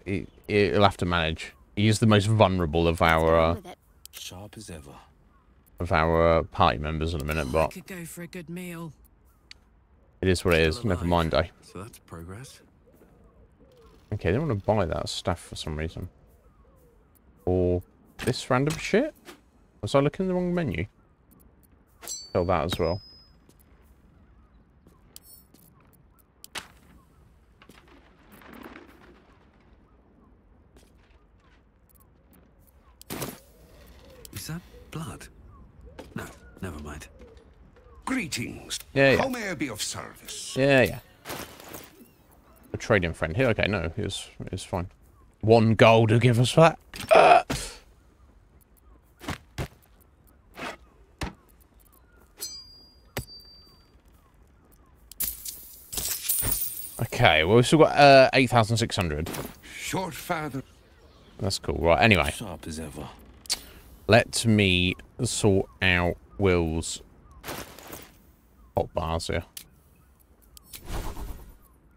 A: he'll have to manage. He is the most vulnerable of our
D: sharp as ever.
A: Of our party members in a minute, but
R: I could go for a good meal.
A: It is what it is. Never mind, eh?
D: So that's progress.
A: Okay, I don't want to buy that stuff for some reason. Or this random shit? Was I looking in the wrong menu? Sell that as well.
D: Is that blood? No, never mind.
M: Greetings.
A: Yeah, yeah.
M: How may I be of service?
A: Yeah, yeah. A trading friend here. Okay, no, it's fine. 1 gold to give us that. Okay, well, we've still got 8,600.
M: Short father.
A: That's cool. Right, anyway.
D: Sharp as ever.
A: Let me sort out Will's hot bars here.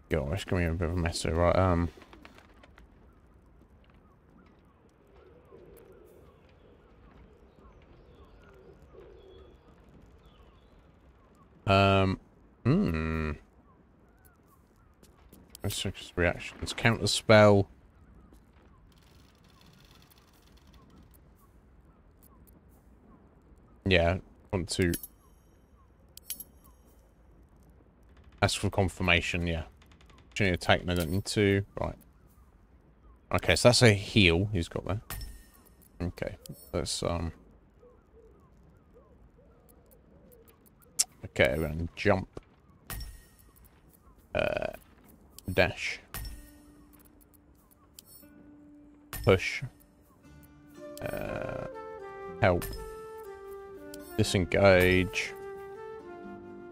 A: God, it's going to be a bit of a mess here, right? Let's reactions. Counter spell. Yeah, want to ask for confirmation, yeah. Opportunity attack, no, don't need to. Right. Okay, so that's a heal he's got there. Okay, let's okay, we're gonna jump. Dash. Push. Help. Disengage.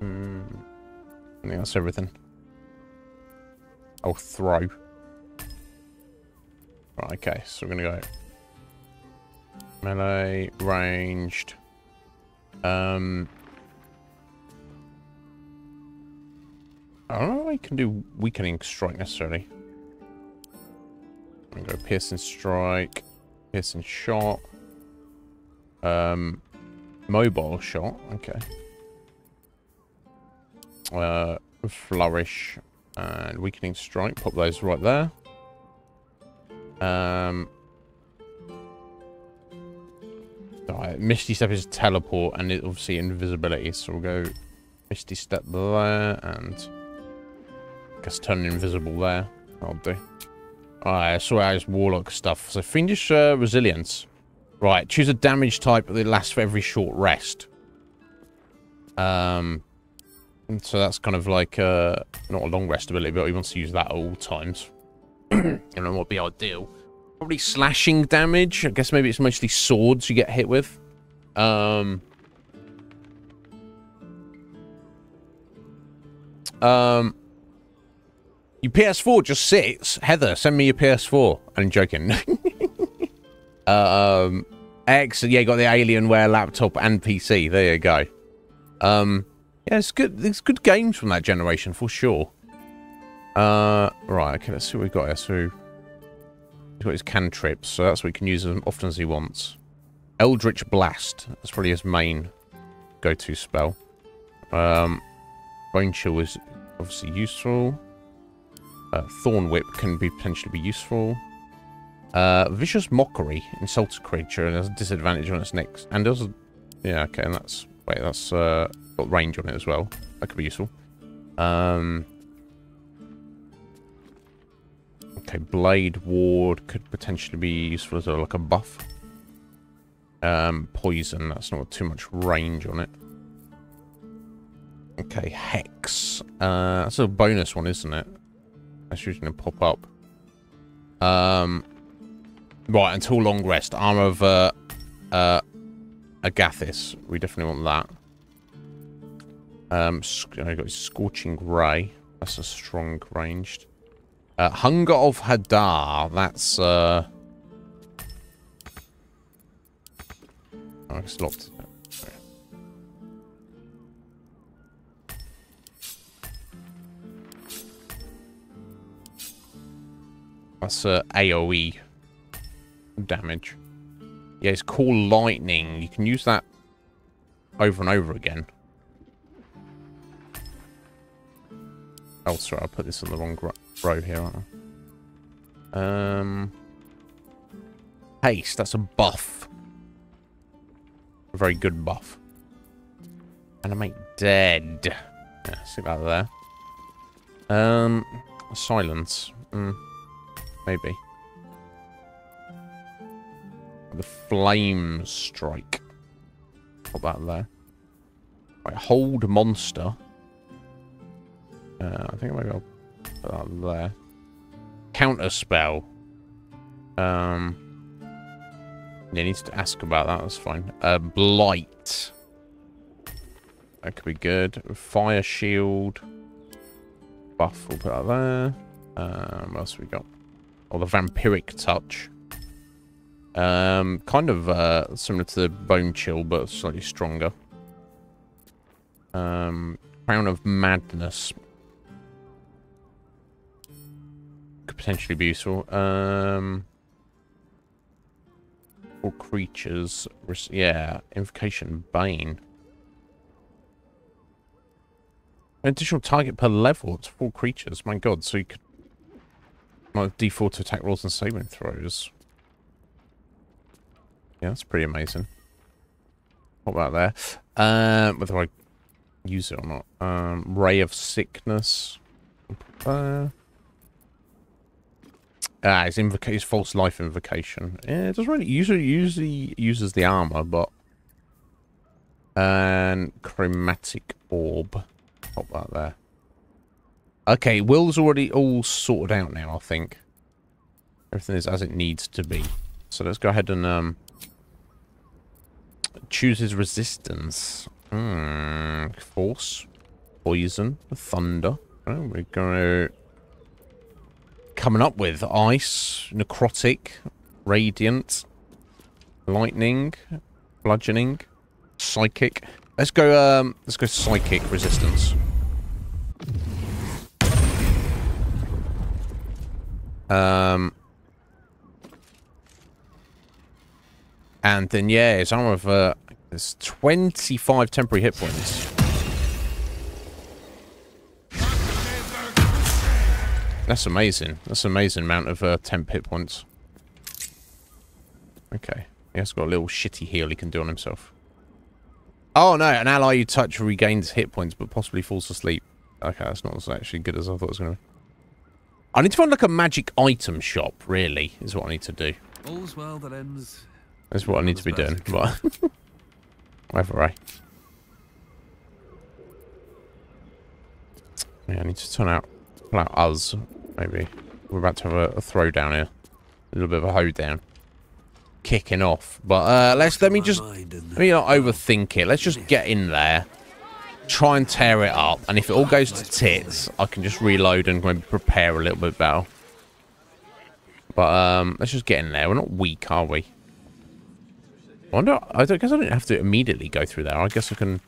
A: I think that's everything. Oh, throw. Right, okay, so we're gonna go melee, ranged. I don't know if I can do weakening strike necessarily. I'm gonna go piercing strike, piercing shot, mobile shot. Okay. Flourish and weakening strike. Pop those right there. Right, Misty Step is teleport, and it obviously invisibility. So we'll go Misty Step there, and I guess turn invisible there. I'll do. Alright, so out his Warlock stuff. So Fiendish Resilience. Right, choose a damage type that lasts for every short rest. So that's kind of like not a long rest ability, but he wants to use that at all times. You know what would be ideal? Probably slashing damage. I guess maybe it's mostly swords you get hit with. Your PS4 just sits. Heather, send me your PS4. I'm joking. X, yeah, got the Alienware laptop and PC. There you go. Yeah, it's good. There's good games from that generation for sure. Right, okay, let's see what we've got here. So he's got his cantrips, so that's what he can use as often as he wants. Eldritch Blast. That's probably his main go-to spell. Bone Chill is obviously useful. Thorn Whip can potentially be useful. Vicious Mockery. Insults a creature and has a disadvantage on its next. And does... Yeah, okay, and that's... Wait, that's got range on it as well. That could be useful. Okay, Blade Ward could potentially be useful as like a buff. Poison, that's not too much range on it. Okay, Hex. That's a bonus one, isn't it? That's usually going to pop up. Right, until long rest. Armor of Agathis. We definitely want that. I got Scorching Ray. That's a strong ranged. Hunger of Hadar. That's oh, it's locked. That's AoE damage. Yeah, it's Call Lightning. You can use that over and over again. Oh, sorry, I put this on the wrong row here, aren't I? Haste, that's a buff. A very good buff. Animate Dead. Yeah, see that there. Silence. Maybe. The Flame Strike. Put that there. Right, Hold Monster. I think maybe I'll put that there. Counter Spell. Yeah, needs to ask about that. That's fine. Blight. That could be good. Fire Shield. Buff. We'll put that there. What else have we got? Oh, the Vampiric Touch. Kind of similar to the Bone Chill, but slightly stronger. Crown of Madness. Could potentially be useful. For creatures. Yeah, Invocation Bane. Additional target per level. It's 4 creatures. My god, so you could default to attack rolls and saving throws. Yeah, that's pretty amazing. What about there? Whether I use it or not. Ray of Sickness. It's False Life Invocation. Yeah, it doesn't really usually uses the armor, but and Chromatic Orb. Pop that there. Okay, Will's already all sorted out now, I think. Everything is as it needs to be. So let's go ahead and choose his resistance. Force, Poison, Thunder. Oh, we're going to coming up with Ice, Necrotic, Radiant, Lightning, Bludgeoning, Psychic. Let's go Psychic Resistance. And then yeah, his armor of there's 25 temporary hit points. That's amazing. That's an amazing amount of temp hit points. Okay. He has got a little shitty heal he can do on himself. Oh, no. An ally you touch regains hit points, but possibly falls asleep. Okay, that's not as actually good as I thought it was going to be. I need to find, like, a magic item shop, really, is what I need to do.
D: All's well that ends.
A: That's what I need to be doing. But whatever, right? Yeah, I need to pull out us, maybe. We're about to have a throwdown here. A little bit of a hoedown. Kicking off. But let me not overthink it. Let's just get in there. Try and tear it up. And if it all goes to tits, I can just reload and maybe prepare a little bit better. But let's just get in there. We're not weak, are we? I guess I don't have to immediately go through there. I guess I can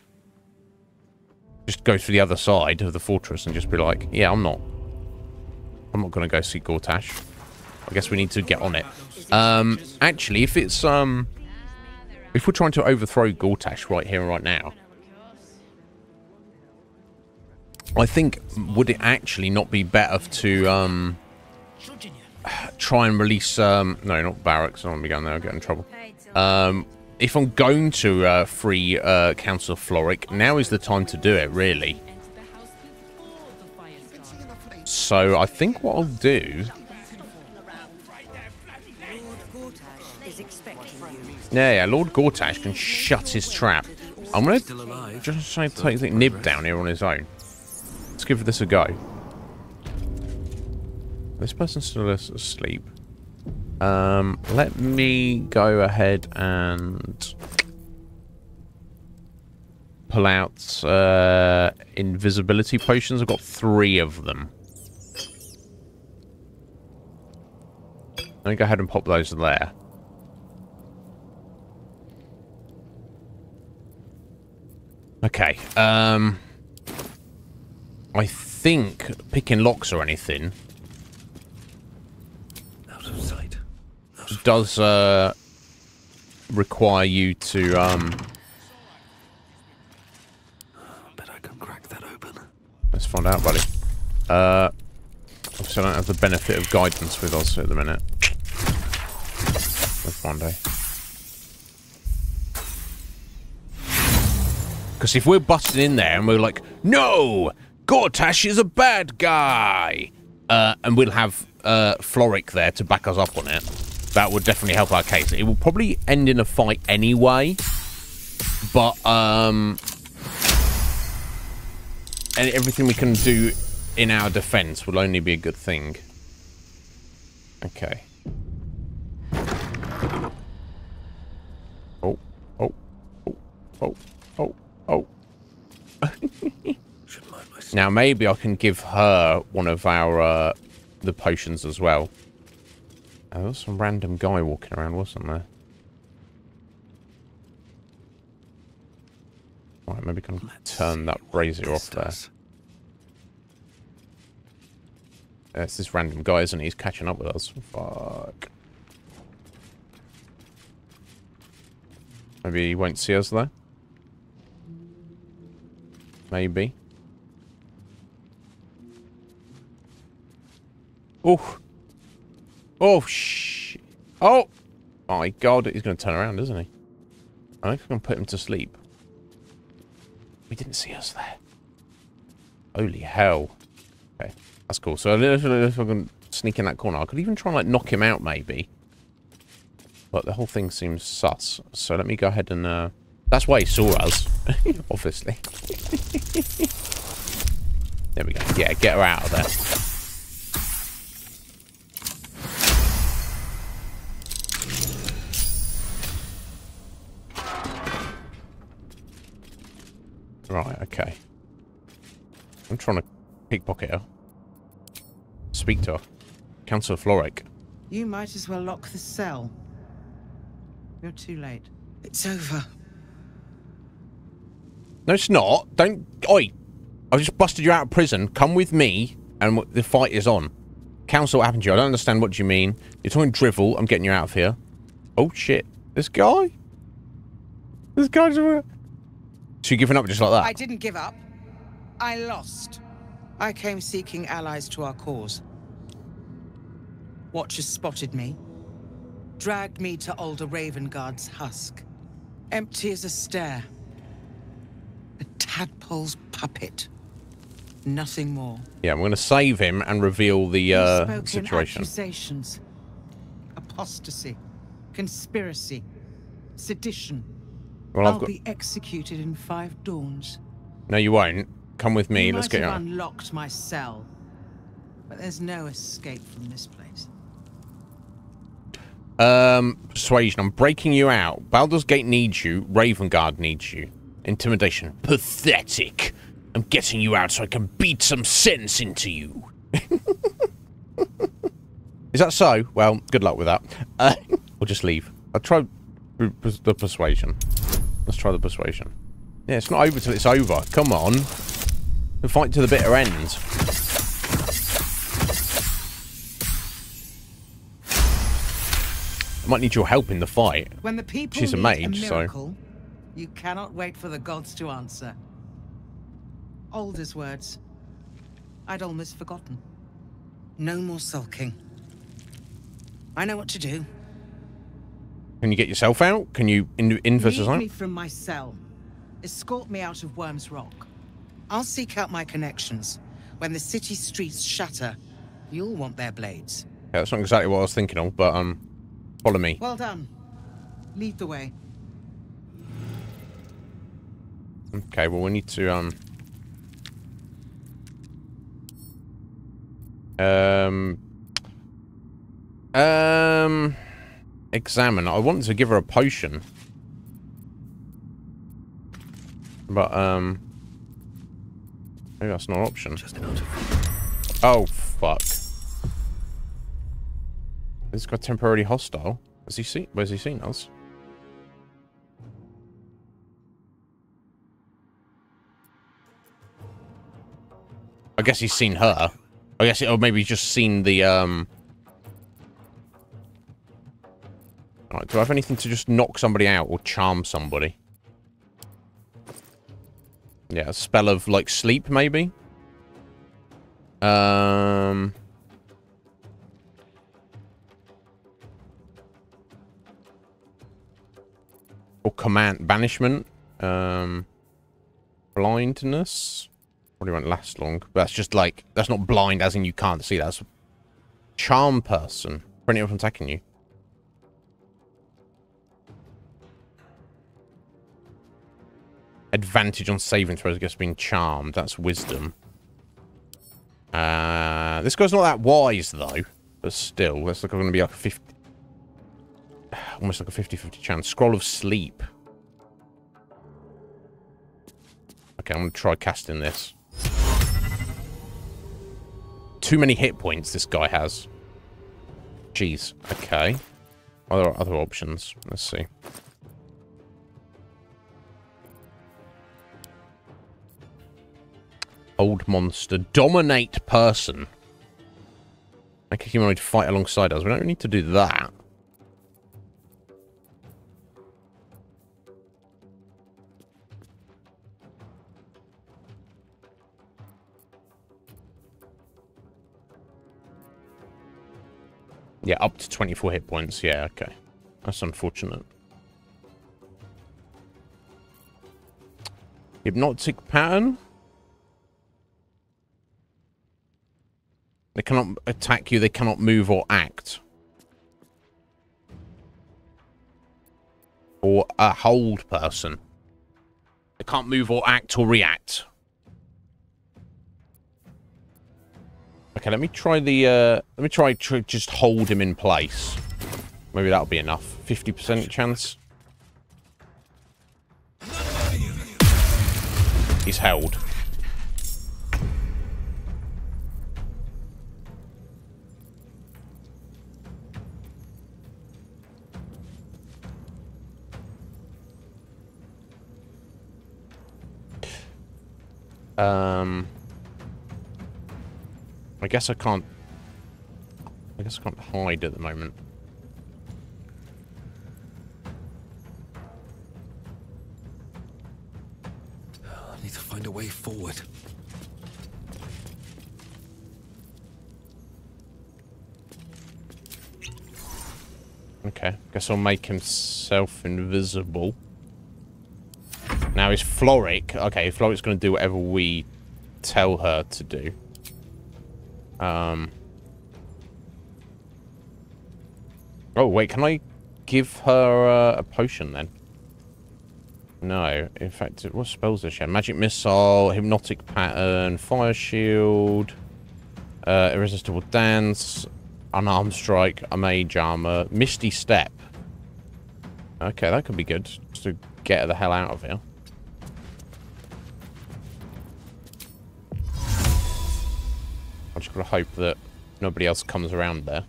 A: just go through the other side of the fortress and just be like, yeah, I'm not going to go see Gortash. I guess we need to get on it. Actually, if it's if we're trying to overthrow Gortash right here and right now, I think would it actually not be better to try and release no, not barracks. I don't want to be going there. I'll get in trouble. If I'm going to free Council of Floric, now is the time to do it, really. So I think what I'll do. Yeah, Lord Gortash can shut his trap. I'm going to just try to take Nib down here on his own. Let's give this a go. This person's still asleep. Let me go ahead and pull out invisibility potions. I've got 3 of them. Let me go ahead and pop those there. Okay, I think picking locks or anything
D: out of sight.
A: Does require you to
D: bet I can crack that open.
A: Let's find out, buddy. Obviously I don't have the benefit of guidance with us at the minute. With one day. Because if we're busting in there and we're like, no, Gortash is a bad guy, and we'll have Floric there to back us up on it, that would definitely help our case. It will probably end in a fight anyway, but and everything we can do in our defense will only be a good thing. Okay. Oh, oh, oh, oh, oh. Oh. Now maybe I can give her one of our the potions as well. Oh, there was some random guy walking around, wasn't there? Right, maybe I can turn that brazier off there. It's this random guy, isn't he? He's catching up with us. Fuck. Maybe he won't see us there. Maybe. Oh. Oh, shh. Oh. My God, he's going to turn around, isn't he? I think I can put him to sleep. He didn't see us there. Holy hell. Okay, that's cool. So if I can sneak in that corner, I could even try and like knock him out, maybe. But the whole thing seems sus. So let me go ahead and... That's why he saw us, obviously. There we go. Yeah, get her out of there. Right, okay. I'm trying to pickpocket her. Speak to her. Councillor Floric.
E: You might as well lock the cell. You're too late. It's over.
A: No, it's not. Don't... Oi! I've just busted you out of prison. Come with me, and the fight is on. Council, what happened to you? I don't understand what you mean. You're talking drivel. I'm getting you out of here. Oh, shit. This guy? This guy's... So you're giving up just like that?
E: I didn't give up. I lost. I came seeking allies to our cause. Watchers spotted me. dragged me to Older Ravengard's husk. Empty as a stare. A tadpole's puppet. Nothing more.
A: Yeah, I'm going to save him and reveal the situation.
E: Accusations. Apostasy. Conspiracy. Sedition.
A: Well,
E: I'll be executed in 5 dawns.
A: No, you won't. Come with me. Let's get
E: I've
A: out.
E: Unlocked my cell, but there's no escape from this place.
A: Persuasion. I'm breaking you out. Baldur's Gate needs you. Ravengard needs you. Intimidation. Pathetic. I'm getting you out so I can beat some sense into you. Is that so? Well, good luck with that. We'll just leave. I'll try the persuasion. Let's try the persuasion. Yeah, it's not over till it's over. Come on. We'll fight to the bitter end. I might need your help in the fight.
E: When the people
A: She's a
E: need
A: mage,
E: miracle, you cannot wait for the gods to answer. Alder's words. I'd almost forgotten. No more sulking. I know what to do.
A: Can you get yourself out? Can you inverse us
E: Lead
A: out?
E: me from my cell. Escort me out of Worm's Rock. I'll seek out my connections. When the city streets shatter, you'll want their blades.
A: Yeah, that's not exactly what I was thinking of, but follow me.
E: Well done. Lead the way.
A: Okay, well we need to examine. I wanted to give her a potion. But maybe that's not an option. Oh fuck. Is this guy temporarily hostile? Has he seen where's he seen us? I guess he's seen her. I guess or maybe he's just seen the Alright, do I have anything to just knock somebody out or charm somebody? Yeah, a spell of, like, sleep, maybe? Or command banishment. Blindness. Probably won't last long. But that's just, like, that's not blind as in you can't see. That's charm person. For anyone attacking you. Advantage on saving throws against being charmed. That's wisdom. This guy's not that wise, though. But still, that's like going to be like a 50... Almost like a 50-50 chance. Scroll of sleep. Okay, I'm going to try casting this. Too many hit points this guy has. Jeez. Okay. Are there other options? Let's see. Old monster. Dominate person. Make a humanoid fight alongside us. We don't need to do that. Yeah, up to 24 hit points. Yeah, okay. That's unfortunate. Hypnotic pattern. They cannot attack you, they cannot move or act. Or a hold person. They can't move or act or react. Okay, let me try the, let me try to just hold him in place. Maybe that'll be enough. 50% chance. He's held. I guess I can't hide at the moment.
D: I need to find a way forward.
A: Okay, guess I'll make himself invisible. Now is Floric. Okay, Floric's going to do whatever we tell her to do. Oh, wait, can I give her a potion then? No, in fact, what spells does she have? Magic Missile, Hypnotic Pattern, Fire Shield, Irresistible Dance, Unarmed Strike, a Mage Armor, Misty Step. Okay, that could be good, just to get her the hell out of here. I just gotta hope that nobody else comes around there.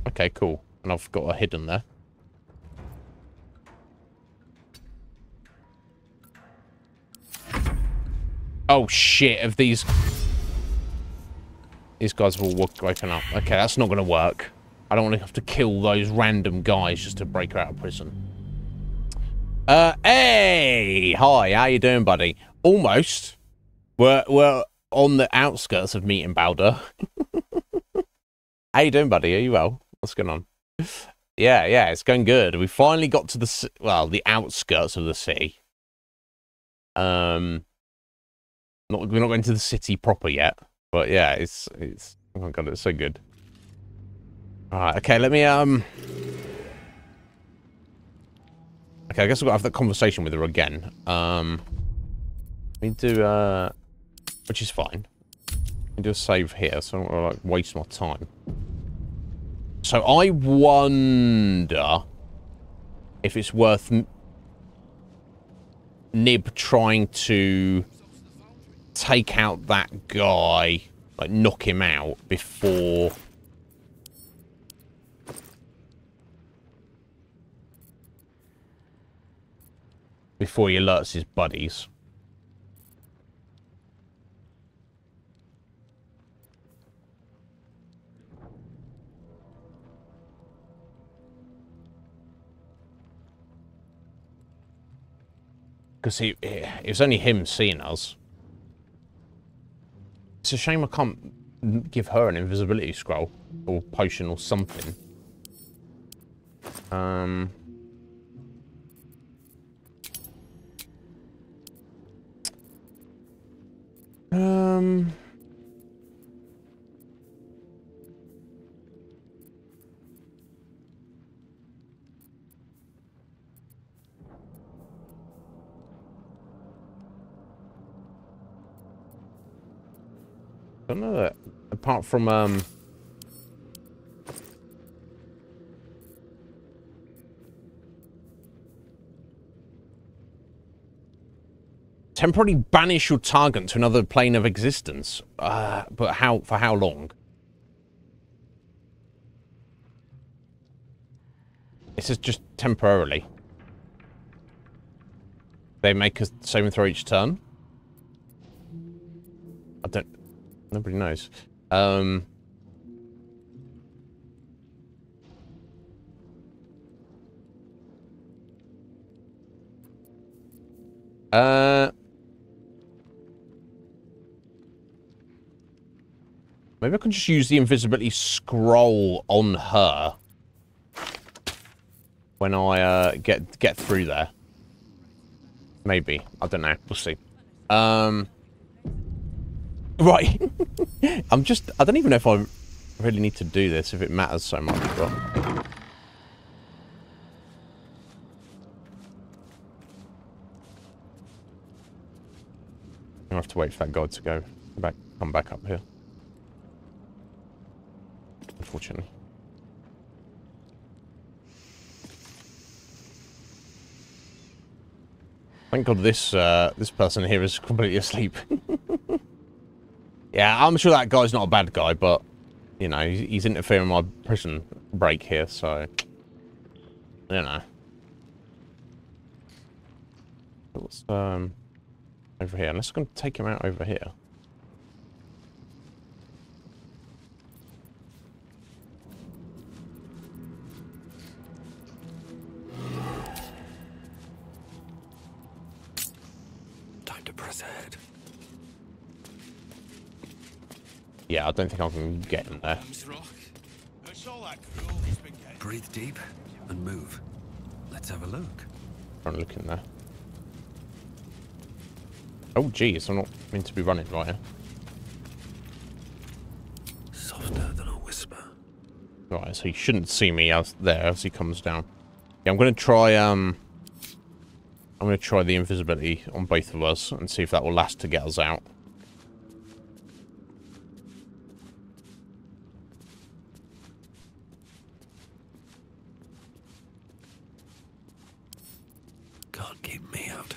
A: Okay, cool. And I've got a hidden there. Oh shit, have these guys have all woken up. Okay, that's not gonna work. I don't want to have to kill those random guys just to break her out of prison. Hey! Hi, how you doing, buddy? Almost. We're on the outskirts of meeting Baldur. How you doing, buddy? Are you well? What's going on? Yeah, it's going good. We finally got to the outskirts of the city. We're not going to the city proper yet, but yeah, it's oh my god, it's so good. All right, okay, let me okay, I guess I've got to have that conversation with her again. Let me do which is fine. Let me do a save here, so I don't want to like waste my time. So I wonder if it's worth Nib trying to take out that guy, like knock him out before he alerts his buddies. Because it was only him seeing us. It's a shame I can't give her an invisibility scroll or potion or something. I don't know that. Apart from temporarily banish your target to another plane of existence. But for how long? It says just temporarily. They make a saving throw each turn. Nobody knows. Maybe I can just use the invisibility scroll on her when I get through there. Maybe. I don't know. We'll see. Right. I don't even know if I really need to do this, if it matters so much, but... I have to wait for that guy to come back up here. Unfortunately. Thank God this person here is completely asleep. Yeah, I'm sure that guy's not a bad guy, but you know, he's interfering with my prison break here, so you know. What's over here? Unless I'm going to take him out over here. Yeah, I don't think I can get in there.
D: Breathe deep and move. Let's have a look.
A: Trying to look in there. Oh, geez, I'm not meant to be running right here.
D: Softer than a whisper.
A: Right, so he shouldn't see me as he comes down. Yeah, I'm gonna try the invisibility on both of us and see if that will last to get us out.
D: Can't keep me out.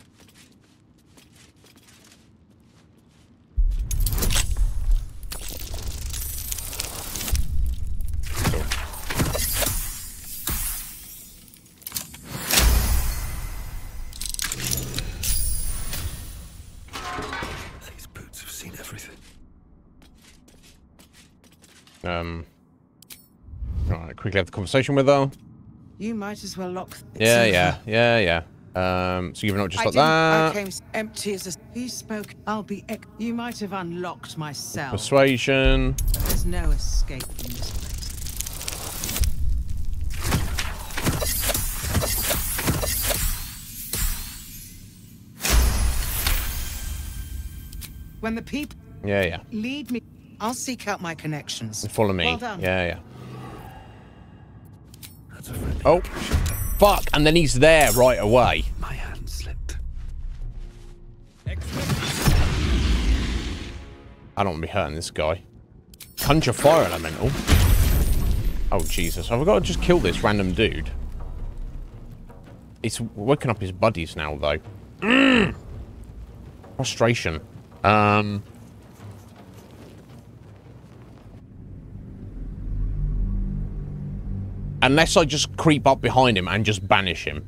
D: These boots have seen everything.
A: Right, quickly have the conversation with her.
E: You might as well lock.
A: Yeah. So you've not just like that.
E: I came empty as a. He spoke. I'll be. You might have unlocked my cell.
A: Persuasion.
E: There's no escape from this place. When the people.
A: Yeah.
E: Lead me. I'll seek out my connections.
A: Follow me.
E: Well done.
A: Yeah. Oh, fuck! And then he's there right away.
D: My hand slipped.
A: I don't want to be hurting this guy. Conjure fire elemental. Oh Jesus! I've got to just kill this random dude. It's woken up his buddies now, though. Frustration. Unless I just creep up behind him and just banish him.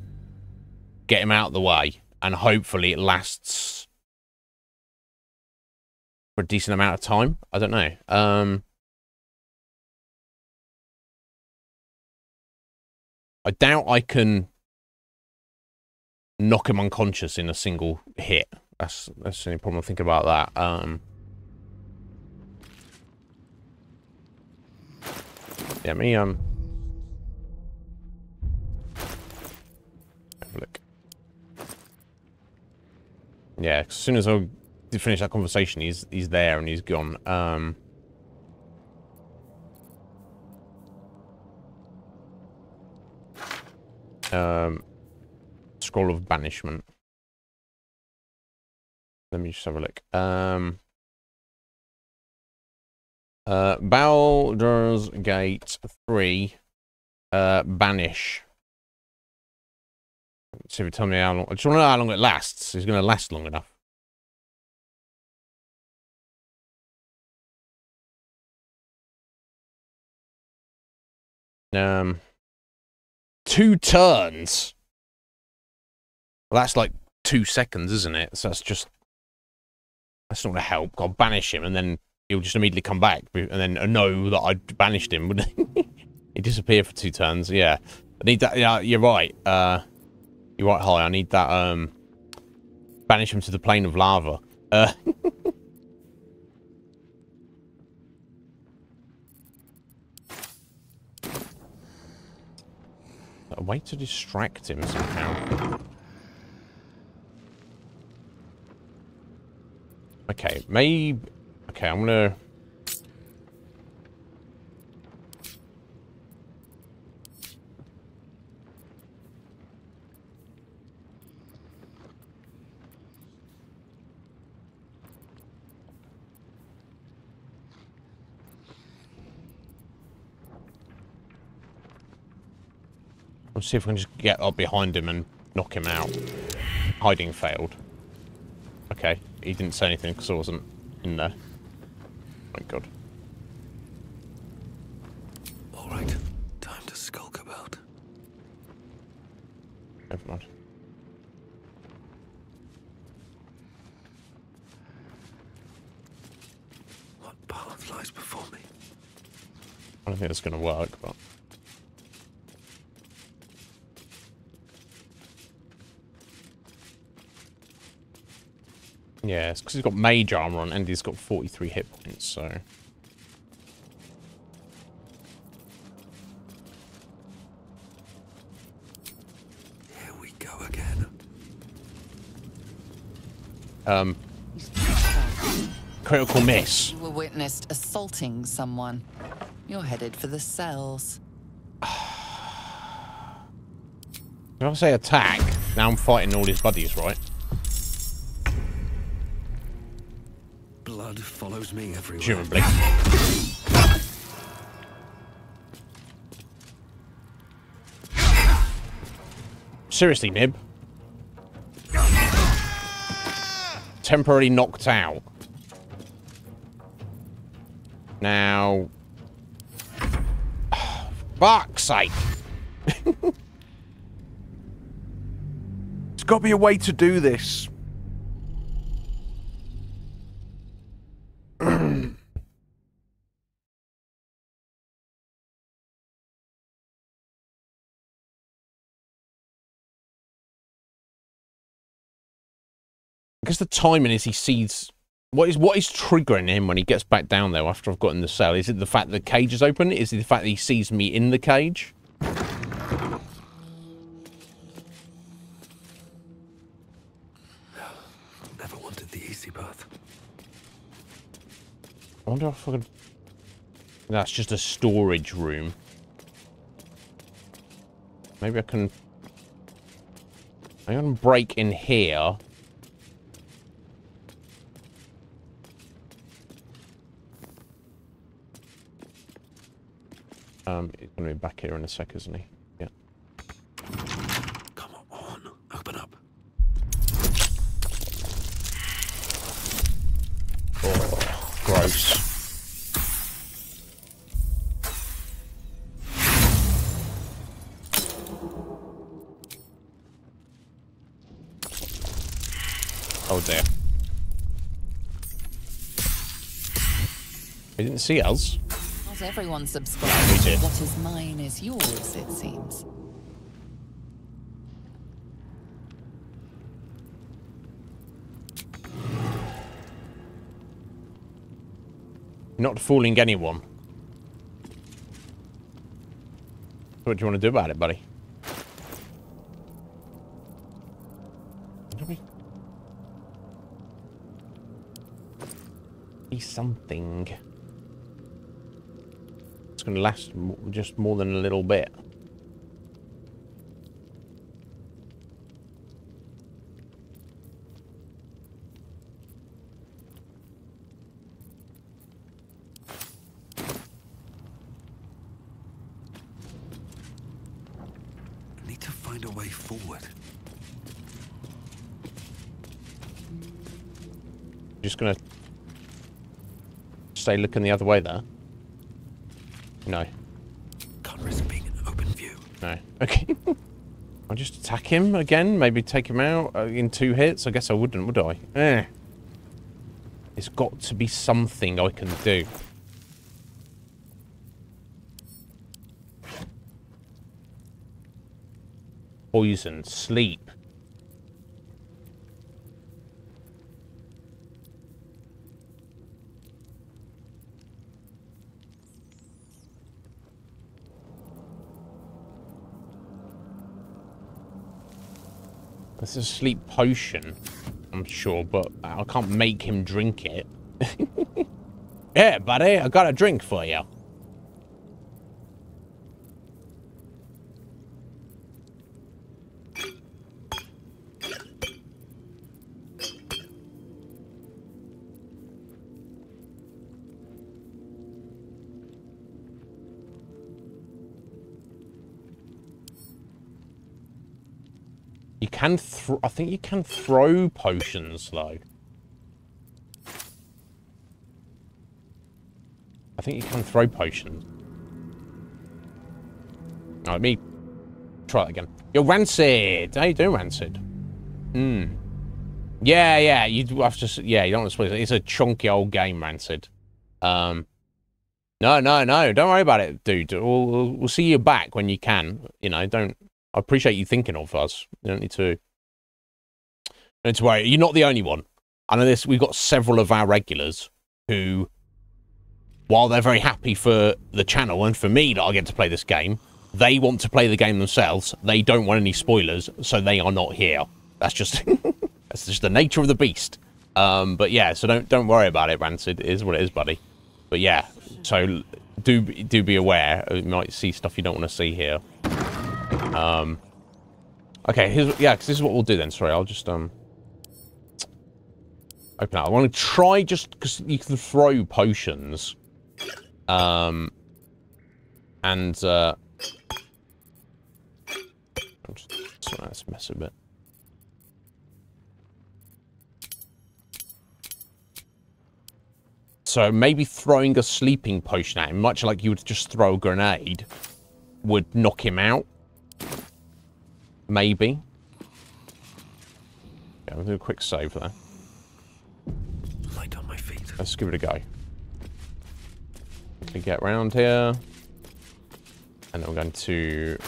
A: Get him out of the way. And hopefully it lasts for a decent amount of time. I don't know. I doubt I can knock him unconscious in a single hit. That's the only problem I think about that. Yeah, me, look. Yeah, as soon as I finish that conversation, he's there and he's gone. Scroll of banishment. Let me just have a look. Baldur's Gate 3. Banish. See if you tell me how long. I just want to know how long it lasts. It's going to last long enough. Two turns. Well, that's like 2 seconds, isn't it? So that's not going to help. I'll banish him, and then he'll just immediately come back, and then know that I banished him. Would he disappear for 2 turns? Yeah, I need that. Yeah, you're right. You're right, Holly. I need that. Banish him to the plane of lava. A way to distract him somehow. Okay, maybe. Okay, I'm gonna. Let's see if we can just get up behind him and knock him out. Hiding failed. Okay, he didn't say anything because I wasn't in there. Thank God.
D: All right, time to skulk about.
A: Never mind.
D: What path lies before me?
A: I don't think it's going to work, but. Yeah, it's because he's got mage armor on and he's got 43 hit points, so. Critical miss.
K: You were witnessed assaulting someone. You're headed for the cells.
A: If I say attack, now I'm fighting all his buddies, right?
D: Blood follows me everywhere.
A: Presumably. Seriously, Nib. Temporarily knocked out. Now... fuck's sake.
P: There's got to be a way to do this.
A: I guess the timing is he sees... What is triggering him when he gets back down there after I've got in the cell? Is it the fact that the cage is open? Is it the fact that he sees me in the cage?
D: Never wanted the easy path.
A: I wonder if I could... That's just a storage room. Maybe I can... I can break in here. He's going to be back here in a sec, isn't he? Yeah.
D: Come on, open up.
A: Oh, gross. Oh dear. He didn't see us.
K: Not everyone subscribes to what is mine is yours, it seems.
A: Not fooling anyone. What do you want to do about it, buddy? Be something. It's going to last just more than a little bit.
D: Need to find a way forward.
A: Just going to stay looking the other way there. No.
D: Can't risk being in open view.
A: No. Okay. I'll just attack him again. Maybe take him out in 2 hits. I guess I wouldn't, would I? Eh. There's got to be something I can do. Poison. Sleep. This is a sleep potion, I'm sure, but I can't make him drink it. Yeah, buddy, I got a drink for you. You can I think you can throw potions, though. I think you can throw potions. Oh, let me try that again. Yo, Rancid! How you doing, Rancid? Yeah, you have to... Yeah, you don't want to spoil it. It's a chunky old game, Rancid. No, don't worry about it, dude. We'll see you back when you can. You know, don't... I appreciate you thinking of us. You don't need to worry. You're not the only one. I know this. We've got several of our regulars who, while they're very happy for the channel and for me that I get to play this game, they want to play the game themselves. They don't want any spoilers, so they are not here. That's just that's just the nature of the beast. But yeah, so don't worry about it, Rancid. It is what it is, buddy. But yeah, so do be aware. You might see stuff you don't want to see here. Okay, because this is what we'll do then. Sorry, I'll just open up. I want to try just because you can throw potions. Let's mess a bit. So maybe throwing a sleeping potion at him, much like you would just throw a grenade, would knock him out. Maybe. Yeah, we'll do a quick save there.
D: Light on my feet.
A: Let's give it a go. We get around here. And then we're going to...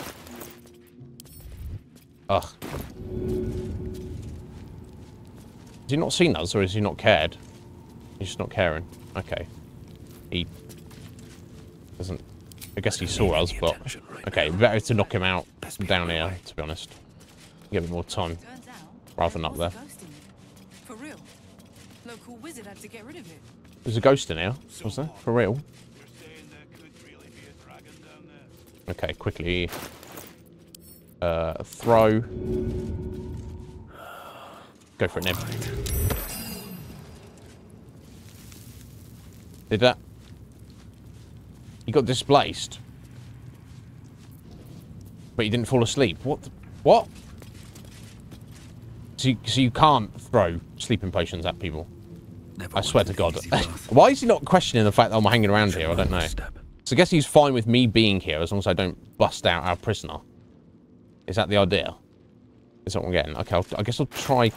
A: Ugh. Has he not seen us, or has he not cared? He's just not caring. Okay. He doesn't... I guess he saw us, but... Okay, better to knock him out down here, to be honest. Give him more time. Rather than up there.
G: For real. Local wizard had to get rid of it.
A: There's a ghost in here. Was there? For real? Okay, quickly. Throw. Go for it, Nib. Did that? He got displaced. But he didn't fall asleep. What? What? So you can't throw sleeping potions at people. I swear to God. Why is he not questioning the fact that I'm hanging around here? I don't know. So I guess he's fine with me being here as long as I don't bust out our prisoner. Is that the idea? Is that what I'm getting? Okay, I guess I'll try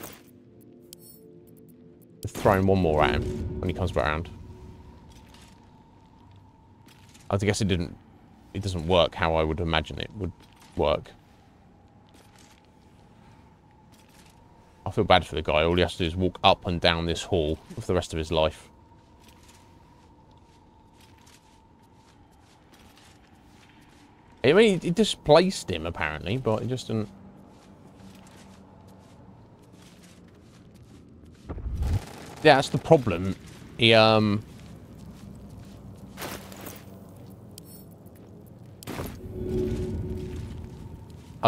A: throwing one more at him when he comes back around. I guess it doesn't work how I would imagine it would work. I feel bad for the guy. All he has to do is walk up and down this hall for the rest of his life. I mean, it displaced him, apparently, but it just didn't... Yeah, that's the problem. He, I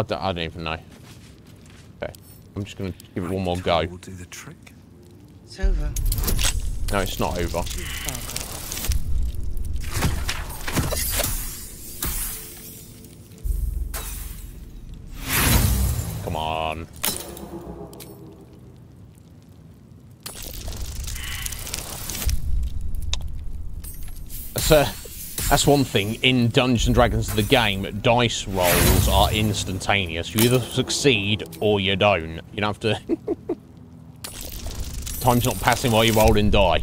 A: don't even know. Okay. I'm just going to give it one more go.
D: We'll do the trick.
E: It's over.
A: No, it's not over. Come on. That's one thing. In Dungeons & Dragons, the game, dice rolls are instantaneous. You either succeed or you don't. You don't have to... Time's not passing while you roll and die.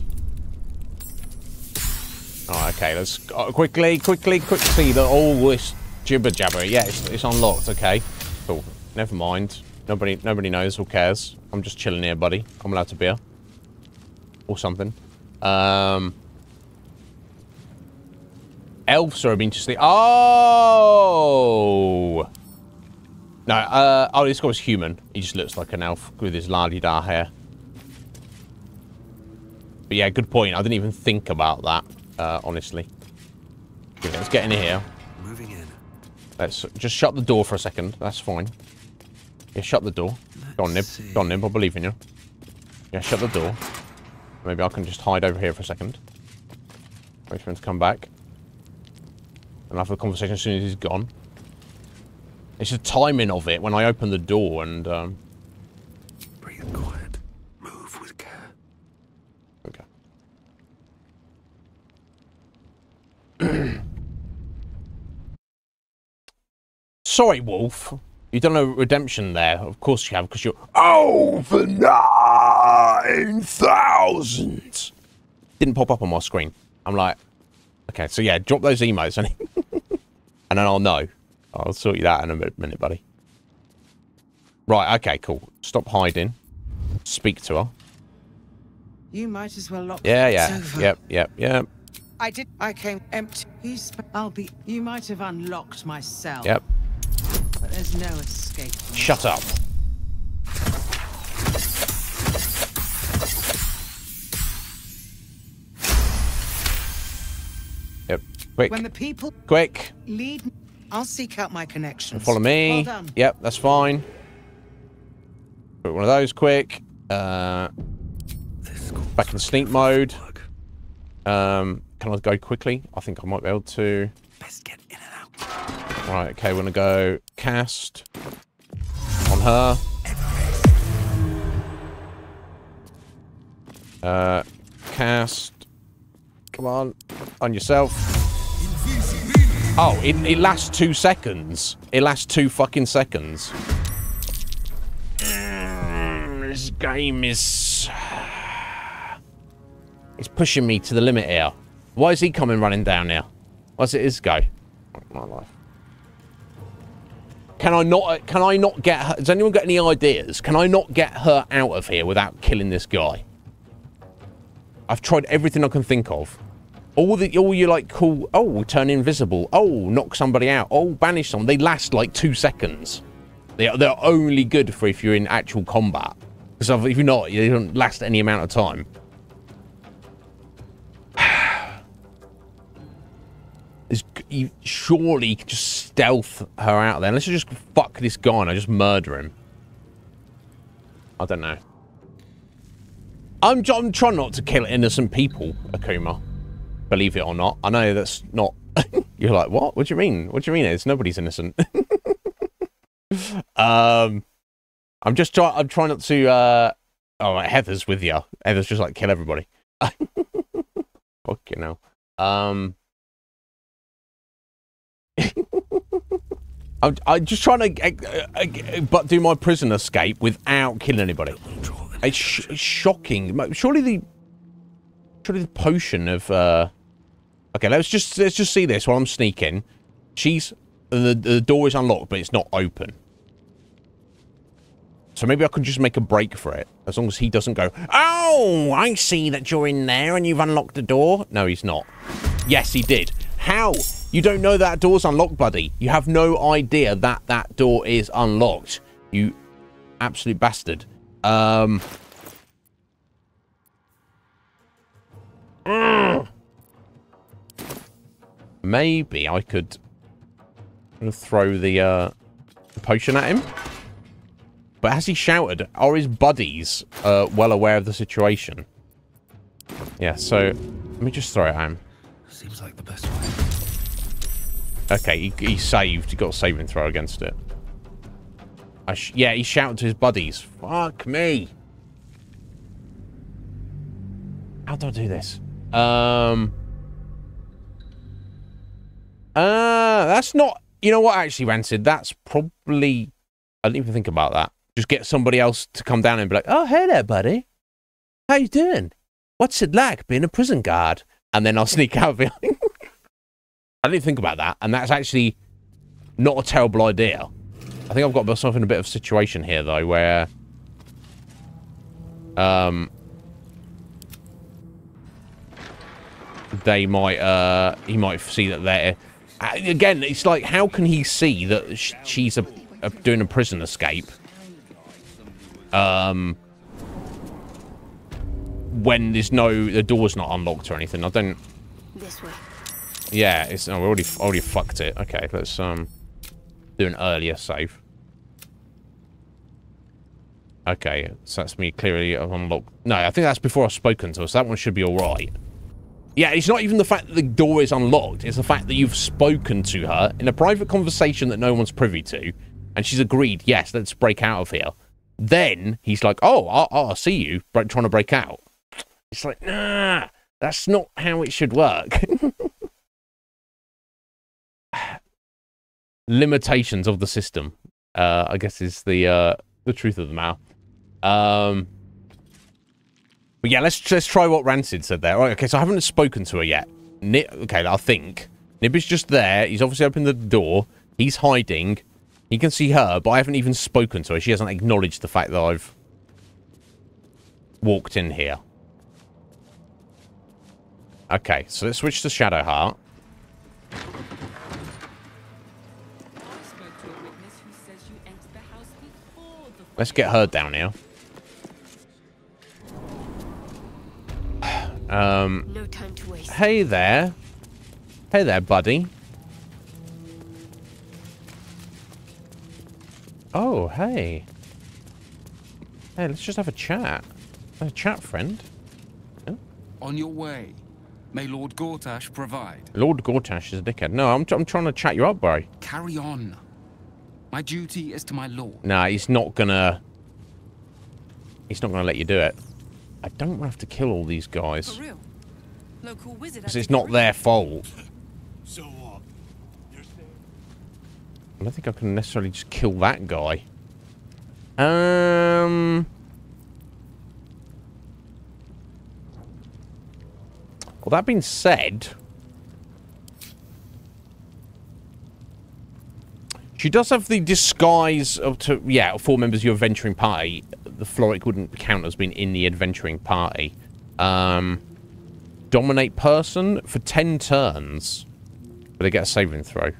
A: Oh, okay, let's quickly see that all this jibber jabber. Yeah, it's unlocked. Okay, cool. Never mind. Nobody knows or cares. I'm just chilling here, buddy. I'm allowed to be here. Or something. Elves are being to sleep. Oh! No, oh, this guy's human. He just looks like an elf with his la-di-da hair. But yeah, good point. I didn't even think about that, honestly. Okay, let's get in here.
D: Moving in.
A: Let's just shut the door for a second. That's fine. Yeah, shut the door. Go on, Nib. Go on, Nib. I believe in you. Yeah, shut the door. Maybe I can just hide over here for a second. Wait for him to come back. And I'll have a conversation as soon as he's gone. It's the timing of it when I open the door and...
D: Breathe quiet. Move with care.
A: Okay. Sorry, Wolf. You done a redemption there. Of course you have, because you're... Over 9,000! Didn't pop up on my screen. I'm like... Okay, so yeah, drop those emotes and then I'll know. I'll sort you that in a minute, buddy. Right, okay, cool. Stop hiding. Speak to her.
E: You might as well lock.
A: Yeah. Yep.
E: I came empty. You might have unlocked my cell.
A: Yep.
E: But there's no escape.
A: Shut up. Yep. Quick.
E: When the people
A: Quick.
E: lead, I'll seek out my connections.
A: Follow me.
E: Well done.
A: Yep, that's fine. Put one of those quick. Back in sneak mode. Can I go quickly? I think I might be able to. Best get in and out. Right, okay, we're gonna go cast on her. Cast. Come on yourself. Oh, it lasts 2 seconds. It lasts 2 fucking seconds. This game is... It's pushing me to the limit here. Why is he coming running down here? What's it his go? My life. Can I not get her? Has anyone got any ideas? Can I not get her out of here without killing this guy? I've tried everything I can think of. All you like cool, oh, turn invisible. Oh, knock somebody out. Oh, banish someone. They last like 2 seconds. They're only good for if you're in actual combat. Because if you're not, they don't last any amount of time. You surely could just stealth her out there. Let's just fuck this guy and I just murder him. I don't know. I'm trying not to kill innocent people, Akuma. Believe it or not. I know that's not... You're like, what? What do you mean? What do you mean? It's nobody's innocent. I'm trying not to... Oh, Heather's with you. Heather's just like, kill everybody. Fuck you know. I'm just trying to but do my prison escape without killing anybody. It's shocking. Surely the potion of okay, let's just see this while I'm sneaking. The door is unlocked, but it's not open. So maybe I can just make a break for it, as long as he doesn't go, oh, I see that you're in there and you've unlocked the door. No, he's not. Yes, he did. How? You don't know that door's unlocked, buddy. You have no idea that that door is unlocked. You absolute bastard. Maybe I could throw the potion at him. But has he shouted? Are his buddies well aware of the situation? Yeah, so let me just throw it at him.
F: Seems like the best way.
A: Okay, he saved. He got a saving throw against it. Yeah, he shouted to his buddies. Fuck me. How do I do this? That's not... You know what, actually, Rancid? That's probably... I didn't even think about that. Just get somebody else to come down and be like, oh, hey there, buddy. How you doing? What's it like being a prison guard? And then I'll sneak out of it. I didn't think about that, and that's actually not a terrible idea. I think I've got myself in a bit of a situation here, though, where... they might, he might see that they're... Again, it's like, how can he see that she's doing a prison escape? When there's the door's not unlocked or anything. I don't...
C: This way.
A: Yeah, it's... Oh, we already fucked it. Okay, let's, do an earlier save. Okay, so that's me clearly unlocked. No, I think that's before I've spoken to her, so that one should be alright. Yeah, it's not even the fact that the door is unlocked. It's the fact that you've spoken to her in a private conversation that no one's privy to, and she's agreed, yes, let's break out of here. Then he's like, oh, I see you trying to break out. It's like, nah, that's not how it should work. Limitations of the system, I guess, is the truth of the matter. But yeah, let's try what Rancid said there. Right, okay, so I haven't spoken to her yet. Okay, I think Nib is just there. He's obviously opened the door. He's hiding. He can see her, but I haven't even spoken to her. She hasn't acknowledged the fact that I've walked in here. Okay, so let's switch to Shadowheart. Let's get her down here.
C: No time to waste.
A: Hey there. Hey there, buddy. Oh, hey. Hey, let's just have a chat. A chat, friend. Yeah?
L: On your way. May Lord Gortash provide.
A: Lord Gortash is a dickhead. No, I'm trying to chat you up, bro.
L: Carry on. My duty is to my lord.
A: Nah, he's not gonna let you do it. I don't want to have to kill all these guys.
G: For real? Local wizard.
A: Because it's not their fault.
Q: So
A: I don't think I can necessarily just kill that guy. Well, that being said, she does have the disguise of four members of your adventuring party. The Floric wouldn't count as being in the adventuring party. Dominate person for 10 turns. But they get a saving throw.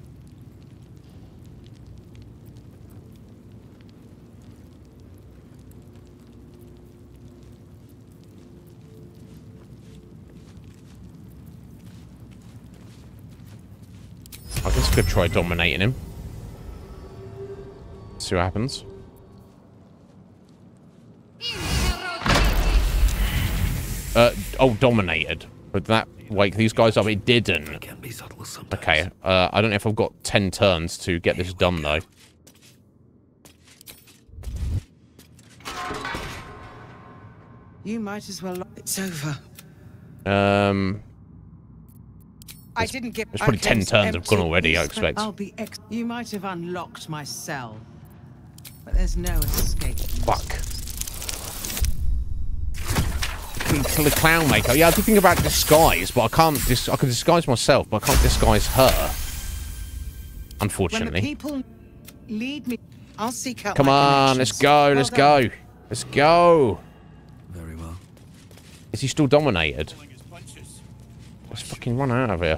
A: I guess I could try dominating him. See what happens. Oh, dominated. But that wake these guys up. It didn't. Okay. I don't know if I've got 10 turns to get this done though.
E: You might as well. It's over. I didn't get.
A: There's probably 10 turns have gone already, I expect.
E: You might have unlocked my cell, but there's no escape.
A: Fuck. Kill the clown maker. Yeah, I did think about disguise, but I can't. I can disguise myself, but I can't disguise her. Unfortunately.
E: When the people lead me, I'll seek out.
A: Come on, let's go. Let's go. Let's go.
F: Very well.
A: Is he still dominated? Let's fucking run out of here.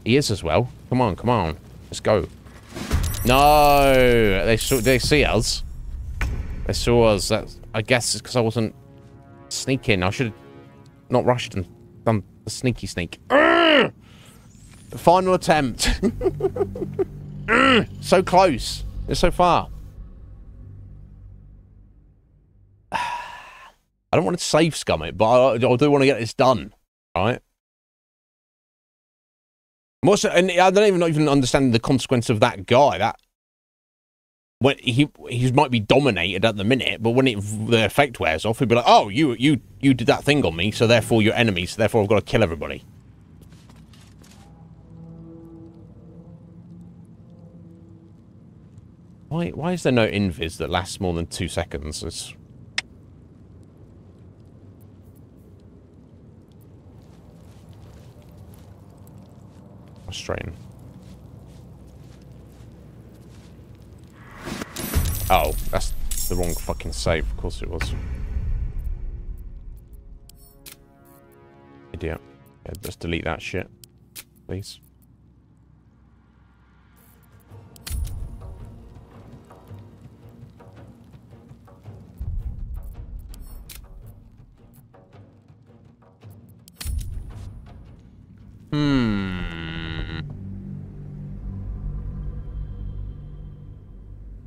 A: He is as well. Come on, come on. Let's go. No, they see us. They saw us. I guess it's because I wasn't sneaking. I should have not rushed and done the sneaky sneak. The final attempt. So close. It's so far. I don't want to save scum it, but I do want to get this done. Right? Also, and I don't even understand the consequence of that guy. That when he might be dominated at the minute, but when the effect wears off, he'd be like, "Oh, you did that thing on me, so therefore you're enemies. So therefore I've got to kill everybody." Why is there no invis that lasts more than 2 seconds? It's frustrating. Oh, that's the wrong fucking save. Of course it was. Idiot. Yeah, just delete that shit, please.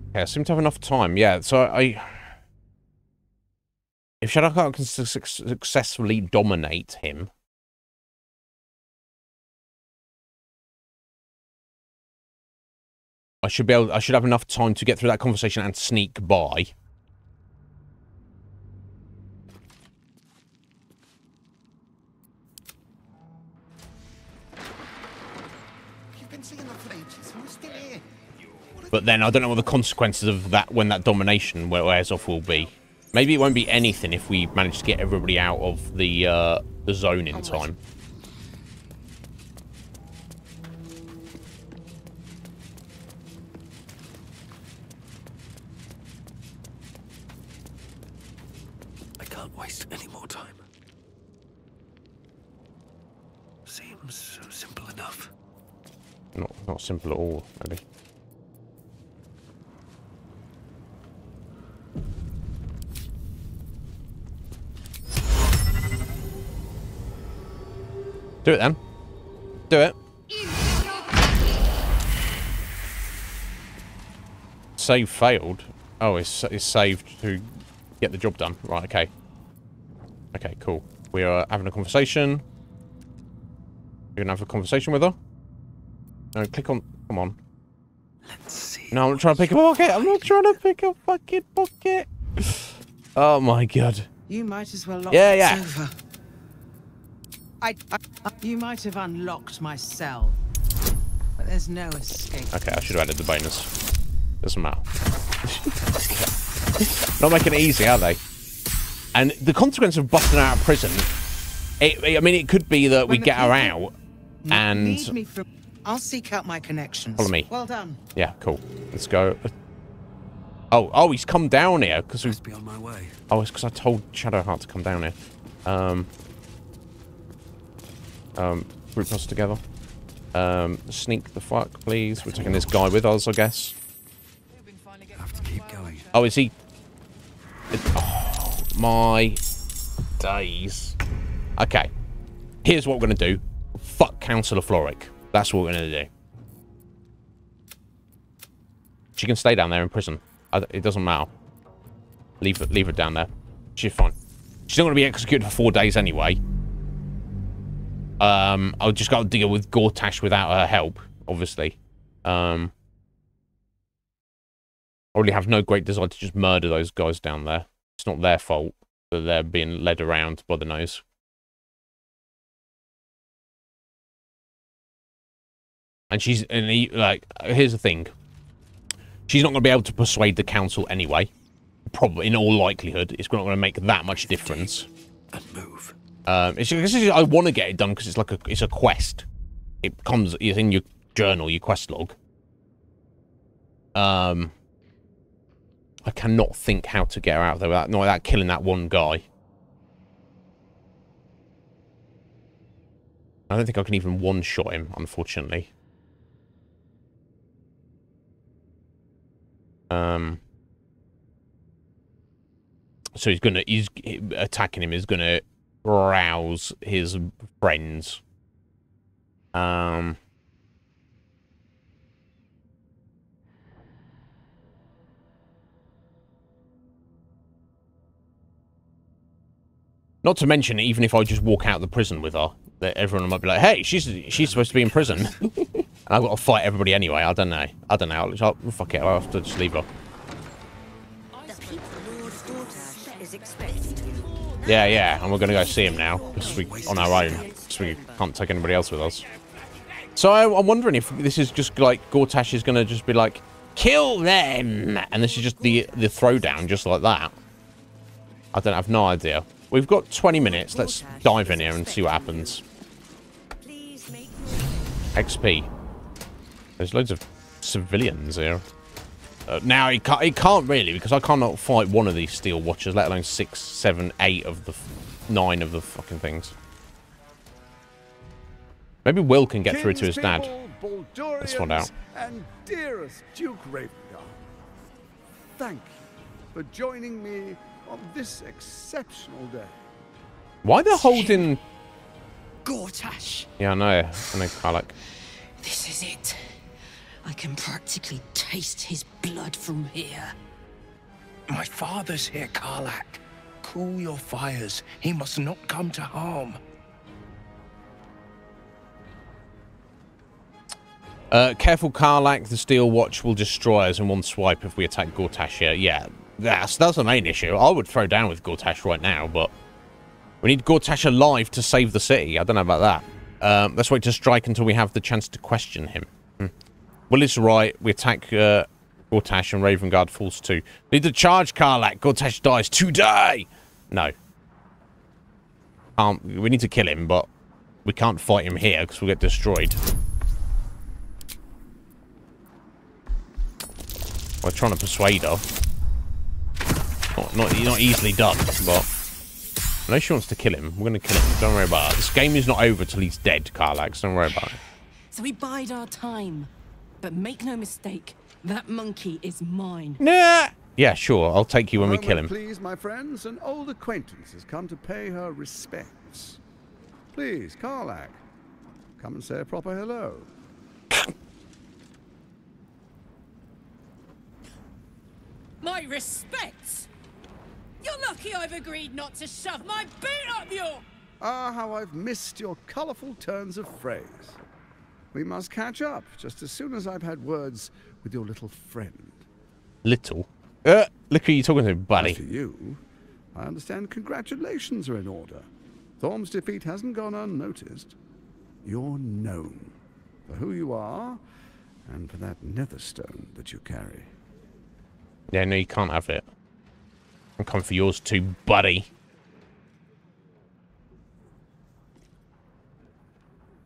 A: Okay, I seem to have enough time. Yeah, so if Shadowheart can successfully dominate him, I should have enough time to get through that conversation and sneak by. But then I don't know what the consequences of that when that domination wears off will be. Maybe it won't be anything if we manage to get everybody out of the zone in time.
F: I can't waste any more time. Seems so simple enough.
A: Not simple at all, really. Do it then. Do it. save failed. Oh, it's saved to get the job done. Right, okay. Okay, cool. We are having a conversation. We're gonna have a conversation with her. No, click on... Come on.
D: Let's see.
A: No, I'm not trying to pick a pocket. I'm not trying to pick a fucking pocket. Oh my god.
E: You might as well lock
A: Yeah.
E: over. You might have unlocked my cell, but there's no escape.
A: Okay, I should have added the bonus. Doesn't matter. Not making it easy, are they? And the consequence of busting her out of prison, I mean, it could be that we get her out and...
E: I'll seek out my connections.
A: Follow me.
E: Well done.
A: Yeah, cool. Let's go. Oh, he's come down here because we...
D: Must be on my way.
A: Oh, it's because I told Shadowheart to come down here. Group us together. Sneak the fuck, please. We're taking this guy with us, I guess.
D: Have to keep going.
A: Oh, is he... Oh, my days. Okay. Here's what we're going to do. Fuck Councillor Floric. That's what we're going to do. She can stay down there in prison. It doesn't matter. Leave her down there. She's fine. She's not going to be executed for 4 days anyway. I'll just got to deal with Gortash without her help, obviously. I really have no great desire to just murder those guys down there. It's not their fault that they're being led around by the nose. And here's the thing. She's not going to be able to persuade the council anyway. Probably, in all likelihood, it's not going to make that much difference.
D: And move.
A: I want to get it done because it's a quest. It's in your journal, your quest log. I cannot think how to get her out there without killing that one guy. I don't think I can even one-shot him, unfortunately. So he's attacking him is gonna rouse his friends. Not to mention, even if I just walk out of the prison with her, that everyone might be like, "Hey, she's supposed to be in prison," and I've got to fight everybody anyway. I don't know. Fuck it. I'll have to just leave her. Yeah, and we're gonna go see him now because on our own, because we can't take anybody else with us. So I'm wondering if this is just like Gortash is gonna just be like, "Kill them," and this is just the throwdown, just like that. I have no idea. We've got 20 minutes. Let's dive in here and see what happens. XP. There's loads of civilians here. Now, he can't really, because I cannot fight one of these steel watchers, let alone 6, 7, 8 of the 9 of the fucking things. Maybe Will can get through to his dad. Let's find out.
Q: And dearest Duke Ravengard, thank you for joining me on this exceptional day.
A: Why they're holding...
I: Gortash.
A: Yeah, I know, Karlach.
I: This is it. I can practically taste his blood from here.
J: My father's here, Karlach. Cool your fires. He must not come to harm.
A: Careful, Karlach. The steel watch will destroy us in one swipe if we attack Gortash here. Yeah, that's the main issue. I would throw down with Gortash right now, but we need Gortash alive to save the city. I don't know about that. Let's wait to strike until we have the chance to question him. Will is right. We attack Gortash and Ravengard falls too. Need to charge Karlach. Gortash dies today. No. We need to kill him, but we can't fight him here because we'll get destroyed. We're trying to persuade her. Not easily done, but I know she wants to kill him. We're going to kill him. Don't worry about it. This game is not over till he's dead, Karlach. So don't worry about it.
I: So we bide our time. But make no mistake, that monkey is mine.
A: Nah. Yeah, sure. I'll take you when we kill him.
Q: Please, my friends, an old acquaintance has come to pay her respects. Please, Karlach, come and say a proper hello.
R: My respects! You're lucky I've agreed not to shove my boot up your...
Q: Ah, how I've missed your colourful turns of phrase. We must catch up just as soon as I've had words with your little friend.
A: Little? Look who you're talking to, buddy.
Q: As for you, I understand congratulations are in order. Thorm's defeat hasn't gone unnoticed. You're known for who you are and for that netherstone that you carry.
A: Yeah, no, you can't have it. I'm coming for yours too, buddy.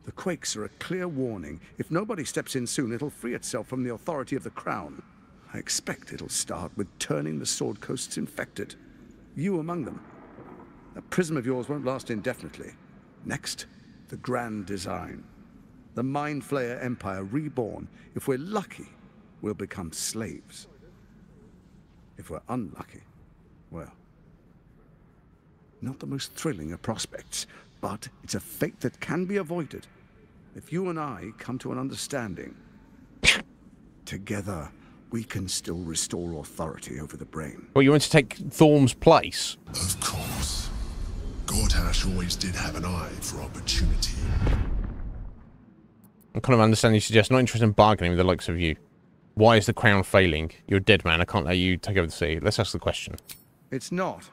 Q: The quakes are a clear warning. If nobody steps in soon, it'll free itself from the authority of the crown. I expect it'll start with turning the Sword Coasts infected. You among them. That prism of yours won't last indefinitely. Next, the grand design. The Mind Flayer Empire reborn. If we're lucky, we'll become slaves. If we're unlucky, well, not the most thrilling of prospects, but it's a fate that can be avoided. If you and I come to an understanding, together we can still restore authority over the brain.
A: Well, you want to take Thorm's place?
N: Of course. Gortash always did have an eye for opportunity.
A: I'm kind of understanding you suggest not interested in bargaining with the likes of you. Why is the crown failing? You're a dead man. I can't let you take over the city. Let's ask the question.
Q: It's not.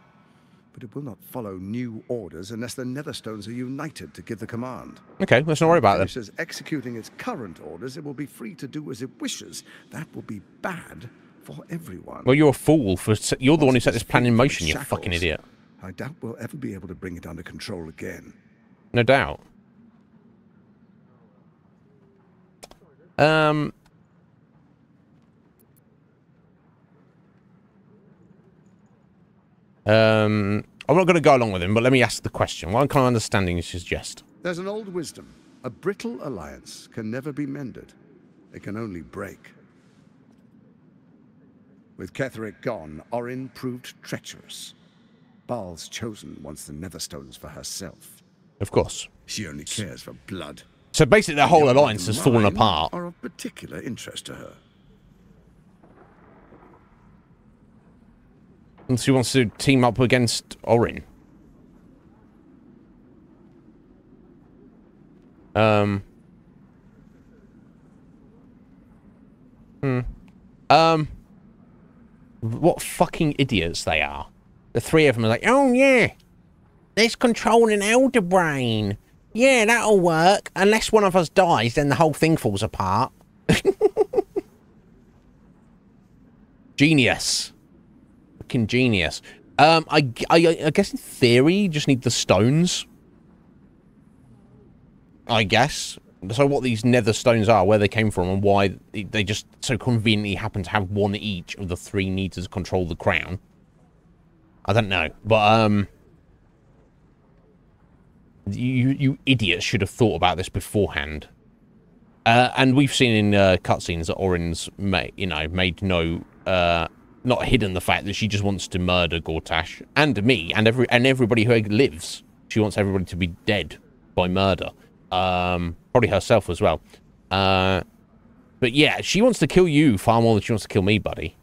Q: But it will not follow new orders unless the Netherstones are united to give the command.
A: Okay, let's not worry about that.
Q: As executing its current orders, it will be free to do as it wishes. That will be bad for everyone.
A: Well, you're a fool. You're the one who set this plan in motion, you fucking idiot.
Q: I doubt we'll ever be able to bring it under control again.
A: No doubt. I'm not going to go along with him, but let me ask the question. What kind of understanding you suggest?
Q: There's an old wisdom. A brittle alliance can never be mended. It can only break. With Ketheric gone, Orin proved treacherous. Baal's chosen wants the Netherstones for herself.
A: Of course.
Q: She only cares for blood.
A: So basically the whole alliance has fallen apart.
Q: Are of particular interest to her.
A: And she wants to team up against Orin. What fucking idiots they are. The three of them are like, oh yeah, let's control an elder brain. Yeah, that'll work. Unless one of us dies, then the whole thing falls apart. Genius. Fucking genius. I guess in theory, you just need the stones. I guess. So what these nether stones are, where they came from, and why they just so conveniently happen to have one each of the three needed to control the crown. I don't know. But, you idiots should have thought about this beforehand. And we've seen in cutscenes that Orin's made no, not hidden the fact that she just wants to murder Gortash and me and everybody who lives. She wants everybody to be dead by murder. Probably herself as well. But yeah, she wants to kill you far more than she wants to kill me, buddy.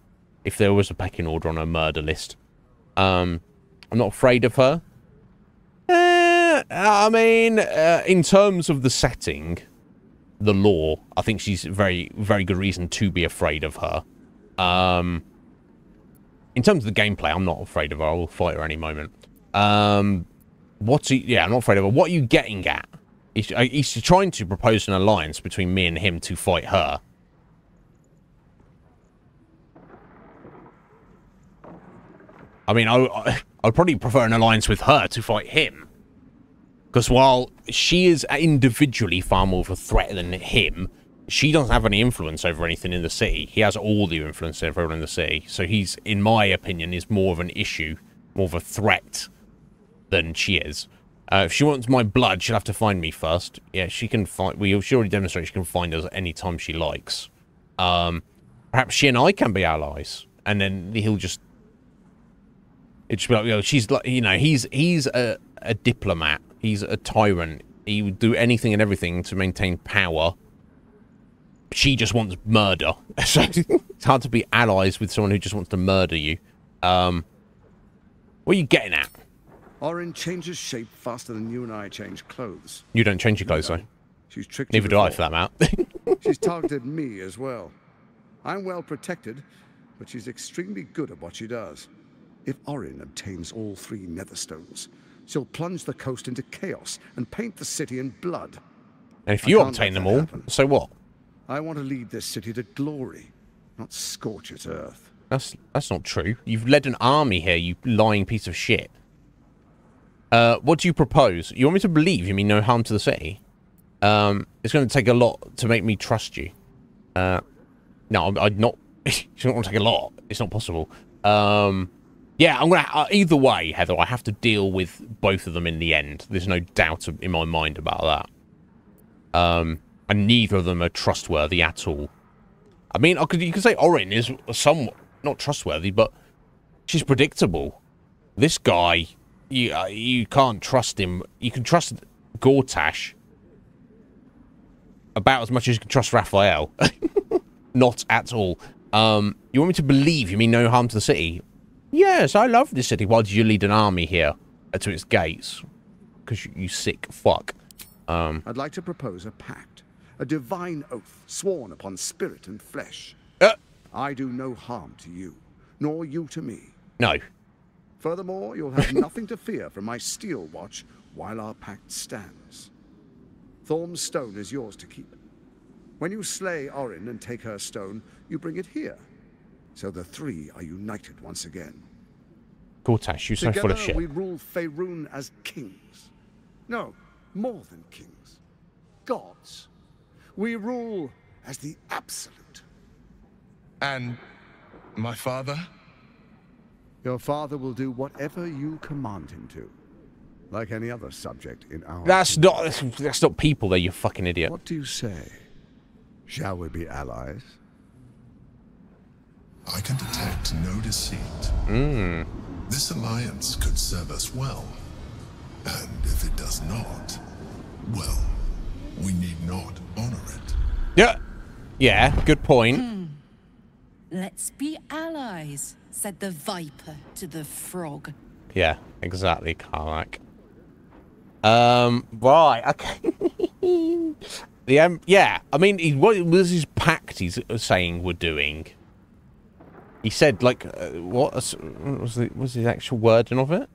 A: If there was a pecking order on her murder list. I'm not afraid of her. I mean, in terms of the setting, the lore, I think she's very, very good reason to be afraid of her. In terms of the gameplay, I'm not afraid of her. I will fight her any moment. Yeah, I'm not afraid of her. What are you getting at? He's trying to propose an alliance between me and him to fight her. I mean, I'd probably prefer an alliance with her to fight him. Because while she is individually far more of a threat than him, she doesn't have any influence over anything in the city. He has all the influence over everyone in the city. So he's, in my opinion, is more of an issue, more of a threat than she is. If she wants my blood, she'll have to find me first. Yeah, she can find... She already demonstrated she can find us any time she likes. Perhaps she and I can be allies. And then he'll just... It'd just be like, she's like, he's a diplomat. He's a tyrant. He would do anything and everything to maintain power. she just wants murder. So it's hard to be allies with someone who just wants to murder you. What are you getting at?
Q: Orin changes shape faster than you and I change clothes.
A: You don't change your clothes, though.
Q: She's tricked
A: Neither
Q: you
A: do I,
Q: before.
A: for that matter.
Q: She's targeted me as well. I'm well protected, but she's extremely good at what she does. If Orin obtains all 3 Netherstones, she'll plunge the coast into chaos and paint the city in blood.
A: And if you obtain them all, so what?
Q: I want to lead this city to glory, not scorch its earth.
A: That's not true. You've led an army here, you lying piece of shit. What do you propose? You want me to believe you mean no harm to the city? It's going to take a lot to make me trust you. No, I'd not. It's not going to take a lot. It's not possible. Yeah, I'm going to... either way, Heather, I have to deal with both of them in the end. There's no doubt in my mind about that. And neither of them are trustworthy at all. I mean, you could say Orin is somewhat... not trustworthy, but she's predictable. This guy, you can't trust him. You can trust Gortash about as much as you can trust Raphael. Not at all. You want me to believe you mean no harm to the city? Yes, I love this city. Why did you lead an army here to its gates? Because you sick fuck.
Q: I'd like to propose a pact. A divine oath sworn upon spirit and flesh. I do no harm to you, nor you to me.
A: No.
Q: Furthermore, you'll have nothing to fear from my steel watch while our pact stands. Thorm's stone is yours to keep. When you slay Orin and take her stone, you bring it here. So the 3 are united once again.
A: Gortash, you're so full of shit.
Q: Together we rule Faerun as kings. No, more than kings. Gods. We rule as the absolute.
J: And my father?
Q: Your father will do whatever you command him to. Like any other subject in our...
A: That's not people there, you fucking idiot.
Q: What do you say? Shall we be allies?
N: I can detect no deceit. This alliance could serve us well. And if it does not, well, we need not honor it.
A: Yeah. Yeah, good point.
I: Let's be allies, said the viper to the frog.
A: Yeah, exactly, Karlak. Right, okay. Yeah, I mean, what was his pact he's saying we're doing? He said, like, what was the actual wording of it?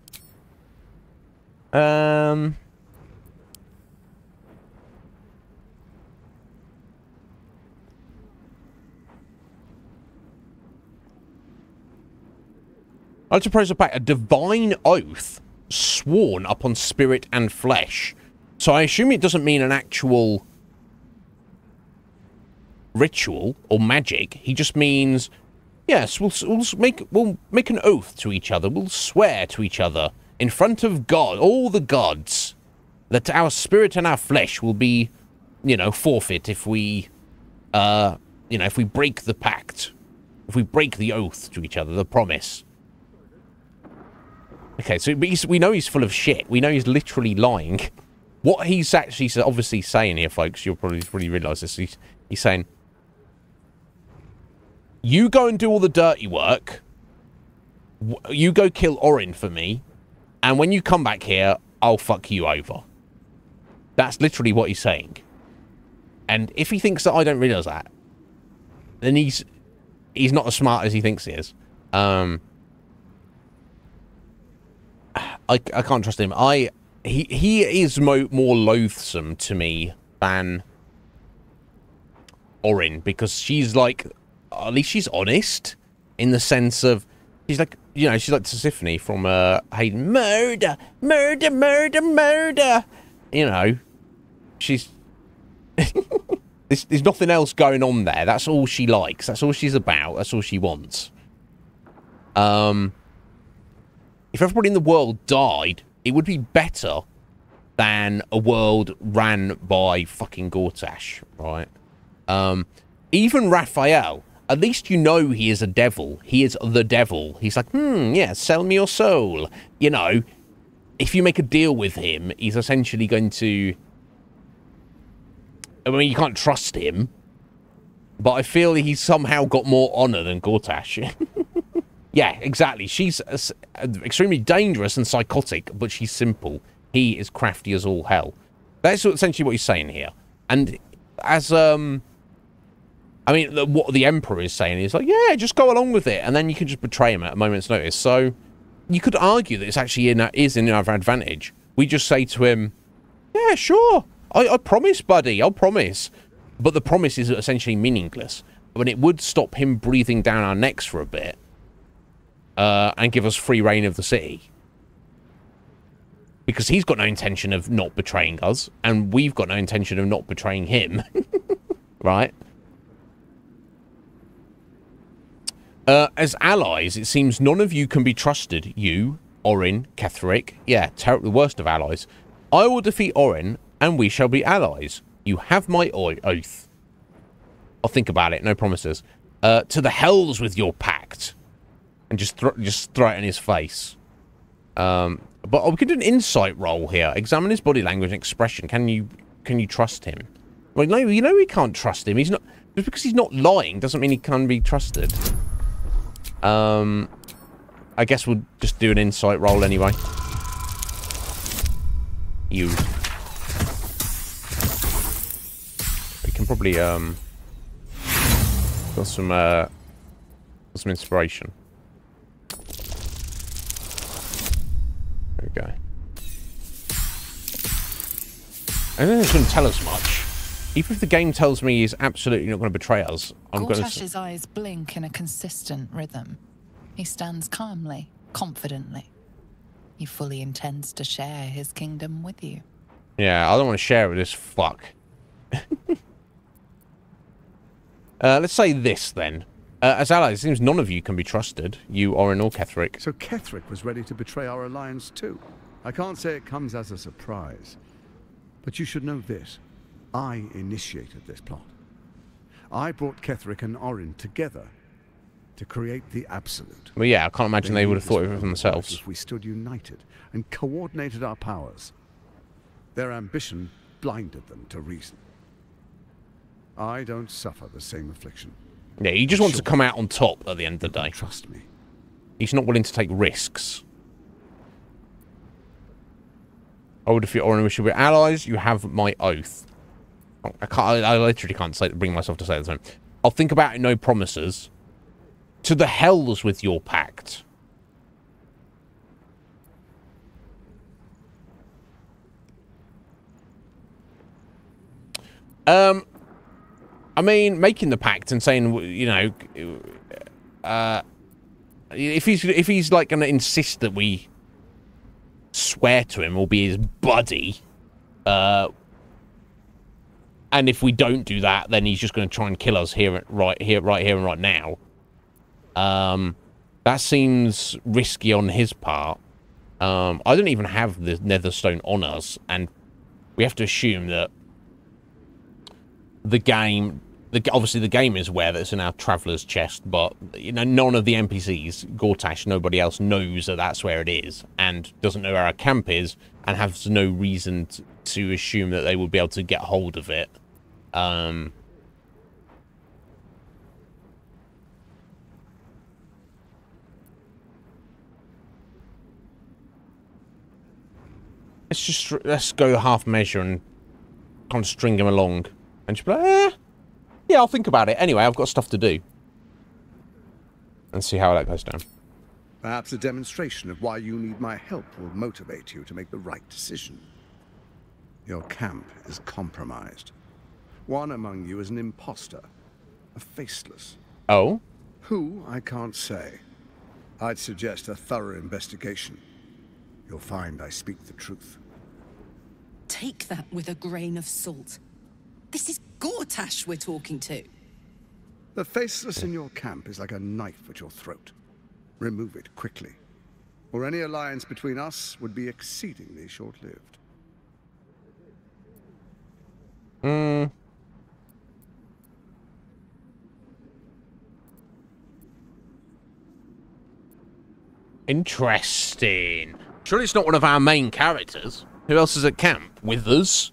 A: I'd like to propose a pact, a divine oath sworn upon spirit and flesh. So I assume it doesn't mean an actual ritual or magic. He just means, yes, we'll make an oath to each other. We'll swear to each other in front of God, all the gods, that our spirit and our flesh will be, you know, forfeit if we, you know, if we break the pact, if we break the oath to each other, the promise. Okay, so we know he's full of shit. We know he's literally lying. What he's actually obviously saying here, folks, you'll probably realise this. He's saying, you go and do all the dirty work. You go kill Orin for me. And when you come back here, I'll fuck you over. That's literally what he's saying. And if he thinks that I don't realise that, then he's not as smart as he thinks he is. I can't trust him. He is more loathsome to me than Orin, because she's like, at least she's honest in the sense of, she's like, you know, she's like Tisiphone from Hayden. Murder, murder, murder, murder. You know, she's there's nothing else going on there. That's all she likes. That's all she's about. That's all she wants. If everybody in the world died, it would be better than a world ran by fucking Gortash, right? Even Raphael, at least you know he is a devil. He is the devil. He's like, yeah, sell me your soul. You know, if you make a deal with him, he's essentially going to... I mean, you can't trust him, but I feel he's somehow got more honor than Gortash. Yeah, exactly. She's extremely dangerous and psychotic, but she's simple. He is crafty as all hell. That's essentially what he's saying here. And as, I mean, what the Emperor is saying is like, yeah, just go along with it. And then you can just betray him at a moment's notice. So you could argue that it's actually in our advantage. We just say to him, yeah, sure. I promise, buddy. I'll promise. But the promise is essentially meaningless. But it would stop him breathing down our necks for a bit. And give us free reign of the city. Because he's got no intention of not betraying us. And we've got no intention of not betraying him. Right? As allies, it seems none of you can be trusted. You, Orin, Ketheric. Yeah, the worst of allies. I will defeat Orin, and we shall be allies. You have my oath. I'll think about it. No promises. To the hells with your pact. And just throw it in his face. But we can do an insight roll here. Examine his body language and expression. Can you trust him? Well, no, you know we can't trust him. He's not, just because he's not lying doesn't mean he can be trusted. I guess we'll just do an insight roll anyway. We can probably got some inspiration. There we go. I don't think it's going to tell us much. Even if the game tells me he's absolutely not going to betray us, I'm going to...
K: Gortash's eyes blink in a consistent rhythm. He stands calmly, confidently. He fully intends to share his kingdom with you.
A: Yeah, I don't want to share it with this fuck. Let's say this, then. As allies, it seems none of you can be trusted. You, Orin, or Ketheric.
Q: So Ketheric was ready to betray our alliance too. I can't say it comes as a surprise. But you should know this. I initiated this plot. I brought Ketheric and Orin together to create the Absolute.
A: Well, yeah, I can't imagine they would have thought of it themselves.
Q: If we stood united and coordinated our powers, their ambition blinded them to reason. I don't suffer the same affliction.
A: Yeah, he just wants to come out on top at the end of the day.
Q: Trust me.
A: He's not willing to take risks. I would, if you're Orin, we should be allies. You have my oath. I literally can't bring myself to say the same. I'll think about it. No promises. To the hells with your pact. I mean, making the pact and saying, you know, if he's like going to insist that we swear to him or be his buddy, and if we don't do that, then he's just going to try and kill us right here and right now. That seems risky on his part. I don't even have the Netherstone on us, and we have to assume that the game, obviously the game is aware that it's in our traveler's chest, but you know, none of the NPCs, Gortash, nobody else knows that that's where it is, and doesn't know where our camp is, and has no reason to assume that they would be able to get hold of it. Let's go half measure and kind of string him along. And she'll be like, yeah, I'll think about it. Anyway, I've got stuff to do. And see how that goes down.
Q: Perhaps a demonstration of why you need my help will motivate you to make the right decision. Your camp is compromised. One among you is an imposter. A faceless.
A: Oh?
Q: Who, I can't say. I'd suggest a thorough investigation. You'll find I speak the truth.
I: Take that with a grain of salt. This is Gortash we're talking to.
Q: The faceless in your camp is like a knife at your throat. Remove it quickly, or any alliance between us would be exceedingly short-lived.
A: Interesting. Surely it's not one of our main characters. Who else is at camp? With us?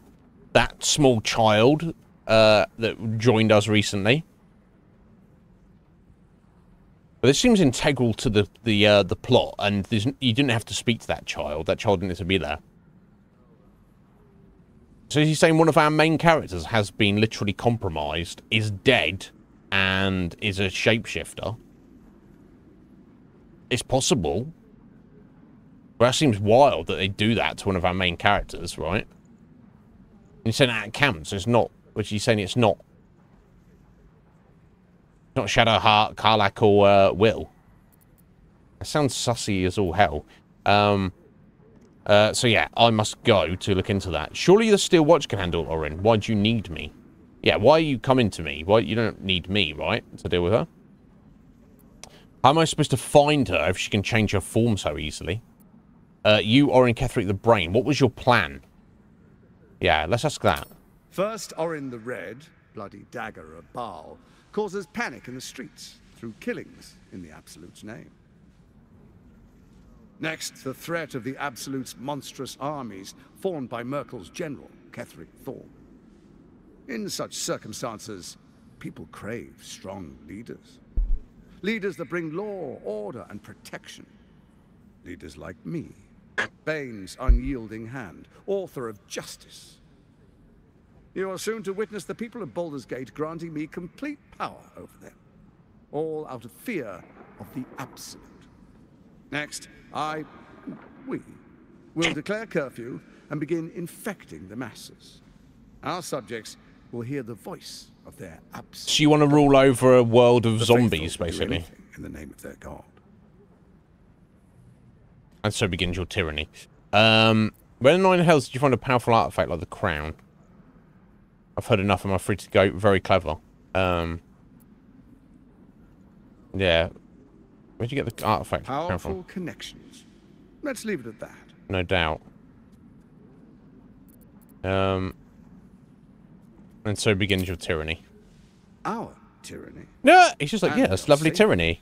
A: That small child that joined us recently. But this seems integral to the plot, and you didn't have to speak to that child. That child didn't have to be there. So he's saying one of our main characters has been literally compromised, is dead, and is a shapeshifter. It's possible. But that seems wild that they do that to one of our main characters, right? And you're saying that counts. It's not. Which he's saying it's not. Not Shadowheart, Karlach, or Will. That sounds sussy as all hell. So yeah, I must go to look into that. Surely the Steel Watch can handle Orin. Why do you need me? Yeah, why are you coming to me? Why you don't need me, right, to deal with her? How am I supposed to find her if she can change her form so easily? You, Orin Ketheric the Brain. What was your plan? Yeah, let's ask that.
Q: First, Orin the Red, bloody dagger of Baal, causes panic in the streets through killings in the Absolute's name. Next, the threat of the Absolute's monstrous armies formed by Merkel's general, Ketheric Thorm. In such circumstances, people crave strong leaders. Leaders that bring law, order, and protection. Leaders like me, Bane's unyielding hand, author of justice. You are soon to witness the people of Baldur's Gate granting me complete power over them, all out of fear of the Absolute. Next, we will declare curfew and begin infecting the masses. Our subjects will hear the voice of their Absolute.
A: So you want to rule over a world of zombies, basically?
Q: In the name of their god.
A: And so begins your tyranny. Where in the Nine Hells did you find a powerful artifact like the crown? I've heard enough. Am I free to go? Very clever. Yeah. Where'd you get the artifact?
Q: Powerful connections. Let's leave it at that.
A: No doubt. And so begins your tyranny.
Q: Our tyranny?
A: No, he's just like,
Q: And
A: yeah, it's lovely tyranny.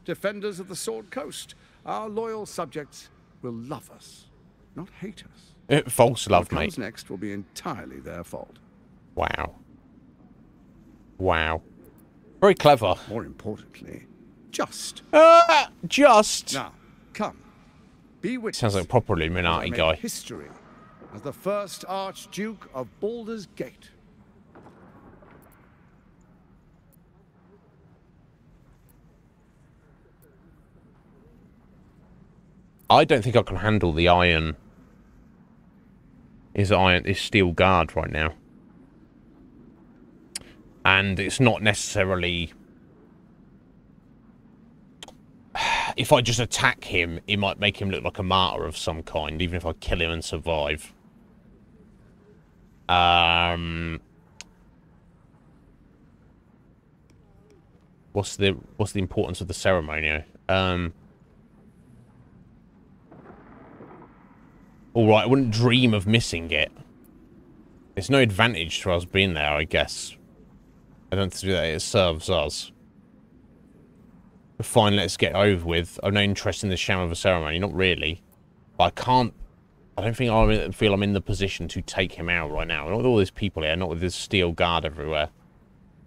Q: Defenders of the Sword Coast, our loyal subjects will love us, not hate us.
A: False love,
Q: what
A: mate.
Q: comes next will be entirely their fault.
A: Wow. Wow. Very clever.
Q: More importantly, just.
A: Just.
Q: Now, come. Be witness.
A: Sounds like a proper Illuminati
Q: as I make
A: guy.
Q: history as the first Archduke of Baldur's Gate.
A: I don't think I can handle the iron. Is steel guard right now. And it's not necessarily... If I just attack him, it might make him look like a martyr of some kind, even if I kill him and survive. What's the importance of the ceremony? Alright, I wouldn't dream of missing it. There's no advantage to us being there, I guess. I don't think that it serves us. Fine, let's get over with. I've no interest in the sham of a ceremony, not really. But I can't... I don't think I feel I'm in the position to take him out right now. Not with all these people here, not with this steel guard everywhere.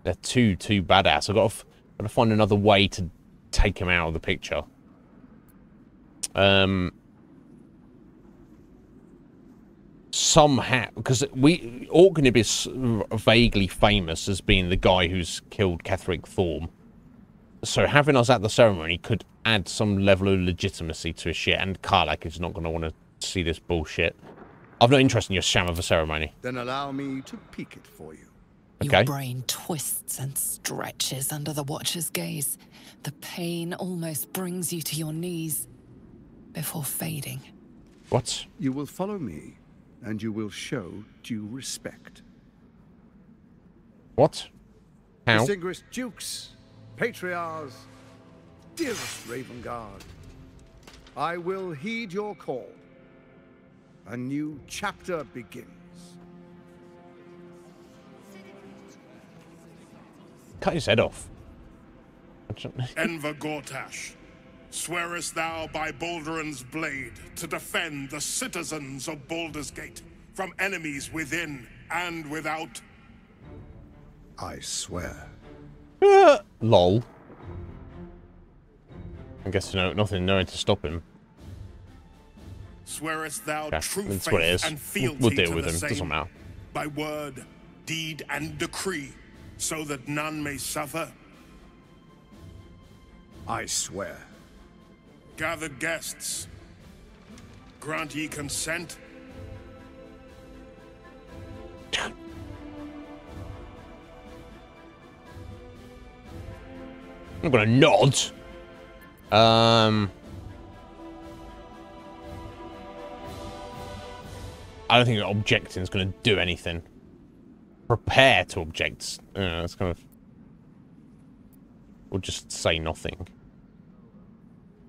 A: They're too badass. I've got to find another way to take him out of the picture. Somehow, because Orknib is vaguely famous as being the guy who's killed Ketheric Thorm. So having us at the ceremony could add some level of legitimacy to his shit, and Karlach is not going to want to see this bullshit. I've no interest in your sham of a ceremony.
Q: Then allow me to peek it for you.
A: Okay.
K: Your brain twists and stretches under the Watcher's gaze. The pain almost brings you to your knees before fading.
A: What?
Q: You will follow me, and you will show due respect.
A: What? How?
Q: Distinguished dukes, patriarchs, dearest Ravengard, I will heed your call. A new chapter begins.
A: Cut his head off.
S: Enver Gortash, swearest thou by Balduran's blade to defend the citizens of Baldur's Gate from enemies within and without?
Q: I swear.
A: Lol. I guess nothing knowing to stop him.
S: Swearest thou
A: Okay,
S: true
A: that's what it
S: faith
A: is.
S: and fealty
A: We'll deal
S: to
A: with
S: the
A: him.
S: same,
A: Doesn't matter.
S: by word, deed, and decree, so that none may suffer?
Q: I swear.
S: Gathered guests, grant ye consent?
A: I'm gonna nod. I don't think objecting is going to do anything. Prepare to object. That's kind of... We'll just say nothing.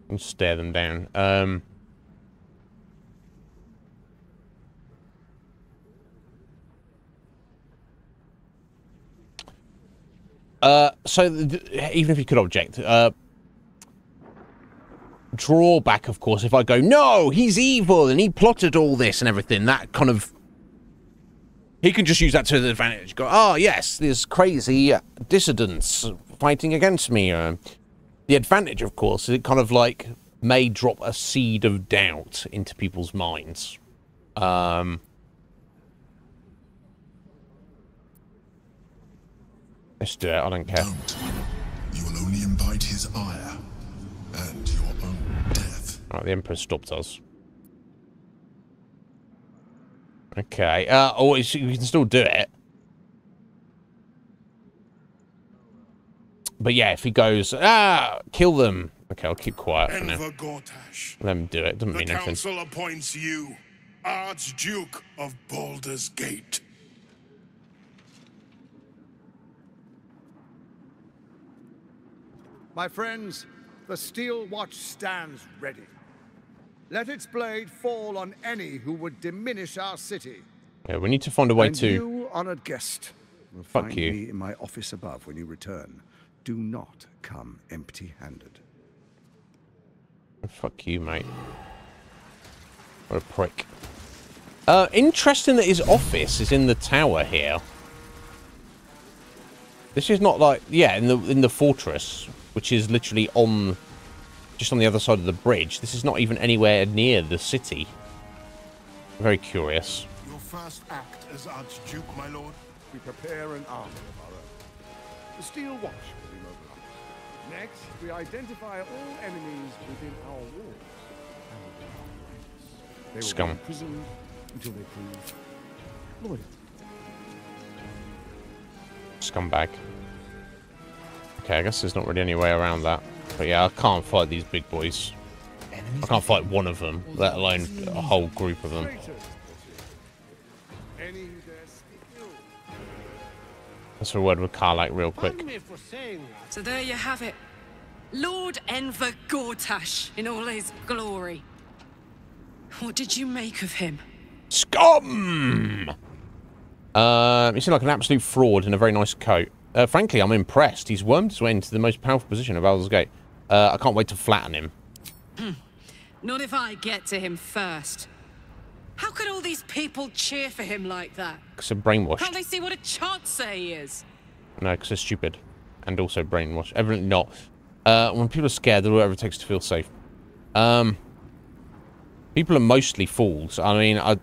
A: And stare them down. So even if you could object, drawback, of course, if I go, no, he's evil and he plotted all this and everything, that kind of... He can just use that to his advantage. Go, oh, yes, there's crazy dissidents fighting against me. The advantage, of course, is it kind of like may drop a seed of doubt into people's minds. Let's do it. I don't care.
N: Don't. You will only invite his ire and your own death.
A: Right, the Emperor stopped us. Okay. Oh, we can still do it. But yeah, if he goes, kill them. Okay, I'll keep quiet for now. Let him do it. Doesn't mean anything.
S: The council appoints you Archduke of Baldur's Gate.
Q: My friends, the steel watch stands ready. Let its blade fall on any who would diminish our city.
A: Yeah, we need to find a way to...
Q: you, honored guest, will
A: Fuck
Q: find
A: you.
Q: me in my office above when you return. Do not come empty-handed.
A: Fuck you, mate. What a prick. Interesting that his office is in the tower here. This is not like... Yeah, in the fortress, which is literally on... Just on the other side of the bridge. This is not even anywhere near the city. Very curious.
S: Your first act as Archduke, my lord?
Q: We prepare an army of our own. The steel watch will be mobilized. Next, we identify all enemies within our walls. They will
A: Scum.
Q: be imprisoned until they prove loyal.
A: Scumbag. Okay, I guess there's not really any way around that. But yeah, I can't fight these big boys. I can't fight one of them, let alone a whole group of them. Let's have a word with Karlak real quick.
R: So there you have it. Lord Enver Gortash in all his glory. What did you make of him?
A: Scum! He seemed like an absolute fraud in a very nice coat. Frankly, I'm impressed. He's wormed his way into the most powerful position of Baldur's Gate. I can't wait to flatten him.
R: Not if I get to him first. How could all these people cheer for him like that?
A: Because they're brainwashed.
R: Can't they see what a chancer he is?
A: No, because they're stupid. And also brainwashed. Evidently not. When people are scared, they'll do whatever it takes to feel safe. People are mostly fools. I mean, it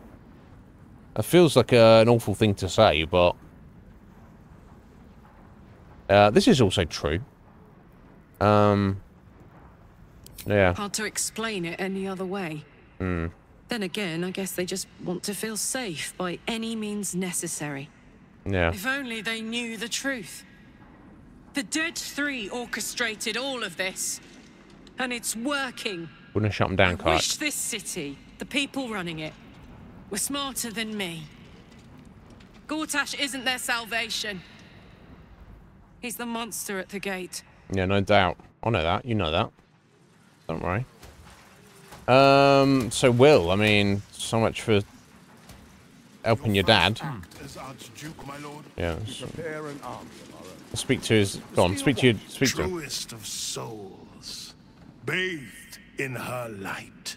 A: feels like an awful thing to say, but... this is also true. Yeah.
R: Hard to explain it any other way.
A: Hmm.
R: Then again, I guess they just want to feel safe by any means necessary.
A: Yeah.
R: If only they knew the truth. The Dead Three orchestrated all of this. And it's working.
A: Wouldn't have shut him down,
R: I
A: Clark.
R: wish this city, the people running it, were smarter than me. Gortash isn't their salvation. He's the monster at the gate.
A: Yeah, no doubt. I know that. You know that. Don't worry. So Will, I mean, so much for helping your dad. Yeah.
Q: Prepare an army of our own.
A: Speak to his... Go on, speak to him.
S: Truest of souls, bathed in her light.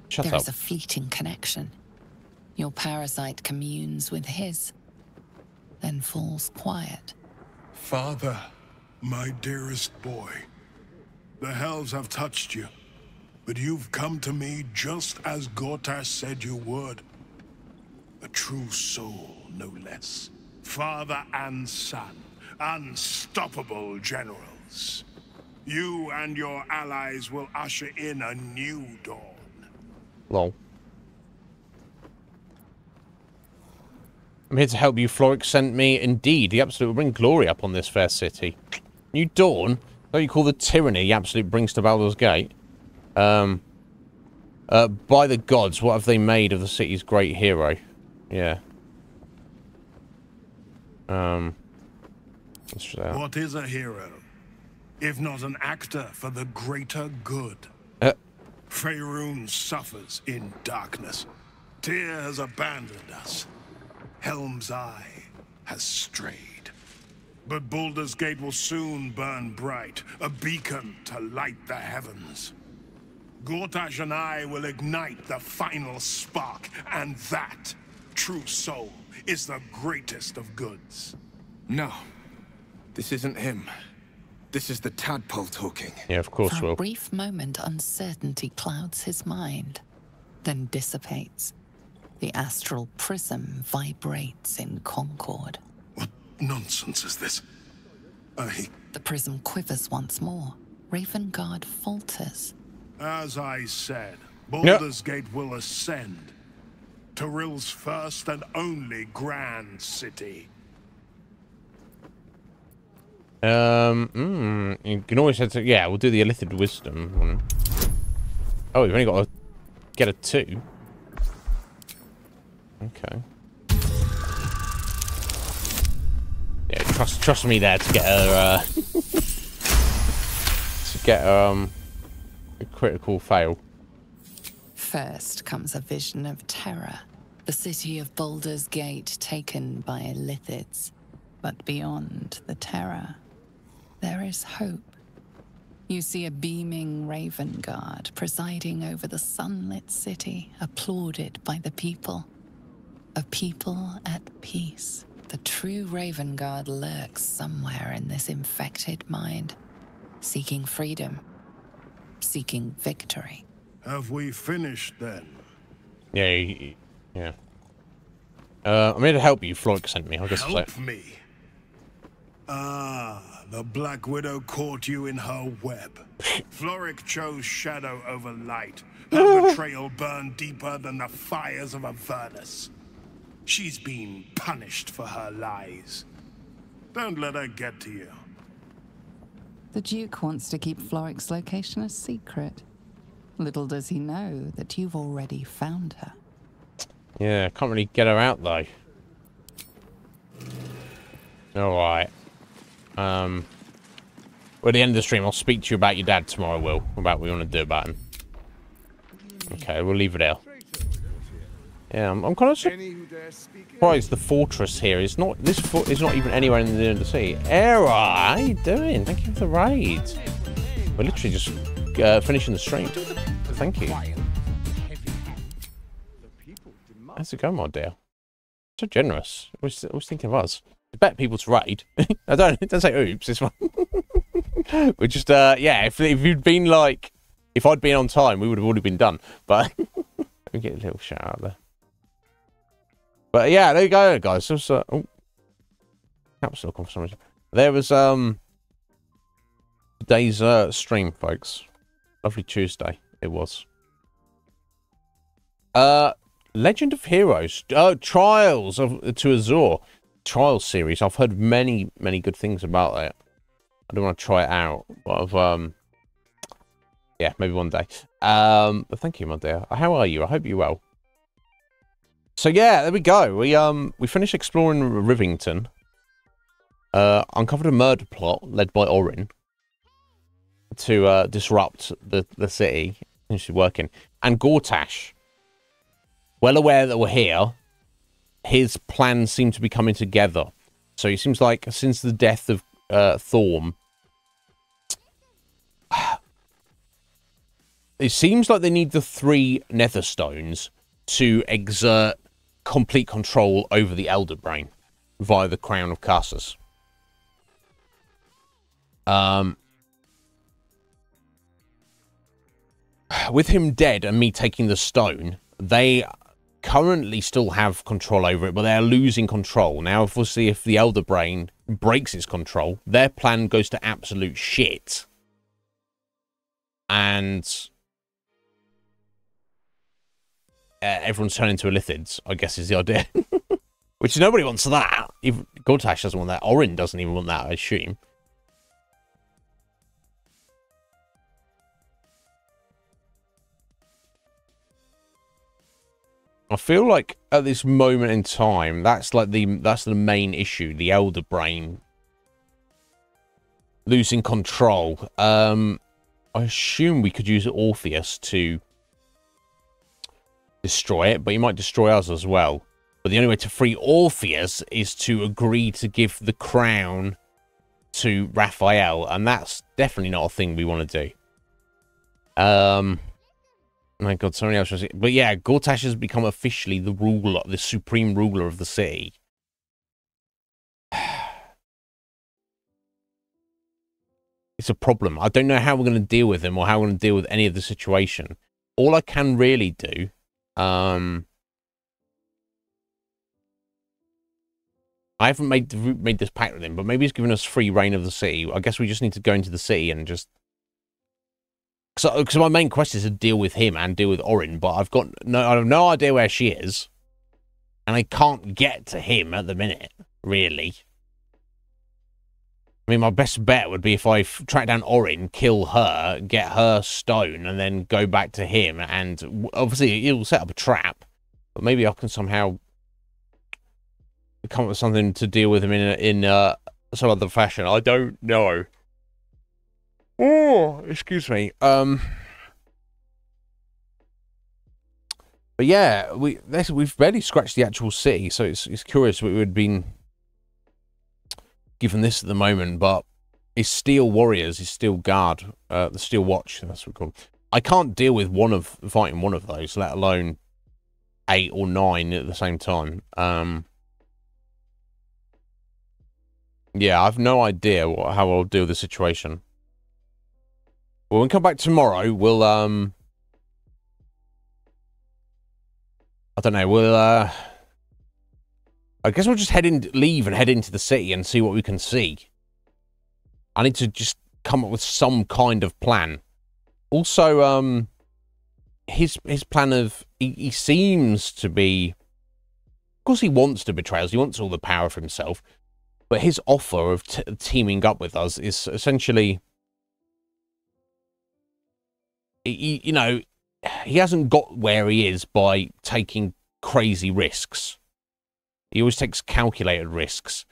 A: Shut
K: There
A: up.
K: is a fleeting connection. Your parasite communes with his, then falls quiet.
S: Father, my dearest boy, The hells have touched you, but you've come to me just as Gortash said you would. A true soul, no less. Father and son, unstoppable generals. You and your allies will usher in a new dawn.
A: Lol. I'm here to help you, Floric sent me. Indeed, the absolute will bring glory up on this fair city. New dawn? What you call the tyranny the absolute brings to Baldur's Gate? By the gods, what have they made of the city's great hero? Yeah.
S: What is a hero, if not an actor for the greater good? Faerun suffers in darkness. Tyr has abandoned us. Helm's Eye has strayed. But Baldur's Gate will soon burn bright, a beacon to light the heavens. Gortash and I will ignite the final spark, and that, true soul, is the greatest of goods.
J: No. This isn't him. This is the tadpole talking.
A: Yeah, of course,
K: For
A: Will.
K: a brief moment, uncertainty clouds his mind, then dissipates. The astral prism vibrates in concord.
S: What nonsense is this?
K: The prism quivers once more. Ravengard falters.
S: As I said, Baldur's Gate will ascend. Tyrill's first and only grand city.
A: You can always have to, yeah, we'll do the Illithid Wisdom one. Oh, we've only got to get a 2. Okay. Yeah, trust me there to get her, a critical fail.
K: First comes a vision of terror. The city of Baldur's Gate taken by Illithids. But beyond the terror, there is hope. You see a beaming Ravengard presiding over the sunlit city, applauded by the people. A people at peace. The true Ravengard lurks somewhere in this infected mind, seeking freedom, seeking victory.
S: Have we finished then?
A: Yeah, yeah. I'm here to help you, Floric sent me. I guess
S: help me? Ah, the Black Widow caught you in her web. Floric chose shadow over light. Her betrayal burned deeper than the fires of Avernus. She's been punished for her lies. Don't let her get to you.
K: The Duke wants to keep Floric's location a secret. Little does he know that you've already found her.
A: Yeah, can't really get her out though. Alright. Well, at the end of the stream, I'll speak to you about your dad tomorrow, Will. About what you want to do about him. Okay, we'll leave it there. Yeah, I'm kind of surprised the fortress here is not. This fort is not even anywhere in the end of the sea. Era, how you doing? Thank you for the raid. We're literally just finishing the stream. Thank you. How's it going, my dear? So generous. Always thinking of us. I bet people to raid. Don't say oops. This one. We're just yeah. If you'd been like, if I'd been on time, we would have already been done. But we get a little shout out there. But yeah, there you go, guys. So, oh, that still come for some reason. There was today's stream, folks. Lovely Tuesday. It was. Legend of Heroes. Trials to Azure. Trials series. I've heard many good things about it. I don't want to try it out, but I've yeah, maybe one day. But thank you, my dear. How are you? I hope you're well. So yeah, there we go. We finished exploring Rivington. Uncovered a murder plot led by Orin to disrupt the city. Essentially working. And Gortash, well aware that we're here, his plans seem to be coming together. So it seems like since the death of Thorm, it seems like they need the 3 Netherstones to exert complete control over the Elder Brain via the Crown of Cassus. with him dead and me taking the stone, they currently still have control over it, but they're losing control. Now, obviously, if the Elder Brain breaks its control, their plan goes to absolute shit. And everyone's turning into Illithids, I guess is the idea. Which nobody wants that. Even Gortash doesn't want that. Orin doesn't even want that, I assume. I feel like at this moment in time, that's the main issue, the Elder Brain losing control. I assume we could use Orpheus to destroy it, but he might destroy us as well. But the only way to free Orpheus is to agree to give the crown to Raphael, and that's definitely not a thing we want to do. My God, somebody else was it. But yeah, Gortash has become officially the ruler, the supreme ruler of the city. It's a problem. I don't know how we're going to deal with him or how we're going to deal with any of the situation. All I can really do, I haven't made this pact with him, but maybe he's given us free reign of the city. I guess we just need to go into the city and just... Because my main quest is to deal with him and deal with Orin, but I have no idea where she is. And I can't get to him at the minute, really. I mean, my best bet would be if I track down Orin, kill her, get her stone, and then go back to him. And obviously, it'll set up a trap. But maybe I can somehow come up with something to deal with him in some other fashion. I don't know. Oh, excuse me. But yeah, we've barely scratched the actual city, so it's curious what we would have been given this at the moment. But his Steel Warriors, his Steel Guard, the Steel Watch, that's what we call them. I can't deal with fighting one of those, let alone 8 or 9 at the same time. Yeah, I've no idea how I'll deal with the situation. Well, when we come back tomorrow, we'll, I don't know, I guess we'll just leave and head into the city and see what we can see. I need to just come up with some kind of plan. Also, his plan of, he seems to be, of course he wants to betray us, he wants all the power for himself, but his offer of teaming up with us is essentially... you know, he hasn't got where he is by taking crazy risks. He always takes calculated risks.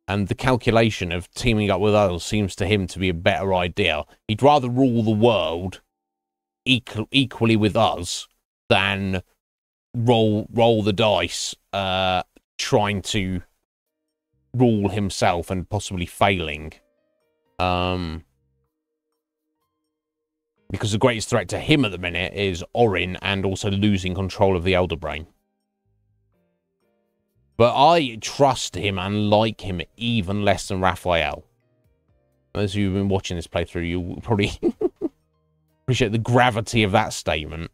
A: And the calculation of teaming up with others seems to him to be a better idea. He'd rather rule the world equally with us than roll the dice trying to rule himself and possibly failing. Because the greatest threat to him at the minute is Orin and also losing control of the Elder Brain. But I trust him and like him even less than Raphael. As you've been watching this playthrough, you'll probably appreciate the gravity of that statement.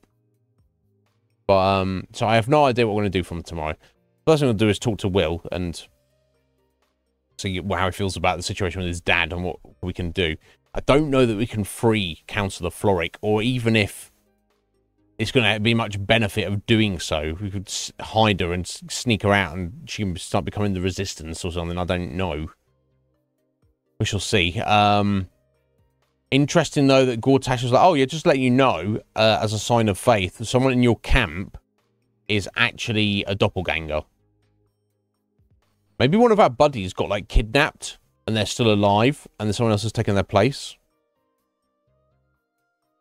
A: But, so I have no idea what we're going to do from tomorrow. First thing we'll do is talk to Will and see how he feels about the situation with his dad and what we can do. I don't know that we can free Councillor Floric, or even if it's going to be much benefit of doing so. We could hide her and sneak her out and she can start becoming the Resistance or something. I don't know. We shall see. Interesting, though, that Gortash was like, oh, yeah, just letting you know, as a sign of faith, someone in your camp is actually a doppelganger. Maybe one of our buddies got, like, kidnapped and they're still alive, and then someone else has taken their place.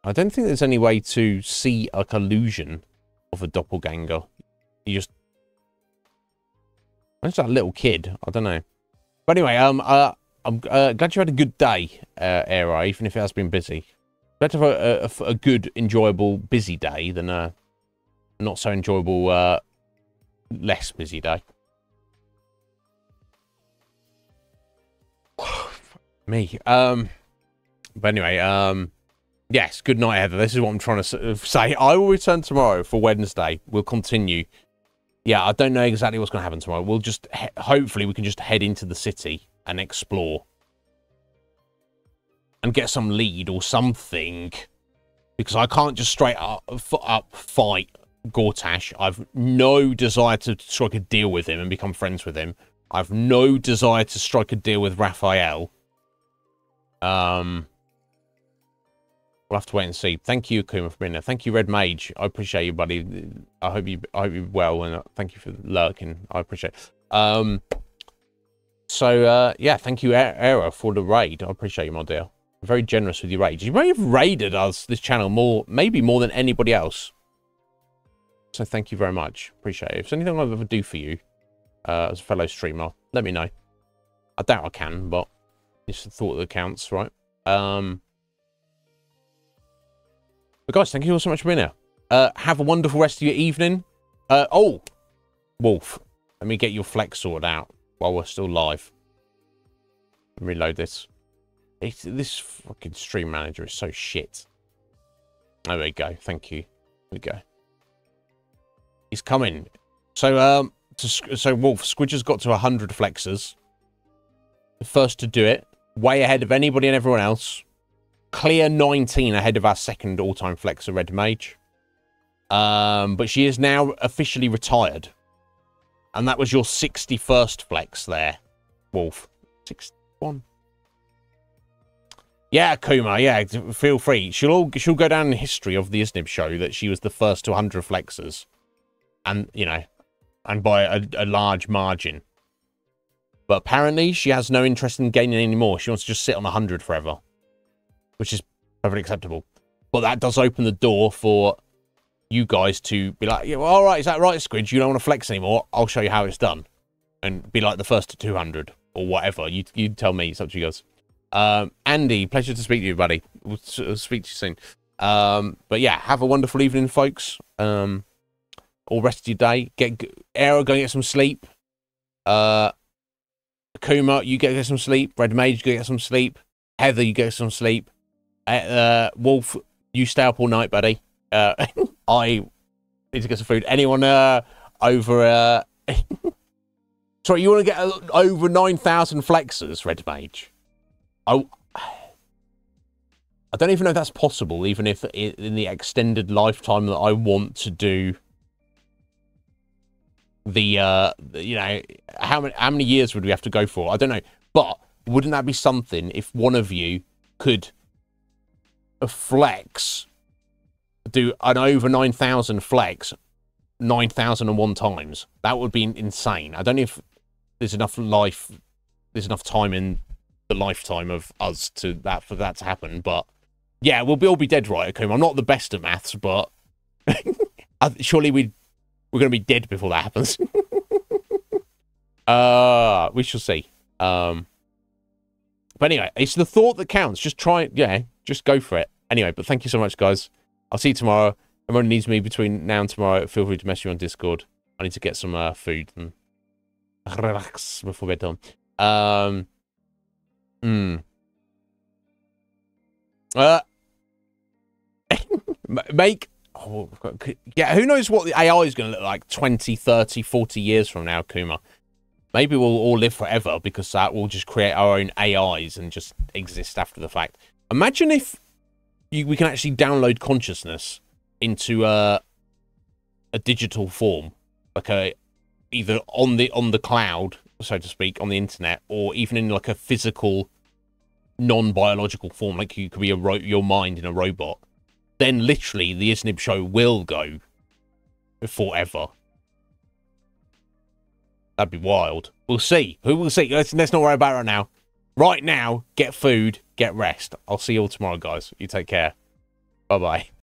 A: I don't think there's any way to see a collusion of a doppelganger. You just... It's that little kid. I don't know. But anyway, I'm glad you had a good day, Era, even if it has been busy. Better have a good, enjoyable, busy day than a not so enjoyable, less busy day. Me. But anyway, Yes, good night, Heather. This is what I'm trying to say. I will return tomorrow for Wednesday. We'll continue. Yeah, I don't know exactly what's going to happen tomorrow. We'll just, hopefully, we can just head into the city and explore. And get some lead or something. Because I can't just straight up fight Gortash. I've no desire to strike a deal with him and become friends with him. I've no desire to strike a deal with Raphael. We'll have to wait and see. Thank you, Kuma, for being there. Thank you, Red Mage. I appreciate you, buddy. I hope you're well, and thank you for lurking. I appreciate it. Yeah, thank you, Era, for the raid. I appreciate you, my dear. Very generous with your raids. You may have raided us, this channel, maybe more than anybody else. So thank you very much. Appreciate it. If there's anything I'll ever do for you, as a fellow streamer, let me know. I doubt I can, but it's the thought that counts, right? But guys, thank you all so much for being here. Have a wonderful rest of your evening. Oh, Wolf, let me get your flex sorted out while we're still live. Reload this. This fucking stream manager is so shit. There we go. Thank you. There we go. He's coming. So, so Wolf, Squidger's got to 100 flexes. The first to do it. Way ahead of anybody and everyone else. Clear 19 ahead of our second all-time flexer, Red Mage. But she is now officially retired. And that was your 61st flex there, Wolf. 61. Yeah, Kuma, yeah, feel free. She'll go down in history of the Iznib Show that she was the first to 100 flexers. And, you know, and by a large margin. But apparently she has no interest in gaining any more. She wants to just sit on 100 forever. Which is perfectly acceptable. But that does open the door for you guys to be like, yeah, well, all right, is that right, Squidge? You don't want to flex anymore? I'll show you how it's done. And be like the first to 200 or whatever. You tell me. It's up to you guys. Andy, pleasure to speak to you, buddy. We'll speak to you soon. But yeah, have a wonderful evening, folks. All rest of your day. Era, go and get some sleep. Kuma, you go get some sleep. Red Mage, go get some sleep. Heather, you get some sleep. Wolf, you stay up all night, buddy. I need to get some food. Anyone over... Sorry, you want to get over 9,000 flexers, Red Mage? I don't even know if that's possible, even if in the extended lifetime that I want to do the, you know, how many years would we have to go for? I don't know. But wouldn't that be something if one of you could flex, do an over 9,000 flex 9,001 times? That would be insane. I don't know if there's enough time in the lifetime of us for that to happen, but yeah, we'll all be dead, right? Okay, I'm not the best at maths, but surely we're going to be dead before that happens. We shall see. But anyway, it's the thought that counts. Just try it. Yeah, just go for it. Anyway, but thank you so much, guys. I'll see you tomorrow. Everyone needs me between now and tomorrow. Feel free to message me on Discord. I need to get some food and relax before bedtime. Yeah, who knows what the AI is going to look like 20, 30, 40 years from now, Kuma. Maybe we'll all live forever because that will just create our own AIs and just exist after the fact. Imagine if we can actually download consciousness into a digital form, like either on the cloud, so to speak, on the internet, or even in like a physical, non-biological form, like you could be your mind in a robot. Then literally the Iznib Show will go forever. That'd be wild. We'll see. Who will see? Let's not worry about it right now. Right now, get food, get rest. I'll see you all tomorrow, guys. You take care. Bye-bye.